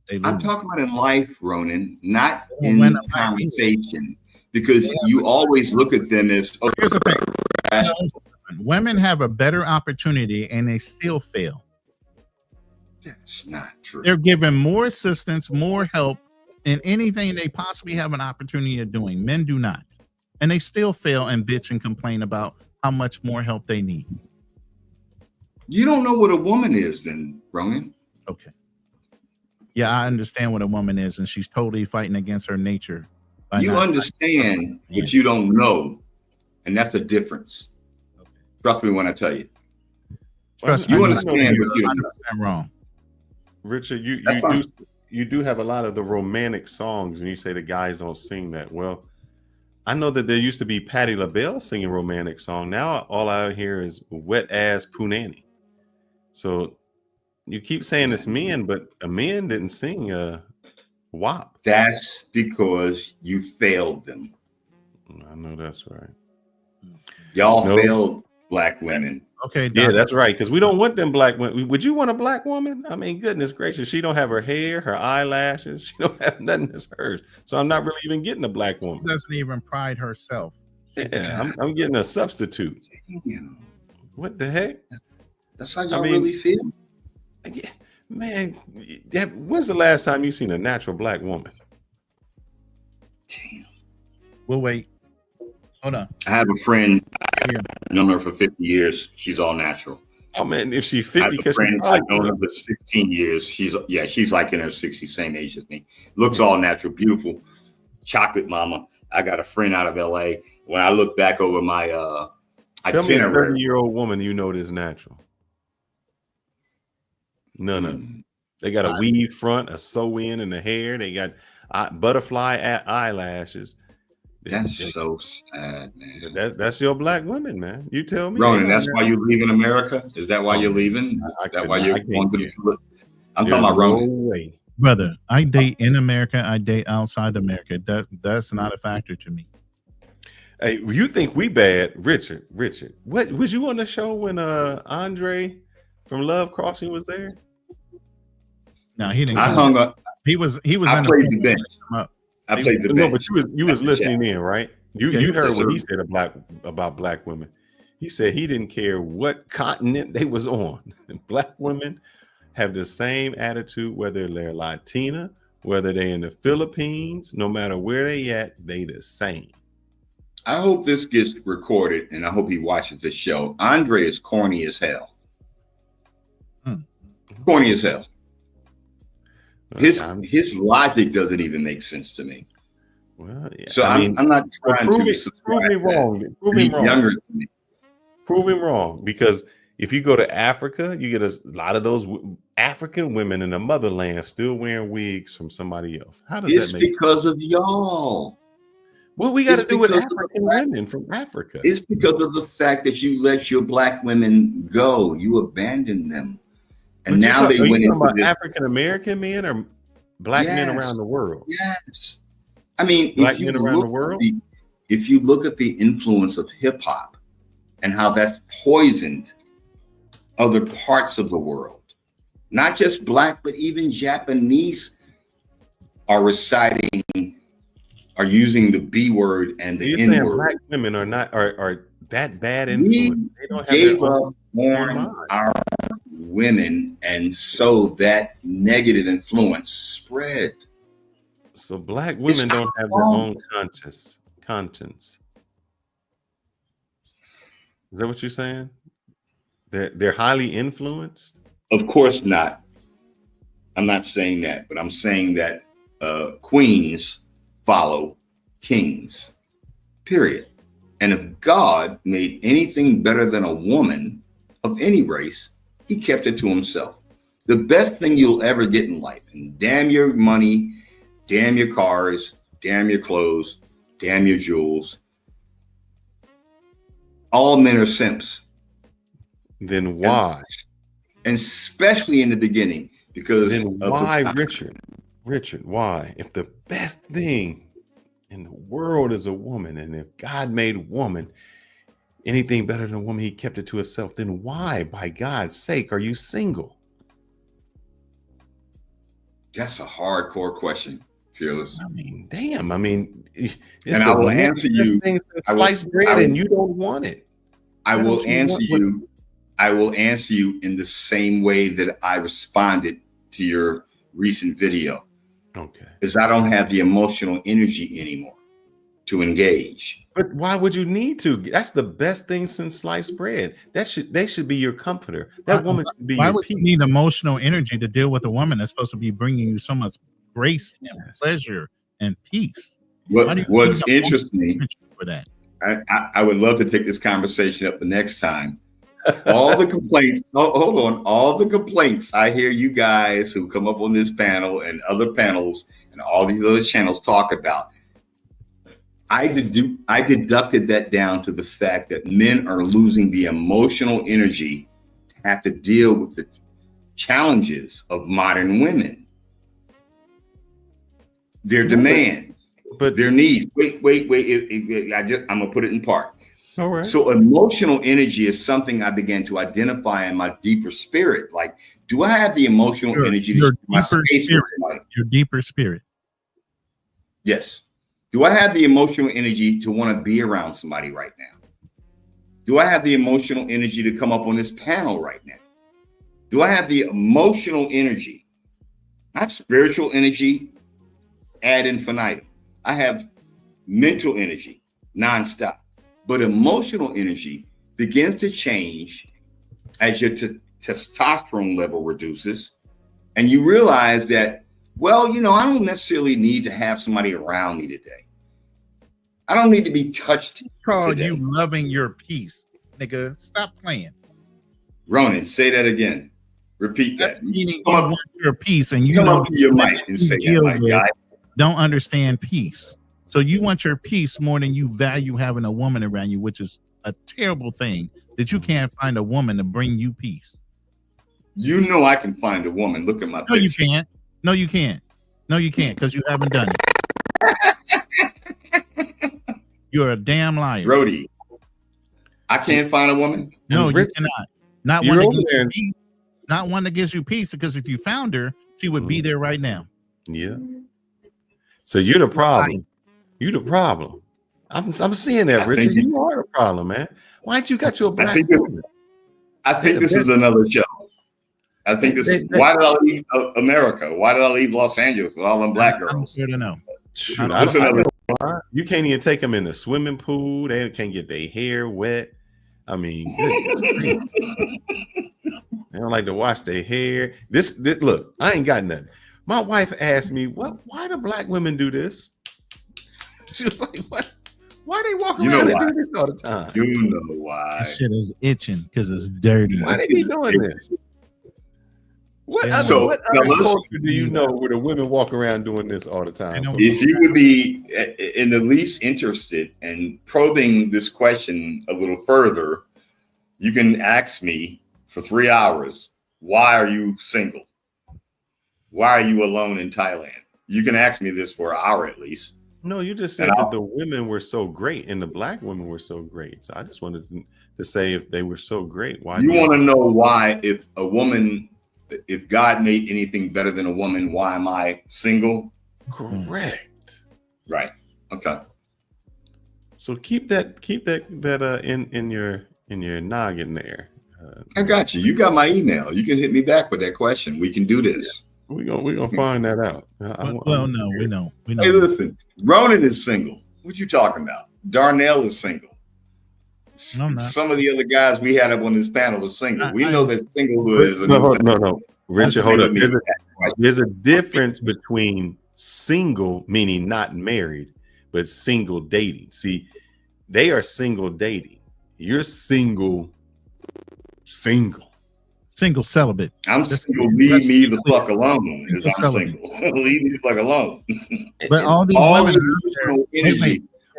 They lose. I'm talking about in life, Ronan, not They in win in life. conversation, because you always look at them as. Oh, here's the thing. Women have a better opportunity and they still fail. That's not true. They're given more assistance, more help in anything they possibly have an opportunity of doing. Men do not. And they still fail and bitch and complain about how much more help they need. You don't know what a woman is then, Ronan. Okay. Yeah, I understand what a woman is, and she's totally fighting against her nature. You understand, but you don't know. And that's the difference. Trust me when I tell you. Trust you me, understand, but you don't know. I'm wrong. Richard, That's fine. you do have a lot of the romantic songs, and you say the guys don't sing that well. I know that there used to be Patti LaBelle singing romantic song. Now all I hear is wet ass punani. So you keep saying it's men, but a man didn't sing WAP. That's because you failed them. I know that's right. Y'all failed black women. Okay, yeah, Doc. that's right. Because we don't want them black women. Would you want a black woman? I mean, goodness gracious, she don't have her hair, her eyelashes. She don't have nothing that's hers. So I'm not really even getting a black woman. She doesn't even pride herself. Yeah, I'm getting a substitute. What the heck? That's how y'all really feel. Yeah, man, when's the last time you seen a natural black woman? Damn. We'll wait. Hold on. I have a friend. I've known her for 50 years. She's all natural. Oh man, if she's 50, I have a because friend I've known her for 16 years. She's like in her 60s, same age as me. Looks all natural, beautiful, chocolate mama. I got a friend out of LA. When I look back over my tell me a itinerary, 30-year-old woman you know that's natural. None of them. They got a weave front, a sew in the hair. They got butterfly eyelashes. that's so sad, man. That's your black women, man. You tell me. Ronan, that's why you're leaving America? Is that why you're leaving? Is that why you're going to the I'm talking about Ronan. Brother, I date in America. I date outside America. That's not a factor to me. Hey, you think we bad, Richard? What was you on the show when Andre from Love Crossing was there? No, he didn't. I hung up. He was. I in played the bench. I played the bench. No, but you was listening in, right? You heard what he sir. said about black women. He said he didn't care what continent they was on. Black women have the same attitude, whether they're Latina, whether they're in the Philippines, no matter where they at, they the same. I hope this gets recorded, and I hope he watches this show. Andre is corny as hell. Corny as hell. His logic doesn't even make sense to me. Well, yeah. So I'm not trying to prove me wrong. Prove him wrong. Younger than me. Prove him wrong, because if you go to Africa, you get a lot of those African women in the motherland still wearing wigs from somebody else. How does It's that make because of y'all. What we got to It's do with because of African women from Africa? It's because of the fact that you let your black women go. You abandoned them. And now they went into this. African American men or black men around the world? Yes. I mean, Black men around the world? If you look at the influence of hip hop and how that's poisoned other parts of the world, not just black, but even Japanese are using the B word and the N word. Black women are that bad We influence. They don't have gave their up own on our women, and so that negative influence spread. So black women don't have their own conscience. Is that what you're saying? They're highly influenced? Of course not. I'm not saying that, but I'm saying that queens follow kings, period. And if God made anything better than a woman of any race, he kept it to himself. The best thing you'll ever get in life, and damn your money, damn your cars, damn your clothes, damn your jewels. All men are simps. Then why? and especially in the beginning, because then why, Richard, why? If the best thing in the world is a woman, and if God made woman anything better than a woman, he kept it to himself, then why, by God's sake, are you single? That's a hardcore question, Fearless. I mean, damn. I mean, it's and I will answer you. Sliced bread, and you don't want it. I will answer you. I will answer you in the same way that I responded to your recent video. Okay. Is I don't have the emotional energy anymore to engage. But why would you need to? That's the best thing since sliced bread. They should be your comforter. That woman should be why your would peace. you need emotional energy to deal with a woman that's supposed to be bringing you so much grace and pleasure and peace? What's interesting for that? I would love to take this conversation up the next time. All the complaints, hold on, all the complaints I hear you guys who come up on this panel and other panels and all these other channels talk about, I deducted that down to the fact that men are losing the emotional energy to have to deal with the challenges of modern women. Their demands, but their needs. Wait. I'm gonna put it in part. All right. So emotional energy is something I began to identify in my deeper spirit. Like, do I have the emotional energy to share my space with somebody? Your deeper spirit. Yes. Do I have the emotional energy to want to be around somebody right now? Do I have the emotional energy to come up on this panel right now? Do I have the emotional energy? I have spiritual energy ad infinitum. I have mental energy nonstop. But emotional energy begins to change as your testosterone level reduces. And you realize that, well, I don't necessarily need to have somebody around me today. I don't need to be touched today. You loving your peace, nigga. Stop playing. Ronan, say that again. Repeat that. Meaning you want your peace, and you come know up to your mic and say that, my guy. Don't understand peace. So you want your peace more than you value having a woman around you, which is a terrible thing that you can't find a woman to bring you peace. You know I can find a woman. Look at my picture. You can't. No, you can't. No, you can't, because you haven't done it. You're a damn liar. Brody, I can't find a woman? No, you cannot. Not one that gives you peace. Not one that gives you peace, because if you found her, she would be there right now. Yeah. So you're the problem. You the problem. I'm seeing that, Richard. You are the problem, man. Why ain't you got you a black woman? I think this is another show. I think this is why did I leave America? Why did I leave Los Angeles with all them black girls? I don't know. You can't even take them in the swimming pool. They can't get their hair wet. I mean, they don't like to wash their hair. This look, I ain't got nothing. My wife asked me, why do black women do this? She was like, what? Why they walk around and do this all the time? You know why. That shit is itching because it's dirty. Why they be doing this? What other culture do you know where the women walk around doing this all the time? If you would be in the least interested in probing this question a little further, you can ask me for 3 hours, why are you single? Why are you alone in Thailand? You can ask me this for an hour at least. No, you just said that the women were so great and the black women were so great. So I just wanted to say if they were so great, why? You want to know why, if God made anything better than a woman, why am I single? Correct. Right. Okay. So keep that in your noggin there. I got you. You got my email. You can hit me back with that question. We can do this. We're gonna find that out. We know. Hey, listen, Ronan is single. What you talking about? Darnell is single. No, I'm not. Some of the other guys we had up on this panel was single. We know that singlehood is no. Richard, hold up. There's a difference between single, meaning not married, but single dating. See, they are single dating. You're single. Single celibate. I'm single. Leave me the fuck alone. I'm single. Leave me the fuck alone. But all these women,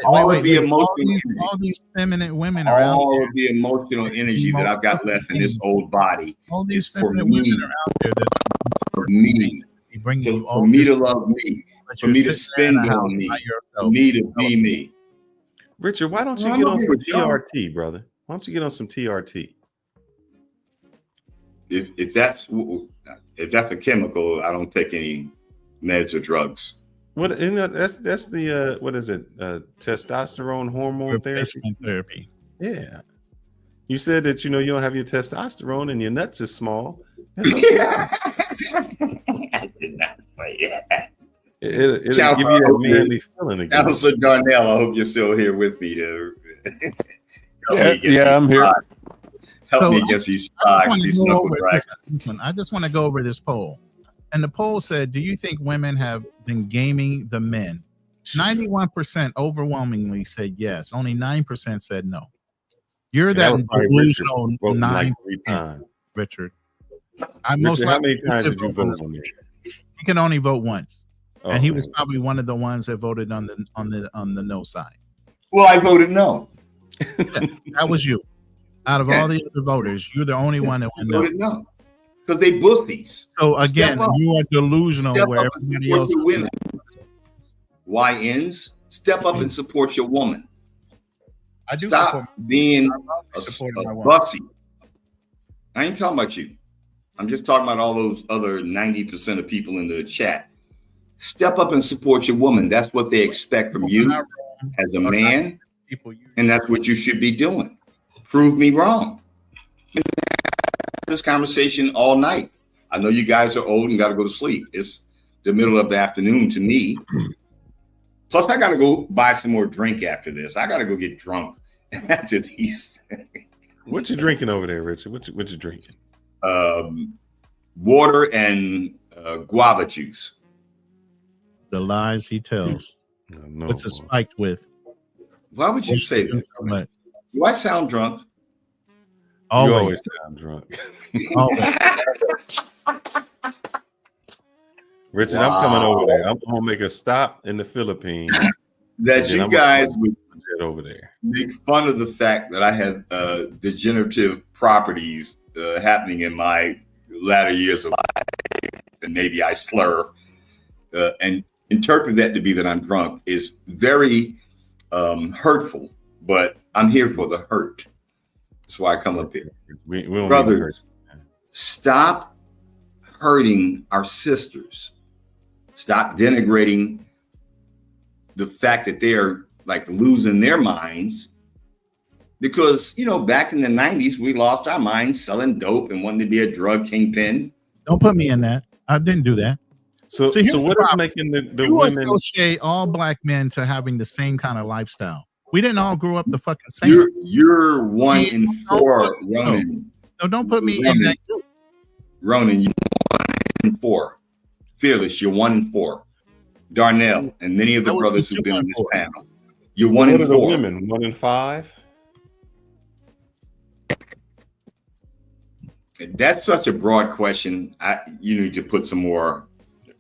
all of the emotional all these feminine women are out all there. of the emotional energy that I've got left in this old body All these is for feminine me, women are out there that for me, for me to love me, for me to spend on me, for me to be me. Richard, why don't you Well, get I'm on okay some with y'all. TRT, brother? Why don't you get on some TRT? If that's a chemical, I don't take any meds or drugs. What that's the what is it? Testosterone hormone therapy. Yeah. You said that you don't have your testosterone and your nuts is small. That's okay. I did not say that. It'll give you that manly feeling again. Counselor Darnell, I hope you're still here with me to I'm here. Help me against these frogs, these knuckle draggers. Listen, I just want to go over this poll. And the poll said, do you think women have been gaming the men? 91% overwhelmingly said yes. Only 9% said no. You're that delusional 9%, Richard. How many times did you vote on this? He can only vote once. Oh, and he man. was probably one of the ones that voted on the no side. Well, I voted no. Yeah, that was you. Out of all the other voters, you're the only one that went no. Voted no. Because they bussies. So again, Step up. you are delusional Step where up and everybody support else your is. women. YNs, step up and support your woman. I do Stop support being a supporting my woman. bussy. I ain't talking about you. I'm just talking about all those other 90% of people in the chat. Step up and support your woman. That's what they expect from you as a man, and that's what you should be doing. Prove me wrong. This conversation all night. I know you guys are old and got to go to sleep. It's the middle of the afternoon to me. Plus, I got to go buy some more drink after this. I got to go get drunk after these. What you drinking over there, Richard? What you drinking? Water and guava juice. The lies he tells. No, What's it spiked with? Why would you say that? Do I sound drunk? Always. You always sound drunk. Always. Richard, I'm coming over there. I'm gonna make a stop in the Philippines. That you guys would get over there. Make fun of the fact that I have degenerative properties happening in my latter years of life, and maybe I slur and interpret that to be that I'm drunk is very hurtful. But I'm here for the hurt. That's why I come up here. We don't Brothers, stop hurting our sisters. Stop denigrating the fact that they are like losing their minds. Because, back in the 90s, we lost our minds selling dope and wanting to be a drug kingpin. Don't put me in that. I didn't do that. So here's what the is problem. making the You women? associate all black men to having the same kind of lifestyle. We didn't all grow up the fucking same. You're 1 in 4, Ronan. No, don't put me in that group. Ronan, you're 1 in 4. Fearless, you're 1 in 4. Darnell and many of the brothers who've been on this panel. You're 1 in 4. The women 1 in 5. That's such a broad question. You need to put some more.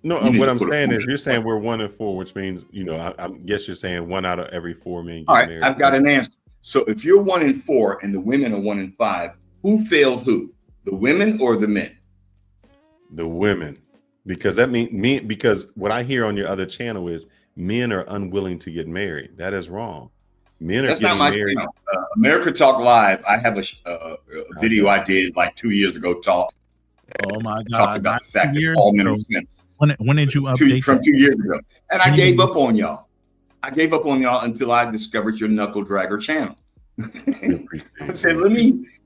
No, what I'm saying is you're saying we're 1 in 4, which means, I guess you're saying 1 out of every 4 men get All right, married. I've got an answer. So if you're 1 in 4 and the women are 1 in 5, who failed who? The women or the men? The women. Because that means because what I hear on your other channel is men are unwilling to get married. That is wrong. Men are That's getting not my married. channel. America Talk Live. I have a video I did like 2 years ago. Oh my God! Talked about the fact that all men are sinners. When did you update from 2 years ago? And I gave up on y'all. I gave up on y'all until I discovered your knuckle dragger channel. I said,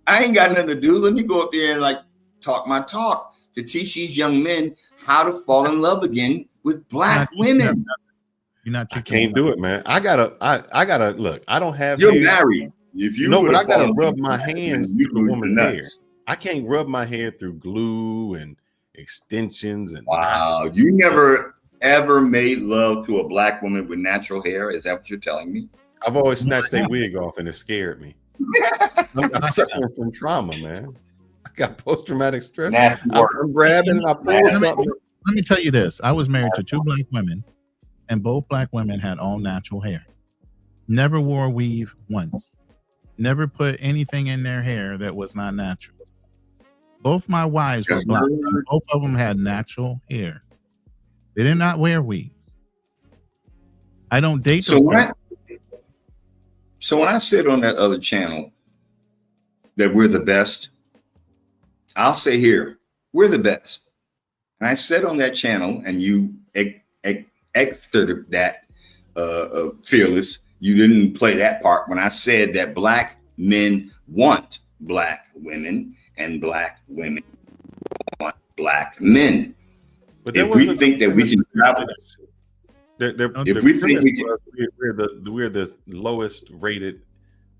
I ain't got nothing to do. Let me go up there and talk my talk to teach these young men how to fall in love again with black women. I can't do it, man. I gotta look. I don't have. You're hair. married. If you but I gotta fallen rub in my love, hands you through the lose woman's your hair. nuts. I can't rub my hair through glue and extensions and. Wow, you never ever made love to a black woman with natural hair? Is that what you're telling me? I've always snatched their wig off and it scared me. I'm suffering from trauma, man. I got post-traumatic stress. I'm grabbing. I pull something. Let me tell you this. I was married to 2 black women, and both black women had all natural hair. never wore a weave once. Never put anything in their hair that was not natural. Both my wives were black. Both of them had natural hair. They did not wear weaves. I don't date So them. when I said on that other channel that we're the best, I'll say here, we're the best. And I said on that channel, and you excerpted that, Fearless, you didn't play that part when I said that black men want black women and black women want black men. But if we think that we can travel, if we think we're the lowest rated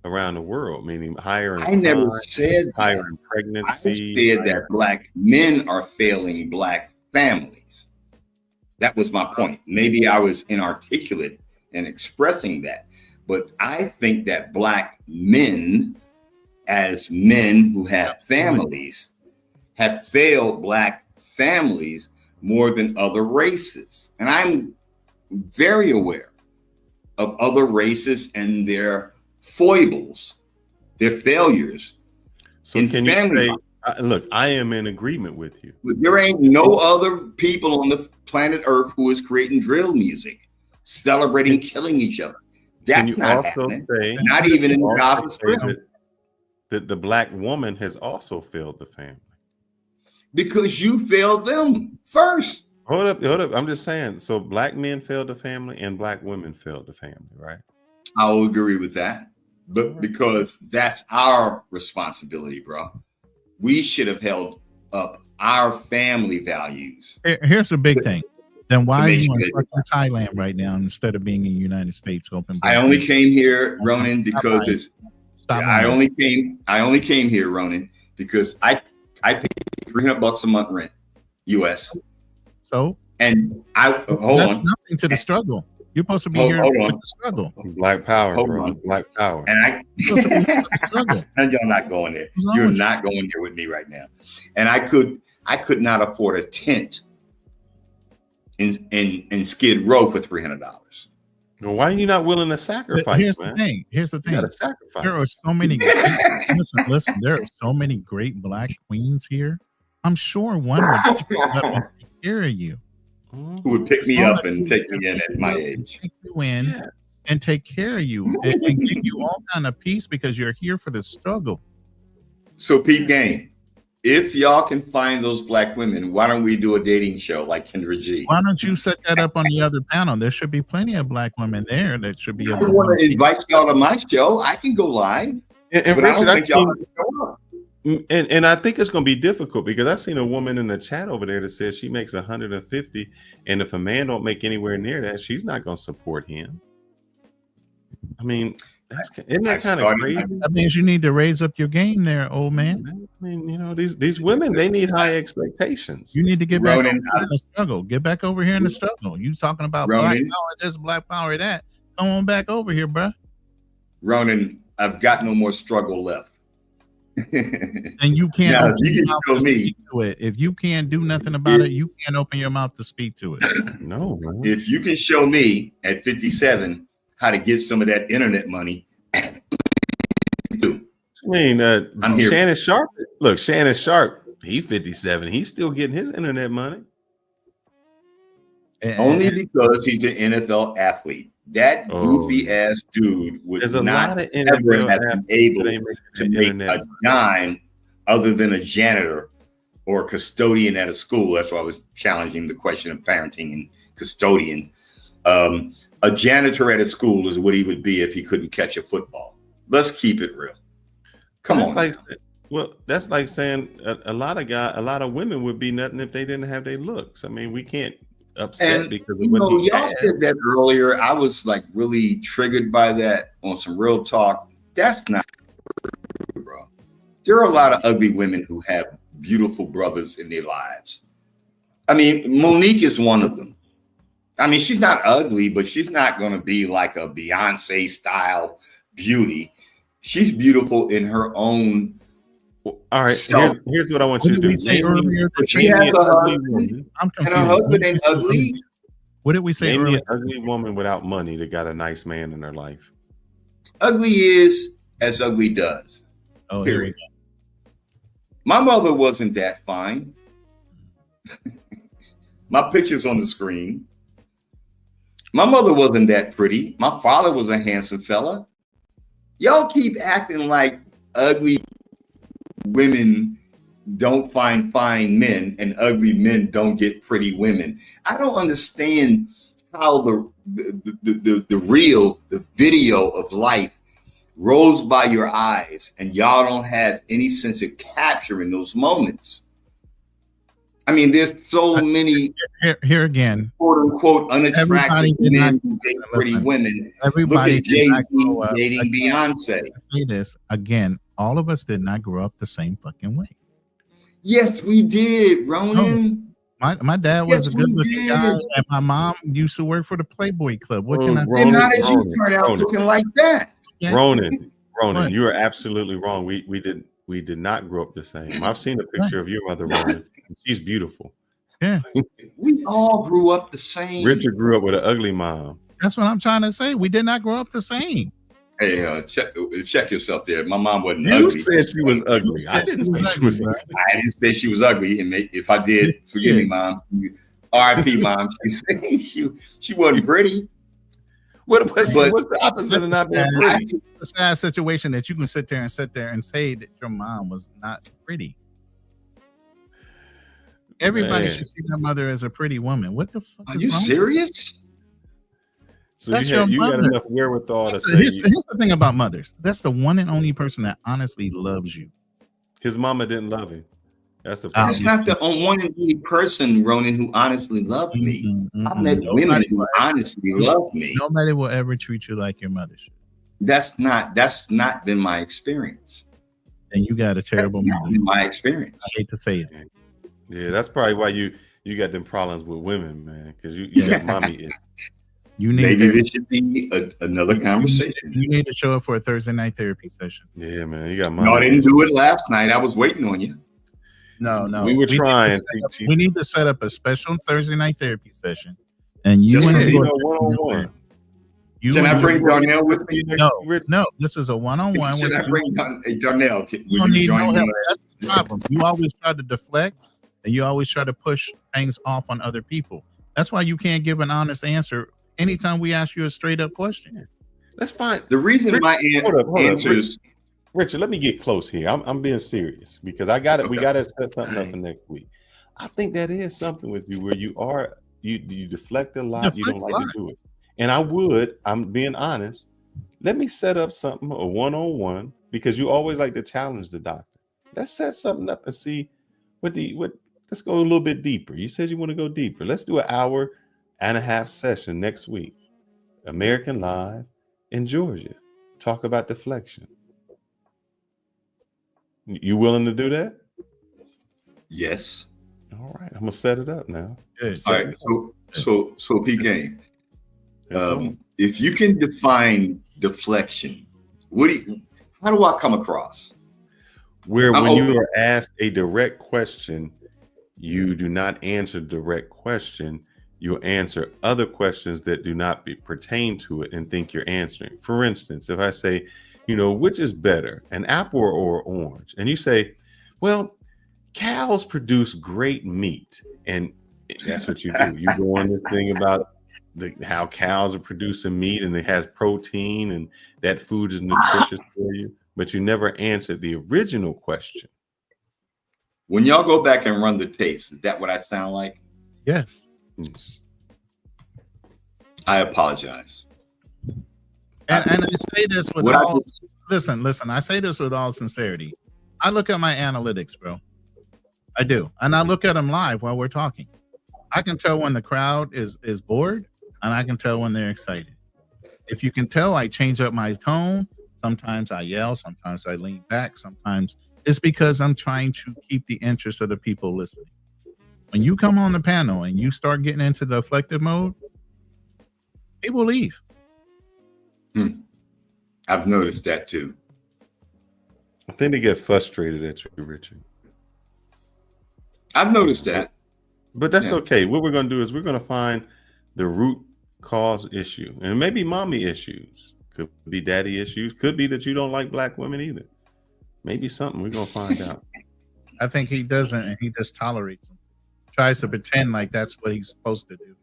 around the world, meaning higher in I never crime, said higher that. in pregnancy. I said that black men are failing black families. That was my point. Maybe I was inarticulate in expressing that, but I think that black men, as men who have families, have failed black families more than other races. And I'm very aware of other races and their foibles, their failures. So in can family. you say, look, I am in agreement with you. But there ain't no other people on the planet Earth who is creating drill music, celebrating killing each other. That's not happening. Not even in Gaza Strip. That the black woman has also failed the family. Because you failed them first. Hold up. I'm just saying. So black men failed the family and black women failed the family, right? I will agree with that. But because that's our responsibility, bro. We should have held up our family values. Here's the big thing. Then why are you in sure fucking Thailand right now instead of being in the United States? Open. I only came here, Ronan, because it's. I only came here, Ronan, because I pay $300 a month rent, U.S. So and that's nothing to the struggle. You're supposed to be here with the struggle. Black power, bro. Black power. And and y'all not going there. You're not going there with me right now. And I could not afford a tent in Skid Row for $300. Well, why are you not willing to sacrifice, Here's man? the thing. Here's the thing. You gotta sacrifice. There are so many. Listen. There are so many great black queens here. I'm sure one would pick you up and take care of you. Who would pick me up and take me in at my age? Take you in and take care of you and give you all kind of peace because you're here for the struggle. So, Pete Game, if y'all can find those black women, why don't we do a dating show like Kendra G? Why don't you set that up on the other panel? There should be plenty of black women there that should be I able want to invite y'all to my show. I can go live. And but I don't Richard, think y'all can show up. And I think it's going to be difficult because I seen a woman in the chat over there that says she makes 150, and if a man don't make anywhere near that, she's not going to support him. I mean, isn't that kind of crazy? That means you need to raise up your game there, old man. I mean, you know, these women, they need high expectations. You need to get back over here in the struggle. Get back over here in the struggle. You talking about black power this, black power that. Come on back over here, bro. Ronan, I've got no more struggle left. And you can't now, open you your can mouth show to me. speak to it. If you can't do nothing about it, you can't open your mouth to speak to it. No, man. If you can show me at 57 how to get some of that internet money, I mean, I'm here. Shannon Sharpe. Look, Shannon Sharpe. He's 57. He's still getting his internet money. Only because he's an NFL athlete. That goofy ass dude would not ever have been able to make a dime other than a janitor or a custodian at a school. That's why I was challenging the question of parenting and custodian. A janitor at a school is what he would be if he couldn't catch a football. Let's keep it real. Come on. That's like saying a lot of women would be nothing if they didn't have their looks. I mean, we can't upset because of what he y'all had. said that earlier. I was like really triggered by that on some real talk. That's not true, bro. There are a lot of ugly women who have beautiful brothers in their lives. I mean, Monique is one of them. I mean, she's not ugly, but she's not going to be like a Beyonce style beauty. She's beautiful in her own. All right, here's what I want you to do. She has a husband, and her husband ain't ugly. What did we say Name earlier? an ugly woman without money that got a nice man in her life. Ugly is as ugly does. Oh, here we period. My mother wasn't that fine. My picture's on the screen. My mother wasn't that pretty. My father was a handsome fella. Y'all keep acting like ugly women don't find fine men and ugly men don't get pretty women. I don't understand how the video of life rolls by your eyes and y'all don't have any sense of capturing those moments. I mean, there's so many here again, quote unquote unattractive men who date pretty women. Look at Jay-Z dating Beyonce. Say this again, all of us did not grow up the same fucking way. Yes, we did, Ronan. My dad was a good looking guy, and my mom used to work for the Playboy Club. What can I say? And how did you turn out looking like that? Ronan, you are absolutely wrong. We did not grow up the same. I've seen a picture of your mother, Ronan. She's beautiful. Yeah. We all grew up the same. Richard grew up with an ugly mom. That's what I'm trying to say. We did not grow up the same. Hey, check yourself there. My mom wasn't You ugly. said she was ugly. I didn't say she was ugly. I didn't say she was ugly. And if I did, forgive me, Mom. R.I.P. Mom. She wasn't pretty. What's the opposite of not being pretty? It's a sad situation that you can sit there and say that your mom was not pretty. Everybody should see their mother as a pretty woman. What the fuck? Are you serious? So That's you your got mother. enough wherewithal to say Here's the thing about mothers. That's the one and only person that honestly loves you. His mama didn't love him. That's the That's not the one and only person, Ronan, who honestly loved me. I've met women who honestly loved me. Nobody will ever treat you like your mother should. That's not been my experience. And you got a terrible mother. My experience. I hate to say it. Yeah, that's probably why you got them problems with women, man. Because you got mommy. Maybe this should be another conversation. You need to show up for a Thursday night therapy session. Yeah, man. You got mommy. No, I didn't do it last night. I was waiting on you. No. We were trying. We need to set up a special Thursday night therapy session. And you Just and one-on-one. Can I bring Darnell with me? No, this is a one-on-one. Should I bring Darnell? You need no help. That's the problem. You always try to deflect and you always try to push things off on other people. That's why you can't give an honest answer anytime we ask you a straight up question. That's fine. The reason Richard, my answer is Richard, let me get close here. I'm being serious because I got it. We got to set something up for next week. I think that is something with you where you deflect a lot. You don't like to do it. And I'm being honest. Let me set up something, a one-on-one, because you always like to challenge the doctor. Let's set something up and see let's go a little bit deeper. You said you want to go deeper. Let's do an hour and a half session next week. American Live in Georgia. Talk about deflection. You willing to do that? yes. All right. I'm gonna set it up now. All right. So P game. If you can define deflection, how do I come across? When you are asked a direct question, you do not answer the direct question. You'll answer other questions that do not pertain to it and think you're answering. For instance, if I say, which is better, an apple or orange? And you say, well, cows produce great meat. And that's what you do. You go on this thing about how cows are producing meat and it has protein and that food is nutritious for you, but you never answered the original question. When y'all go back and run the tapes, is that what I sound like? Yes. I apologize. And I say this with listen, I say this with all sincerity. I look at my analytics, bro. I do. And I look at them live while we're talking. I can tell when the crowd is bored and I can tell when they're excited. If you can tell, I change up my tone. Sometimes I yell, sometimes I lean back, sometimes it's because I'm trying to keep the interest of the people listening. When you come on the panel and you start getting into the reflective mode, people leave. I've noticed that too. I think they get frustrated at you, Richard. I've noticed that. But that's okay. What we're going to do is we're going to find the root cause issue and maybe mommy issues. Could be daddy issues. Could be that you don't like black women either. Maybe something. We're gonna find out. I think he doesn't, and he just tolerates them. Tries to pretend like that's what he's supposed to do.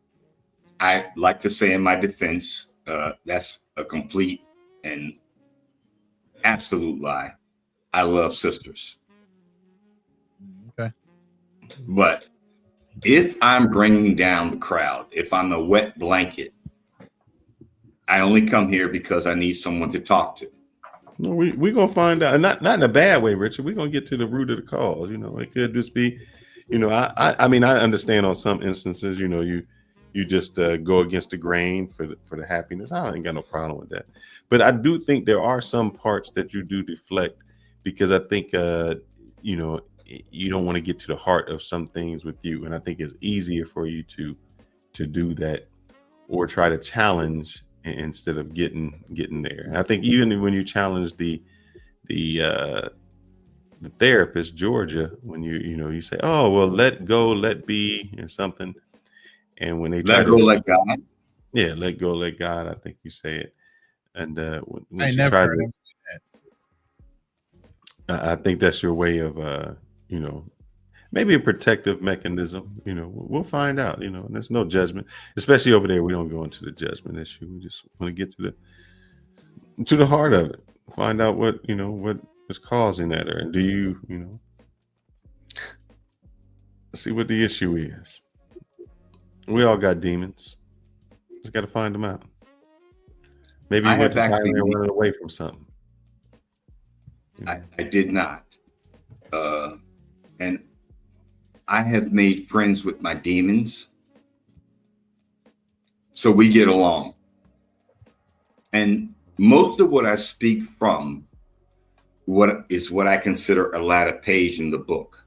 I like to say in my defense, that's a complete and absolute lie. I love sisters. Okay. But if I'm bringing down the crowd, if I'm a wet blanket, I only come here because I need someone to talk to. No, we gonna find out, not in a bad way, Richard. We're gonna get to the root of the cause. It could just be, I mean, I understand on some instances, you just go against the grain for the happiness. I ain't got no problem with that. But I do think there are some parts that you do deflect, because I think you don't want to get to the heart of some things with you, and I think it's easier for you to do that or try to challenge instead of getting there. And I think even when you challenge the therapist, Georgia, when you say, oh well, let go, let be, or something, and when they let go, let God, let go, let God, I think you say it, and when I she never tried heard to, him say that. I think that's your way of maybe a protective mechanism. We'll find out. There's no judgment, especially over there. We don't go into the judgment issue. We just want to get to the heart of it. Find out what is causing that, or do you see what the issue is. We all got demons. Just got to find them out. Maybe you went to Thailand running away from something. I did not, and I have made friends with my demons, so we get along. And most of what I speak from what I consider a latter page in the book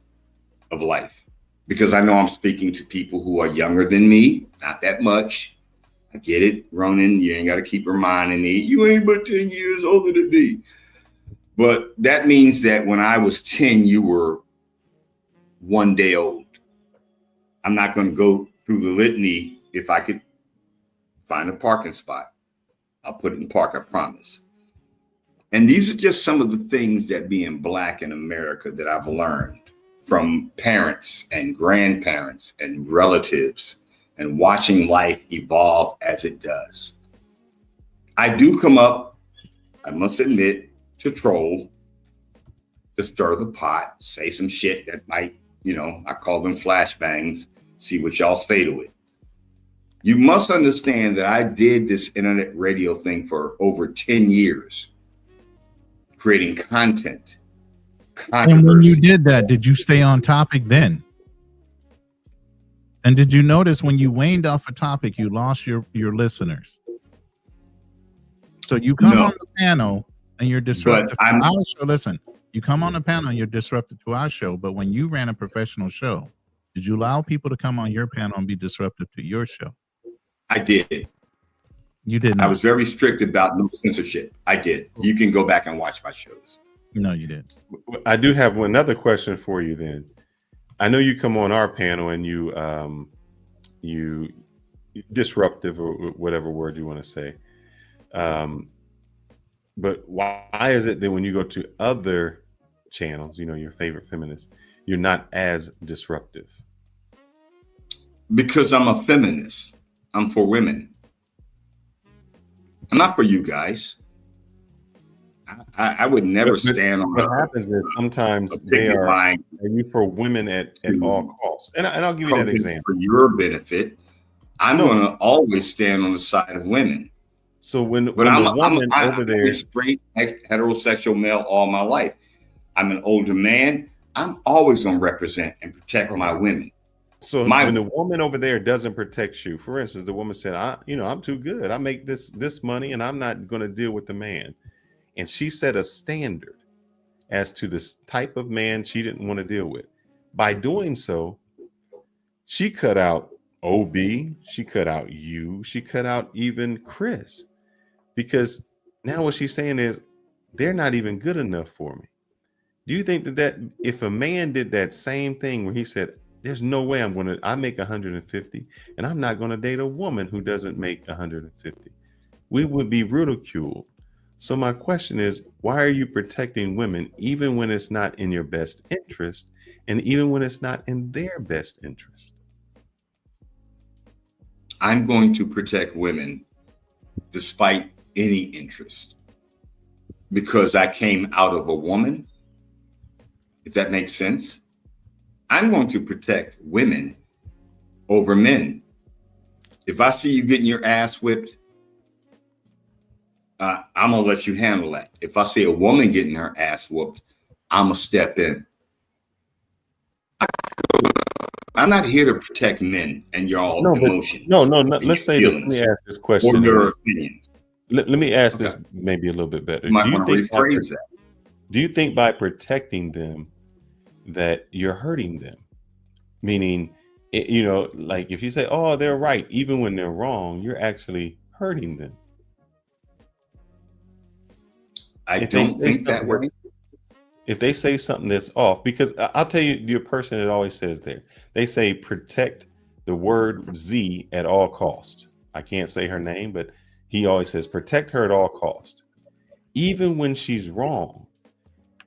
of life, because I know I'm speaking to people who are younger than me, not that much. I get it, Ronan, you ain't got to keep reminding me, you ain't but 10 years older than me. But that means that when I was 10, you were 1 day old. I'm not going to go through the litany. If I could find a parking spot, I'll put it in park, I promise. And these are just some of the things that being Black in America that I've learned from parents and grandparents and relatives, and watching life evolve as it does. I do come up, I must admit, to troll, to stir the pot, say some shit that might, I call them flashbangs, see what y'all say to it. You must understand that I did this internet radio thing for over 10 years, creating content. And when you did that, did you stay on topic then? And did you notice when you waned off a topic, you lost your listeners? So you come on the panel and you're disruptive to our show. Listen, you come on the panel and you're disruptive to our show. But when you ran a professional show, did you allow people to come on your panel and be disruptive to your show? I did. You didn't. I was very strict about no censorship. I did. You can go back and watch my shows. No, you didn't. I do have another question for you then. I know you come on our panel and you disruptive, or whatever word you want to say. But why is it that when you go to other channels, your favorite feminists, you're not as disruptive? Because I'm a feminist. I'm for women. I'm not for you guys. I would never stand on. What happens is sometimes they are you for women at all costs. And I'll give you that example. For your benefit, I'm going to always stand on the side of women. So when I'm straight heterosexual male all my life. I'm an older man. I'm always going to represent and protect my women. So when the woman over there doesn't protect you, for instance, the woman said, I'm too good. I make this money and I'm not going to deal with the man. And she set a standard as to this type of man she didn't want to deal with. By doing so, she cut out OB, she cut out you, she cut out even Chris. Because now what she's saying is, they're not even good enough for me. Do you think that if a man did that same thing where he said, there's no way I make 150 and I'm not going to date a woman who doesn't make 150, we would be ridiculed. So my question is, why are you protecting women even when it's not in your best interest and even when it's not in their best interest? I'm going to protect women despite any interest because I came out of a woman, if that makes sense. I'm going to protect women over men. If I see you getting your ass whipped, I'm going to let you handle that. If I see a woman getting her ass whooped, I'm going to step in. I'm not here to protect men and your emotions. No. Let's say that. Let me ask this question. Or your opinions. Let me ask this maybe a little bit better. You might want to rephrase that. Do you think by protecting them that you're hurting them? Meaning, like if you say, oh, they're right, even when they're wrong, you're actually hurting them. I don't think that way. If they say something that's off, because I'll tell you, your person that always says there, they say protect the word Z at all cost. I can't say her name, but he always says protect her at all cost, even when she's wrong.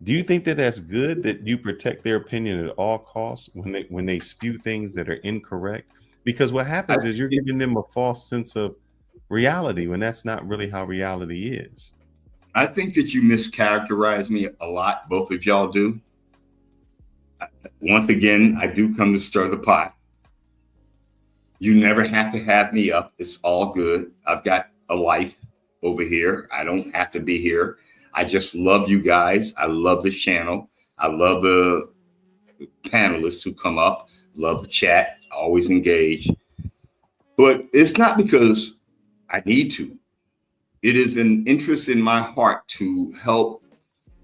Do you think that that's good that you protect their opinion at all costs when they spew things that are incorrect? Because what happens is you're giving them a false sense of reality when that's not really how reality is. I think that you mischaracterize me a lot. Both of y'all do. Once again, I do come to stir the pot. You never have to have me up. It's all good. I've got a life over here. I don't have to be here. I just love you guys. I love this channel. I love the panelists who come up. Love the chat. Always engage. But it's not because I need to. It is an interest in my heart to help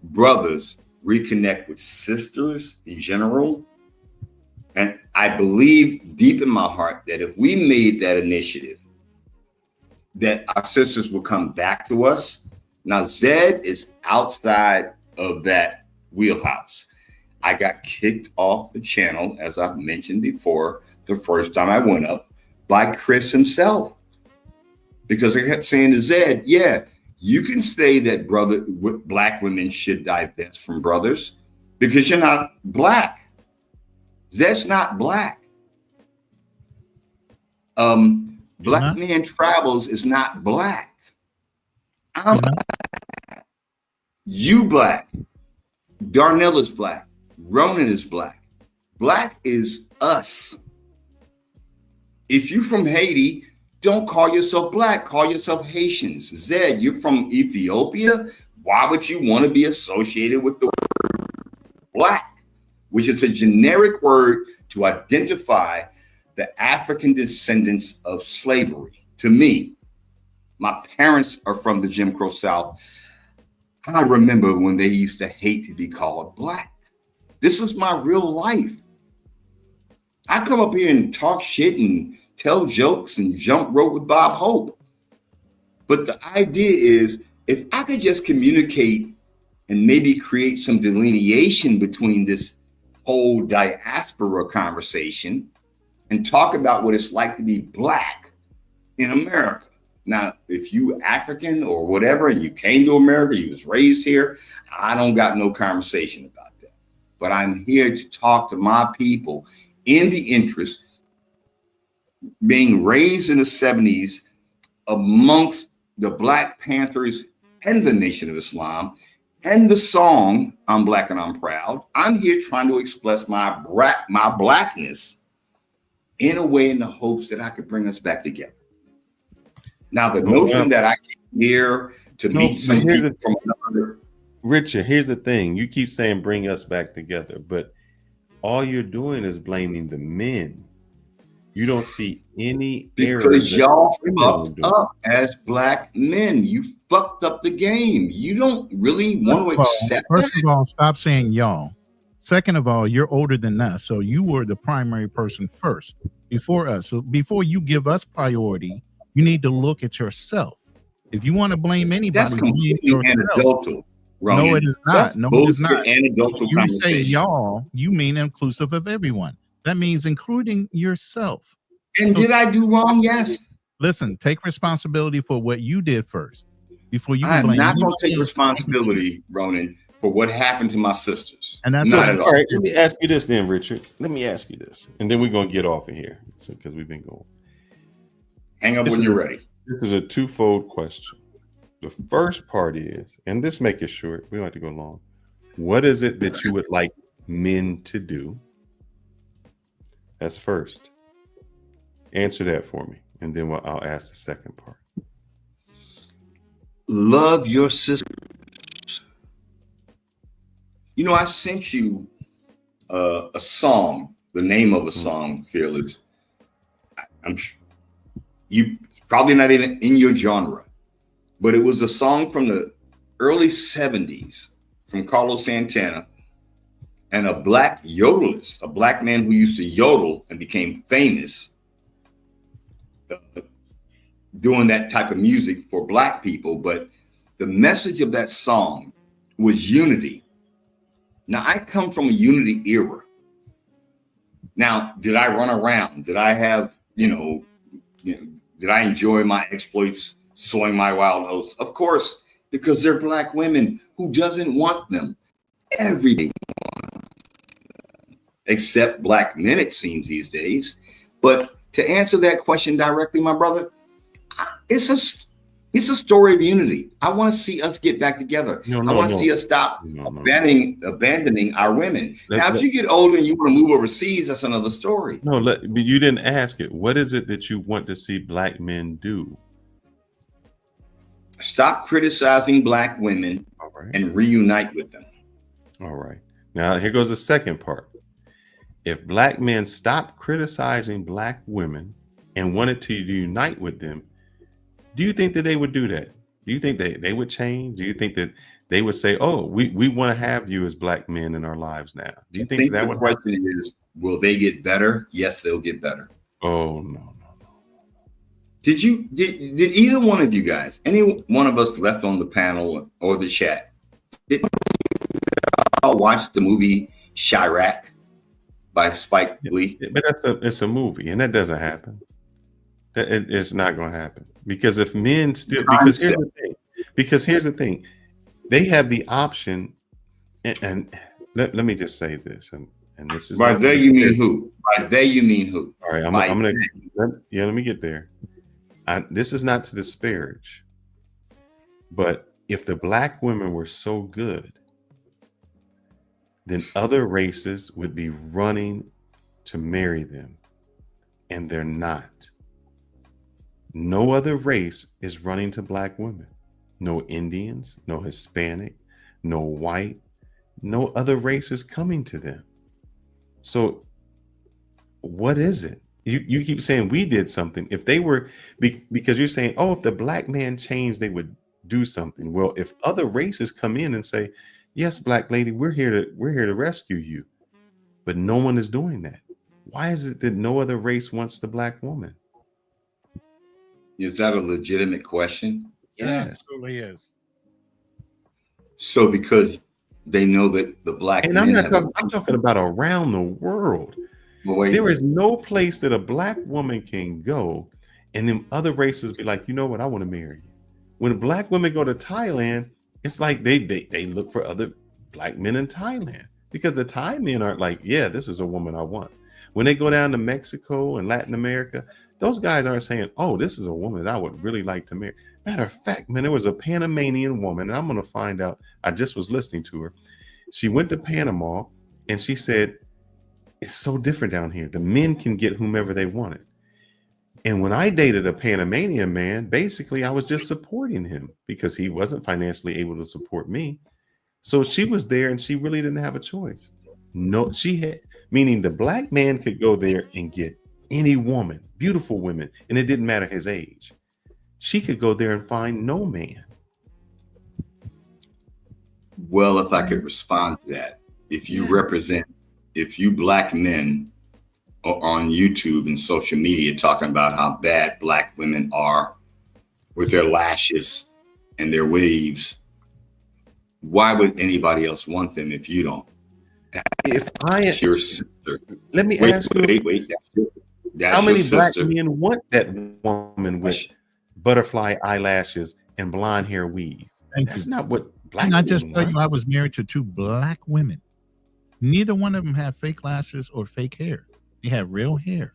brothers reconnect with sisters in general. And I believe deep in my heart that if we made that initiative, that our sisters will come back to us. Now, Zed is outside of that wheelhouse. I got kicked off the channel, as I've mentioned before, the first time I went up, by Chris himself. Because I kept saying to Zed, yeah, you can say that black women should divest from brothers because you're not black. Zed's not black. Black Man Travels is not black. I'm black. You black. Darnell is black. Ronan is black. Black is us. If you're from Haiti, don't call yourself black, call yourself Haitians. Zed, you're from Ethiopia. Why would you want to be associated with the word black, which is a generic word to identify the African descendants of slavery? To me, my parents are from the Jim Crow South. I remember when they used to hate to be called black. This is my real life. I come up here and talk shit and tell jokes and jump rope with Bob Hope. But the idea is, if I could just communicate and maybe create some delineation between this whole diaspora conversation and talk about what it's like to be black in America. Now, if you African or whatever, and you came to America, you was raised here, I don't got no conversation about that. But I'm here to talk to my people in the interest being raised in the 70s amongst the Black Panthers and the Nation of Islam and the song I'm Black and I'm Proud. I'm here trying to express my blackness in a way in the hopes that I could bring us back together. Now, the notion that I came here to meet some people from another. Richard, here's the thing. You keep saying bring us back together, but all you're doing is blaming the men. You don't see any because y'all fucked up as black men. You fucked up the game. You don't really want to accept that. First of all, stop saying y'all. Second of all, you're older than us, so you were the primary person first before us. So before you give us priority, you need to look at yourself. If you want to blame anybody, that's completely anecdotal. Ronan. No, it is not. No, it is not. Anecdotal you say y'all, you mean inclusive of everyone. That means including yourself. And so, did I do wrong? Yes. Listen, take responsibility for what you did first. before you can I'm blame not going to anybody take else. responsibility, Ronan, for what happened to my sisters. And that's not what- at all. All right, let me ask you this then, Richard. Let me ask you this, and then we're gonna get off of here because we've been going. Hang up This when is you're a- ready. This is a twofold question. The first part is, and this make it short. We don't have to go long. What is it that you would like men to do? That's first. Answer that for me, and then I'll ask the second part. Love your sisters. You know, I sent you a song. The name of a song, Fearless. I'm you probably not even in your genre, but it was a song from the early 70s from Carlos Santana, and a black yodelist, a black man who used to yodel and became famous doing that type of music for black people. But the message of that song was unity. Now, I come from a unity era. Now, did I run around? Did I have, did I enjoy my exploits, sowing my wild oats? Of course, because they're black women. Who doesn't want them? Everybody wants them, except black men, it seems, these days. But to answer that question directly, my brother, it's a story of unity. I want to see us get back together. I want to see us stop abandoning our women. Now, if you get older and you want to move overseas, that's another story. No, but you didn't ask it. What is it that you want to see black men do? Stop criticizing black women and reunite with them. All right. Now, here goes the second part. If black men stopped criticizing black women and wanted to unite with them, do you think that they would do that? Do you think they would change? Do you think that they would say, oh, we want to have you as black men in our lives now? Do you think that the would question is, will they get better? Yes, they'll get better. Oh, no. Did either one of you guys, any one of us left on the panel or the chat, did y'all watch the movie Chirac by Spike Lee? But it's a movie, and that doesn't happen. It's not going to happen. Because if men still, because here's the thing, they have the option, and let me just say this, and this is by they you mean who? By they you mean who? All right, I'm gonna let me get there. This is not to disparage, but if the black women were so good, then other races would be running to marry them, and they're not. No other race is running to black women. No Indians, no Hispanic, no white, no other race is coming to them. So what is it? You keep saying we did something. If they were, because you're saying, oh, if the black man changed, they would do something. Well, if other races come in and say, yes, black lady, we're here to rescue you, but no one is doing that. Why is it that no other race wants the black woman? Is that a legitimate question? Yes, absolutely is. So because they know that the black and men I'm talking about around the world. There is no place that a black woman can go and then other races be like, you know what, I want to marry you. When black women go to Thailand, it's like they look for other black men in Thailand because the Thai men aren't like, yeah, this is a woman I want. When they go down to Mexico and Latin America, those guys aren't saying, oh, this is a woman that I would really like to marry. Matter of fact, man, there was a Panamanian woman, and I'm going to find out. I just was listening to her. She went to Panama, and she said, it's so different down here. The men can get whomever they wanted. And when I dated a Panamanian man, basically, I was just supporting him because he wasn't financially able to support me. So she was there, and she really didn't have a choice. No, she had, meaning the black man could go there and get any woman, beautiful women, and it didn't matter his age. She could go there and find no man. Well, if I could respond to that, if you black men are on YouTube and social media talking about how bad black women are with their lashes and their weaves, why would anybody else want them if you don't? If I am your sister, let me ask you, wait. That's how many your black sister. men want that woman with butterfly eyelashes and blonde hair weave. Thank That's you. not what black And I just women tell want. you, I was married to 2 black women. Neither one of them had fake lashes or fake hair. They had real hair.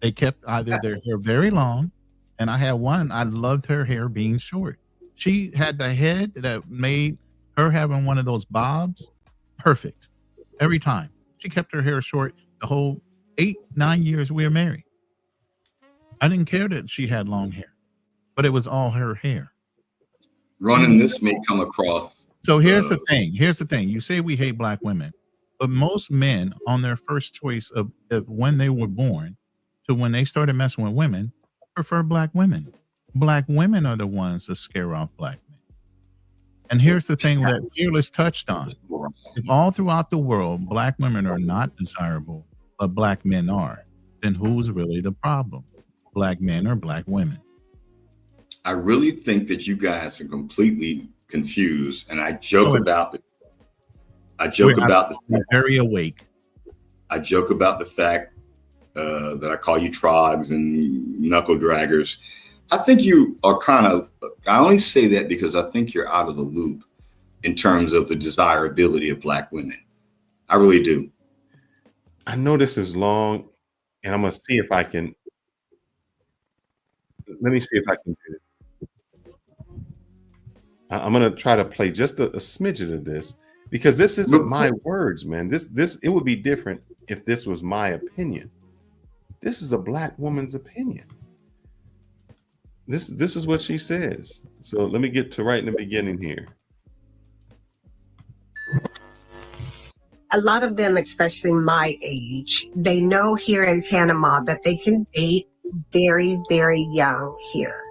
They kept either their hair very long, and I had one, I loved her hair being short. She had the head that made her having one of those bobs perfect every time. She kept her hair short the whole 8-9 years we were married. I didn't care that she had long hair, but it was all her hair. Running this may come across. So here's the thing. Here's the thing. You say we hate black women, but most men on their first choice of when they were born to when they started messing with women prefer black women. Black women are the ones that scare off black men. And here's the thing that Fearless touched on. If all throughout the world, black women are not desirable, but black men are, then who's really the problem? Black men or black women? I really think that you guys are completely confused, and I joke about it. Very awake. I joke about the fact that I call you trogs and knuckle draggers. I think you are I only say that because I think you're out of the loop in terms of the desirability of black women. I really do. I know this is long, and I'm going to see if I can. Let me see if I can do it. I'm going to try to play just a smidget of this, because this isn't my words, man. This it would be different if this was my opinion. This is a black woman's opinion. This is what she says. So let me get to right in the beginning here. A lot of them, especially my age, they know here in Panama that they can date very, very young here.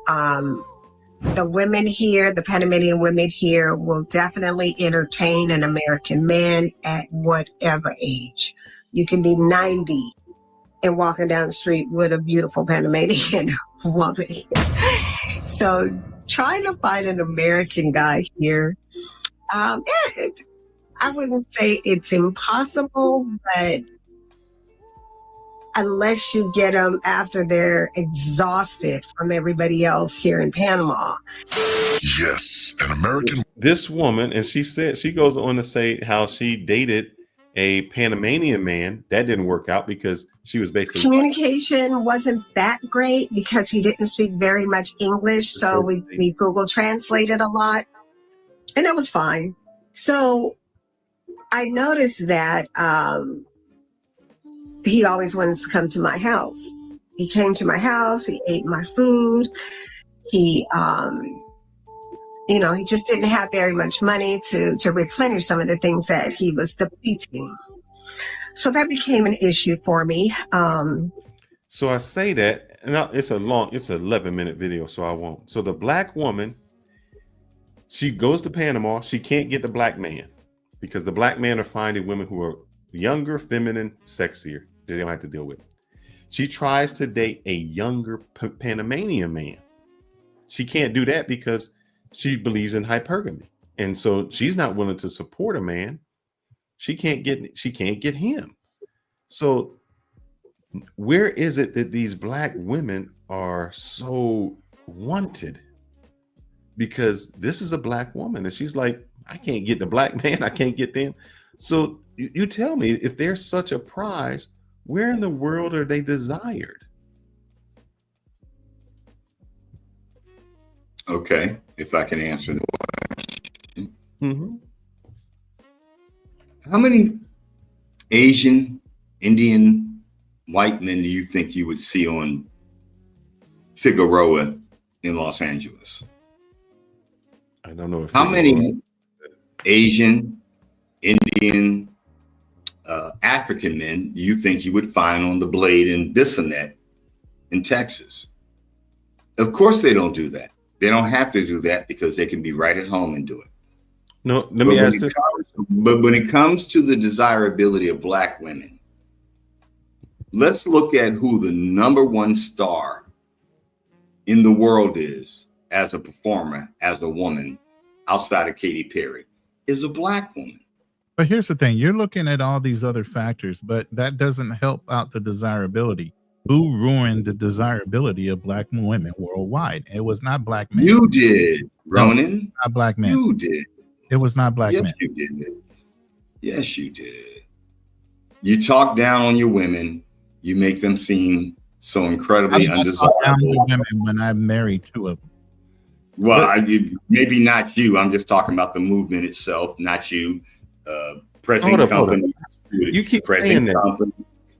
The women here, the Panamanian women here, will definitely entertain an American man at whatever age. You can be 90 and walking down the street with a beautiful Panamanian woman. So trying to find an American guy here, I wouldn't say it's impossible, but unless you get them after they're exhausted from everybody else here in Panama. Yes, an American. This woman, and she goes on to say how she dated a Panamanian man. That didn't work out because she was basically Communication wasn't that great because he didn't speak very much English. So we Google translated a lot, and that was fine. So I noticed that he always wanted to come to my house. He came to my house. He ate my food. He, he just didn't have very much money to replenish some of the things that he was depleting. So that became an issue for me. So I say that, and it's an 11-minute video, so I won't. So the black woman, she goes to Panama. She can't get the black man because the black men are finding women who are younger, feminine, sexier. They don't have to deal with it. She tries to date a younger Panamanian man. She can't do that because she believes in hypergamy. And so she's not willing to support a man. She can't get him. So where is it that these black women are so wanted? Because this is a black woman and she's like, I can't get the black man. I can't get them. So you tell me, if they're such a prize, where in the world are they desired? Okay, if I can answer the question. Mm-hmm. How many Asian, Indian, white men do you think you would see on Figueroa in Los Angeles? I don't know. How many Asian, Indian, African men do you think you would find on the Blade in Bissonnette in Texas? Of course they don't do that. They don't have to do that because they can be right at home and do it. No, let me ask this. But when it comes to the desirability of black women, let's look at who the number one star in the world is as a performer, as a woman, outside of Katy Perry, is a black woman. But here's the thing. You're looking at all these other factors, but that doesn't help out the desirability. Who ruined the desirability of black women worldwide? It was not black men. You did, Ronan. No, not black men. You did. It was not black Yes, men. you did. Yes, you did. You talk down on your women. You make them seem so incredibly I talk down undesirable. on women when I'm married two of them. Well, maybe not you. I'm just talking about the movement itself, not you. Present Hold up. company. You keep saying Present that. company.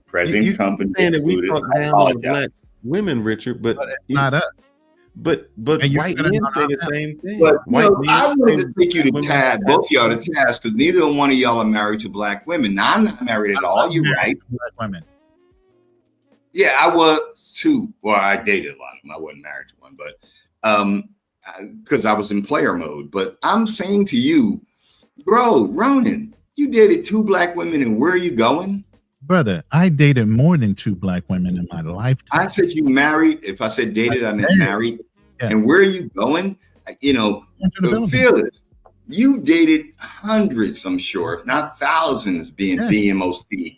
Present You keep company. saying that we included. talk I down on apologize. black women, Richard, but It's not us. But And you're white putting men on say our the back. same thing. But White men I wanted say to take you to women task, have- both of y'all to task, because neither one of y'all are married to black women. Now I'm not married at all. You're right. Black women. Yeah, I was too. Well, I dated a lot of them. I wasn't married to one, but because I was in player mode. But I'm saying to you, bro, Ronan, you dated 2 black women, and where are you going? Brother, I dated more than 2 black women in my lifetime. I said you married. If I said dated, I meant married. Yes. And where are you going? You know, Fearless. You dated hundreds, I'm sure, if not thousands, being BMOC,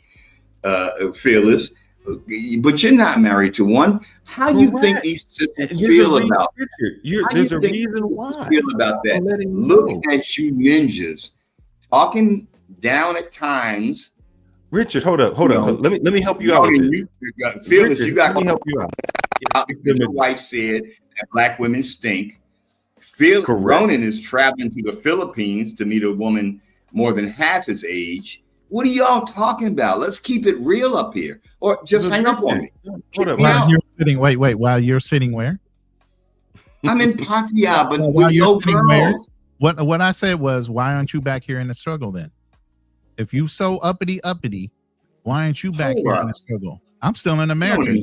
Fearless. But you're not married to one. How you think these people feel about it? There's a reason why. Feel about that? Look at you ninjas talking down at times. Richard, hold up. Let me help you out. Fearless, you got let me help you out. Your wife said that black women stink. Ronan is traveling to the Philippines to meet a woman more than half his age. What are y'all talking about? Let's keep it real up here, or just hang up on me. Hold up. While you're sitting, wait. While you're sitting where? I'm in Pattaya, but while with you're no sitting where? girls. What I said was, why aren't you back here in the struggle then? If you so uppity, why aren't you back here in the struggle? I'm still in America.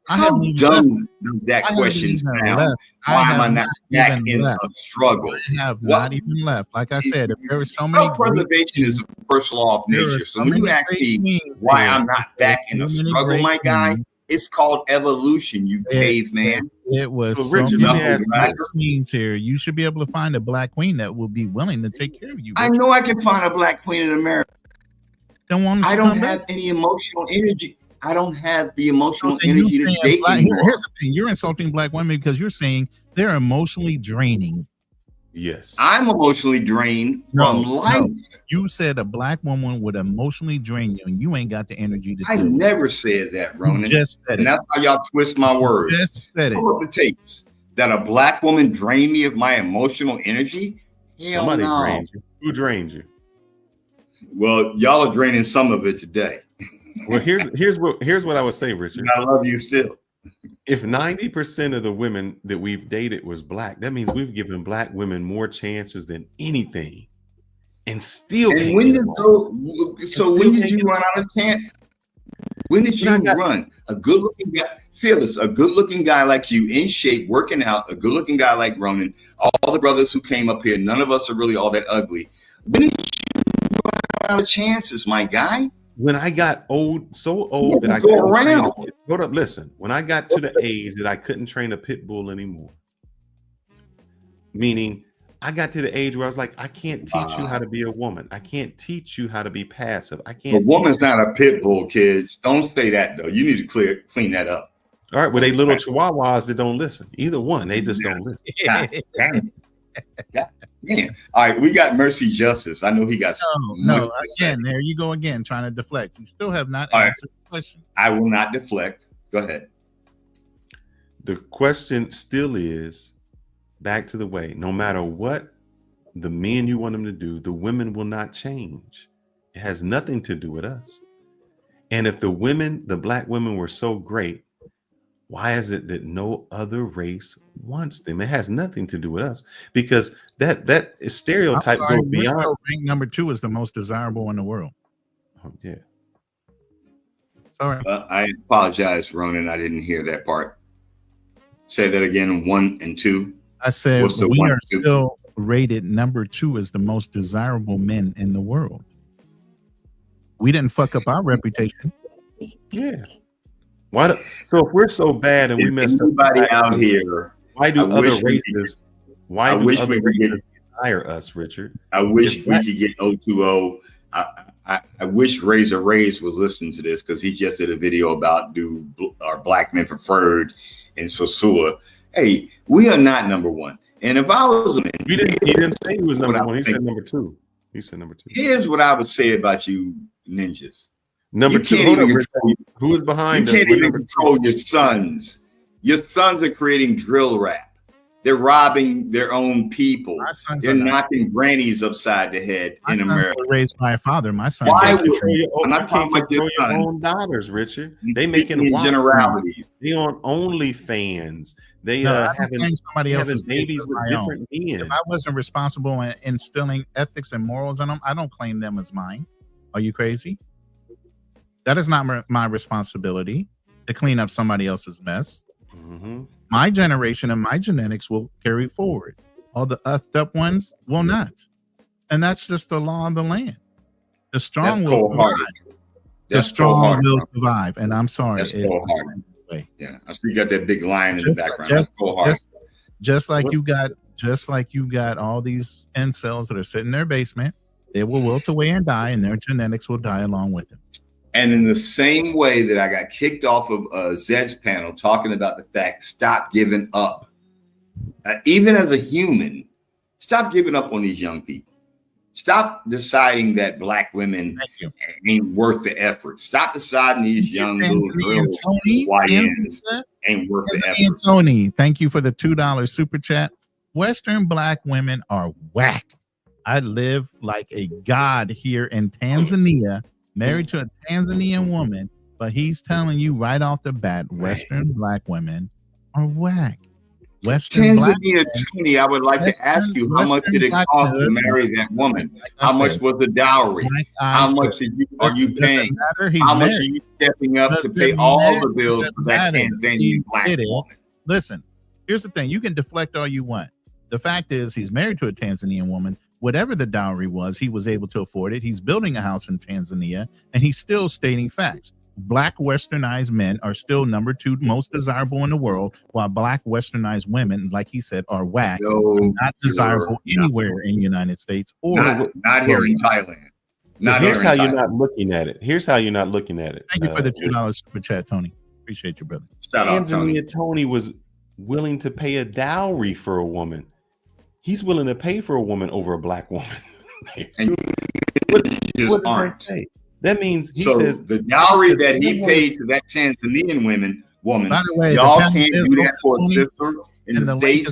How dumb does that question sound? Why am I not back in a struggle? I have not even left. Like I said, if there were so many Self-preservation is a first law of nature. So when you ask me why I'm not back in a struggle, my guy, it's called evolution, you caveman. It was So so Richard, let me many ask black you. queens here. You should be able to find a black queen that will be willing to take care of you. I know I can find a black queen in America. I don't have any emotional energy. I don't have the emotional energy to date anymore. Here's the thing: you're insulting black women because you're saying they're emotionally draining. Yes, I'm emotionally drained from life. No. You said a black woman would emotionally drain you, and you ain't got the energy to. I do never said that, Ronan. You just said and that's how y'all twist my words. Just said it. Pull up the tapes. That a black woman drained me of my emotional energy. Hell Somebody no. drained you. Who drained you? Well, y'all are draining some of it today. Well, here's what I would say, Richard. I love you still. If 90% of the women that we've dated was black, that means we've given black women more chances than anything, and still. And when did when did you run out of chance? When did you run? A good-looking guy, Fearless, a good-looking guy like you, in shape, working out, a good-looking guy like Ronan, all the brothers who came up here, none of us are really all that ugly. When did you run out of chances, my guy? When I got so old that I go couldn't around. Hold up, listen. When I got to the age that I couldn't train a pit bull anymore, meaning I got to the age where I was like, I can't teach you how to be a woman. I can't teach you how to be passive. I can't. A woman's not a pit bull, kids. Don't say that though. You need to clean that up. All right, well, they little chihuahuas that don't listen. Either one, they just don't listen. Man. All right, we got Mercy Justice. I know he got No, again, there you go again, trying to deflect. You still have not answered the question. I will not deflect. Go ahead. The question still is back to the way, no matter what the men you want them to do, the women will not change. It has nothing to do with us. And if the black women were so great, why is it that no other race wants them? It has nothing to do with us, because that stereotype goes beyond. Rank number 2 is the most desirable in the world. Oh, yeah. Sorry. I apologize, Ronan. I didn't hear that part. Say that again. 1 and 2. I said What's the we 1 are and 2? still rated number 2 as the most desirable men in the world. We didn't fuck up our reputation. Yeah. So if we're so bad and we messed up, anybody out here, why do I other wish we races? Why I do wish other we could races desire us, Richard? I wish we could get 020. I wish Razor Rays was listening to this because he just did a video about are black men preferred in Sosua. Hey, we are not number one. And if I was a man, he didn't say he was number one. He said number two. He said number two. Here's what I would say about you ninjas. Number you two. Can't even control, who is behind you us? can't even control your sons. Your sons are creating drill rap. They're robbing their own people. They're knocking grannies upside the head in America. Raised by a father. My son. Why would you can't control your own daughters, Richard? They making generalities. They on OnlyFans. They having babies with different men. If I wasn't responsible in instilling ethics and morals in them, I don't claim them as mine. Are you crazy? That is not my responsibility to clean up somebody else's mess. Mm-hmm. My generation and my genetics will carry forward. All the effed up ones will not. And that's just the law of the land. The strong will survive. The strong will survive. And I'm sorry. Yeah, I see you got that big line in the background. That's cold hard. Just like you got all these incels that are sitting in their basement, they will wilt away and die, and their genetics will die along with them. And in the same way that I got kicked off of Zed's panel talking about the fact, stop giving up. Even as a human, stop giving up on these young people. Stop deciding that black women ain't worth the effort. Stop deciding these young little girls, YNs, ain't worth the effort. Tony, thank you for the $2 super chat. Western black women are whack. I live like a god here in Tanzania, married to a Tanzanian woman, but he's telling you right off the bat, Western black women are whack. Tanzania, Tony, I would like to ask you, how much did it cost to marry that woman? How much was the dowry? How much are you paying? How much are you stepping up to pay all the bills for that Tanzanian black woman? Listen, here's the thing. You can deflect all you want. The fact is, he's married to a Tanzanian woman. Whatever the dowry was, he was able to afford it. He's building a house in Tanzania, and he's still stating facts. Black westernized men are still number 2 most desirable in the world, while black westernized women, like he said, are whack, not desirable anywhere in the United States or not here in Thailand. Here's how you're not looking at it. Here's how you're not looking at it. Thank you for the $2 super chat, Tony. Appreciate you, brother. Tanzania Tony was willing to pay a dowry for a woman. He's willing to pay for a woman over a black woman. what did I say? That means he says the dowry that he paid to that Tanzanian woman, by the way, y'all can't do that for a sister in the States.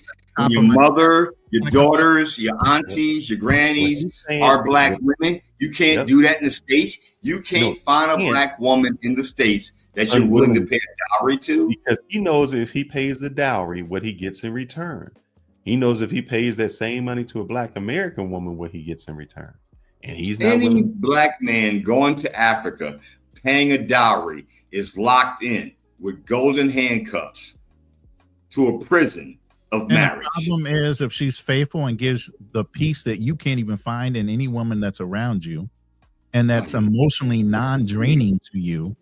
Your mother, your daughters, your aunties, your grannies are black women. You can't do that in the States. You can't find a black woman in the States that you're willing to pay a dowry to. Because he knows if he pays the dowry, what he gets in return. He knows if he pays that same money to a black American woman, what he gets in return. And he's not any black man going to Africa paying a dowry is locked in with golden handcuffs to a prison of marriage. The problem is if she's faithful and gives the peace that you can't even find in any woman that's around you, and that's emotionally non-draining to you,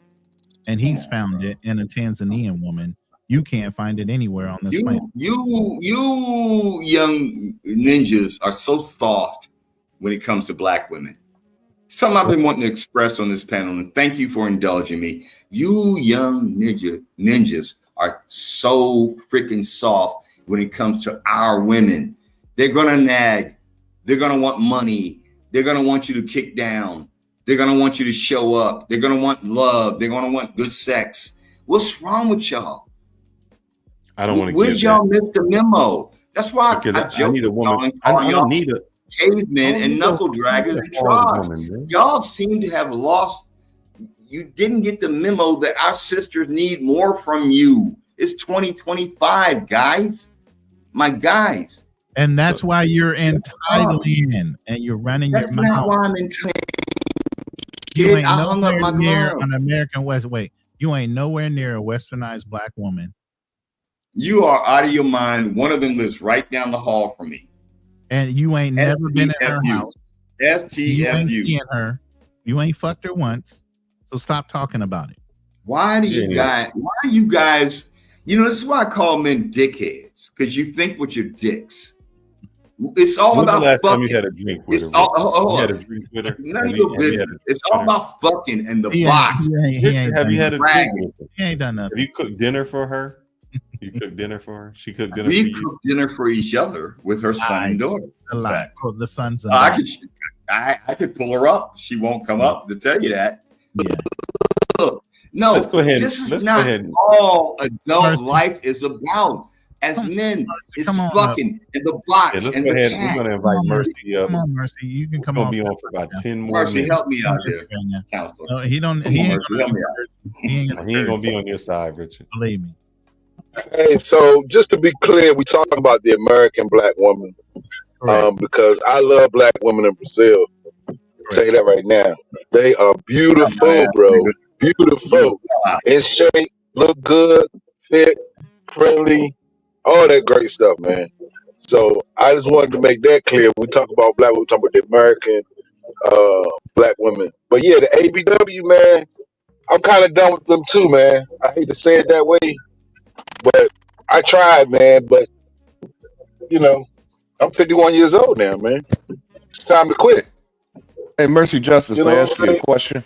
and he's found it in a Tanzanian woman, you can't find it anywhere on this planet. You young ninjas are so soft when it comes to black women. Something I've been wanting to express on this panel, and thank you for indulging me. You young ninjas are so freaking soft when it comes to our women. They're gonna nag. They're gonna want money. They're gonna want you to kick down. They're gonna want you to show up. They're gonna want love. They're gonna want good sex. What's wrong with y'all? I don't want to. Where'd y'all miss the memo? That's why I need a woman. I need a cavemen and knuckle draggers and tribes. Y'all seem to have lost. You didn't get the memo that our sisters need more from you. It's 2025, guys. My guys. And that's why you're in Thailand and you're running your mouth. That's not why I'm in Thailand. You ain't nowhere near an American West. Wait, you ain't nowhere near a westernized black woman. You are out of your mind. One of them lives right down the hall from me. And you ain't never been in her house. You ain't seen her. You ain't fucked her once. So stop talking about it. Why are you guys, this is why I call men dickheads, because you think with your dicks. It's all When's the about last time fucking. you had a drink with It's her? all. You had a drink with her? None of Have your you had business. a drink It's with all her? about fucking and the He box. ain't Have you done had a nothing. drink with her? He ain't done nothing. Have you cooked dinner for her? You cooked dinner for her? She cooked dinner for We you? cook dinner for each other with her son and Lies. daughter. A lie. The sons and I daughters. could, I could pull her up. She won't come up to tell you that. Yeah. Look, no, Let's go ahead. this is Let's go not ahead. all adult Mercy. life is about. As men, it's come on up. fucking in the box Yeah, let's and go the ahead. cat. We're gonna invite Come on, Mercy up. Come on, Mercy. You can We're come gonna on. be on for about 10 more Mercy, minutes. help me out here, counselor. No, he don't. Come He on, ain't Mercy, help me out. He ain't He ain't gonna be on your side, Richard. believe me. Hey, so just to be clear, we talk about the American black woman because I love black women in Brazil. I'll tell you that right now. They are beautiful, bro. Beautiful. In shape, look good, fit, friendly, all that great stuff, man. So I just wanted to make that clear. When we talk about black, we talk about the American black women. But yeah, the ABW, man, I'm kind of done with them too, man. I hate to say it that way, but I tried, man. But you know, I'm 51 years old now, man. It's time to quit. Hey, Mercy Justice, You may I know ask what I'm you a saying? question?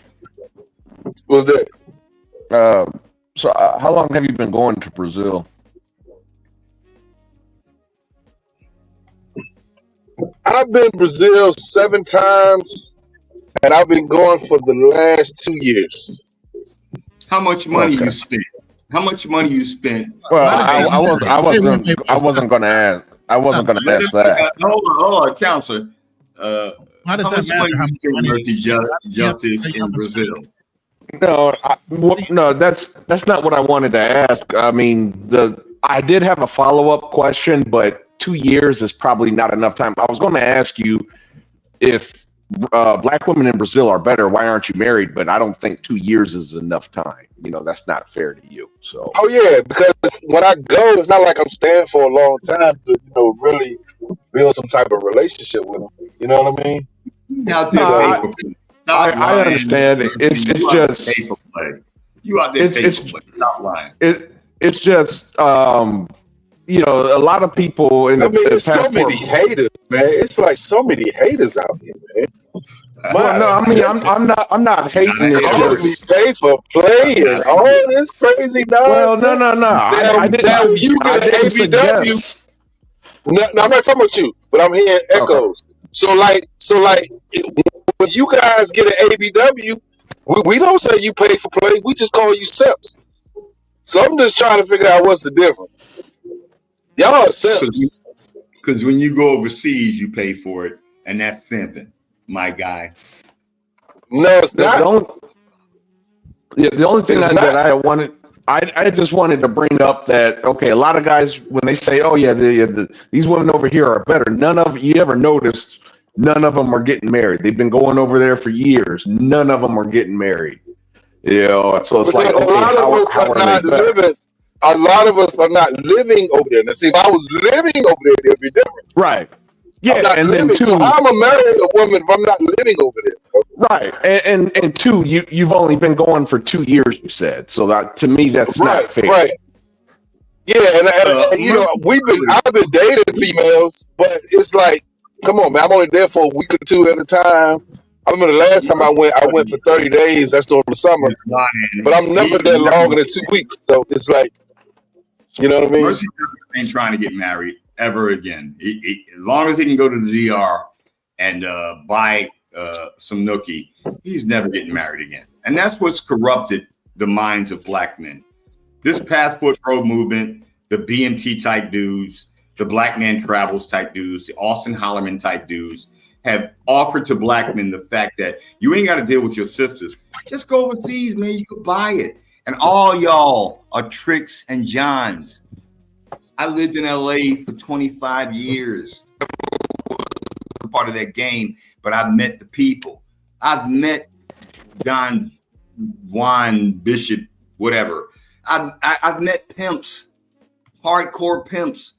What's that? So how long have you been going to Brazil? I've been to Brazil 7 times, and I've been going for the last 2 years. How much money Okay. you spent? How much money you spent? Well, I wasn't going to ask. I wasn't going to ask that. Hold on, counselor. Why does How that much matter money how you much spent, money Mercy you spend? Justice in Brazil? No, that's not what I wanted to ask. I mean, I did have a follow-up question, but 2 years is probably not enough time. I was going to ask you if black women in Brazil are better, why aren't you married? But I don't think 2 years is enough time. You know, that's not fair to you. So. Oh yeah, because when I go, it's not like I'm staying for a long time to, really build some type of relationship with them. You know what I mean? Out there So- pay for play. Stop I lying. understand it. It's You out there just pay for play. You out there pay for play. Stop lying. It's just a lot of people in I the mean, there's so passport. many haters, man. It's like so many haters out here, man. Well, no, I mean, I'm not hating. It's Calling me just pay for play and all this crazy nonsense. well, no. I didn't. Now when you I get an didn't ABW, suggest. no, I'm not talking about you, but I'm hearing echoes. So like, when you guys get an ABW, we don't say you pay for play. We just call you simps. So I'm just trying to figure out what's the difference. Y'all are simps. Because when you go overseas, you pay for it, and that's simping, my guy. No, it's not. The only thing It's that not. I wanted, I just wanted to bring up that, okay, a lot of guys, when they say, oh yeah, these women over here are better, you ever noticed, none of them are getting married. They've been going over there for years. None of them are getting married. So it's But like, a okay, lot how of us are are not they better? living. A lot of us are not living over there. Now, see, if I was living over there, it'd be different. Right. I'm Yeah, not and then living. So two, how am I marrying a woman if I'm not living over there? right, and two, you've only been going for 2 years, you said. So that to me, that's not fair. Right. Yeah, and I've been dating females, but it's like, come on, man, I'm only there for a week or two at a time. I remember the last time I went for 30 days. That's during the summer, but I'm never there longer than 2 weeks. So it's like, you know what I mean? Mercy ain't trying to get married ever again. As long as he can go to the DR and buy some nookie, he's never getting married again. And that's what's corrupted the minds of black men. This passport pro movement, the BMT type dudes, the Black Man Travels type dudes, the Austin Hollerman type dudes have offered to black men the fact that you ain't got to deal with your sisters. Just go overseas, man. You could buy it. And all y'all are tricks and Johns. I lived in LA for 25 years. Part of that game, but I've met the people. I've met Don Juan Bishop, whatever. I've met pimps, hardcore pimps,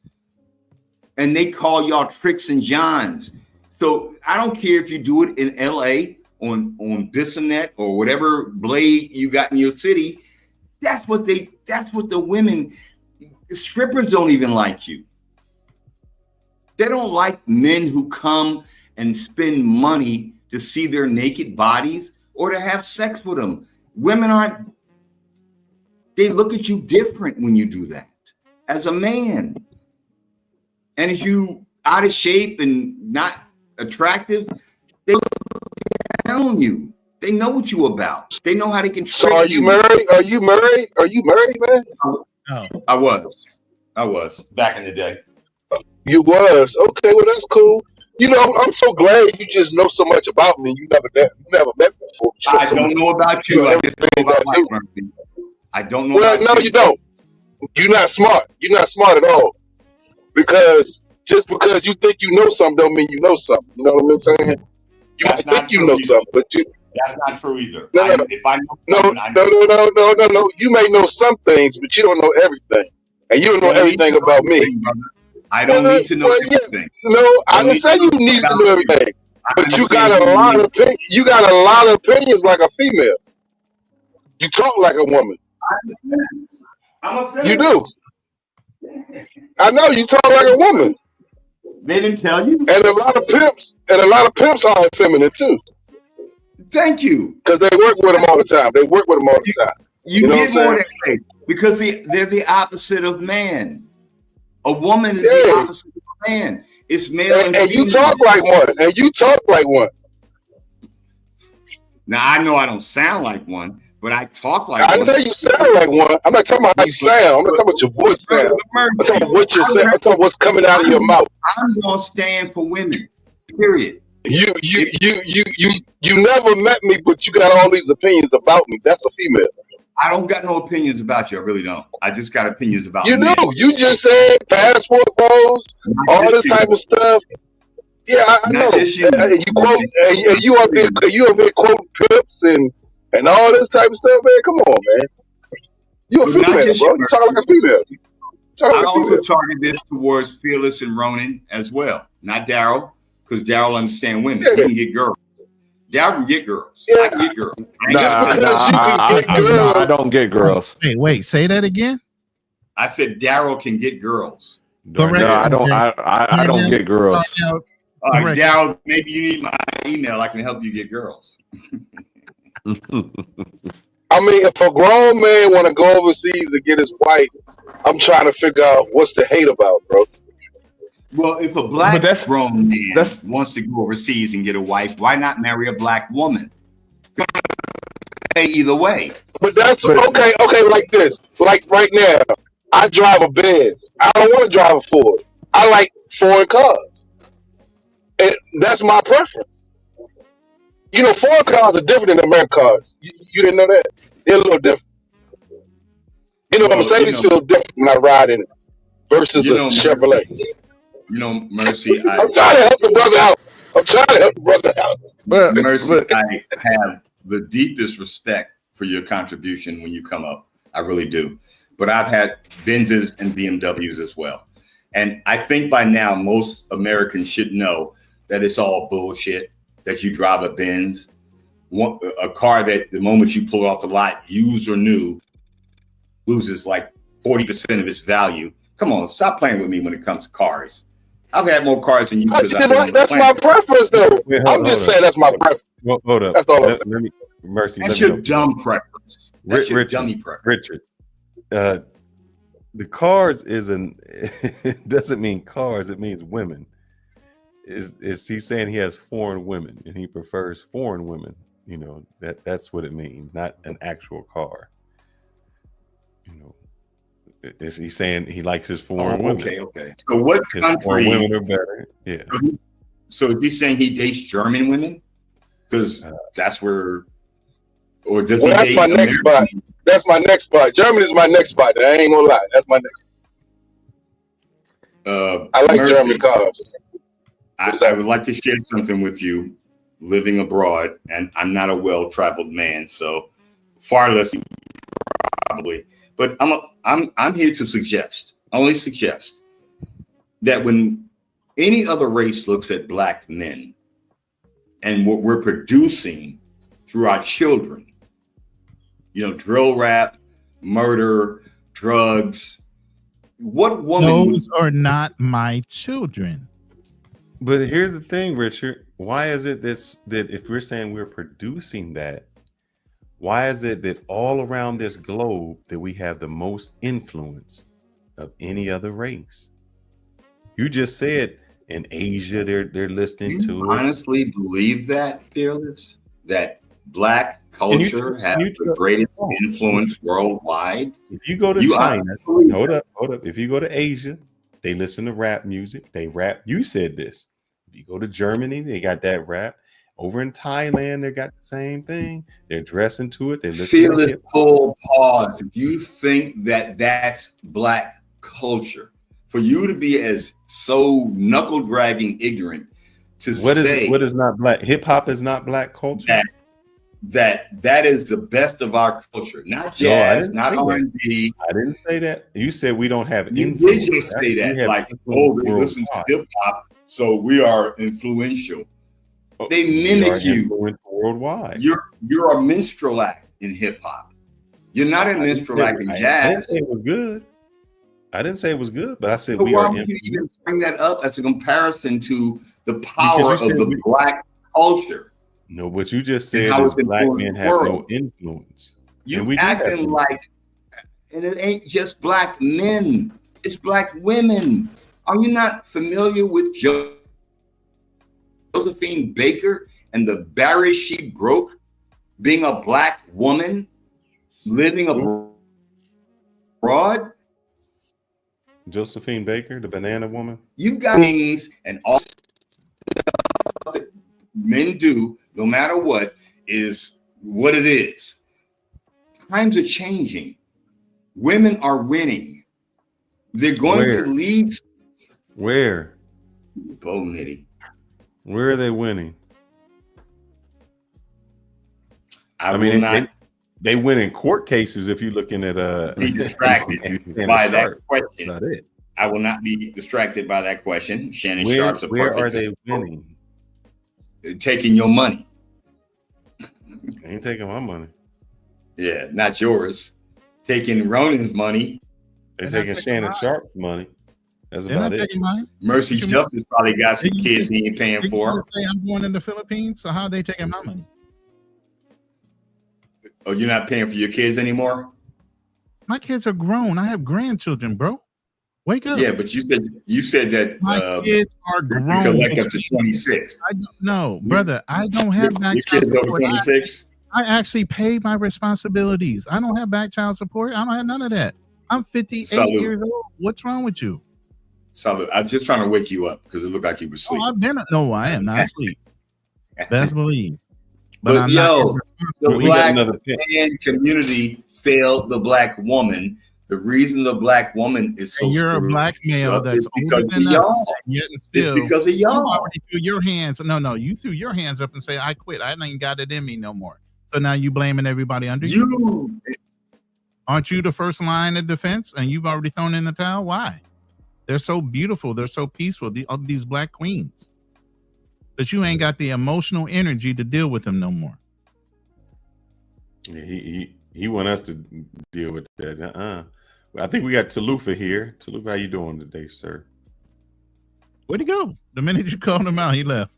and they call y'all tricks and Johns. So I don't care if you do it in LA on Bissonnet or whatever blade you got in your city. That's what the women, strippers don't even like you. They don't like men who come and spend money to see their naked bodies or to have sex with them. Women aren't, they look at you different when you do that as a man. And if you out of shape and not attractive, they look down on you. They know what you about. They know how they can. So are you married? Are you married? Are you married, man? No. I was back in the day. You was. Okay, well that's cool. You know, I'm so glad you just know so much about me. You never met me before. I don't know about you. I just know about Mike Murphy. I don't know about you. No, you don't. You're not smart. You're not smart at all. Because just because you think you know something don't mean you know something. You know what I'm saying? You might think you know something, but you. That's not true either. No. If I know something, I know. No. You may know some things, but you don't know everything, and you don't know everything about me. I don't need to know everything. No, I didn't say you need to know everything, but you got a lot of you got a lot of opinions like a female. You talk like a woman. You do. I know you talk like a woman. They didn't tell you. And a lot of pimps are feminine too. Thank you. Because they work with them all the time. They work with them all the time. You know get what I'm more saying? that way because they're the opposite of man. A woman is the opposite of a man. It's male and you talk like one. And you talk like one. Now I know I don't sound like one, but I talk like I one. didn't say you sound like one. I'm not talking about how you sound. I'm not talking about your voice sound. I'm talking about what you're saying. I'm talking about what's coming out of your mouth. I'm gonna stand for women. Period. You never met me, but you got all these opinions about me. That's a female. I don't got no opinions about you. I really don't. I just got opinions about You men. do. You just said passport pros, all this type of stuff. Yeah, I know. You quote, and you up there quoting pips and all this type of stuff, man. Come on, man. You a But not female, just bro. you, You talk like a female. I also target this towards Fearless and Ronan as well. Not Daryl, because Daryl understands women. He can get girls. Daryl can get girls. I can get girls. I don't get girls. Wait, say that again. I said Daryl can get girls. No, I don't. I don't get girls. Daryl, maybe you need my email. I can help you get girls. I mean, if a grown man want to go overseas and get his wife, I'm trying to figure out what's the hate about, bro. Well, if a black grown man wants to go overseas and get a wife, why not marry a black woman? Either way. But that's okay. Like this, like right now, I drive a Benz. I don't want to drive a Ford. I like foreign cars, and that's my preference. You know, foreign cars are different than American cars. You didn't know that? They're a little different. You know, Mercedes feel different when I ride in it versus a Chevrolet. You know, Mercy, I'm trying to help the brother out. Mercy, I have the deepest respect for your contribution when you come up. I really do. But I've had Benzes and BMWs as well. And I think by now, most Americans should know that it's all bullshit, that you drive a Benz, a car that the moment you pull it off the lot, used or new, loses like 40% of its value. Come on, stop playing with me when it comes to cars. I've had more cars than you. That's my preference, though. I'm just saying that's my preference. Well, hold up. That's all I'm saying. Mercy. That's your dumb preference. That's your dummy preference. Richard, the cars it doesn't mean cars. It means women. Is he saying he has foreign women and he prefers foreign women? You know, that's what it means, not an actual car. You know. Is he saying he likes his foreign women? Okay. So what country? Women are better. Yeah. So is he saying he dates German women? Because that's where, or does he that's date my next spot. That's my next spot. Germany's my next spot. I ain't gonna lie. That's my next. I like Mercy, German cars. I would like to share something with you. Living abroad, and I'm not a well-traveled man, so far less probably. But I'm here to suggest, only suggest, that when any other race looks at black men and what we're producing through our children, you know, drill rap, murder, drugs, what woman? Those are not my children. But here's the thing, Richard. Why is it that if we're saying we're producing that, why is it that all around this globe that we have the most influence of any other race? You just said in Asia they're listening You to it. honestly believe that, Fearless? That Black culture has the greatest influence worldwide? If you go to China, hold up. If you go to Asia, they listen to rap music. They rap. You said this. If you go to Germany, they got that rap. Over in Thailand, they got the same thing. They're dressing to it. They listen Fearless to it. full pause. If you think that that's Black culture, for you to be as so knuckle dragging ignorant to say what is not Black? Hip hop is not Black culture. That is the best of our culture, not jazz, not R&B. I didn't say that. You said we don't have You influence. did just say that, like, they listen to hip hop, so we are influential. They mimic you worldwide. You're a minstrel act in hip hop. You're not a minstrel act in jazz. I didn't say it was good. I didn't say it was good, but I said So we why are. would you even bring that up as a comparison to the power of the Black culture? No, what you just said how is it's Black influenced men the have no world. influence. You acting like, and it ain't just Black men, it's Black women. Are you not familiar with Josephine Baker and the barrier she broke, being a Black woman living abroad? Josephine Baker, the banana woman. You got things and all that men do, no matter what, is what it is. Times are changing. Women are winning. They're going to lead. Where? Bo Nitty. Where are they winning? I mean, will not they win in court cases if you're looking at be distracted by that question. That's it. I will not be distracted by that question. Shannon Where, Sharpe's a where perfect are they winning? Taking your money. They ain't taking my money. Yeah, not yours. Taking Ronan's money. They're taking Shannon Sharpe's money. That's about it. Mercy Justice probably got some kids he ain't paying for. Say I'm going in the Philippines, so how are they taking my money? Oh, you're not paying for your kids anymore? My kids are grown. I have grandchildren, bro. Wake up. Yeah, but you said that my kids are grown. You collect up to 26. I don't know, brother. I don't have back your child kids over support. 26. I actually pay my responsibilities. I don't have back child support. I don't have none of that. I'm 58 Salute. years old. What's wrong with you? So I'm just trying to wake you up because it looked like you were asleep. Oh, I've been. No, I am not asleep. Best believe. But I'm yo, the We got Black another pick. man community failed the Black woman. The reason the Black woman is so And you're a screwed black male up that's is because older of than us. y'all. Yet and still, It's because of you y'all. already threw your hands. No, you threw your hands up and say, "I quit. I ain't got it in me no more." So now you blaming everybody under you. Aren't you the first line of defense? And you've already thrown in the towel. Why? They're so beautiful. They're so peaceful. These black queens. But you ain't got the emotional energy to deal with them no more. Yeah, he want us to deal with that. I think we got Talufa here. Talufa, how you doing today, sir? Where'd he go? The minute you called him out, he left.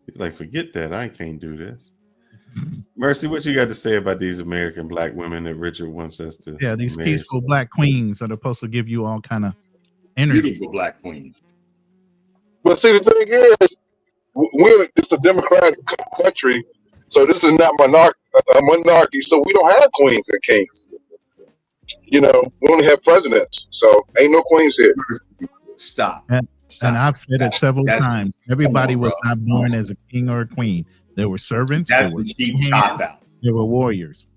He's like, forget that. I can't do this. Mercy, what you got to say about these American black women that Richard wants us to? Yeah, these marry? peaceful black queens that are supposed to give you all kind of energy. Beautiful Black queen. But see, the thing is, it's a democratic country, so this is not a monarchy. So we don't have queens and kings. You know, we only have presidents. So ain't no queens here. Stop. And I've said it several times. Everybody was not born as a king or a queen. There were servants. That's there were the cheap hands, cop out. there were warriors.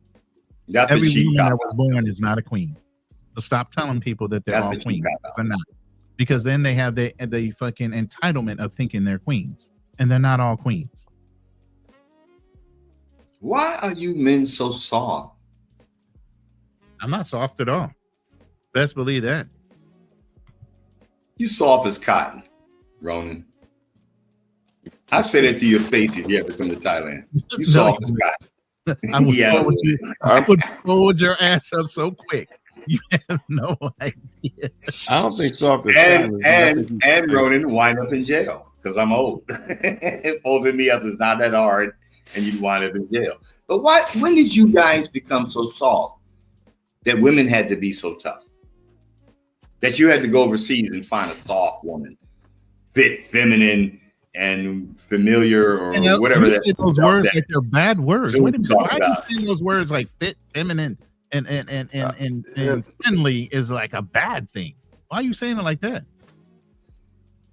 That's Every the cheap woman that cop was out. born is not a queen. So stop telling people that they're That's all the cheap queens. cop out. They're not. Because then they have the fucking entitlement of thinking they're queens. And they're not all queens. Why are you men so soft? I'm not soft at all. Best believe that. You soft as cotton, Ronan. I said it to your face if you ever come to Thailand. You soft as cotton. I would, Yeah. forward you, I would forward your ass up so quick. You have no idea. I don't think soft is And Ronan wind up in jail. because I'm old. Folding me up is not that hard, and you'd wind up in jail. But when did you guys become so soft that women had to be so tough? That you had to go overseas and find a soft woman, fit, feminine, and familiar, or whatever. You say those words like they're bad words. So Wait a minute. Why are you about. saying those words like fit, feminine, and friendly is like a bad thing? Why are you saying it like that?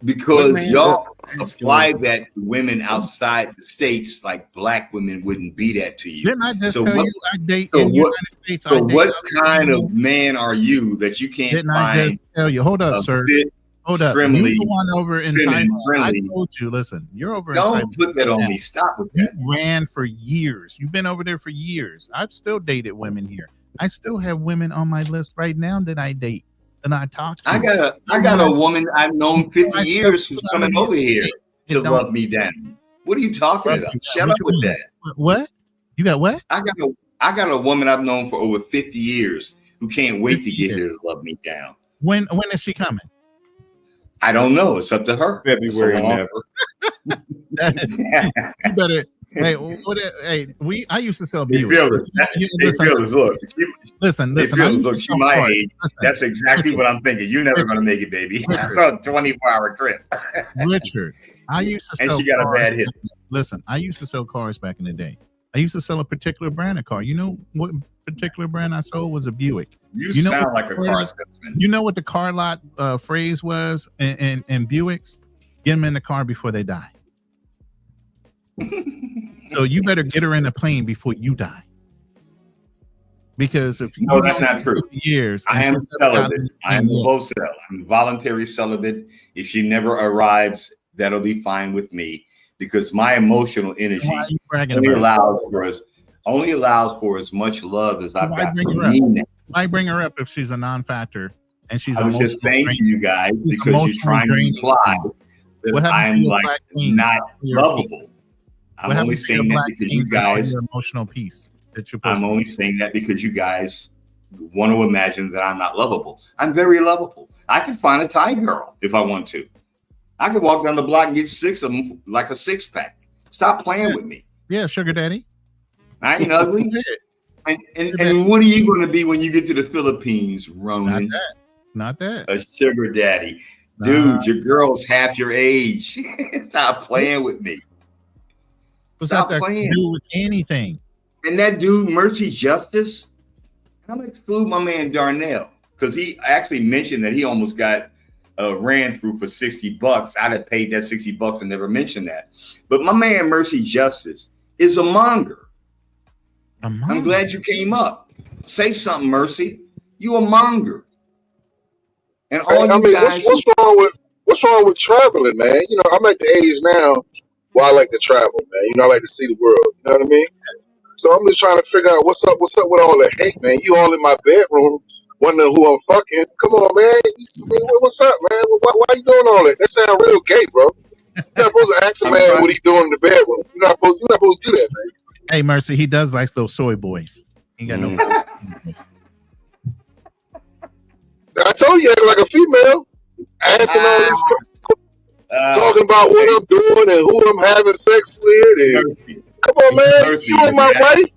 Because y'all apply that to women outside the states, like black women wouldn't be that to you. Didn't I just tell you I date so in the what, United States? So what kind of man are you that you can't Didn't find? I just tell you? Hold up, sir. Hold up. Friendly, You're the one over in feminine, Taiwan. friendly. I told you, listen, you're over in Don't Taiwan. put that on me. Stop with that. You ran for years. You've been over there for years. I've still dated women here. I still have women on my list right now that I date and I talk to. I got a woman I've known 50 years who's coming over here to love me down. What are you talking about? Shut up with that. What? You got what? I got a woman I've known for over 50 years who can't wait to get here to love me down. When is she coming? I don't know. It's up to her. February never. You better. Hey, I used to sell Buick. Listen. Look, she my age. That's exactly what I'm thinking. You're never gonna make it, baby. I saw a 24-hour trip. Richard, I used to sell and she got a bad hit. Listen, I used to sell cars back in the day. I used to sell a particular brand of car. You know what particular brand I sold was a Buick. You know sound like a car salesman. You know what the car lot phrase was in Buicks? Get them in the car before they die. So you better get her in the plane before you die. Because if you no, that's not true. Years, I am celibate. I am wholesale. I'm voluntary celibate. If she never arrives, that'll be fine with me because my emotional energy only allows for as much love as I've got for me. Why bring her up if she's a non-factor and she's? I was just saying to you guys because you're trying to imply that I'm like not lovable. I'm only saying that because you guys emotional peace. I'm only saying that because you guys want to imagine that I'm not lovable. I'm very lovable. I can find a Thai girl if I want to. I could walk down the block and get 6 of them like a 6-pack. Stop playing with me. Yeah, sugar daddy. I ain't ugly. And what are you going to be when you get to the Philippines, Ronan? Not that. A sugar daddy. Dude, your girl's half your age. Stop playing with me. Stop playing. Do with anything. And that dude, Mercy Justice, I'm going to exclude my man Darnell because he actually mentioned that he almost got ran through for $60. I'd have paid that $60 and never mentioned that. But my man Mercy Justice is a monger. I'm glad you came up. Say something, Mercy. You a monger. And all you guys. What's wrong with traveling, man? You know, I'm at the age now where I like to travel, man. You know, I like to see the world. You know what I mean? So I'm just trying to figure out what's up with all the hate, man. You all in my bedroom wondering who I'm fucking. Come on, man. What's up, man? Why you doing all that? That sounds real gay, bro. You're not supposed to ask a man what he doing in the bedroom. You're not supposed to do that, man. Hey, Mercy, he does like those soy boys. He got no. I told you, like a female, asking all these, talking about what I'm doing and who I'm having sex with. And, come on, man, Mercy, you in my way.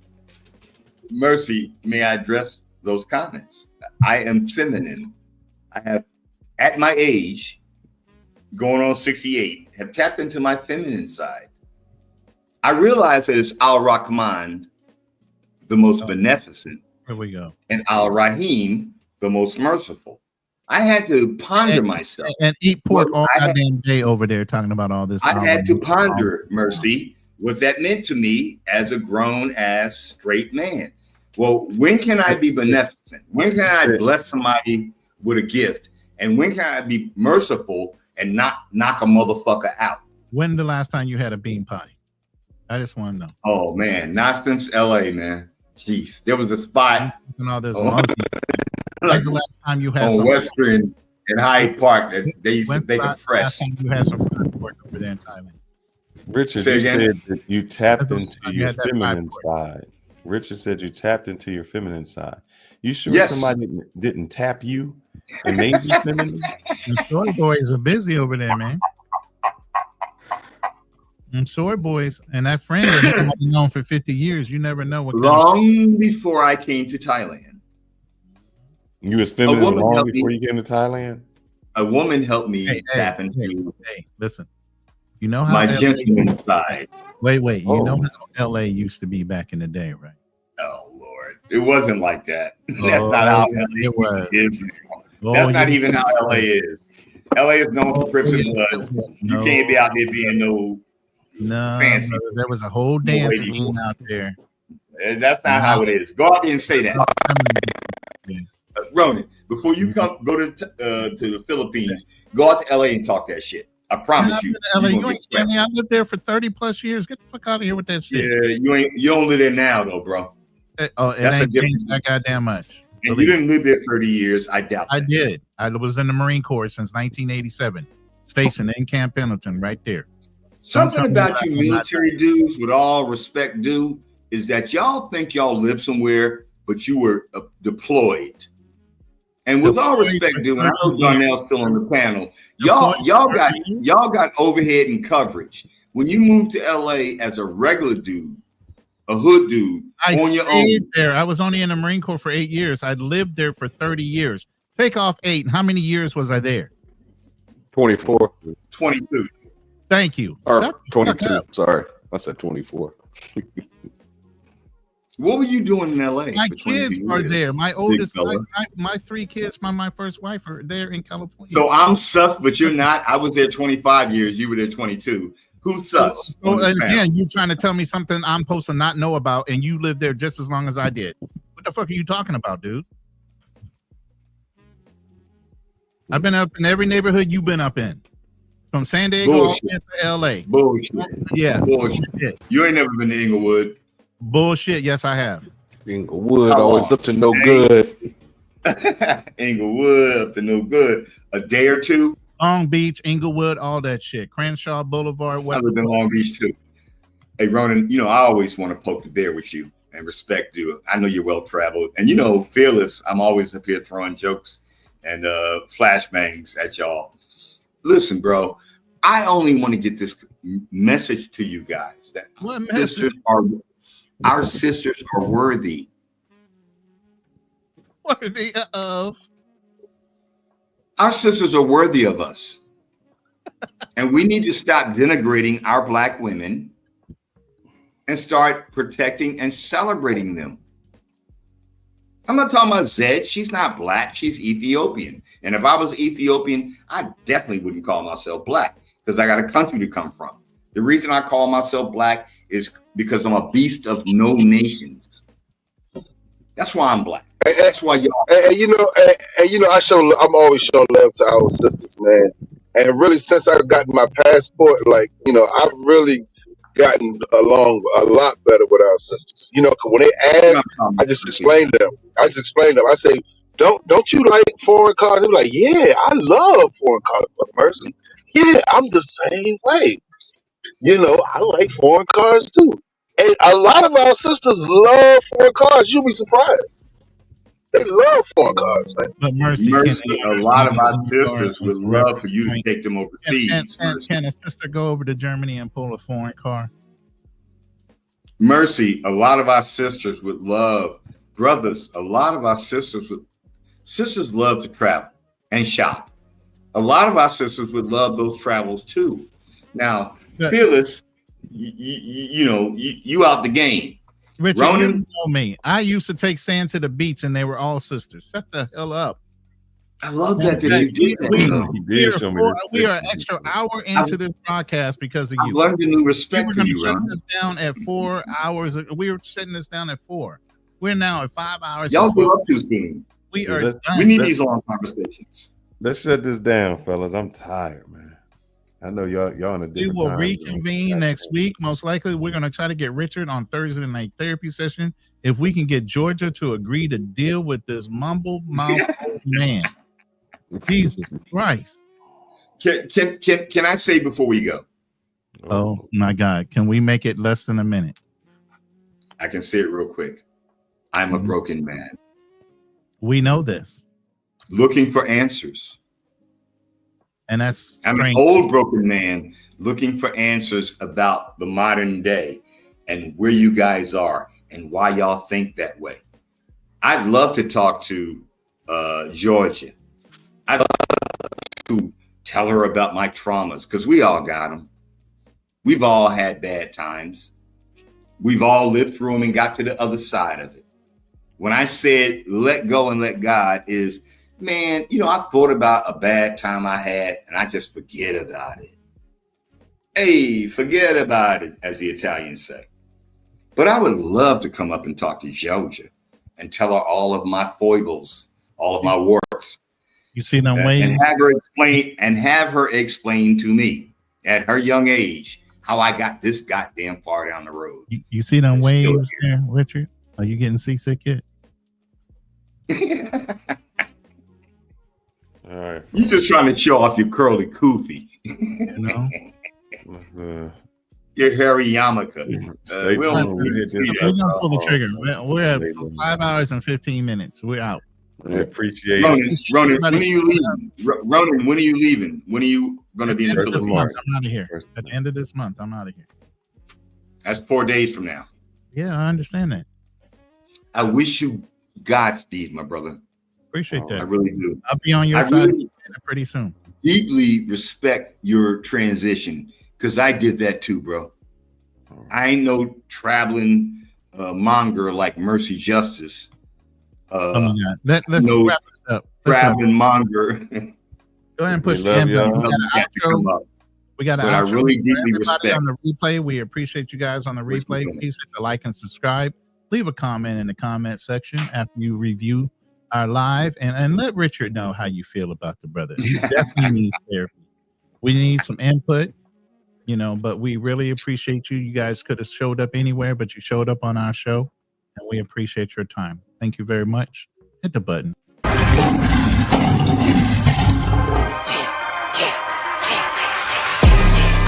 Mercy, may I address those comments? I am feminine. I have, at my age, going on 68, have tapped into my feminine side. I realize that it's Al-Rahman, the most beneficent. Here we go. And Al-Rahim, the most merciful. I had to ponder myself. And eat pork all goddamn day over there talking about all this. I had to ponder, Mercy, what that meant to me as a grown-ass straight man. Well, when can I be beneficent? When can I bless somebody with a gift? And when can I be merciful and not knock a motherfucker out? When the last time you had a bean pie? I just want to know. Oh, man. Not since LA, man. Jeez. There was a spot. And all this. When's the last time you had on Western and Hyde Park that they used to make it fresh? Last time you had some fried pork over there in Thailand? Richard, you said that you tapped into your feminine side. Richard said you tapped into your feminine side. You sure somebody didn't tap you and made you feminine? The story boys are busy over there, man. Soy boys and that friend that I've known for 50 years. You never know what. Long before I came to Thailand. You was feminine long helped before me. you came to Thailand? A woman helped me tap into listen. You know how my LA gentleman side. Wait. You know how LA used to be back in the day, right? Oh Lord, it wasn't like that. That's Oh, not how yes, LA it was. is. Oh, That's not yes, even how LA is. LA is known for Crips and Bloods. You can't be out there being no fancy. brother, there was a whole dance scene out there. That's not how it is. Go out there and say that. Ronan, before you go to the Philippines, go out to LA and talk that shit. I promise you. LA, you you ain't scared me. I lived there for 30 plus years. Get the fuck out of here with that shit. Yeah, you don't live there now though, bro. It That's ain't changed that goddamn much. And you didn't live there 30 years. I doubt that. I did. I was in the Marine Corps since 1987. Stationed in Camp Pendleton right there. Something about you military dudes, with all respect due, is that y'all think y'all live somewhere, but you were deployed. And with all respect due, and I know Darnell's still on the panel, y'all got overhead and coverage. When you move to LA as a regular dude, a hood dude, on your own. There. I was only in the Marine Corps for 8 years. I lived there for 30 years. Take off 8. How many years was I there? 24. 22. Thank you. Or 22. Sorry. I said 24. What were you doing in LA? My kids are there. My oldest, my 3 kids, my first wife are there in California. So I'm sucked, but you're not. I was there 25 years. You were there 22. Who sucks? So again, you trying to tell me something I'm supposed to not know about, and you lived there just as long as I did. What the fuck are you talking about, dude? I've been up in every neighborhood you've been up in. From San Diego all the way to LA. Bullshit. Yeah. Bullshit. You ain't never been to Inglewood. Bullshit. Yes, I have. Inglewood always up to no good. Inglewood up to no good. A day or two. Long Beach, Inglewood, all that shit. Crenshaw Boulevard. I lived in Long Beach too. Hey Ronan, I always want to poke the bear with you and respect you. I know you're well traveled, and fearless. I'm always up here throwing jokes and flashbangs at y'all. Listen, bro, I only want to get this message to you guys that our sisters are worthy. Worthy of. Our sisters are worthy of us. And we need to stop denigrating our Black women and start protecting and celebrating them. I'm not talking about Zed. She's not Black. She's Ethiopian. And if I was Ethiopian, I definitely wouldn't call myself Black because I got a country to come from. The reason I call myself Black is because I'm a beast of no nations. That's why I'm Black. That's why y'all. I'm always showing love to our sisters, man. And really, since I've gotten my passport, I've really gotten along a lot better with our sisters. 'Cause when they ask, I just explain them. I say, don't you like foreign cars? They're like, yeah, I love foreign cars, but Mercy. Yeah, I'm the same way. I like foreign cars too. And a lot of our sisters love foreign cars. You'll be surprised. They love foreign cars, man. But Mercy, a lot of our sisters would love for you to take them overseas. Can a sister go over to Germany and pull a foreign car? Mercy, a lot of our sisters would love, brothers, a lot of our sisters love to travel and shop. A lot of our sisters would love those travels too. Now, Fearless, you out the game. Richard, Ronan, you know me. I used to take Sand to the beach, and they were all sisters. Shut the hell up. I love that you did that. We are an extra hour into this broadcast because of you. I learned a new respect for you, shut this down at 4 hours. We were shutting this down at 4. We're now at 5 hours. Y'all go up too soon. We are. We need these long conversations. Let's shut this down, fellas. I'm tired, man. I know y'all in a different. We will time reconvene next week. Most likely, we're going to try to get Richard on Thursday night therapy session. If we can get Georgia to agree to deal with this mumble mouth man, Jesus Christ! Can I say before we go? Oh my God! Can we make it less than a minute? I can say it real quick. I'm a broken man. We know this. Looking for answers. And that's I'm an old broken man looking for answers about the modern day and where you guys are and why y'all think that way. I'd love to talk to Georgia. I'd love to tell her about my traumas because we all got them. We've all had bad times. We've all lived through them and got to the other side of it. When I said let go and let God is, man, I thought about a bad time I had and I just forget about it. Hey, forget about it, as the Italians say. But I would love to come up and talk to Georgia and tell her all of my foibles, all of my warts. You see them ways? And have her explain to me at her young age how I got this goddamn far down the road. You see them waves there, Richard? Are you getting seasick yet? All right. You just trying to show off your curly koofy. Your hairy yarmulke. We're gonna pull the trigger. We're at 5 hours and 15 minutes. We're out. I appreciate it. Ronan, when are you leaving? Ronan, when are you leaving? When are you going to be in the Philippines? I'm out of here. At the end of this month, I'm out of here. That's 4 days from now. Yeah, I understand that. I wish you Godspeed, my brother. Appreciate that. I really do. I'll be on your side pretty soon. Deeply respect your transition because I did that too, bro. I ain't no traveling monger like Mercy Justice. Oh my God. Let's no wrap this up. Traveling monger. Go ahead and push We the end love button. y'all. We got an But I outro. really For deeply everybody respect. on the replay. We appreciate you guys on the replay. Please hit the like and subscribe. Leave a comment in the comment section after you review our live and let Richard know how you feel about the brother. He definitely needs therapy. We need some input, but we really appreciate you. You guys could have showed up anywhere, but you showed up on our show, and we appreciate your time. Thank you very much. Hit the button.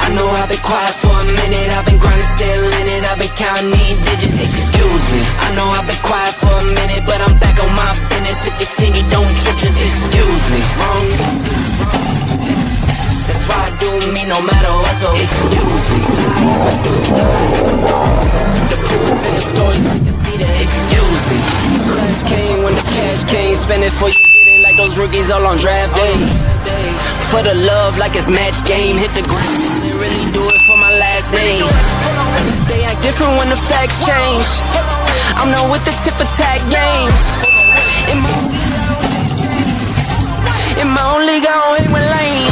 I know I've been quiet for a minute, I've been grinding, still in it, I've been counting these digits, excuse me. I know I've been quiet for a minute, but I'm back on my business. If you see me, don't trip, just excuse me. Wrong. That's why I do me no matter what, so excuse me. Lie if I do, lie if I don't. The proof is in the story, you can see that, excuse me. The crash came when the cash came, spend it for you get it like those rookies all on draft day. For the love like it's match game, hit the ground. Really do it for my last name. They act different when the facts change. I'm not with the tit for tat games. In my own league, I don't hang with lame.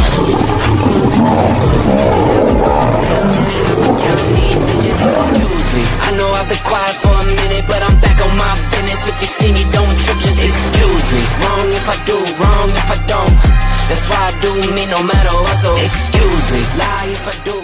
Excuse me. I know I've been quiet for a minute, but I'm back on my business. If you see me, don't trip, just excuse me. Wrong if I do, wrong if I don't. That's why I do me no matter what, so excuse me. Lie if I do.